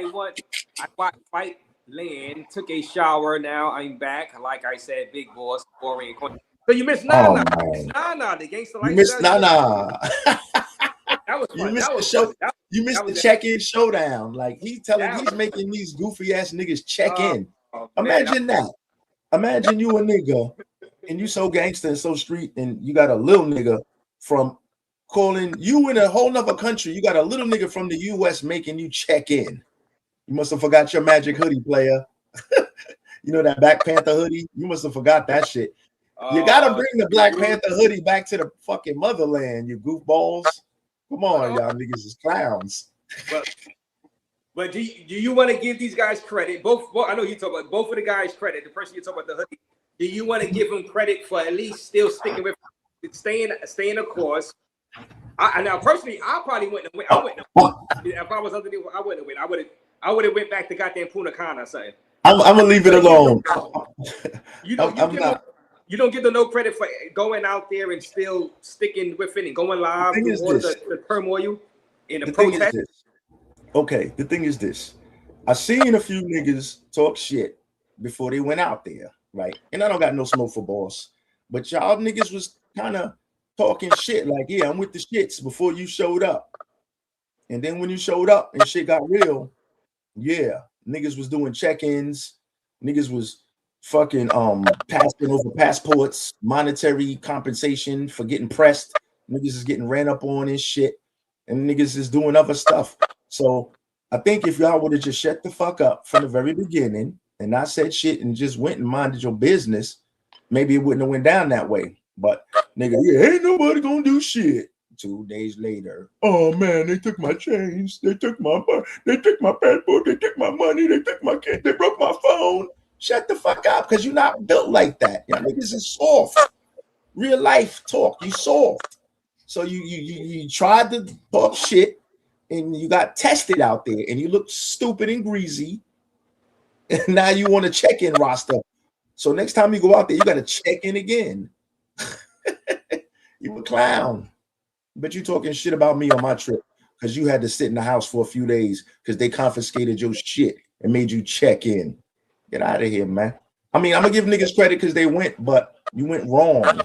I fight land. Took a shower. Now I'm back. Like I said, Big Boss, boring. So you missed Nana. Nana, the Gangsta Lifestyle. You missed Nana. That was fun. You missed the check-in showdown. Like he's making these goofy ass niggas check in. Imagine that. Imagine you a nigga and you so gangster and so street, and you got a little nigga from calling you in a whole nother country. You got a little nigga from the US making you check in. You must have forgot your magic hoodie, player. You know that Black Panther hoodie? You must have forgot that shit. You gotta bring the Black Panther hoodie back to the fucking motherland, you goofballs. Come on, y'all niggas is clowns. But do you want to give these guys credit? Both I know you talk about both of the guys credit. The person you talk about the hoodie. Do you want to give them credit for at least still sticking with staying the course? Now personally, I probably wouldn't have went. I wouldn't have. If I was underneath, I wouldn't have went. I would have went back to goddamn Punta Cana or something. I'm gonna leave it alone. You don't give them no credit for going out there and still sticking with it and going live through all the turmoil in the protest. Okay, the thing is this. I seen a few niggas talk shit before they went out there, right? And I don't got no smoke for Boss, but y'all niggas was kind of talking shit like, yeah, I'm with the shits before you showed up. And then when you showed up and shit got real, yeah, Niggas was doing check-ins. Niggas was fucking passing over passports, monetary compensation for getting pressed. Niggas is getting ran up on and shit, and niggas is doing other stuff. So I think if y'all would have just shut the fuck up from the very beginning and not said shit and just went and minded your business, maybe it wouldn't have went down that way. But nigga, yeah, ain't nobody gonna do shit. 2 days later, oh man, they took my chains, they took my passport, they took my money, they took my kid, they broke my phone. Shut the fuck up, because you're not built like that. Y'all niggas is soft. Real life talk, you soft. So you tried to talk shit and you got tested out there and you look stupid and greasy. And now you want to check in roster. So next time you go out there, you got to check in again. You a clown. But you talking shit about me on my trip because you had to sit in the house for a few days because they confiscated your shit and made you check in. Get out of here, man. I mean, I'm gonna give niggas credit because they went, but you went wrong.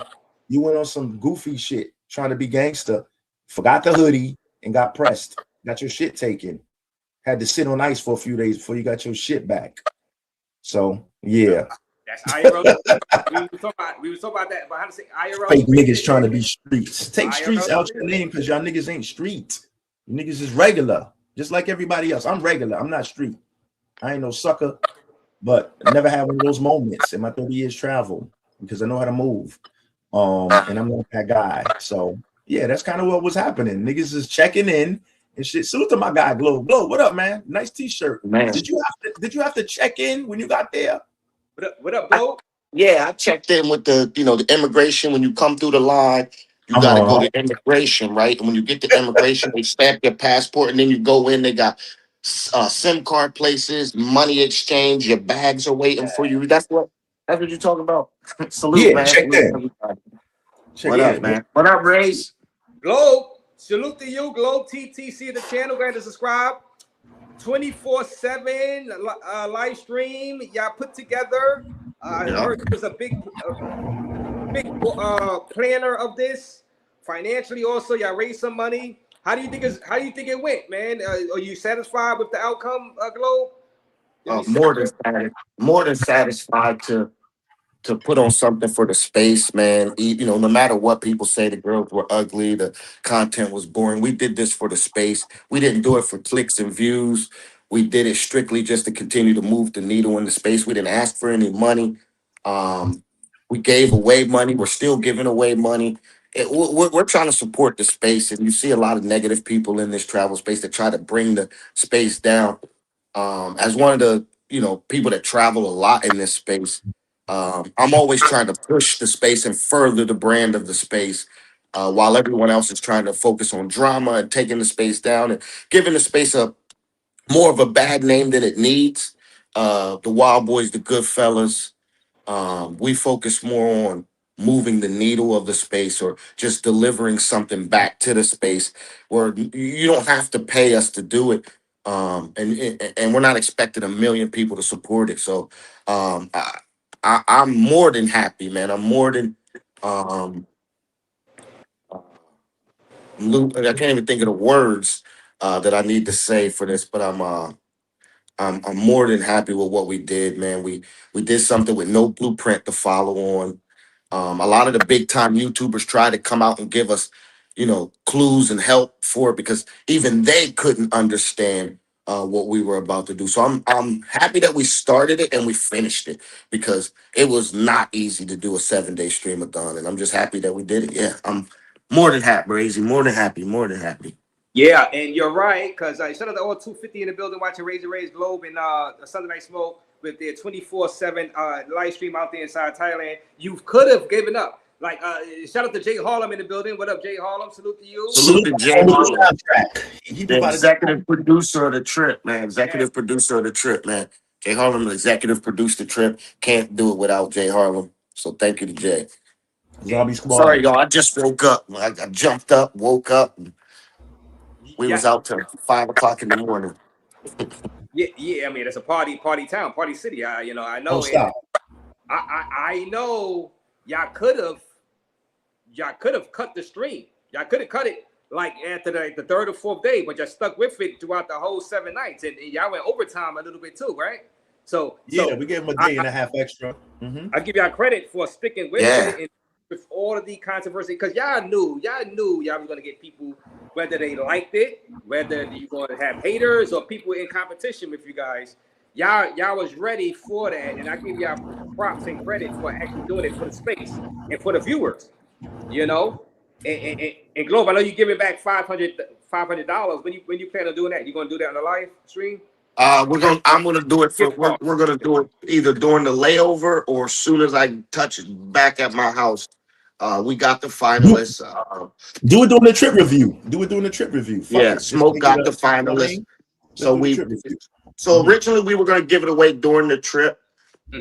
You went on some goofy shit trying to be gangster, forgot the hoodie and got pressed. Got your shit taken. Had to sit on ice for a few days before you got your shit back. So yeah. That's IRL. we were talking about that, but how to say IRL. Fake niggas trying to be streets. Take streets out your name because y'all niggas ain't street. You niggas is regular, just like everybody else. I'm regular. I'm not street. I ain't no sucker, but I never had one of those moments in my 30 years travel because I know how to move. And I'm not that guy. So yeah, that's kind of what was happening. Niggas is checking in and shit. Salute to my guy, Glow. Glow, what up, man? Nice t-shirt. Man. Did you have to check in when you got there? What up, Glow? Yeah, I checked in with the immigration. When you come through the line, you got to go to immigration, right? And when you get to immigration, they stamp your passport, and then you go in. They got SIM card places, money exchange. Your bags are waiting for you. That's what you're talking about. Salute, Yeah, man. check in. What up, man? What up, Raze? Glow, salute to you, Glow TTC, the channel. Go ahead and subscribe. 24/7 live stream. Y'all put together. I heard it was a big planner of this. Financially, also, y'all raised some money. How do you think it went, man? Are you satisfied with the outcome, Glow? More than satisfied to put on something for the space, man. No matter what people say, the girls were ugly, the content was boring. We did this for the space. We didn't do it for clicks and views. We did it strictly just to continue to move the needle in the space. We didn't ask for any money. We gave away money. We're still giving away money. We're trying to support the space, and you see a lot of negative people in this travel space that try to bring the space down. As one of the people that travel a lot in this space, I'm always trying to push the space and further the brand of the space, while everyone else is trying to focus on drama and taking the space down and giving the space more of a bad name than it needs. The Wild Boys, the Goodfellas, we focus more on moving the needle of the space or just delivering something back to the space where you don't have to pay us to do it. And we're not expecting 1 million people to support it. So I'm more than happy, man. I'm more than I can't even think of the words that I need to say for this, but I'm more than happy with what we did, man. We did something with no blueprint to follow on. A lot of the big time YouTubers tried to come out and give us, clues and help for it because even they couldn't understand what we were about to do. So I'm happy that we started it and we finished it because it was not easy to do a 7-day streamathon, and I'm just happy that we did it. Yeah, I'm more than happy, Razy. More than happy. Yeah, and you're right, because shout out to all 250 in the building watching Raze Globe and Sunday Night Smoke with their 24/7 live stream out there inside Thailand. You could have given up. Like, shout out to Jay Harlem in the building. What up, Jay Harlem? Salute to you. Salute to Jay Harlem. The executive producer of the trip, man. Producer of the trip, man. Jay Harlem, the executive produced the trip. Can't do it without Jay Harlem. So thank you to Jay. Zombie Squad. Sorry, y'all. I just woke up. I jumped up, woke up. We was out till 5 o'clock in the morning. Yeah. I mean, it's a party town, party city. I know. Don't stop. I know. Y'all could have cut the stream. Y'all could have cut it like after the third or fourth day, but y'all stuck with it throughout the whole 7 nights, and y'all went overtime a little bit too, right? So we gave him a day and a half extra. I give y'all credit for sticking with it and with all of the controversy, because y'all knew y'all was gonna get people, whether they liked it, whether you gonna have haters or people in competition with you guys. Y'all was ready for that, and I give y'all props and credit for actually doing it for the space and for the viewers, you know. And Globe, I know you're giving back $500. When you plan on doing that? You gonna do that on the live stream? I'm gonna do it we're gonna do it either during the layover or as soon as I touch it back at my house. We got the finalists. Do it during the trip review. Fuck it. Smoke got the finalists. So originally we were gonna give it away during the trip,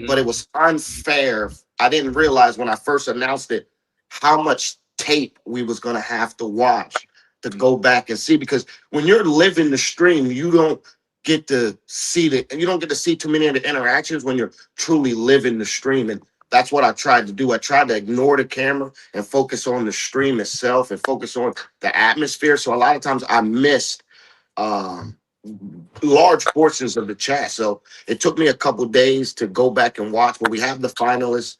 but it was unfair. I didn't realize when I first announced it how much tape we was gonna have to watch to go back and see, because when you're living the stream, you don't get to see too many of the interactions when you're truly living the stream. And that's what I tried to do. I tried to ignore the camera and focus on the stream itself and focus on the atmosphere. So a lot of times I missed large portions of the chat. So it took me a couple days to go back and watch, but we have the finalists.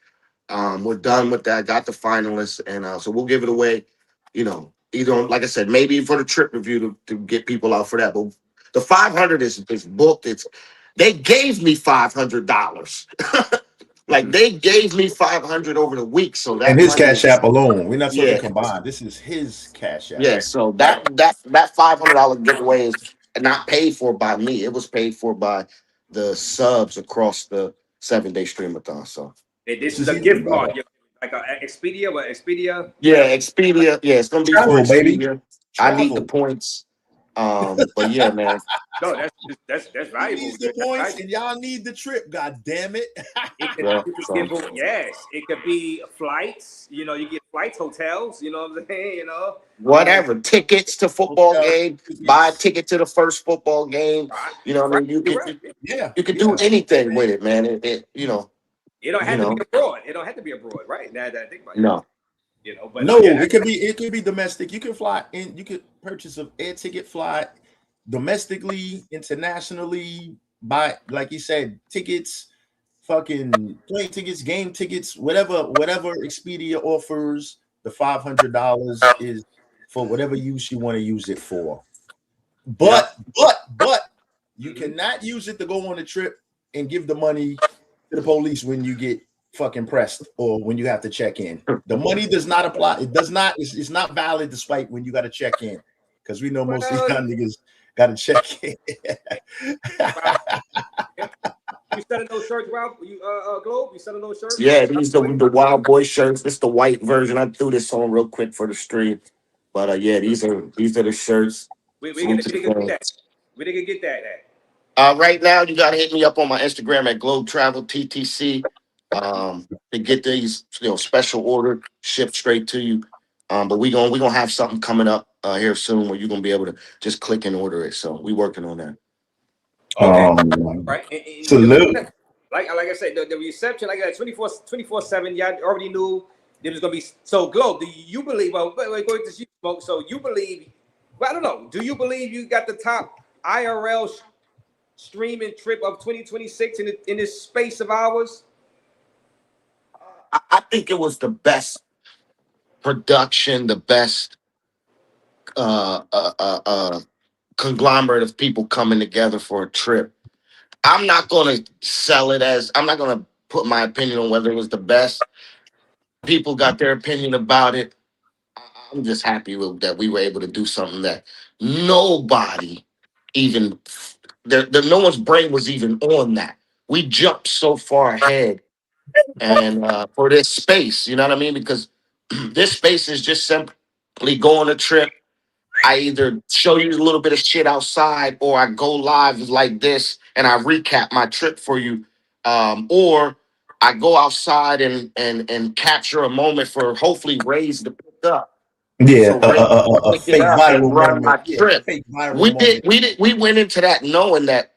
We're done with that. Got the finalists, and so we'll give it away. Either on, like I said, maybe for the trip review to get people out for that. But the 500 is booked. They gave me $500. Like they gave me 500 over the week. So that and his Cash App alone. We're not talking combined. This is his Cash App. Yeah. So that $500 giveaway is not paid for by me. It was paid for by the subs across the 7-day streamathon. So this is a gift card, like Expedia. What Expedia? Yeah, Expedia. Yeah, it's gonna be for Expedia. I need the points. But yeah, man. No, that's valuable. He needs the points, and y'all need the trip. God damn it! It could be flights. You get flights, hotels. You know what I'm saying? Whatever, tickets to football game. Buy a ticket to the first football game. You know what I mean? You can do anything with it, man. It don't have to be abroad. It don't have to be abroad, right? Now that I think about it. No. But it could be domestic. You can fly in. You could purchase an air ticket, fly domestically, internationally. Buy, like you said, tickets, fucking plane tickets, game tickets, whatever Expedia offers. The $500 is for whatever use you want to use it for. But you cannot use it to go on a trip and give the money to the police when you get fucking pressed or when you have to check in. The money does not apply. It does not. It's not valid despite when you got to check in, because we know most of these niggas got to check in. You selling those shirts, Rob? Globe? You selling those shirts? Yeah, these are the Wild Boy shirts. This is the white version. I threw this on real quick for the stream, but yeah, these are the shirts. We can get that at. Right now, you gotta hit me up on my Instagram at Globe Travel TTC to get these special order shipped straight to you. But we gonna have something coming up here soon where you're gonna be able to just click and order it. So we working on that. Right. Salute. Like I said, the reception, like that 24/7. Y'all already knew there was gonna be. So Globe, do you believe? Well, wait, going to smoke. So you believe? Well, I don't know. Do you believe you got the top IRL streaming trip of 2026 in this space of ours? I think it was the best production, the best conglomerate of people coming together for a trip. I'm not going to sell it as, I'm not going to put my opinion on whether it was the best. People got their opinion about it. I'm just happy that we were able to do something that nobody even, no one's brain was even on that. We jumped so far ahead and for this space, you know what I mean? Because this space is just simply go on a trip. I either show you a little bit of shit outside, or I go live like this and I recap my trip for you, or I go outside and capture a moment for hopefully Raze to pick up. Yeah, a fake viral run my moment. trip. Fake viral moment. We went into that knowing that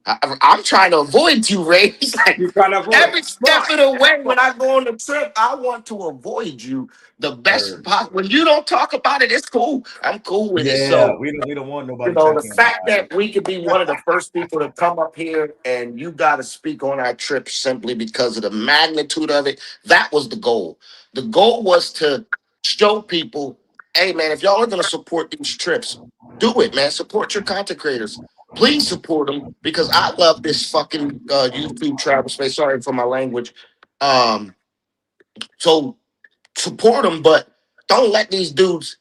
I'm trying to avoid you, Ray. It's like You trying to avoid every step of the way when I go on the trip, I want to avoid you the best possible. When you don't talk about it, it's cool. I'm cool with it. Yeah, So, we don't want you nobody know, the talking fact about it. that we could be one of the first people to come up here and you got to speak on our trip simply because of the magnitude of it, that was the goal. The goal was to show people, hey, man, if y'all are going to support these trips, do it, man. Support your content creators. Please support them because I love this fucking YouTube travel space. Sorry for my language. So support them, but don't let these dudes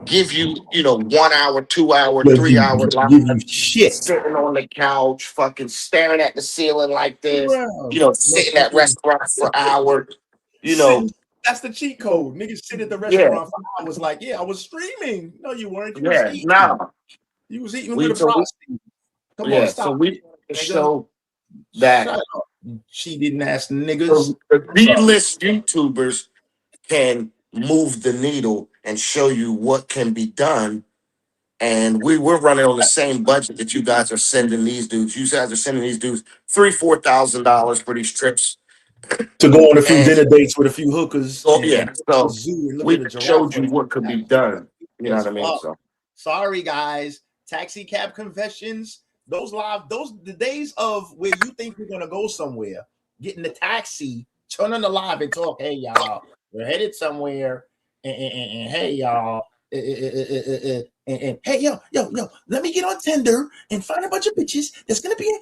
give you, 1 hour, 2 hour, Give 3 hour give you live, shit. sitting on the couch, fucking staring at the ceiling like this, Bro, sitting at restaurants for hours, sitting. That's the cheat code. Niggas sit at the yeah, restaurant for hours like, yeah, I was streaming. No, you weren't. You was yeah, eating. nah. You was eating with a So prostitute. Come on, so stop we it, nigga. show Shut that up, you cheating ass niggas. the B-list YouTubers can move the needle and show you what can be done. And we're running on the same budget that you guys are sending these dudes. You guys are sending these dudes $3,000-$4,000 for these trips. To go on a few And dinner dates with a few hookers so and yeah, go to the so zoo and look we at a giraffe showed for you what could be done. You know what I mean? fuck. So Sorry, guys. Taxi cab confessions. The days of where you think you're gonna go somewhere, get in the taxi, turn on the live and talk. Hey y'all, we're headed somewhere, and hey y'all, and hey yo, let me get on Tinder and find a bunch of bitches that's gonna be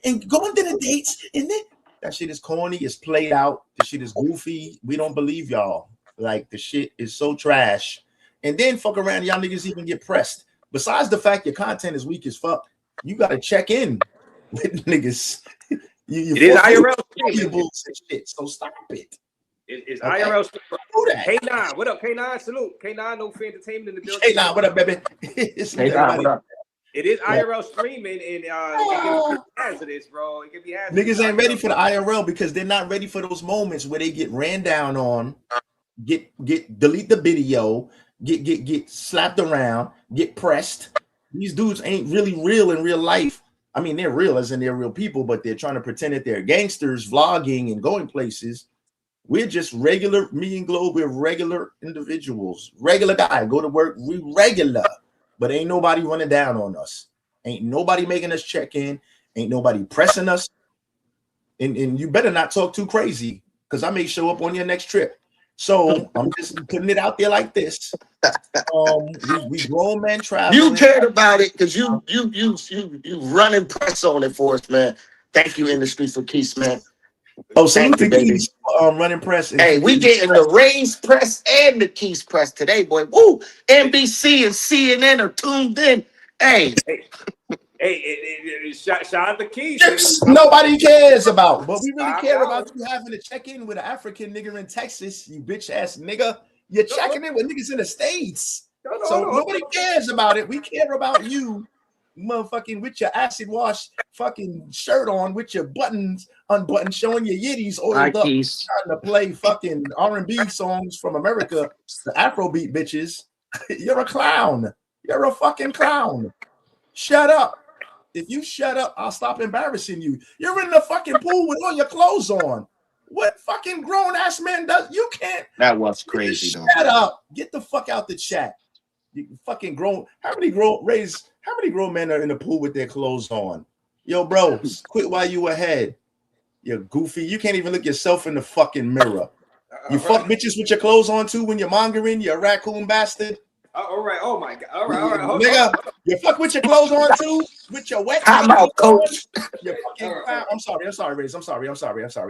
and go on dinner dates, and then that shit is corny, it's played out, the shit is goofy. We don't believe y'all. Like the shit is so trash. And then fuck around, y'all niggas even get pressed. Besides the fact your content is weak as fuck, you gotta check in with niggas. You It is IRL your streaming. bullshit shit. So stop it. It's Okay? IRL Do that. K9, what up, K9? Salute. K9, no free entertainment in the building. Hey, nah, what up, baby? hey, nah, what up? It is IRL streaming, and it can be hazardous, bro. It can be hazardous. Niggas ain't ready for the IRL because they're not ready for those moments where they get ran down on, get delete the video, get slapped around, get pressed. These dudes ain't really real in real life. I mean, they're real as in they're real people, but they're trying to pretend that they're gangsters, vlogging and going places. We're just regular, me and Globe, we're regular individuals. Regular guy, go to work, we regular. But ain't nobody running down on us. Ain't nobody making us check in. Ain't nobody pressing us. And you better not talk too crazy because I may show up on your next trip. So I'm just putting it out there like this. We grown men traveling. You cared about it because you running press on it for us, man. Thank you, industry, for Keys, man. Oh, salute to Keys, running press. Hey, we getting the Raze press and the Keys press today, boy. Woo! NBC and CNN are tuned in. Hey, shout out the Keys. Nobody cares about, but we really care about you having to check in with an African nigga in Texas, you bitch ass nigga. You're checking in with niggas in the States. So nobody cares about it. We care about you, motherfucking with your acid wash fucking shirt on with your buttons unbuttoned, showing your yitties oiled up, trying to play fucking R&B songs from America, the Afrobeat bitches. You're a clown. You're a fucking clown. Shut up. If you shut up, I'll stop embarrassing you. You're in the fucking pool with all your clothes on. What fucking grown ass man does? You can't. That was crazy, though. Shut up. Get the fuck out the chat. You fucking grown. How many grown men are in the pool with their clothes on? Yo, bro, quit while you ahead. You're goofy. You can't even look yourself in the fucking mirror. You fuck bitches with your clothes on too when you're mongering. You're a raccoon bastard. All right. Oh my God. All right. Nigga, you fuck with your clothes on too, with your wet. Time out, coach. You fucking clown. I'm sorry, Raze. I'm sorry.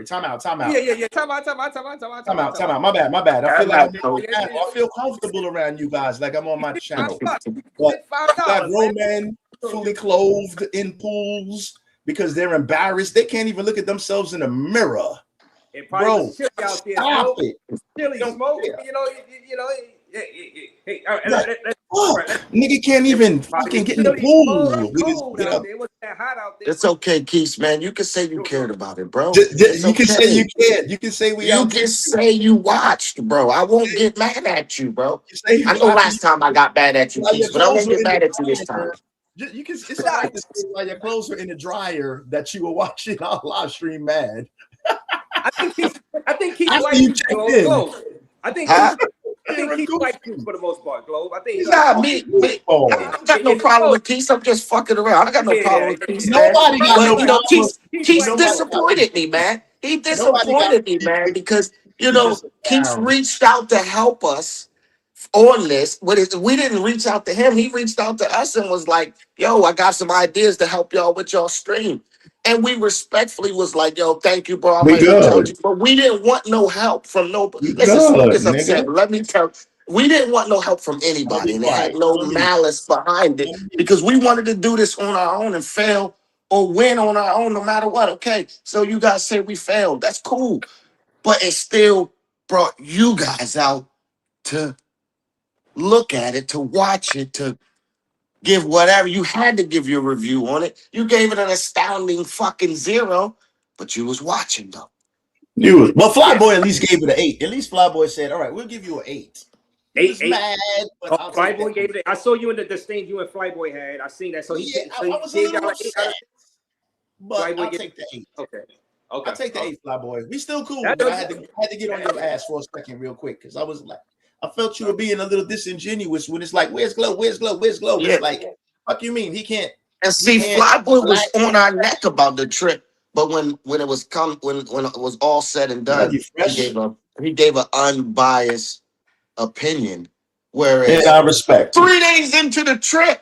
Time out. Yeah. Time out. My bad. I feel comfortable around you guys, like I'm on my channel. But got grown men fully clothed in pools because they're embarrassed. They can't even look at themselves in the mirror. Bro, out there, stop it. Chilly smoke. You know. Hey, nigga can't even fucking get in the pool. It's okay, Keith, man. You can say you cared about it, bro. You can say you cared. You can say You can say you watched, bro. I won't get mad at you, bro. I know last time I got mad at you, Keith, but I won't get mad at you this time. You can. It's not like this while your clothes are in the dryer that you were watching our live stream. Mad. I think he's After like you you, checked Globe. in. Globe. I think he's like you for the most part, Globe. I think he's Nah, me. I don't got no problem with Keith. I'm just fucking around. I got no problem with Keith. Nobody got But no you know, problem. Keith disappointed me, man. He disappointed me, man, because you know Keith reached out to help us on this. We didn't reach out to him. He reached out to us and was like, "Yo, I got some ideas to help y'all with y'all stream." And we respectfully was like, "Yo, thank you, bro. I might reach out to you." But we didn't want no help from nobody. Listen, Smoke is upset. Let me tell you, we didn't want no help from anybody, and it had no malice behind it because we wanted to do this on our own and fail or win on our own, no matter what. Okay, so you guys say we failed. That's cool, but it still brought you guys out to look at it, to watch it, to give whatever. You had to give your review on it. You gave it an astounding fucking 0, but you was watching though. Well, Flyboy at least gave it an 8. At least Flyboy said, "All right, we'll give you an 8." He was mad, but I'll take Flyboy gave it. I saw you in the disdain you and Flyboy had. I seen that. So he I was a gave little y'all an 8 out of 10. but Flyboy I'll gave- take the 8. Okay. I'll take the 8, Flyboy. We still cool, That but I doesn't- had to get on your ass for a second real quick because I was like, I felt you were being a little disingenuous when it's like, "Where's Glow? Where's Glow? Where's Glow?" Yeah. It's like, fuck you mean he can't? And see, Flyboy was on our neck about the trip, but when it was when it was all said and done, he gave an unbiased opinion. Whereas I respect 3 days into the trip,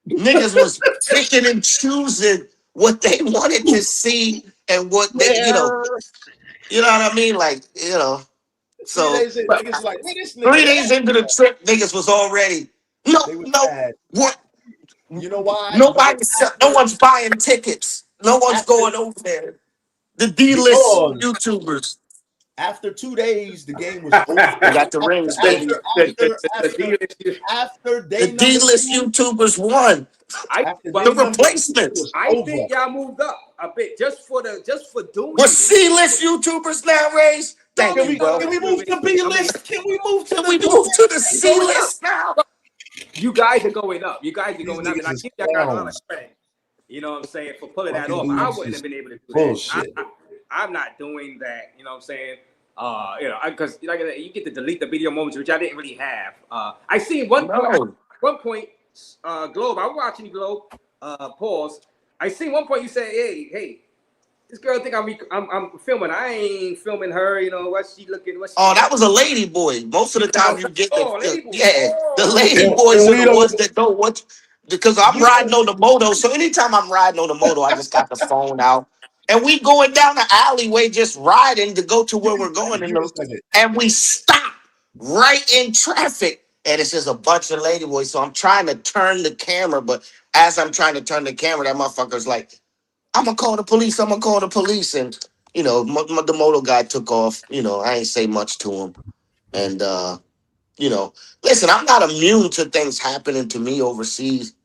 niggas was picking and choosing what they wanted to see and what they, you know what I mean? Like, so 3 days in, niggas like, "Where this nigga 3 days into the trip, niggas was already what? You know why? No one's buying tickets. No one's going over there. The D-list YouTubers. After 2 days, the game was over. We got the rings, baby. After The D-list YouTubers won. The replacements. I think y'all moved up a bit just for doing. We're C-list YouTubers now, Raze. Thank you, bro. Can we move to B-list? Can we move to the C-list now? You guys are going up. You guys are going up, and I give y'all guys a lot of credit. You know what I'm saying, for pulling that off. I wouldn't have been able to do that. I'm not doing that. You know what I'm saying? Because like you get to delete the video moments, which I didn't really have. I seen one point, Globe. I'm watching you, Globe. Pause. I seen one point you said, "Hey, this girl think I'm filming. I ain't filming her. You know what's she looking? That was a lady boy. Most of the time you get the lady boys are the ones that know what. Because I'm riding on the moto, so anytime I'm riding on the moto, I just got the phone out. And we going down the alleyway just riding to go to where we're going. And we stop right in traffic. And it's just a bunch of ladyboys. So I'm trying to turn the camera. But as I'm trying to turn the camera, that motherfucker's like, "I'm going to call the police. I'm going to call the police." And, the moto guy took off. I ain't say much to him. And, listen, I'm not immune to things happening to me overseas.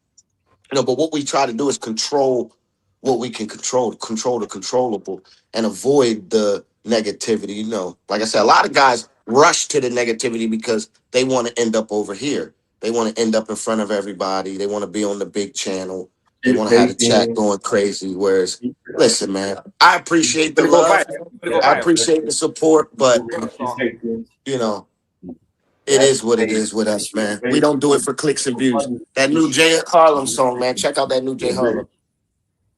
But what we try to do is control what we can control the controllable, and avoid the negativity. Like I said, a lot of guys rush to the negativity because they want to end up over here. They want to end up in front of everybody. They want to be on the big channel. They want to have the chat going crazy. Whereas, listen, man, I appreciate the love. I appreciate the support, but it is what it is with us, man. We don't do it for clicks and views. That new Jay Harlem song, man. Check out that new Jay Harlem.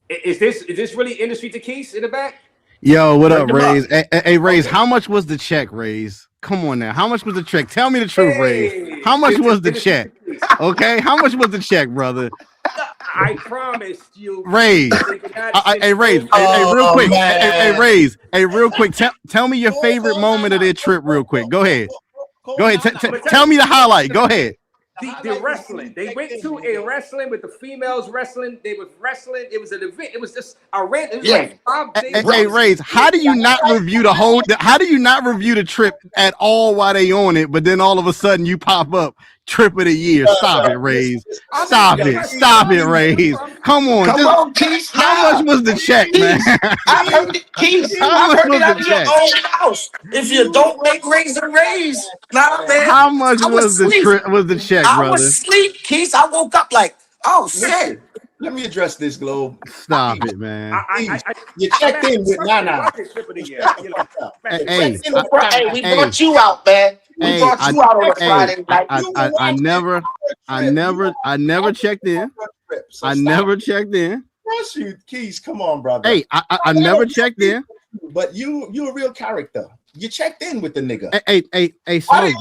Is this really industry to Keys in the back? Yo, what up, Raze? Hey, Raze, how much was the check, Raze? Come on now. How much was the check? Tell me the truth, Raze. How much was the check? Okay, how much was the check, brother? I promised you, Raze. Hey, Raze. Hey, real quick. Hey, Raze. Hey, real quick. Tell me your favorite moment of their trip, real quick. Go ahead. Go ahead. Tell me the highlight. Go ahead. The wrestling. They went to a wrestling with the females wrestling. They was wrestling. It was an event. It was just like 5 days. Hey, Raze, how do you not review the whole? How do you not review the trip at all while they on it? But then all of a sudden you pop up trip of the year. Stop it, Raze. Stop it, Raze. Come on, Keith. How much was the check, man? I heard it, Keith. How much was the your check? own house. If you don't make Raze and Raze, man. How much was the trip? Was the check, brother? I was asleep, Keith. I woke up like, Oh shit! Let me address this, Globe. Stop it, man. You checked in with Nana. Hey, we brought you out, man. We brought you out on a Friday night. I never checked in. I never checked in. Shoot, Keys, come on, brother. Hey, I never checked in. But you a real character. You checked in with the nigga. Hey, Smoke,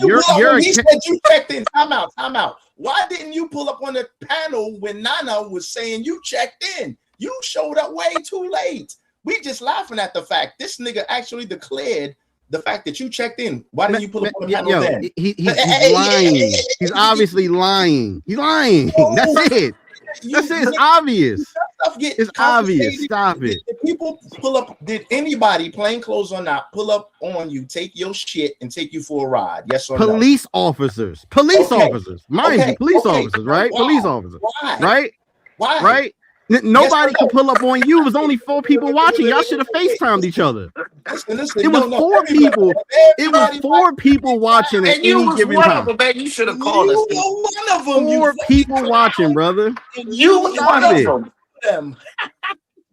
he said you checked in. Time out. Why didn't you pull up on the panel when Nana was saying you checked in? You showed up way too late. We just laughing at the fact this nigga actually declared the fact that you checked in. Why didn't you pull up on the panel then? He's lying. He's obviously lying. He's lying. That's it. That's it. It's obvious. It's obvious. Stop it. Did people pull up? Did anybody, plain clothes or not, pull up on you, take your shit, and take you for a ride? Yes or no? Police officers. Mind you, police officers, right? Why? Police officers. Why? Right? Why? Right? Nobody could pull up on you. It was only 4 people watching. Y'all should have FaceTimed each other. It was 4 people. It was 4 people watching at any given time. You should have called us. One of them. 4 people watching, brother. You was one of them.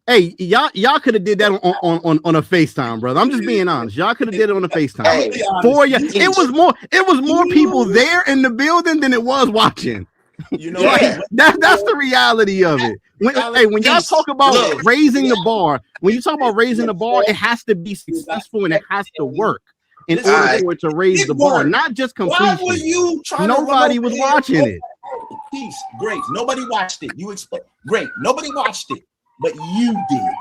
Hey, y'all could have did that on a FaceTime, brother. I'm just being honest. Y'all could have did it on a FaceTime. It was more people there in the building than it was watching. You know, that's the reality of it. When y'all talk about raising the bar, it has to be successful and it has to work in order for it to raise the bar, not just completion. Why were you trying Nobody was watching it. Peace, great. Nobody watched it. You explain. Great. Nobody watched it, but you did.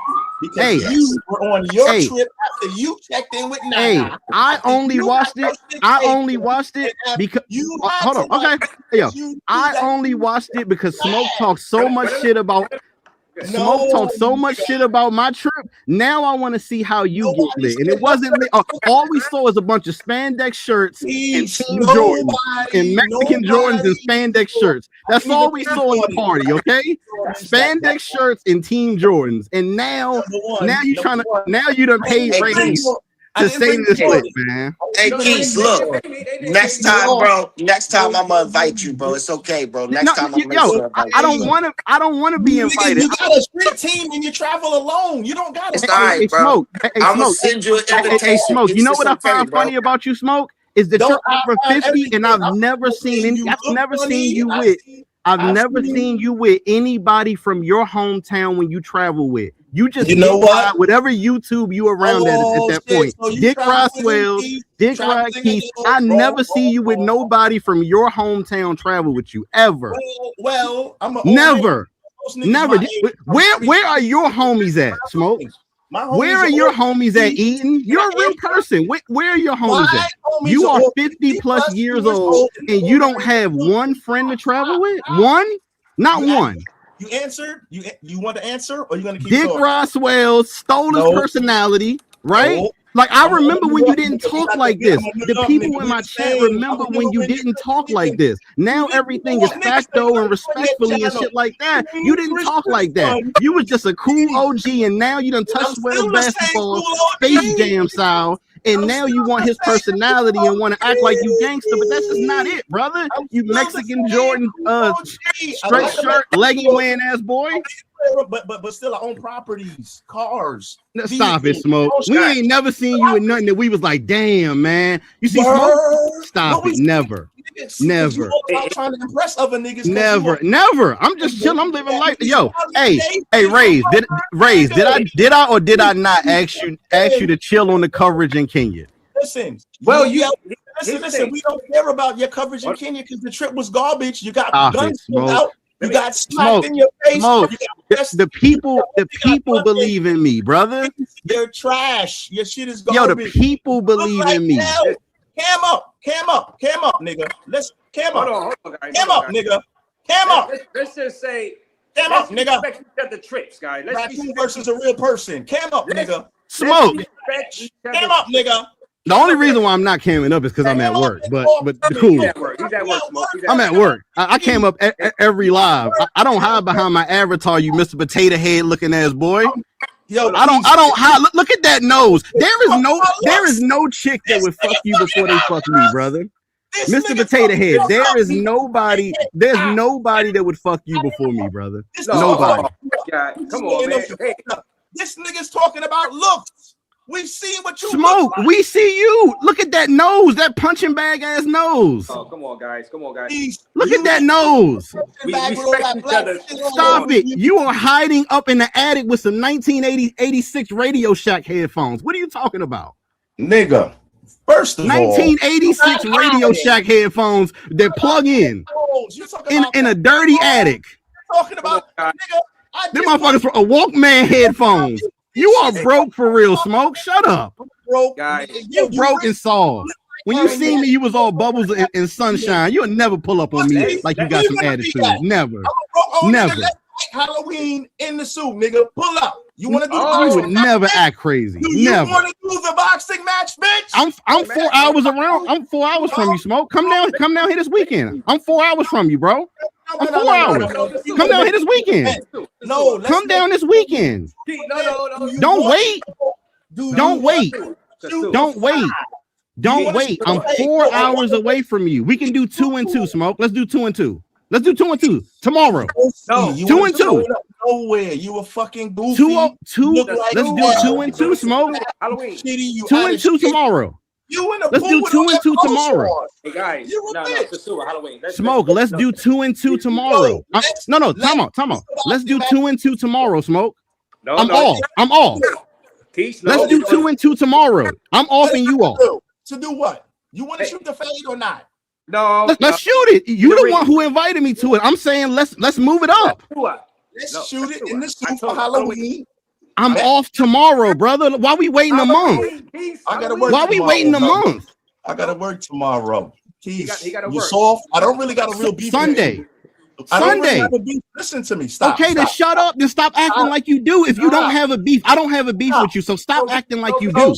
Because you were on your trip after you checked in with Nana. Hey, I only watched it because hold on. Okay. Yo, I only watched it because Smoke talked so much shit about my trip. Now I want to see how you get lit. And it wasn't lit. All we saw is a bunch of spandex shirts and Team Jordans and Mexican Jordans and spandex shirts. That's all we saw in the party, okay? Spandex shirts and Team Jordans. And now you done paid ratings to say this lit, man. Hey, Keith, look. Next time I'm gonna invite you, bro. It's okay, bro. Next time I'm gonna invite you. I don't want to be invited. You got a street team and you travel alone. You don't got to. Hey, Smoke. I'm gonna send you an invitation. Hey, Smoke. You know what I find funny about you, Smoke? Is the trip for 50, and I've never seen you with anybody from your hometown when you travel with. You just whatever YouTube you around at that point. So Dick Roswell, Dick Keith. I never see you with nobody from your hometown travel with you ever. Well, never. Where are your homies at, Smoke? Where are your homies at, Eaton? You're a real person. Where are your homies at? You are 50 plus years old and you don't have one friend to travel with? One? Not one. You answered? You want to answer or you gonna keep Dick going? Roswell stole his personality, right? No. Like I remember when you didn't talk like this. The people in my chat remember when you didn't talk like this. Now everything is facto and respectfully and shit like that. You didn't talk like that. You was just a cool OG, and now you done touched Sweater basketball, Space Jam style. And now you want his personality and want to act like you gangster, but that's just not it, brother. You Mexican Jordan straight shirt, legging wearing ass boy. But still, I own properties, cars. Stop it, Smoke. We ain't never seen you in nothing that we was like, damn, man. You see, Smoke? Stop it. Never. Trying to impress other niggas. Never. I'm just chilling. I'm living life. Yo, hey, Raze, did I not ask you to chill on the coverage in Kenya? Listen, listen. We don't care about your coverage in Kenya because the trip was garbage. You got guns out. You got smacked in your face. The people believe in me, brother. You're trash. Your shit is garbage. Yo, the people believe in me. Cam up, nigga. Let's cam up. Hold on, guys. Cam up, nigga. Cam up. Let's just say, cam up, nigga. The trips, guys. Raccoon versus a real person. Cam up, nigga. Smoke. Cam up, nigga. The only reason why I'm not camming up is because I'm at work. But cool. He's at work. I'm at work. I came up every live. I don't hide behind my avatar, you Mr. Potato Head looking ass boy. Yo, I don't hide. Look at that nose. There is no chick that would fuck you before they fuck me, brother. Mr. Potato Head, there is nobody, there's nobody that would fuck you before me, brother. Nobody. God, come on, man. Hey. This nigga's talking about looks. We've seen what you Smoke. Like. We see you. Look at that nose, that punching bag ass nose. Oh, come on, guys. Come on, guys. Look at that nose. We respect each other. Stop it. You are hiding up in the attic with some 1986 Radio Shack headphones. What are you talking about? Nigga. First of 1986 all, Radio Shack headphones that plug in a dirty attic. Talking about nigga. Them motherfuckers for a Walkman headphones. You are broke for real, Smoke. Shut up. Broke. You broke and soft. When you see me, you was all bubbles and sunshine. You'll never pull up on me like you got some attitude. Never. Never. Halloween in the suit, nigga. Pull up. You want to do the You boxing would match, never bitch? act crazy. Do you Never. want to do the boxing match, bitch? I'm 4 hours around. I'm 4 hours from you, Smoke. Come down here this weekend. I'm 4 hours from you, bro. I'm 4 hours. Come down here this weekend. No, come down this weekend. No. Don't wait. Don't wait. Don't wait. Don't wait. I'm 4 hours away from you. We can do 2 and 2, Smoke. Let's do 2 and 2. Let's do 2 and 2 tomorrow. No, 2 and 2. Nowhere. You a fucking goofy. 2. Look like Let's you do are. 2 and 2, Smoke. Halloween. 2 and 2 tomorrow. You in the Let's do 2 and 2 tomorrow. Hey guys, no, for sure, Halloween. Smoke, let's do 2 and 2 tomorrow. No, time out. Let's do 2 and 2 tomorrow, Smoke. I'm off. Let's do 2 and 2 tomorrow. I'm off and you off. To do what? You want to shoot the fade or not? No. Let's shoot it. You the one who invited me to it. I'm saying let's move it up. Let's shoot it in the suit for Halloween. I'm off tomorrow, brother. Why we waiting a month? I gotta work. Why we waiting a month? I gotta work tomorrow. Keith, he gotta you work. soft? I don't really got a real beef. Sunday. I don't really Sunday. have a beef. Listen to me. Stop. Okay, then shut up. Then stop acting like you do. If you don't have a beef, I don't have a beef with you. So stop acting like you do.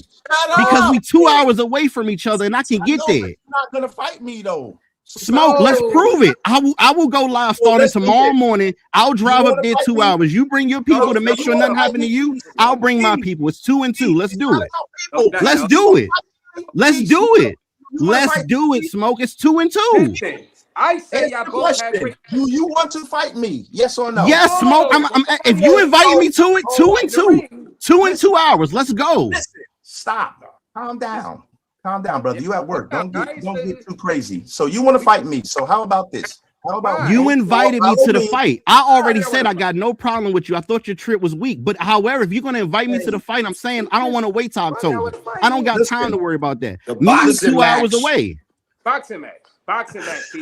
Because we 2 hours away from each other, and I can get there. You're not gonna fight me though. Smoke, let's prove it. I will go live starting tomorrow morning. I'll drive up there 2 hours. You bring your people to make sure nothing happened to you. I'll bring my people. It's 2 and 2. Let's do it. Let's do it. Let's do it. Let's do it, Smoke. It's 2 and 2. I say y'all both have great. Do you want to fight me? Yes or no? Yes, Smoke. If you invite me to it, 2 and 2. 2 and 2 hours. Let's go. Listen, stop. Calm down. Calm down, brother. You at work. Don't get too crazy. So you want to fight me. So how about this? How about you invited me to the fight? I already said I got no problem with you. I thought your trip was weak. But however, if you're gonna invite me to the fight, I'm saying I don't want to wait till October. I don't got time to worry about that. Meeting's 2 hours away. Boxing match. I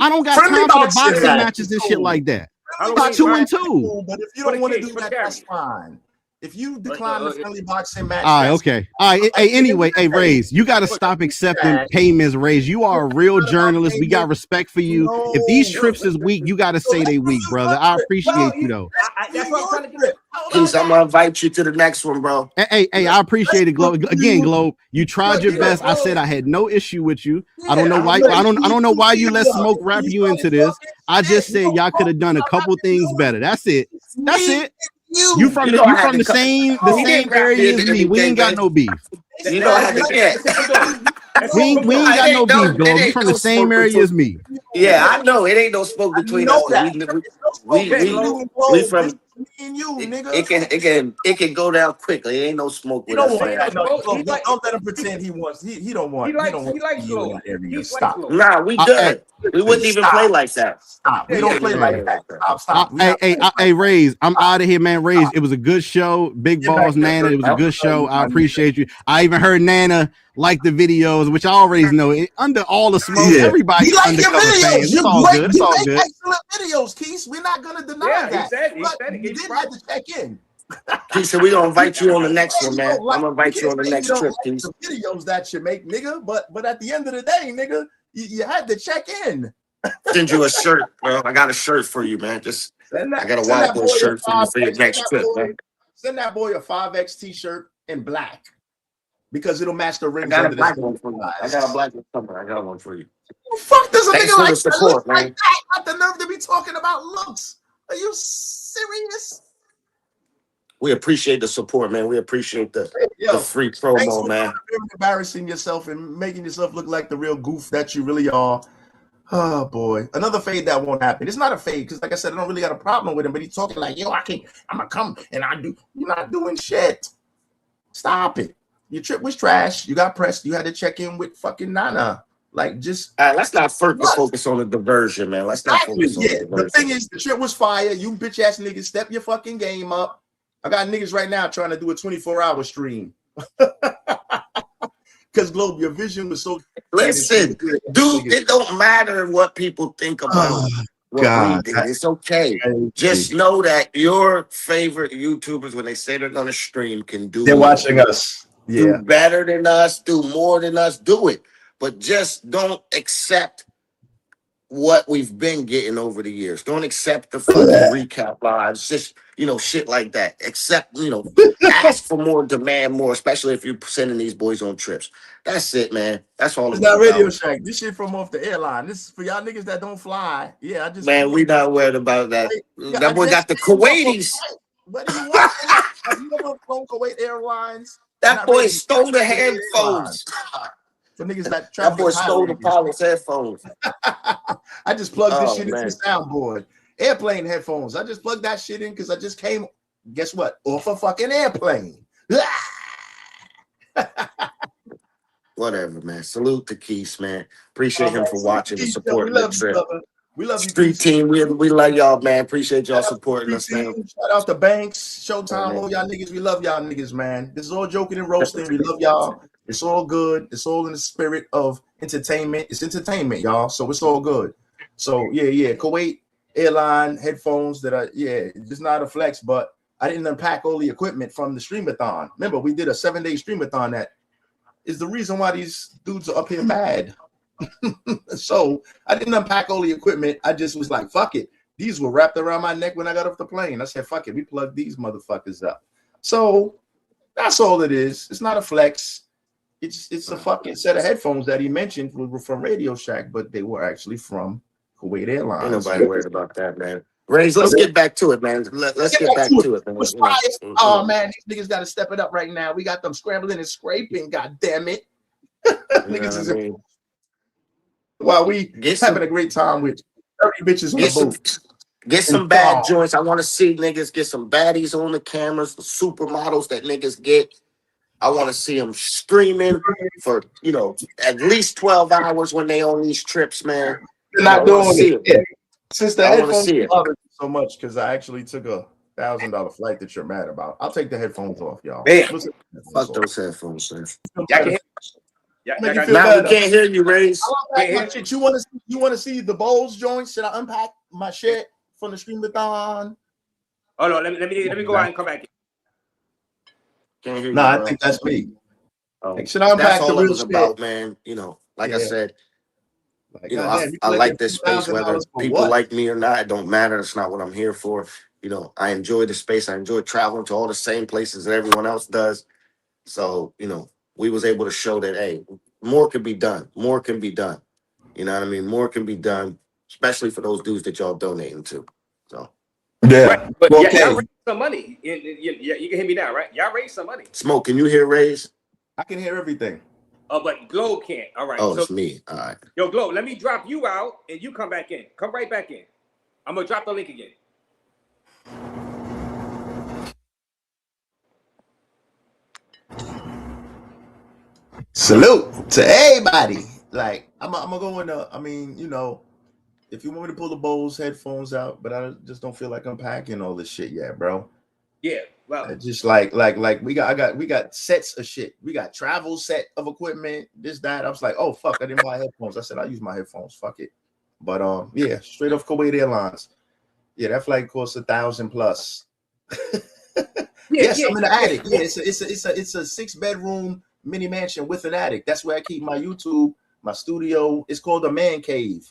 don't got time for the boxing matches and shit like that. I got 2 and 2. But if you don't want to do that, that's fine. If you decline the friendly boxing match, all right, okay. All right. Hey, anyway, hey, Raze, you got to stop accepting payments, Raze. You are a real journalist. We got respect for you. If these trips is weak, you got to say they weak, brother. I appreciate you, though. That's what I'm trying to get. Peace, I'm gonna invite you to the next one, bro. Hey, I appreciate it, Globe. Again, Globe, you tried your best. I said I had no issue with you. I don't know why. I don't know why you let Smoke wrap you into this. I just said y'all could have done a couple things better. That's it. That's it. You from the same area as me. We ain't got no beef. You know I had to get. We ain't got no beef, Globe. You from the same area as me. Yeah, I know. It ain't no smoke between us. We from it can go down quickly. It ain't no smoke with us. Don't let him pretend he wants. He don't want. He likes slow. Stop. Nah, we good. We wouldn't even play like that. Stop. We don't play like that. Stop. Hey, Raze, I'm out of here, man. Raze, it was a good show. Big Balls, Nana. It was a good show. I appreciate you. I even heard Nana like the videos, which I already know. Under all the smoke, everybody undercover fans. It's all good. It's all good. Excellent videos, Keith. We're not gonna deny that. He said you did have to check in. Keith, we're gonna invite you on the next one, man. I'm gonna invite you on the next trip, Keith. The videos that you make, nigga. But at the end of the day, nigga, you had to check in. Send you a shirt, bro. I got a shirt for you, man. I got a Wild Boy shirt for you for your next trip, man. Send that boy a 5X t-shirt in black because it'll match the rings. I got a black one for you. I got a black one coming. I got one for you. Fuck does a Thanks nigga for like the support, man. like that? Got the nerve to be talking about looks? Are you serious? We appreciate the support, man. We appreciate the free promo, man. Embarrassing yourself and making yourself look like the real goof that you really are. Oh boy, another fade that won't happen. It's not a fade because, like I said, I don't really got a problem with him. But he's talking like, yo, I'm gonna come and I do. You're not doing shit. Stop it. Your trip was trash. You got pressed. You had to check in with fucking Nana. Like, just let's not focus on the diversion, man. Let's not focus on the diversion. The thing is, the trip was fire. You bitch ass niggas, step your fucking game up. I got niggas right now trying to do a 24-hour stream. Because Globe, your vision was so. Listen, dude, it don't matter what people think about what we did. It's okay. Just know that your favorite YouTubers, when they say they're gonna stream, can do. They're watching us. Do better than us. Do more than us. Do it, but just don't accept what we've been getting over the years. Don't accept the fucking recap lives. Just shit like that. Accept, ask for more, demand more, especially if you're sending these boys on trips. That's it, man. That's all. It's not Radio Shack. This shit from off the airline. This is for y'all niggas that don't fly. Yeah, I just we not worried about that. That boy got the Kuwaitis. What do you want? Have you ever flown Kuwait Airlines? That boy stole the headphones. For niggas that That boy stole the pilot's headphones. I just plugged this shit into the soundboard. Airplane headphones. I just plugged that shit in because I just came, guess what? Off a fucking airplane. Whatever, man. Salute to Keith, man. Appreciate him for watching and supporting the the trip. We love you, Street team. We love y'all, man. Appreciate y'all supporting us, man. Shout out to Banks, Showtime, all y'all niggas. We love y'all niggas, man. This is all joking and roasting. We love y'all. It's all good. It's all in the spirit of entertainment. It's entertainment, y'all. So it's all good. So yeah. Kuwait Airline headphones that it's not a flex, but I didn't unpack all the equipment from the streamathon. Remember, we did a 7-day streamathon that is the reason why these dudes are up here mad. So I didn't unpack all the equipment. I just was like, fuck it. These were wrapped around my neck when I got off the plane. I said, fuck it. We plugged these motherfuckers up. So that's all it is. It's not a flex. It's a fucking set of headphones that he mentioned were from Radio Shack, but they were actually from Kuwait Airlines. Ain't nobody worried about that, man. Raze, let's get back to it, man. Let's get back to it, man. Oh man, these niggas got to step it up right now. We got them scrambling and scraping. God damn it! Niggas is while we having a great time with 30 bitches on the boat. Get some bad joints. I want to see niggas get some baddies on the cameras, the supermodels that niggas get. I want to see them streaming for at least 12 hours when they on these trips, man. They're not doing it. Yeah. Since the headphones love it so much because I actually took a $1,000 flight that you're mad about. I'll take the headphones off, y'all. Fuck those headphones, man. Now we can't hear you, Raze. You want to see the Boyz joints? Should I unpack my shit from the streamathon? Hold on, let me go out and come back. Can't hear you. No, I think that's me. Should I unpack that's all the it real was shit? about, man. I said. I like this space, whether people like me or not. It don't matter. It's not what I'm here for. I enjoy the space. I enjoy traveling to all the same places that everyone else does. So, we was able to show that, hey, more can be done. More can be done. You know what I mean? More can be done, especially for those dudes that y'all donating to. So, yeah. Right. But y'all raised some money. You can hear me now, right? Y'all raised some money. Smoke, can you hear Raze? I can hear everything. But Globe can't. All right. Oh, it's me. All right. Yo, Globe, let me drop you out and you come back in. Come right back in. I'm going to drop the link again. Salute to everybody. Like, I'm gonna go in the, if you want me to pull the Boyz headphones out, but I just don't feel like unpacking all this shit yet, bro. Yeah. Well, just like we got sets of shit. We got travel set of equipment, this, that. I was like, oh fuck, I didn't buy headphones. I said I'll use my headphones. Fuck it. But straight off Kuwait Airlines. Yeah, that flight costs $1,000+. Yes, I'm in the attic. Yeah, it's a 6-bedroom mini mansion with an attic. That's where I keep my YouTube, my studio. It's called a man cave,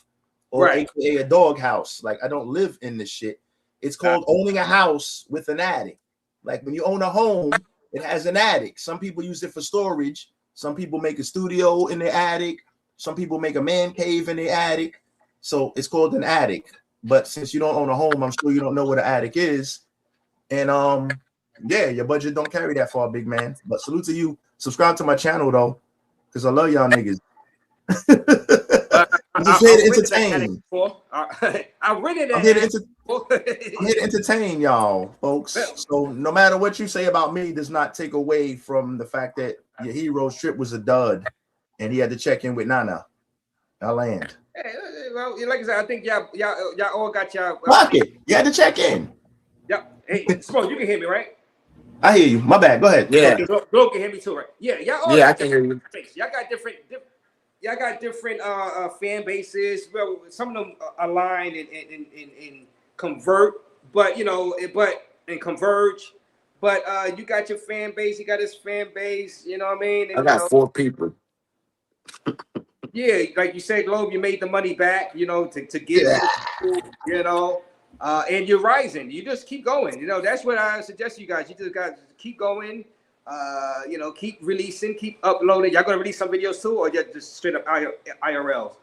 or AKA a dog house. Like, I don't live in this shit. It's called owning a house with an attic. Like, when you own a home, it has an attic. Some people use it for storage. Some people make a studio in the attic. Some people make a man cave in the attic. So it's called an attic. But since you don't own a home, I'm sure you don't know what an attic is. And your budget don't carry that far, big man. But salute to you. Subscribe to my channel though, because I love y'all niggas. just here to entertain. I've written I'm here to entertain y'all, folks. So no matter what you say about me, does not take away from the fact that your hero's trip was a dud, and he had to check in with Nana. I land. Hey, well, like I said, I think y'all all got y'all. Fuck it. You had to check in. Yep. Hey, Smoke, you can hear me, right? I hear you. My bad. Go ahead. Yeah. Glow can hear me too, right? Yeah, y'all all. Yeah, I can hear you. Y'all got different fan bases. Well, some of them align and convert, but and converge. But you got your fan base. You got his fan base. You know what I mean? And, I got 4 people. Yeah, like you said, Globe, you made the money back, to get, and you're rising. You just keep going. That's what I suggest you guys. You just got to keep going. Keep releasing, keep uploading. Y'all gonna release some videos too, or just straight up IRLs?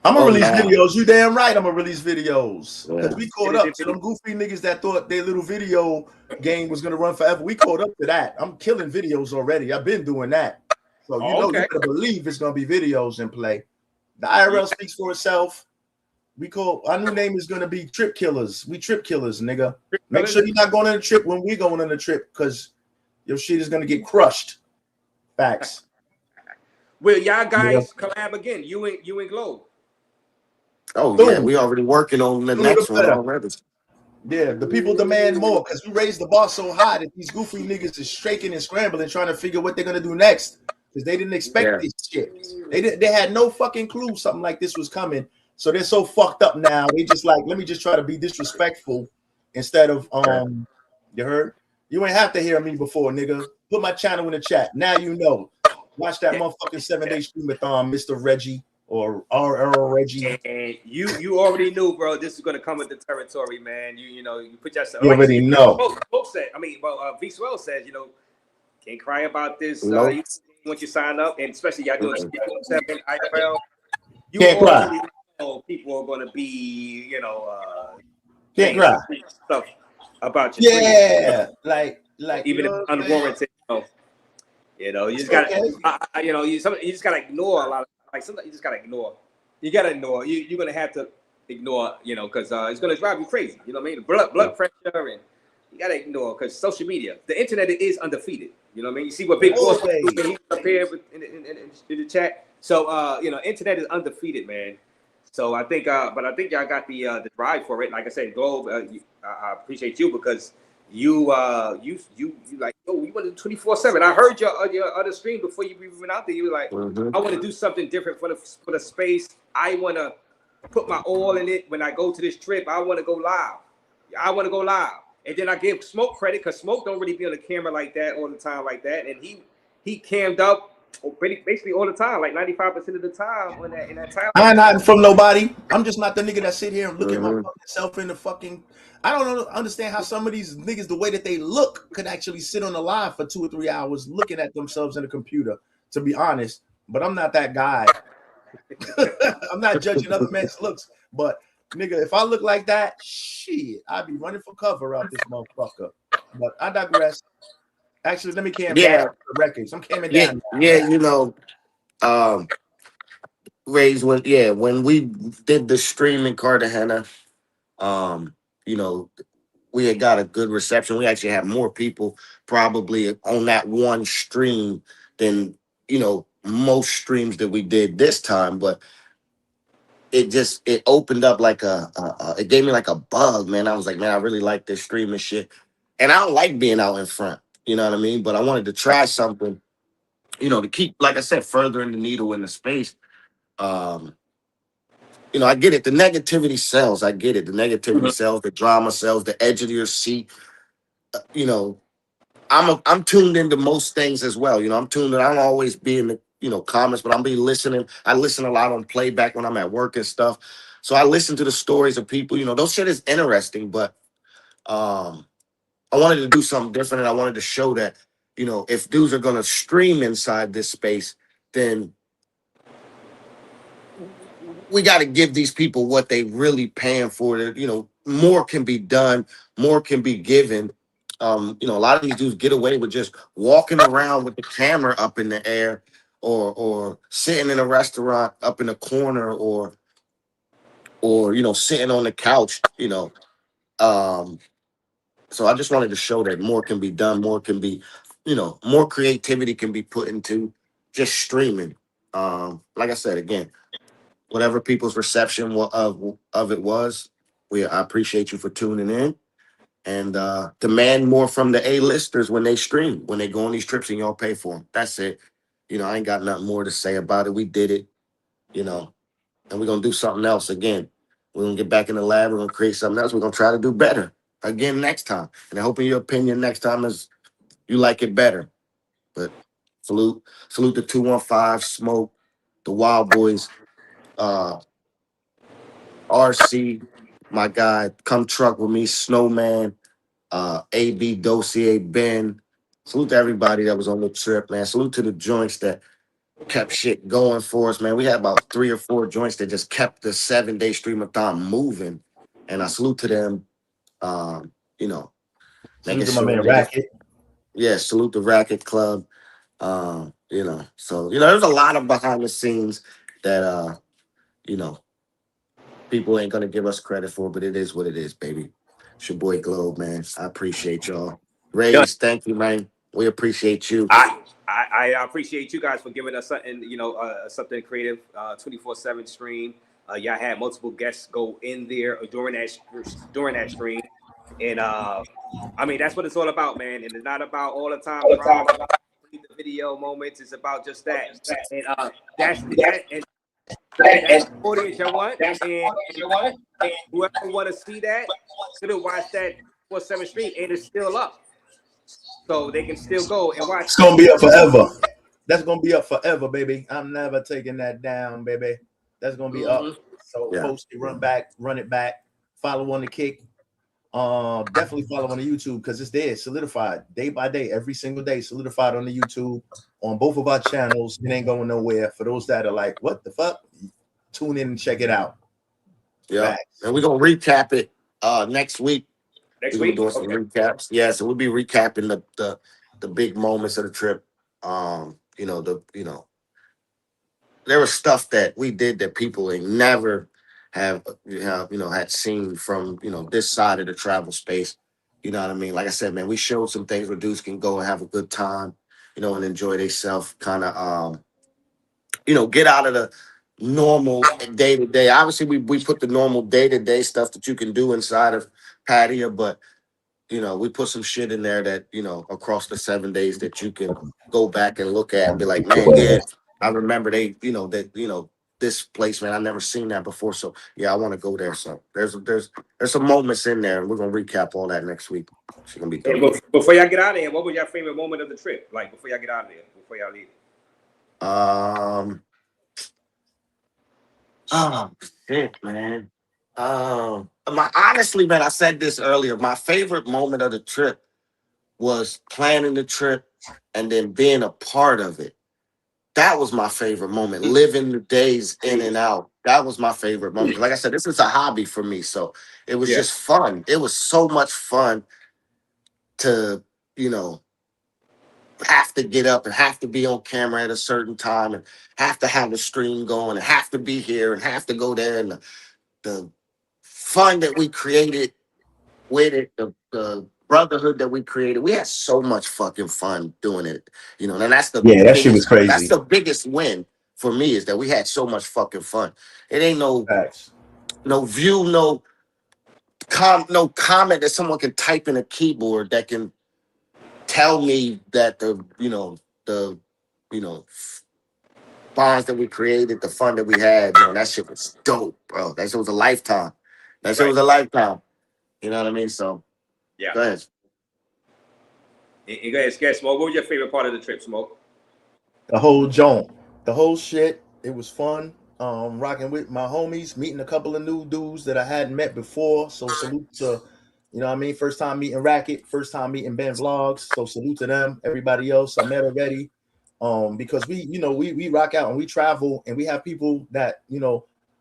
I'm gonna release videos. You damn right. I'm gonna release videos because we caught up to them goofy niggas that thought their little video game was gonna run forever. We caught up to that. I'm killing videos already. I've been doing that. So you better believe it's gonna be videos in play. The IRL speaks for itself. Our new name is gonna be Trip Killers. We Trip Killers, nigga. Make sure you're not going on a trip when we're going on a trip, because your shit is gonna get crushed. Facts. Will y'all guys collab again? You and Globe. Oh yeah, we already working on the next one already. Yeah, the people demand more because we raised the bar so high that these goofy niggas is shaking and scrambling, trying to figure what they're gonna do next. Because they didn't expect this shit. They had no fucking clue something like this was coming. So they're so fucked up now. They just like, let me just try to be disrespectful instead of you heard? You ain't have to hear me before, nigga. Put my channel in the chat. Now you know. Watch that motherfucking 7-day streamathon, Mr. Reggie or RR Reggie. And you already knew, bro, this is gonna come with the territory, man. You put yourself. You already know. Both said, V Swell says, can't cry about this. Nope. Once you sign up, and especially y'all doing 7 IRL, you can't cry. already know people are gonna be, Can't cry stuff about you. Yeah, like even if unwarranted. You just gotta, you just gotta ignore a lot of, like, sometimes you just gotta ignore. You gotta ignore. You're gonna have to ignore, because it's gonna drive you crazy. You know what I mean? Blood pressure, and you gotta ignore, because social media, the internet is undefeated. You know what I mean? You see what Big Boss was up here in the chat. So internet is undefeated, man. So I think, but I think y'all got the drive for it. Like I said, Globe, I appreciate you because you like, yo, you want to do 24/7. I heard your other stream before you even went out there. You were like, I want to do something different for the space. I want to put my all in it. When I go to this trip, I want to go live. And then I give Smoke credit because Smoke don't really be on the camera like that all the time like that. And he cammed up basically all the time, like 95% of the time in that time. I'm not from nobody. I'm just not the nigga that sit here and look at my fucking self in the fucking. I don't understand how some of these niggas, the way that they look, could actually sit on the line for 2 or 3 hours looking at themselves in the computer, to be honest. But I'm not that guy. I'm not judging other men's looks, but nigga, if I look like that, shit, I'd be running for cover out this motherfucker. But I digress. Actually, let me cam down the records. I'm camming down. Raze, when we did the stream in Cartagena, we had got a good reception. We actually had more people probably on that one stream than most streams that we did this time, but it opened up like it gave me like a bug, man. I was like, man, I really like this streaming shit. And I don't like being out in front, you know what I mean? But I wanted to try something, to keep, like I said, furthering the needle in the space. I get it. The negativity sells. I get it. The negativity sells, the drama sells, the edge of your seat. I'm tuned into most things as well. I'm tuned in. I don't always be in the comments, but I'll be listening. I listen a lot on playback when I'm at work and stuff. So I listen to the stories of people. Those shit is interesting, but I wanted to do something different, and I wanted to show that, if dudes are gonna stream inside this space, then we got to give these people what they really paying for. That more can be done, more can be given. A lot of these dudes get away with just walking around with the camera up in the air, or sitting in a restaurant up in a corner, or or sitting on the couch, so I just wanted to show that more can be done, more can be, more creativity can be put into just streaming. Like I said, again, whatever people's reception of it was, I appreciate you for tuning in, and demand more from the A-listers when they stream, when they go on these trips and y'all pay for them. That's it. I ain't got nothing more to say about it. We did it, and we're gonna do something else again. We're gonna get back in the lab. We're gonna create something else. We're gonna try to do better again next time. And I hope in your opinion next time is you like it better. But salute the 215, Smoke, the Wild Boys, RC, my guy, Come Truck With Me, Snowman, AB Dossier, Ben. Salute to everybody that was on the trip, man. Salute to the joints that kept shit going for us, man. We had about 3 or 4 joints that just kept the 7-day streamathon moving. And I salute to them, Salute making to my sure man they just, Racket. salute the Racket Club. So there's a lot of behind the scenes that people ain't gonna give us credit for, but it is what it is, baby. It's your boy Globe, man. I appreciate y'all. Raze, thank you, man. We appreciate you. I appreciate you guys for giving us something, something creative, 24/7 stream. Y'all had multiple guests go in there during that stream, and I mean that's what it's all about, man. And it's not about all the time the video moments. It's about just that, and that's the audience you want, and whoever want to see that, should watch that 24/7 stream, and it's still up. So they can still go and watch. It's gonna be up forever. That's gonna be up forever, baby. I'm never taking that down, baby. That's gonna be up. So folks can run it back, follow on the kick. Definitely follow on the YouTube because it's there, solidified day by day, every single day, solidified on the YouTube on both of our channels. It ain't going nowhere. For those that are like, what the fuck? Tune in and check it out. Yeah, and we're gonna recap it next week. Next we're week, doing some recaps. Yeah, so we'll be recapping the big moments of the trip. There was stuff that we did that people ain't never had seen from this side of the travel space. You know what I mean? Like I said, man, we showed some things where dudes can go and have a good time, and enjoy themselves. Kind of get out of the normal day to day. Obviously, we put the normal day to day stuff that you can do inside of Pattaya, but we put some shit in there that across the 7 days that you can go back and look at and be like, man, yeah, I remember this place, man, I never seen that before. So yeah, I want to go there. So there's some moments in there, and we're gonna recap all that next week. It's gonna be dope. Before y'all get out of here, what was your favorite moment of the trip? Like before y'all get out of there, before y'all leave. Oh shit, man. Honestly, man, I said this earlier. My favorite moment of the trip was planning the trip and then being a part of it. That was my favorite moment. Living the days in and out. That was my favorite moment. Like I said, this is a hobby for me, so it was just fun. It was so much fun to, have to get up and have to be on camera at a certain time and have to have the stream going and have to be here and have to go there, and the fun that we created with it, the brotherhood that we created. We had so much fucking fun doing it, and that's the that shit was crazy. That's the biggest win for me, is that we had so much fucking fun. It ain't no view, no comment that someone can type in a keyboard that can tell me that the bonds that we created, the fun that we had, man, that shit was dope, bro. That shit was a lifetime. That shit was a lifetime. You know what I mean? So yeah. Go ahead. And go ahead, Smoke. What was your favorite part of the trip, Smoke? The whole joint, the whole shit. It was fun. Rocking with my homies, meeting a couple of new dudes that I hadn't met before. So salute to, first time meeting Racket, first time meeting Ben Vlogs. So salute to them. Everybody else I met already. Because we rock out and we travel and we have people that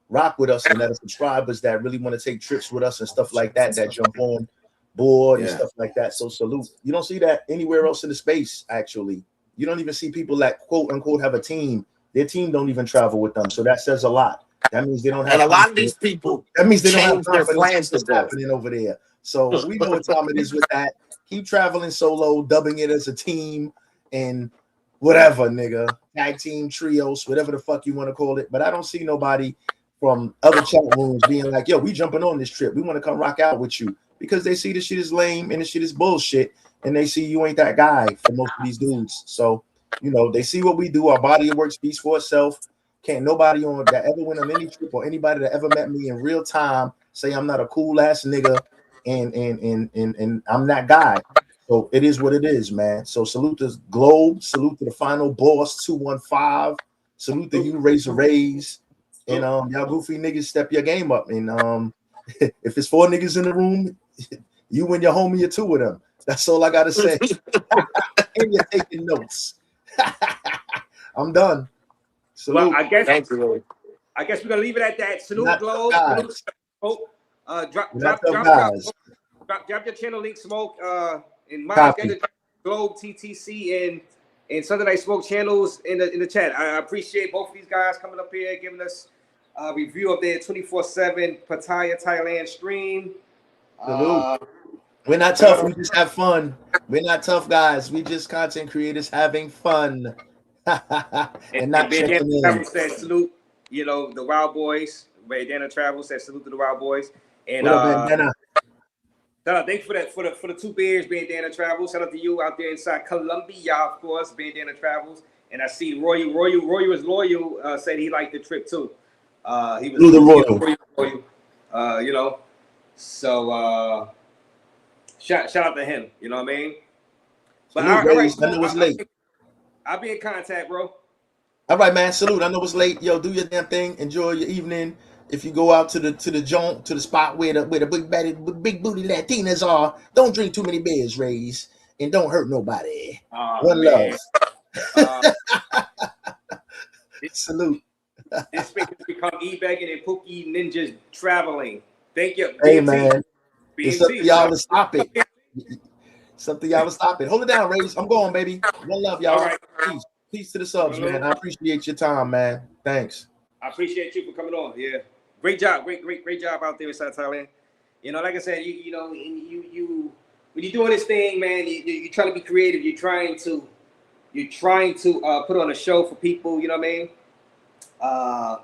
rock with us and that are subscribers that really want to take trips with us and stuff like that jump on board and stuff like that. So salute. You don't see that anywhere else in the space. Actually, you don't even see people that quote unquote have a team. Their team don't even travel with them. So that says a lot. That means they don't have. And a lot of these people, that means they don't have change their confidence plans in what's to go. happening over there. So we know what time it is with that. Keep traveling solo, dubbing it as a team, and whatever, nigga, tag team, trios, whatever the fuck you want to call it. But I don't see nobody from other chat rooms being like, yo, we jumping on this trip. We want to come rock out with you, because they see the shit is lame and the shit is bullshit, and they see you ain't that guy for most of these dudes. So, you know, they see what we do. Our body of work speaks for itself. Can't nobody on that ever went on any trip or anybody that ever met me in real time say I'm not a cool ass nigga and I'm that guy. So it is what it is, man. So salute to Globe, salute to the final boss 215, salute to you, Raze, and y'all goofy niggas step your game up. And if it's 4 niggas in the room, you and your homie are 2 of them. That's all I gotta say. And you're taking notes. I'm done. Salute. Well, I guess we're gonna leave it at that. Salute, Globe. Salute, Smoke. Drop your channel link, Smoke. In my Globe, TTC, and Sunday Night Smoke channels in the chat. I appreciate both of these guys coming up here, giving us a review of their 24/7 Pattaya, Thailand stream. We're not tough. We just have fun. We're not tough guys. We just content creators having fun. and not checking in. Said salute, you know, the Wild Boys. Bandana Travel said salute to the Wild Boys. And what up, Bandana? Thanks for that for the 2 beers, Bandana Travels. Shout out to you out there inside Colombia, of course, Bandana Travels. And I see Roy was loyal. Said he liked the trip too. He was loyal. You know, so shout out to him. You know what I mean? But all right, I know it's late. I'll be in contact, bro. All right, man. Salute. I know it's late. Yo, do your damn thing. Enjoy your evening. If you go out to the joint, to the spot where the big booty Latinas are, don't drink too many beers, Raze, and don't hurt nobody. One love. Salute. This space has become e-begging and Pookie Ninjas traveling. Thank you. Hey, BMT. man. It's up to BMT. y'all to stop it. It's up to y'all to stop it. Hold it down, Raze. I'm going, baby. One love, y'all. All right. Peace to the subs, man. I appreciate your time, man. Thanks. I appreciate you for coming on. Yeah. Great job. Great job out there inside Thailand. You know, like I said, you know, you when you're doing this thing, man, you're trying to be creative. You're trying to put on a show for people. You know what I mean?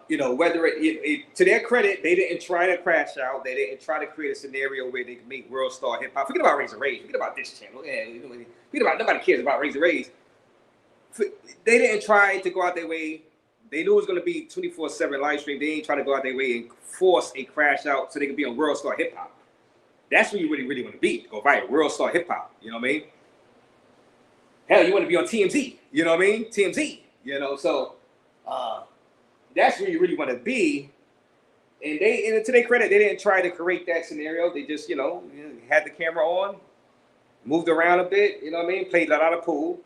You know, whether it to their credit, they didn't try to crash out. They didn't try to create a scenario where they could make world star hip hop. Forget about Raze. Forget about this channel. Yeah, forget about nobody cares about Raze. They didn't try to go out their way. They knew it was going to be 24/7 live stream. They ain't trying to go out their way and force a crash out so they could be on World Star Hip Hop. That's where you really want to be. Go viral, World Star Hip Hop. You know what I mean? Hell, you want to be on TMZ. You know what I mean? TMZ. You know, so that's where you really want to be. And to their credit, they didn't try to create that scenario. They just, you know, had the camera on, moved around a bit. You know what I mean? Played a lot of pool.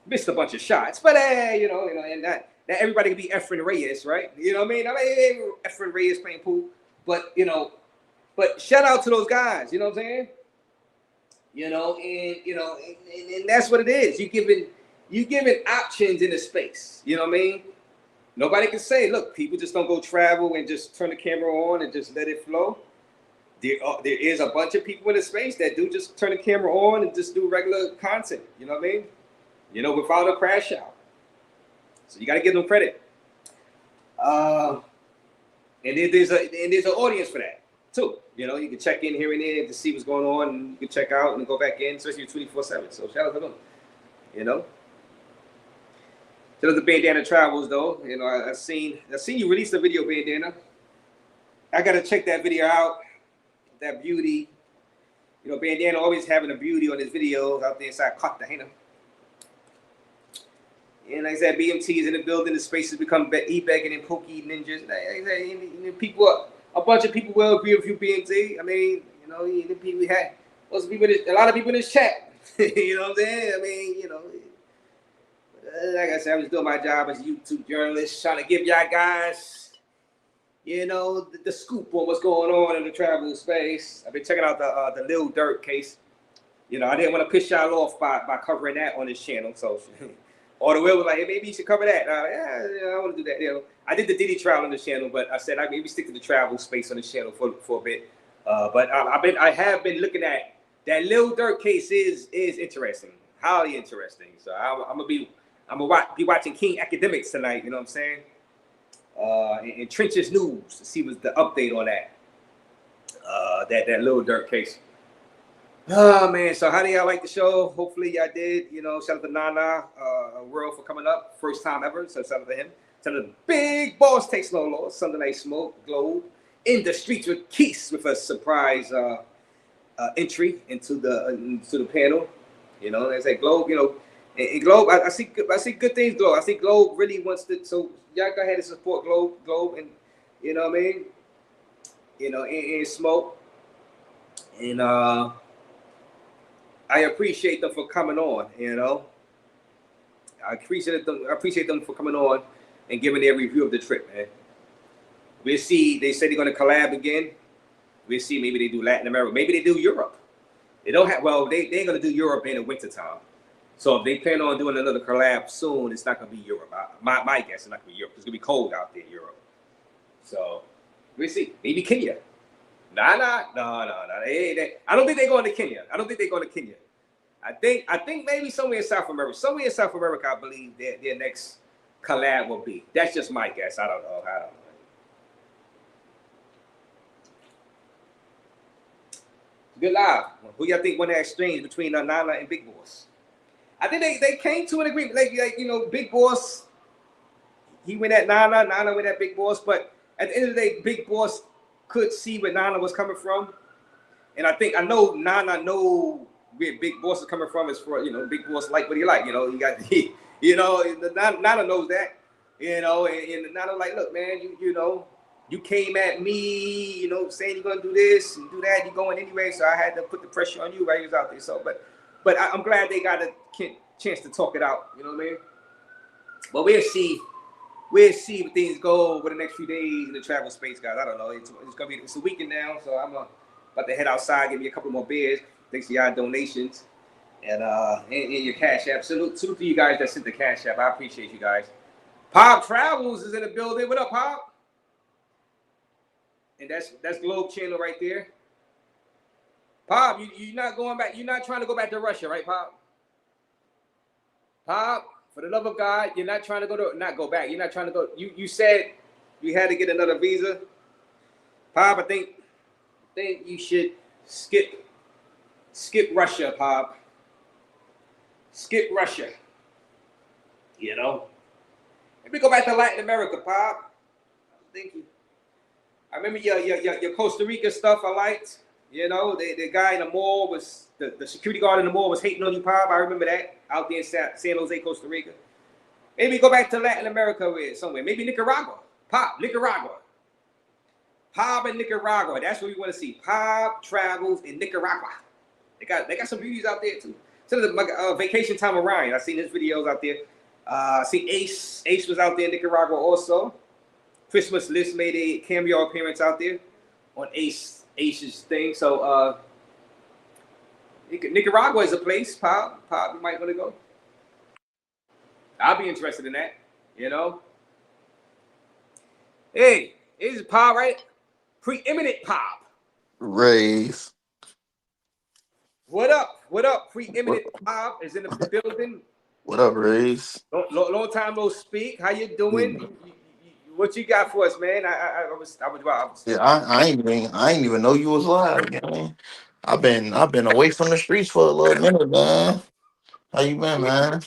Missed a bunch of shots, but you know, and not everybody can be Efren Reyes, right? You know what I mean? I mean, Efren Reyes playing pool, but you know, but shout out to those guys. You know what I'm saying? You know, and that's what it is. You giving options in the space. You know what I mean? Nobody can say, look, people just don't go travel and just turn the camera on and just let it flow. There is a bunch of people in the space that do just turn the camera on and just do regular content. You know what I mean? You know, without a crash out. So you got to give them credit. And there's an audience for that too. You know, you can check in here and there to see what's going on, and you can check out and go back in, especially 24/7. So shout out to them. You know. Shout out to Bandana Travels though. You know, I've seen you release the video, Bandana. I gotta check that video out. That beauty. You know, Bandana always having a beauty on his videos out there inside Cartagena. And like I said, BMT is in the building. The space has become e-begging and Pookie Ninjas. Like I said, people, a bunch of people will agree with you, BMT. I mean, you know, the people we had, a lot of people in this chat. You know what I'm saying? I mean, you know, like I said, I was doing my job as a YouTube journalist, trying to give y'all guys, you know, the scoop on what's going on in the travel space. I've been checking out the Lil Durk case. You know, I didn't want to piss y'all off by covering that on this channel, so Or the Will was like, hey, maybe you should cover that. Yeah, I want to do that. You know, I did the Diddy travel on the channel, but I said I maybe stick to the travel space on the channel for a bit. But I have been looking at that Lil Durk case is interesting, highly interesting. So I'm gonna be watching King Academics tonight. You know what I'm saying? And Trenches News to see what's the update on that. That Lil Durk case. Oh man, so how do y'all like the show? Hopefully y'all did. You know, shout out to Nana World for coming up. First time ever. So shout out to him. Shout out to Big Boss Takes No Law, Sunday Night Smoke, Globe. In the Streets with Keith with a surprise entry into the panel. You know, as a Globe, you know, and Globe, I see good things, Globe. I see Globe really wants to, so y'all go ahead and support Globe, and you know what I mean? You know, and Smoke. And I appreciate them for coming on, you know. I appreciate them for coming on and giving their review of the trip, man. We'll see. They said they're going to collab again. We'll see. Maybe they do Latin America. Maybe they do Europe. They don't have. Well, they ain't going to do Europe in the wintertime. So if they plan on doing another collab soon, it's not going to be Europe. My guess is not going to be Europe. It's going to be cold out there in Europe. So we'll see. Maybe Kenya. No. I don't think they're going to Kenya. I think maybe somewhere in South America. Somewhere in South America, I believe their next collab will be. That's just my guess. I don't know. Good live. Who y'all think won that exchange between Nana and Big Boss? I think they came to an agreement. Like you know, Big Boss, he went at Nana went at Big Boss, but at the end of the day, Big Boss could see where Nana was coming from. And I know Nana know where Big Boss is coming from is for, you know, Big Boss like what he like. You know, you got you know, Nana knows that. You know, and Nana like, look, man, you know, you came at me, you know, saying you're gonna do this and do that, you're going anyway. So I had to put the pressure on you while you was out there. So, but I'm glad they got a chance to talk it out. You know what I mean? But we'll see where things go over the next few days in the travel space, guys. I don't know. It's a weekend now, so I'm about to head outside, give me a couple more beers. Thanks for y'all donations and your Cash App. Salute to you guys that sent the Cash App. I appreciate you guys. Pop Travels is in the building. What up, Pop? And that's Globe Channel right there. Pop, you're not going back. You're not trying to go back to Russia, right, Pop? Pop, for the love of God, you're not trying to not go back. You're not trying to go. You said you had to get another visa. Pop, I think you should skip Russia, Pop. Skip Russia. You know? Maybe go back to Latin America, Pop. Thank you. I remember your Costa Rica stuff I liked. You know, the guy in the mall was, the security guard in the mall was hating on you, Pop. I remember that out there in San Jose, Costa Rica. Maybe go back to Latin America somewhere. Maybe Nicaragua. Pop, Nicaragua. Pop in Nicaragua. That's what we want to see. Pop travels in Nicaragua. They got some beauties out there too. So my vacation time with Ryan. I seen his videos out there. I seen Ace. Ace was out there in Nicaragua also. Christmas List made a cameo appearance out there on Ace's thing. So Nicaragua is a place, Pop. You might want to go. I'll be interested in that, you know. Hey, this is Pop, right? Preeminent Pop. Raze. What up? Preeminent Pop is in the building. What up, Raze? Long time no speak. How you doing? What you got for us, man? I was Yeah, I ain't even know you was live, man. I've been away from the streets for a little minute, man. How you been, man?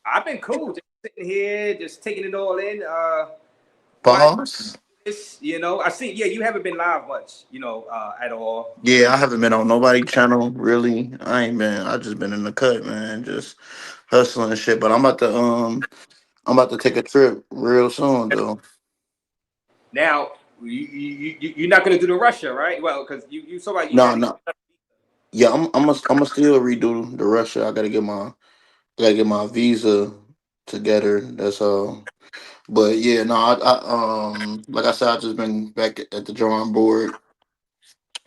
I've been cool, just sitting here, just taking it all in. Boss? You know, I see. Yeah, you haven't been live much, you know, at all. Yeah, I haven't been on nobody's channel really. I just been in the cut, man, just hustling and shit. But I'm about to take a trip real soon, though. Now, you're not gonna do the Russia, right? Well, because you saw like No. Yeah, I'm gonna still redo the Russia. I gotta get my visa together. That's all. But yeah, no, I like I said, I just been back at the drawing board.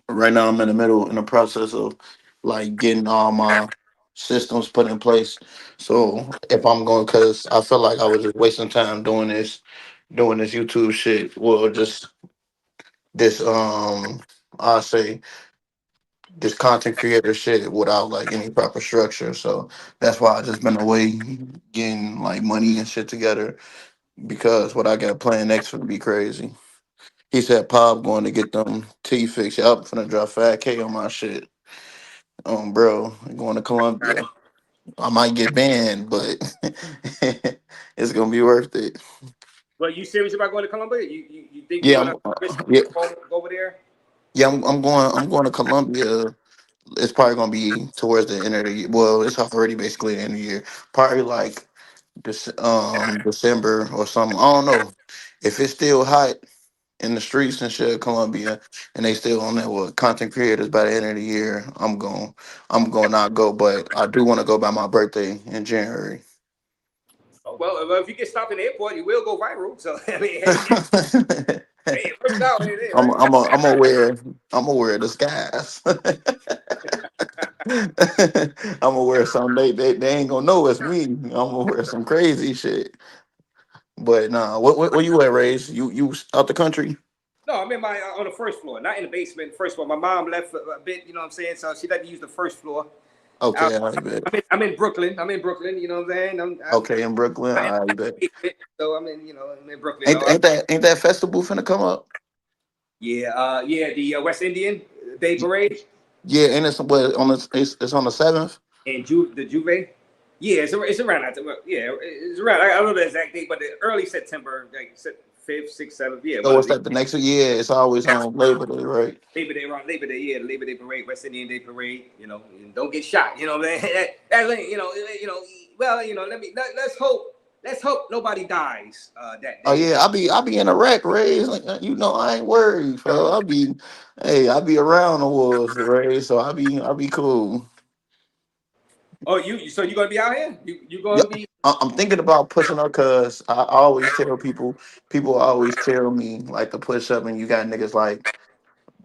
Right now, I'm in the process of like getting all my systems put in place. So if I'm going, because I feel like I was just wasting time doing this YouTube shit. Well, just this I say this content creator shit without like any proper structure. So that's why I just been away getting like money and shit together because what I got planned next would be crazy. He said, "Pop going to get them T fixed. Yup, finna drop 5K on my shit. Bro, going to Colombia. I might get banned, but it's gonna be worth it. Well, you serious about going to Colombia? You think you're Yeah, gonna risk yeah, go over there? yeah. I'm going to Colombia. It's probably gonna be towards the end of the year. Well, it's already basically the end of the year. Probably like this December or something. I don't know if it's still hot in the streets and shit of Colombia, and they still on that with content creators by the end of the year. I'm going not go, but I do want to go by my birthday in January. Oh, well, if you get stopped in the airport, you will go viral. So I mean, hey, it works out. Hey, I'm right? I'm a, I'm I'm aware disguise. I'm gonna wear something they ain't gonna know it's me. I'm gonna wear some crazy shit. But nah, what you at, Raze? You out the country? No, I'm in my on the first floor, not in the basement. First floor. My mom left a bit, you know what I'm saying? So she let me use the first floor. Okay, I bet. I'm in Brooklyn. I'm in Brooklyn. You know what I'm saying? Okay, in Brooklyn, I'm I bet. so I'm in, I'm in Brooklyn. Ain't that festival finna come up? Yeah, the West Indian Day Parade Yeah, and it's what on it's on the 7th. and the Juve. Yeah, it's around that. Yeah, it's around. I don't know the exact date, but the early September, like 5th, 6th, 7th. Yeah, So but what's that? The next year? It's always on Labor Day, right? Labor Day, around Labor Day, yeah, the Labor Day parade, West Indian Day parade. And don't get shot. You know what I'm saying? That's well, let's hope nobody dies that day. Oh yeah, I be in Iraq, Raised. Like, I ain't worried, fella. I be around the wars, Raised. So I be cool. Oh, so you gonna be out here? You Yeah, gonna be? I'm thinking about pushing up because I always tell people always tell me like to push up, and you got niggas like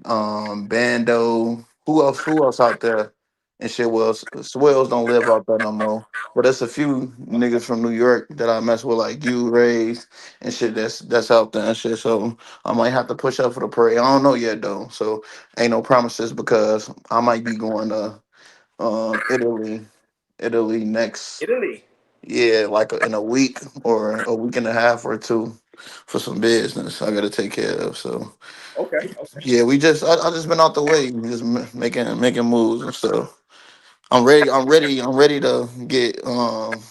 Bando. Who else out there? And shit, well, Swells don't live out there no more. But there's a few niggas from New York that I mess with, like you, Rays, and shit. That's out there and shit. So I might have to push up for the parade. I don't know yet though. So ain't no promises because I might be going to Italy next. Italy. Yeah, like in a week or a week and a half or two for some business I got to take care of. So. Okay. Yeah, I just been out the way, just making moves and stuff. I'm ready to get I'm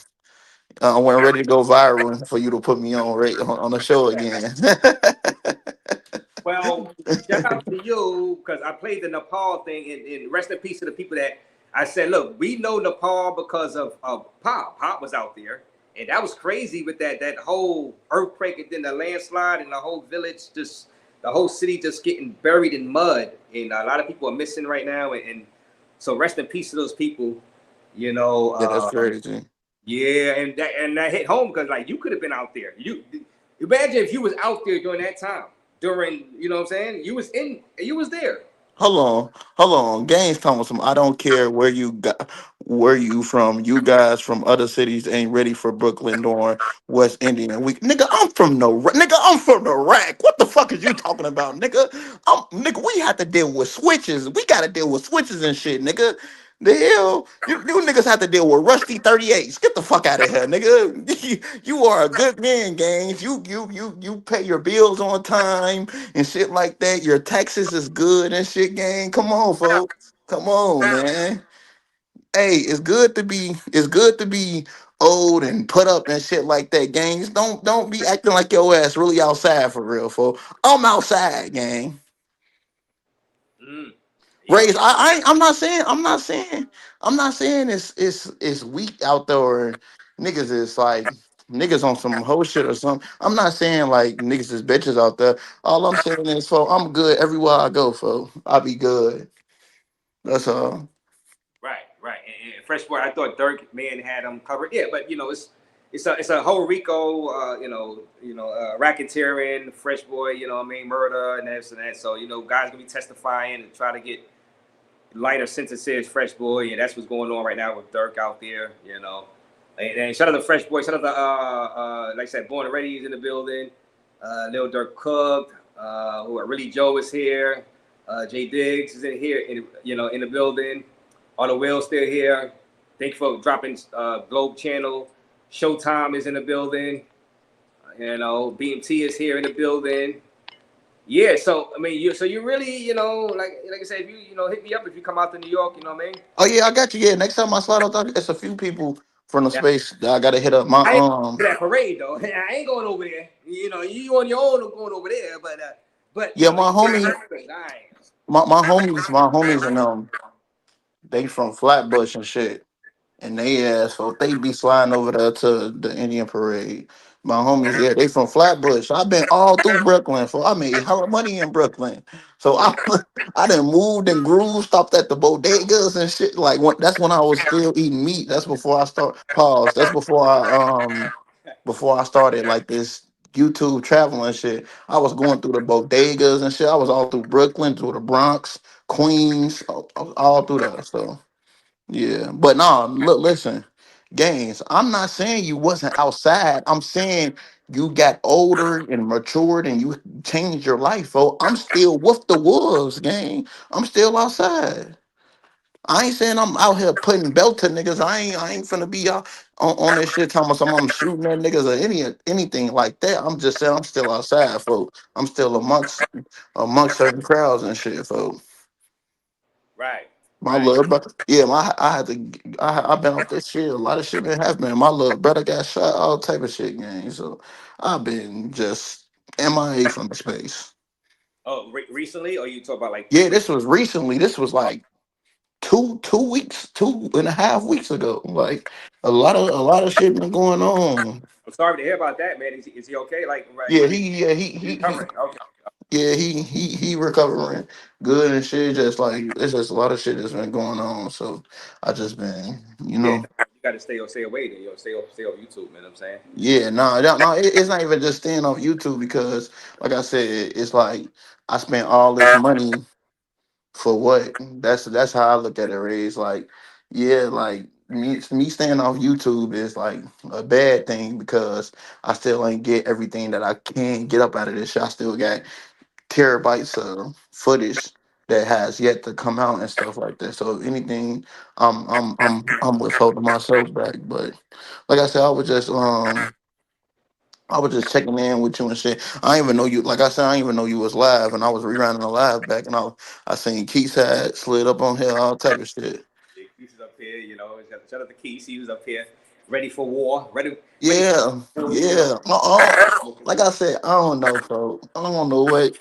ready to go viral for you to put me on the show again. Well, shout out to you because I played the Nepal thing and rest in peace to the people that I said, look, we know Nepal because of Pop. Pop was out there. And that was crazy with that whole earthquake and then the landslide and the whole village the whole city just getting buried in mud. And a lot of people are missing right now. And so rest in peace to those people, Yeah, that's crazy. Yeah, and that hit home because like you could have been out there. You imagine if you was out there during that time. You know what I'm saying? You was there. Hold on. Games talking some. I don't care where you from. You guys from other cities ain't ready for Brooklyn nor West Indian week. Nigga, I'm from the rack. What the fuck is you talking about, nigga? Nigga, we have to deal with switches. We gotta deal with switches and shit, nigga. The hell, you niggas have to deal with rusty 38s. Get the fuck out of here, nigga. You are a good man, Games. You pay your bills on time and shit like that. Your taxes is good and shit, gang. Come on, folks. Come on, man. Hey, it's good to be old and put up and shit like that, gangs. Don't be acting like your ass really outside for real, folks. I'm outside, gang. Raise. I'm not saying it's weak out there or niggas is like niggas on some whole shit or something. I'm not saying like niggas is bitches out there. All I'm saying is, I'm good everywhere I go, I'll be good. That's all. Right. And Fresh Boy, I thought Dirk man had them covered. Yeah, but it's a whole Rico, racketeering, Fresh Boy, murder and this and that. So guys gonna be testifying and try to get lighter synthesis, Fresh Boy, and that's what's going on right now with Dirk out there, you know. And shout out to Fresh Boy, shout out to like I said, Born and Ready is in the building. Lil Dirk Cook, who Really Joe is here. Jay Diggs is in here, in the building. All the Will still here. Thank you for dropping Globe Channel. Showtime is in the building. BMT is here in the building. Yeah, so I mean, you really, like I said, if you hit me up if you come out to New York, you know what I mean? Oh yeah, I got you. Yeah, next time I slide out there, it's a few people from the Yeah. space that I gotta hit up. My I ain't going to that parade though. I ain't going over there. You on your own going over there, but yeah, my you get homie, it. I ain't. my homies, and they from Flatbush and shit. And so they be sliding over there to the Indian parade. My homies, yeah, they from Flatbush. I've been all through Brooklyn, so I made hella money in Brooklyn. So I I done moved and grooved, stopped at the bodegas and shit. Like that's when I was still eating meat. That's before I start pause. That's before I started like this YouTube traveling shit. I was going through the bodegas and shit. I was all through Brooklyn, through the Bronx, Queens, all through there. So. Yeah, but no, look, listen, Gaines. I'm not saying you wasn't outside. I'm saying you got older and matured and you changed your life. Oh, I'm still with the wolves, gang. I'm still outside. I ain't saying I'm out here putting belt to niggas. I ain't finna be out on this shit talking about I'm shooting at niggas or anything like that. I'm just saying I'm still outside, folks. I'm still amongst certain crowds and shit, folks. Right. My little brother, yeah, I had to, I've been off this shit. A lot of shit been happening. My little brother got shot, all type of shit, gang. So I've been just MIA from the space. Oh, recently, or you talk about like Yeah, this was recently. This was like two weeks, 2.5 weeks ago. Like a lot of shit been going on. I'm sorry to hear about that, man. Is he okay? Like, right? Yeah, He's recovering. Okay. yeah, he recovering good and shit. Just like it's just a lot of shit that's been going on. So I just been, Yeah, you got to stay away. Then stay off YouTube, man. I'm saying. Yeah, no, it's not even just staying off YouTube because, like I said, it's like I spent all this money for what? That's how I look at it. Ray. It's like, yeah, like me staying off YouTube is like a bad thing because I still ain't get everything that I can get up out of this shit. I still got terabytes of footage that has yet to come out and stuff like that. So if anything, I'm withholding myself back. But like I said, I was just checking in with you and shit. I didn't even know you. Like I said, I didn't even know you was live, and I was rerunning the live back, and I seen Keith had slid up on here, all type of shit. Yeah, Keith is up here. Shout out to Keith. He was up here, ready for war. Ready. Yeah, yeah. Like I said, I don't know, folks. I don't know what.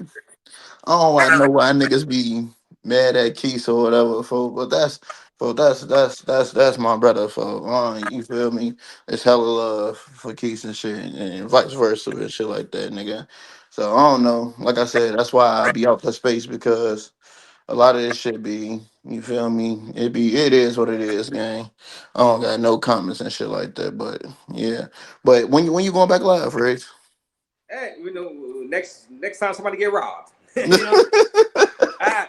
I don't want to know why niggas be mad at Keith or whatever, folks. But that's my brother, folks. You feel me? It's hella love for Keith and shit, and vice versa and shit like that, nigga. So I don't know. Like I said, that's why I be out the space because a lot of this shit be, you feel me? It is what it is, gang. I don't got no comments and shit like that, but yeah. But when you going back live, Riggs? Hey, next time somebody get robbed. I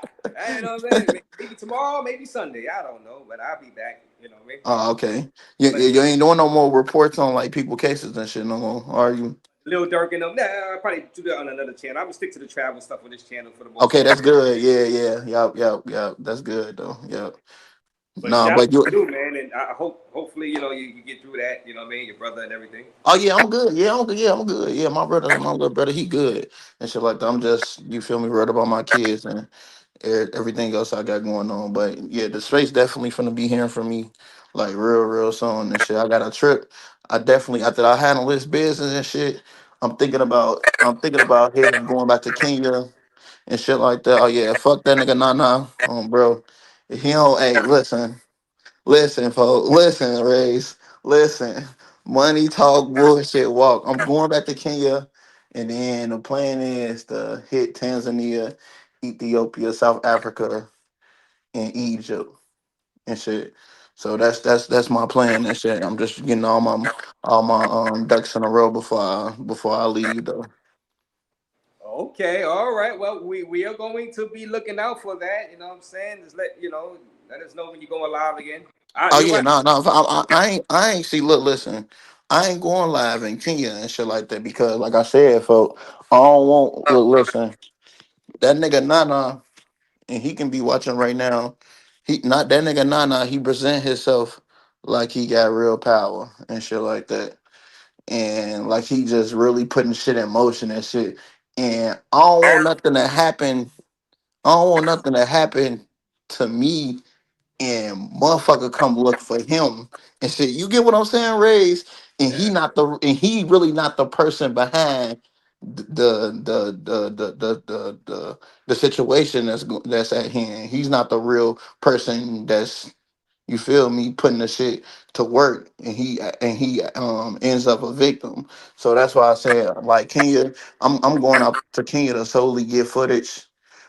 know what I'm saying. Maybe tomorrow, maybe Sunday. I don't know, but I'll be back. You know what I mean? Oh, okay. You ain't doing no more reports on like people cases and shit no more, are you? Lil Durk and them. Nah, I'll probably do that on another channel. I'm gonna stick to the travel stuff on this channel for the most Okay, part. that's good. Yeah. Yep. That's good though. Yep. But Nah, shout out but you. to you, man, and I hopefully, you get through that. You know what I mean? Your brother and everything. Oh yeah, I'm good. Yeah, I'm good. Yeah, I'm good. Yeah, my little brother, he good and shit like that. I'm just, you feel me, worried about my kids and everything else I got going on. But yeah, the space definitely finna be hearing from me like real soon and shit. I got a trip. I definitely after I handle this business and shit. I'm thinking about heading going back to Kenya and shit like that. Oh yeah, fuck that nigga, bro. If he don't, hey, listen, folks, listen, Raze, listen. Money talk, bullshit walk. I'm going back to Kenya, and then the plan is to hit Tanzania, Ethiopia, South Africa, and Egypt and shit. So that's my plan and shit. I'm just getting all my ducks in a row before I leave though. Okay, all right. Well, we are going to be looking out for that. You know what I'm saying? Just let us know when you're going live again. Oh You're yeah, right. no, no. I ain't see. Look, listen. I ain't going live in Kenya and shit like that because, like I said, folks, I don't want. Look, listen. That nigga Nana, and he can be watching right now. He not that nigga Nana. He present himself like he got real power and shit like that, and like he just really putting shit in motion and shit. And I don't want nothing to happen. I don't want nothing to happen to me and motherfucker come look for him and shit. You get what I'm saying, Raze? And he really not the person behind the situation that's at hand. He's not the real person that's, you feel me, putting the shit to work, and he ends up a victim. So that's why I said, like, Kenya, I'm going out to Kenya to solely get footage,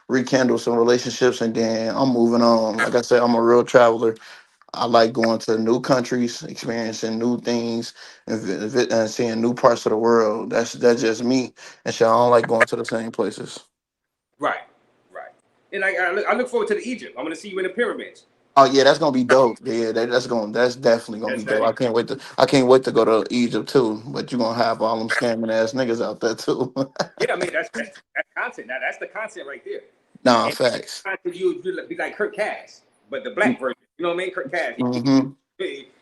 rekindle some relationships, and then I'm moving on. Like I said, I'm a real traveler. I like going to new countries, experiencing new things, and seeing new parts of the world. That's just me. And shit, I don't like going to the same places. Right. And I look forward to the Egypt. I'm going to see you in the pyramids. Oh yeah, that's gonna be dope. Yeah, that's definitely gonna be dope. I can't wait to go to Egypt too. But you're gonna have all them scamming ass niggas out there too. Yeah, I mean that's content. Now that's the content right there. Nah, And facts. content you would be like Kirk Cass, but the black version. You know what I mean? Kirk Cass. Hmm.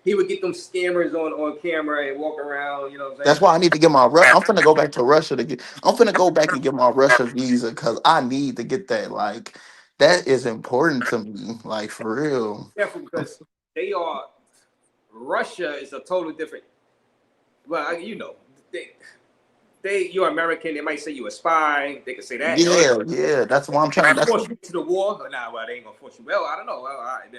He would get them scammers on camera and walk around. You know what I'm saying? That's why I need to get my. I'm finna go back to Russia to get. I'm finna go back and get my Russia visa because I need to get that. Like, that is important to me. Like, for real. Careful because Russia is a totally different. Well, you're American. They might say you a spy. They could say that. Yeah. That's why I'm trying. That's Force you to the war. Nah, well, they ain't gonna force you. Well, I don't know. They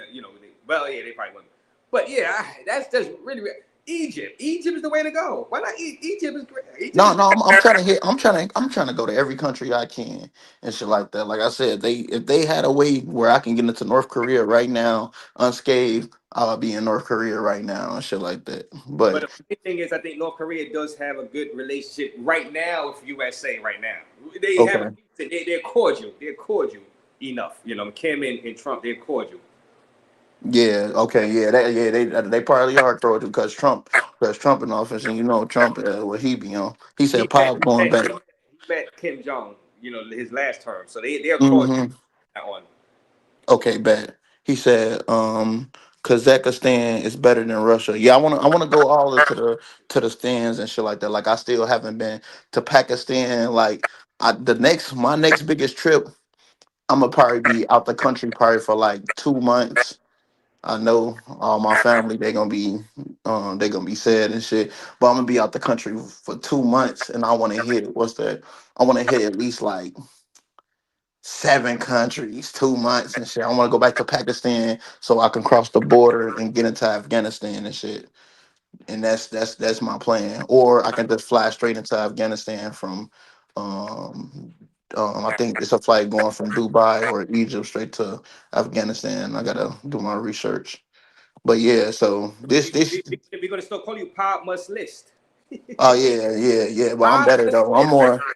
probably wouldn't. But yeah, that's just really Egypt. Egypt is the way to go. Why not? Egypt is great. No. I'm trying to hit. I'm trying to go to every country I can and shit like that. Like I said, if they had a way where I can get into North Korea right now unscathed, I'll be in North Korea right now and shit like that. But But the thing is, I think North Korea does have a good relationship right now with USA. Right now, they have. okay. They're cordial. They're cordial enough. You know, Kim and Trump. They're cordial. Yeah, okay, they probably are cordial because Trump in office, and you know Trump, what he be on. He He said Pop going back. met Kim Jong. His last term. So they're cordial. Hmm. That one. Okay, bad. He said Kazakhstan is better than Russia. Yeah, I wanna go all to the stands and shit like that. Like, I still haven't been to Pakistan. Like, my next biggest trip, I'm gonna probably be out the country probably for like 2 months. I know all my family they gonna be sad and shit, but I'm gonna be out the country for 2 months, and I want to hit I want to hit at least like 7 countries, 2 months and shit. I want to go back to Pakistan so I can cross the border and get into Afghanistan and shit. And that's my plan. Or I can just fly straight into Afghanistan from I think it's a flight going from Dubai or Egypt straight to Afghanistan. I gotta do my research. But yeah, so this We're gonna still call you Pop Must List. oh yeah. But I'm Pop better Must though. List.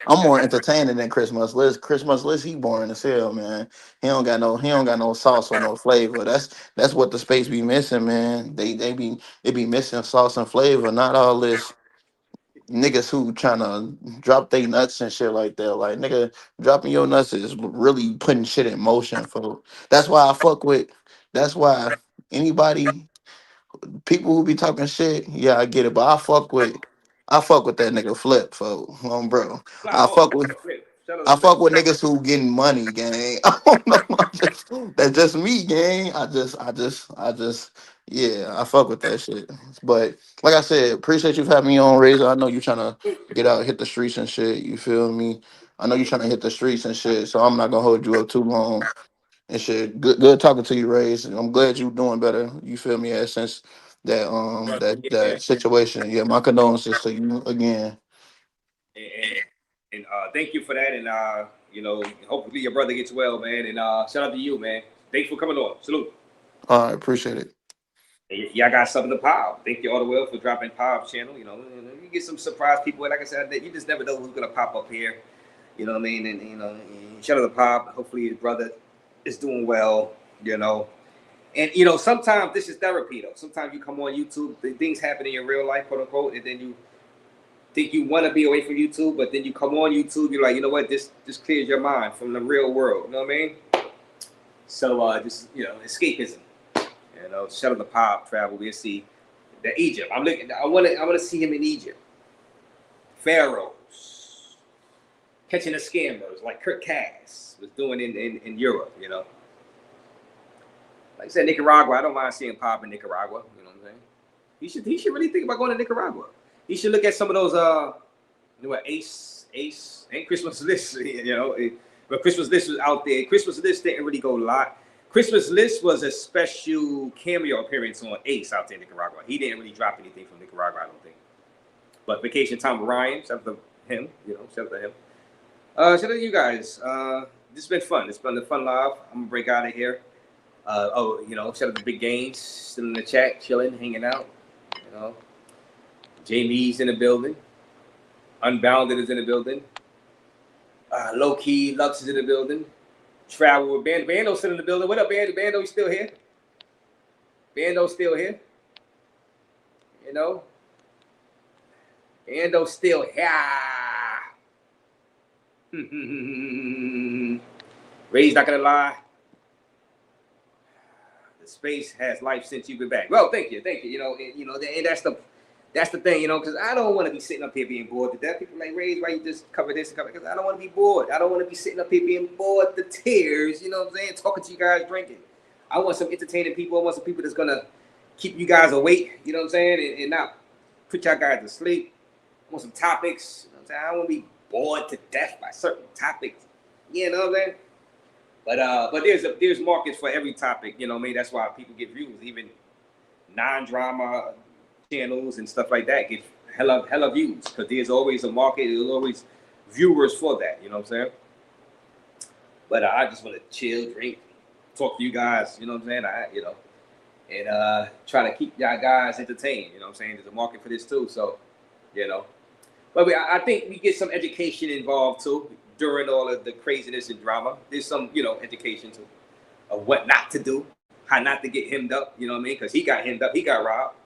I'm more entertaining than Christmas List. Christmas List, he boring as hell, man. He don't got no sauce or no flavor. That's what the space be missing, man. They be missing sauce and flavor, not all this niggas who trying to drop they nuts and shit like that. Like, nigga, dropping your nuts is really putting shit in motion, folks. That's why I fuck with. That's why anybody, people who be talking shit, yeah, I get it, but I fuck with that nigga Flip, folks. Bro, I fuck with. Shout out I to Flip. fuck with niggas who getting money, gang. I don't know. That's just me, gang. Yeah, I fuck with that shit. But like I said, appreciate you for having me on, Razor. I know you trying to get out, hit the streets and shit. You feel me? I know you trying to hit the streets and shit, so I'm not gonna hold you up too long and shit. Good talking to you, Raze. I'm glad you doing better. You feel me? Since that situation. Yeah, my condolences to you again. And thank you for that. And hopefully your brother gets well, man. And shout out to you, man. Thanks for coming on. Salute. All right, appreciate it. Y'all got something to pop. Thank you all the well for dropping Pop's channel. You get some surprise people. Like I said, you just never know who's gonna pop up here. You know what I mean? And shout out to Pop. Hopefully his brother is doing well. And sometimes this is therapy though. Sometimes you come on YouTube, things happen in your real life, quote unquote, and then you think you want to be away from YouTube, but then you come on YouTube, you're like, you know what, this clears your mind from the real world. You know what I mean? So just escapism. Shout out to Pop, travel. We'll see the Egypt. I want to see him in Egypt. Pharaohs catching the scammers like Kurt Cass was doing in Europe. Like I said, Nicaragua. I don't mind seeing Pop in Nicaragua. You know what I'm saying? He should really think about going to Nicaragua. He should look at some of those Ace ain't Christmas List. But Christmas List was out there. Christmas List didn't really go a lot. Christmas List was a special cameo appearance on Ace out there in Nicaragua. He didn't really drop anything from Nicaragua, I don't think. But Vacation Time with Ryan, shout out to him. Shout out to him. Shout out to you guys. This has been fun. It's been a fun live. I'm gonna break out of here. Shout out to Big Games, still in the chat, chilling, hanging out. Jamie's in the building. Unbounded is in the building. Low Key Lux is in the building. Travel with Bando. Bando's still in the building. What up, Bando? Bando, you still here? Bando's still here. Bando's still here. Raze not gonna lie. The space has life since you've been back. Well, thank you. And that's the thing, because I don't want to be sitting up here being bored to death. People like, Raze, why you just cover this and cover? Because I don't want to be bored. I don't want to be sitting up here being bored to tears. You know what I'm saying? Talking to you guys, drinking. I want some entertaining people. I want some people that's gonna keep you guys awake. You know what I'm saying? And not put y'all guys to sleep. I want some topics. You know what I'm saying? I don't want to be bored to death by certain topics. You know what I'm saying? But there's markets for every topic. You know what I mean? That's why people get views. Even non-drama channels and stuff like that get hella views, because there's always a market. There's always viewers for that. You know what I'm saying? But I just want to chill, drink, talk to you guys. You know what I'm saying? And try to keep y'all guys entertained. You know what I'm saying? There's a market for this too. So, but I think we get some education involved too during all of the craziness and drama. There's some, education too of what not to do, how not to get hemmed up. You know what I mean? Because he got hemmed up, he got robbed.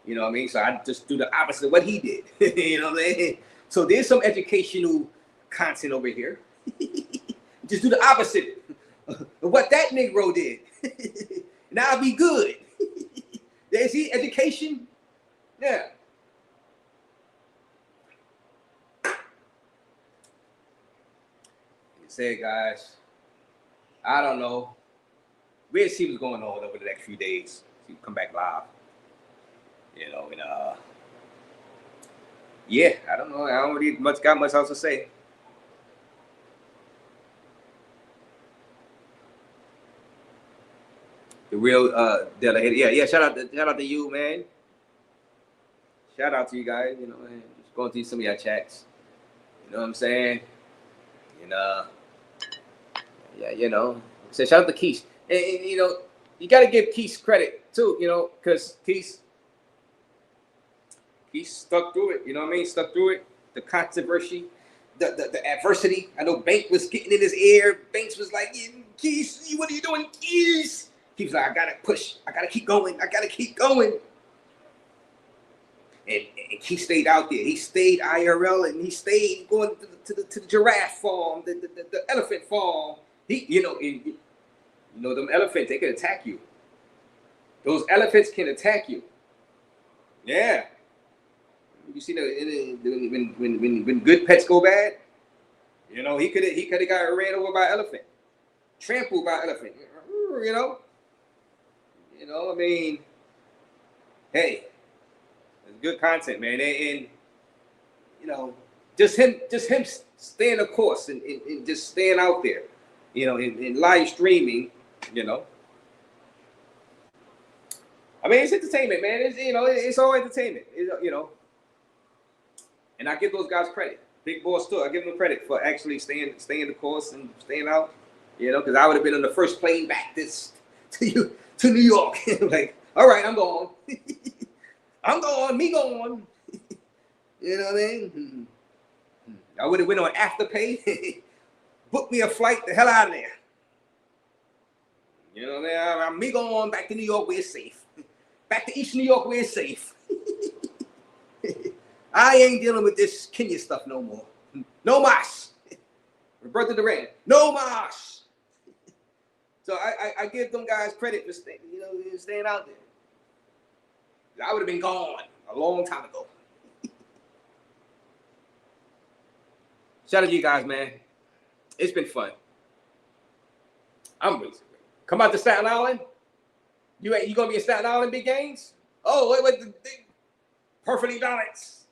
You know what I mean? So I just do the opposite of what he did. You know what I mean? So there's some educational content over here. Just do the opposite of what that Negro did. Now I'll be good. There's the education. Yeah. Say, guys, I don't know. We'll see what's going on over the next few days. See, come back live. Yeah, I don't know. I don't really got much else to say. The real Della. Yeah. Shout out to you, man. Shout out to you guys. Man, just going through some of your chats. You know what I'm saying? So shout out to Keith. And you got to give Keith credit too. Because Keith stuck through it. You know what I mean? Stuck through it. The controversy, the adversity. I know Bank was getting in his ear. Banks was like, Keith, what are you doing, Keith? Keith's like, I gotta push. I gotta keep going. And Keith stayed out there. He stayed IRL, and he stayed going to the giraffe farm, the elephant farm. Them elephants, they can attack you. Those elephants can attack you. Yeah. You see when good pets go bad, he could have got ran over by an elephant, trampled by an elephant. I mean, hey, it's good content, man. And just him staying the course and just staying out there, and live streaming, I mean, it's entertainment, man. It's all entertainment, And I give those guys credit. Big Boss too. I give them credit for actually staying the course and staying out. Because I would have been on the first plane back to New York. Like, all right, I'm going. I'm going. Me going. You know what I mean? I would have went on Afterpay. Book me a flight the hell out of there. You know, man, me going back to New York where it's safe. Back to East New York where it's safe. I ain't dealing with this Kenya stuff no more. No mas. Roberto Duran. No mas. So I give them guys credit for staying out there. I would have been gone a long time ago. Shout out to you guys, man. It's been fun. I'm racing. Come out to Staten Island. You gonna be in Staten Island big games? Oh, wait, the thing. Perfectly balanced.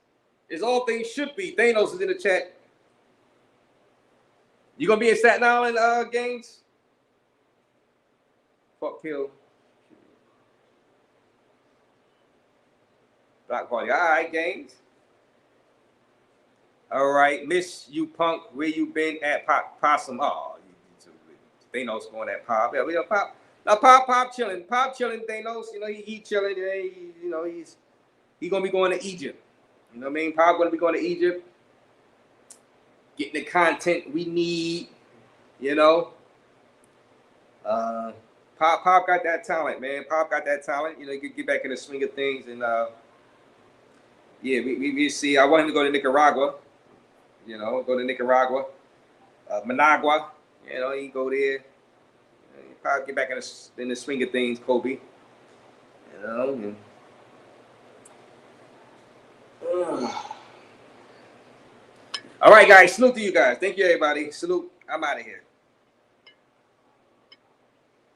It's all things should be. Thanos is in the chat. You gonna be in Staten Island games? Fuck Hill. Black Party. All right, games. All right, miss you, punk. Where you been at, Possum? Oh, Thanos going at Pop. Yeah, we got Pop. Now Pop chilling. Pop chilling. Thanos, he chilling. He gonna be going to Egypt. You know what I mean? Pop gonna be going to Egypt, getting the content we need. Pop got that talent, man. Pop got that talent. He could get back in the swing of things, and we see. I want him to go to Nicaragua. Go to Nicaragua, Managua. He go there. He probably get back in the swing of things, Kobe. All right, guys. Salute to you guys. Thank you, everybody. Salute. I'm out of here.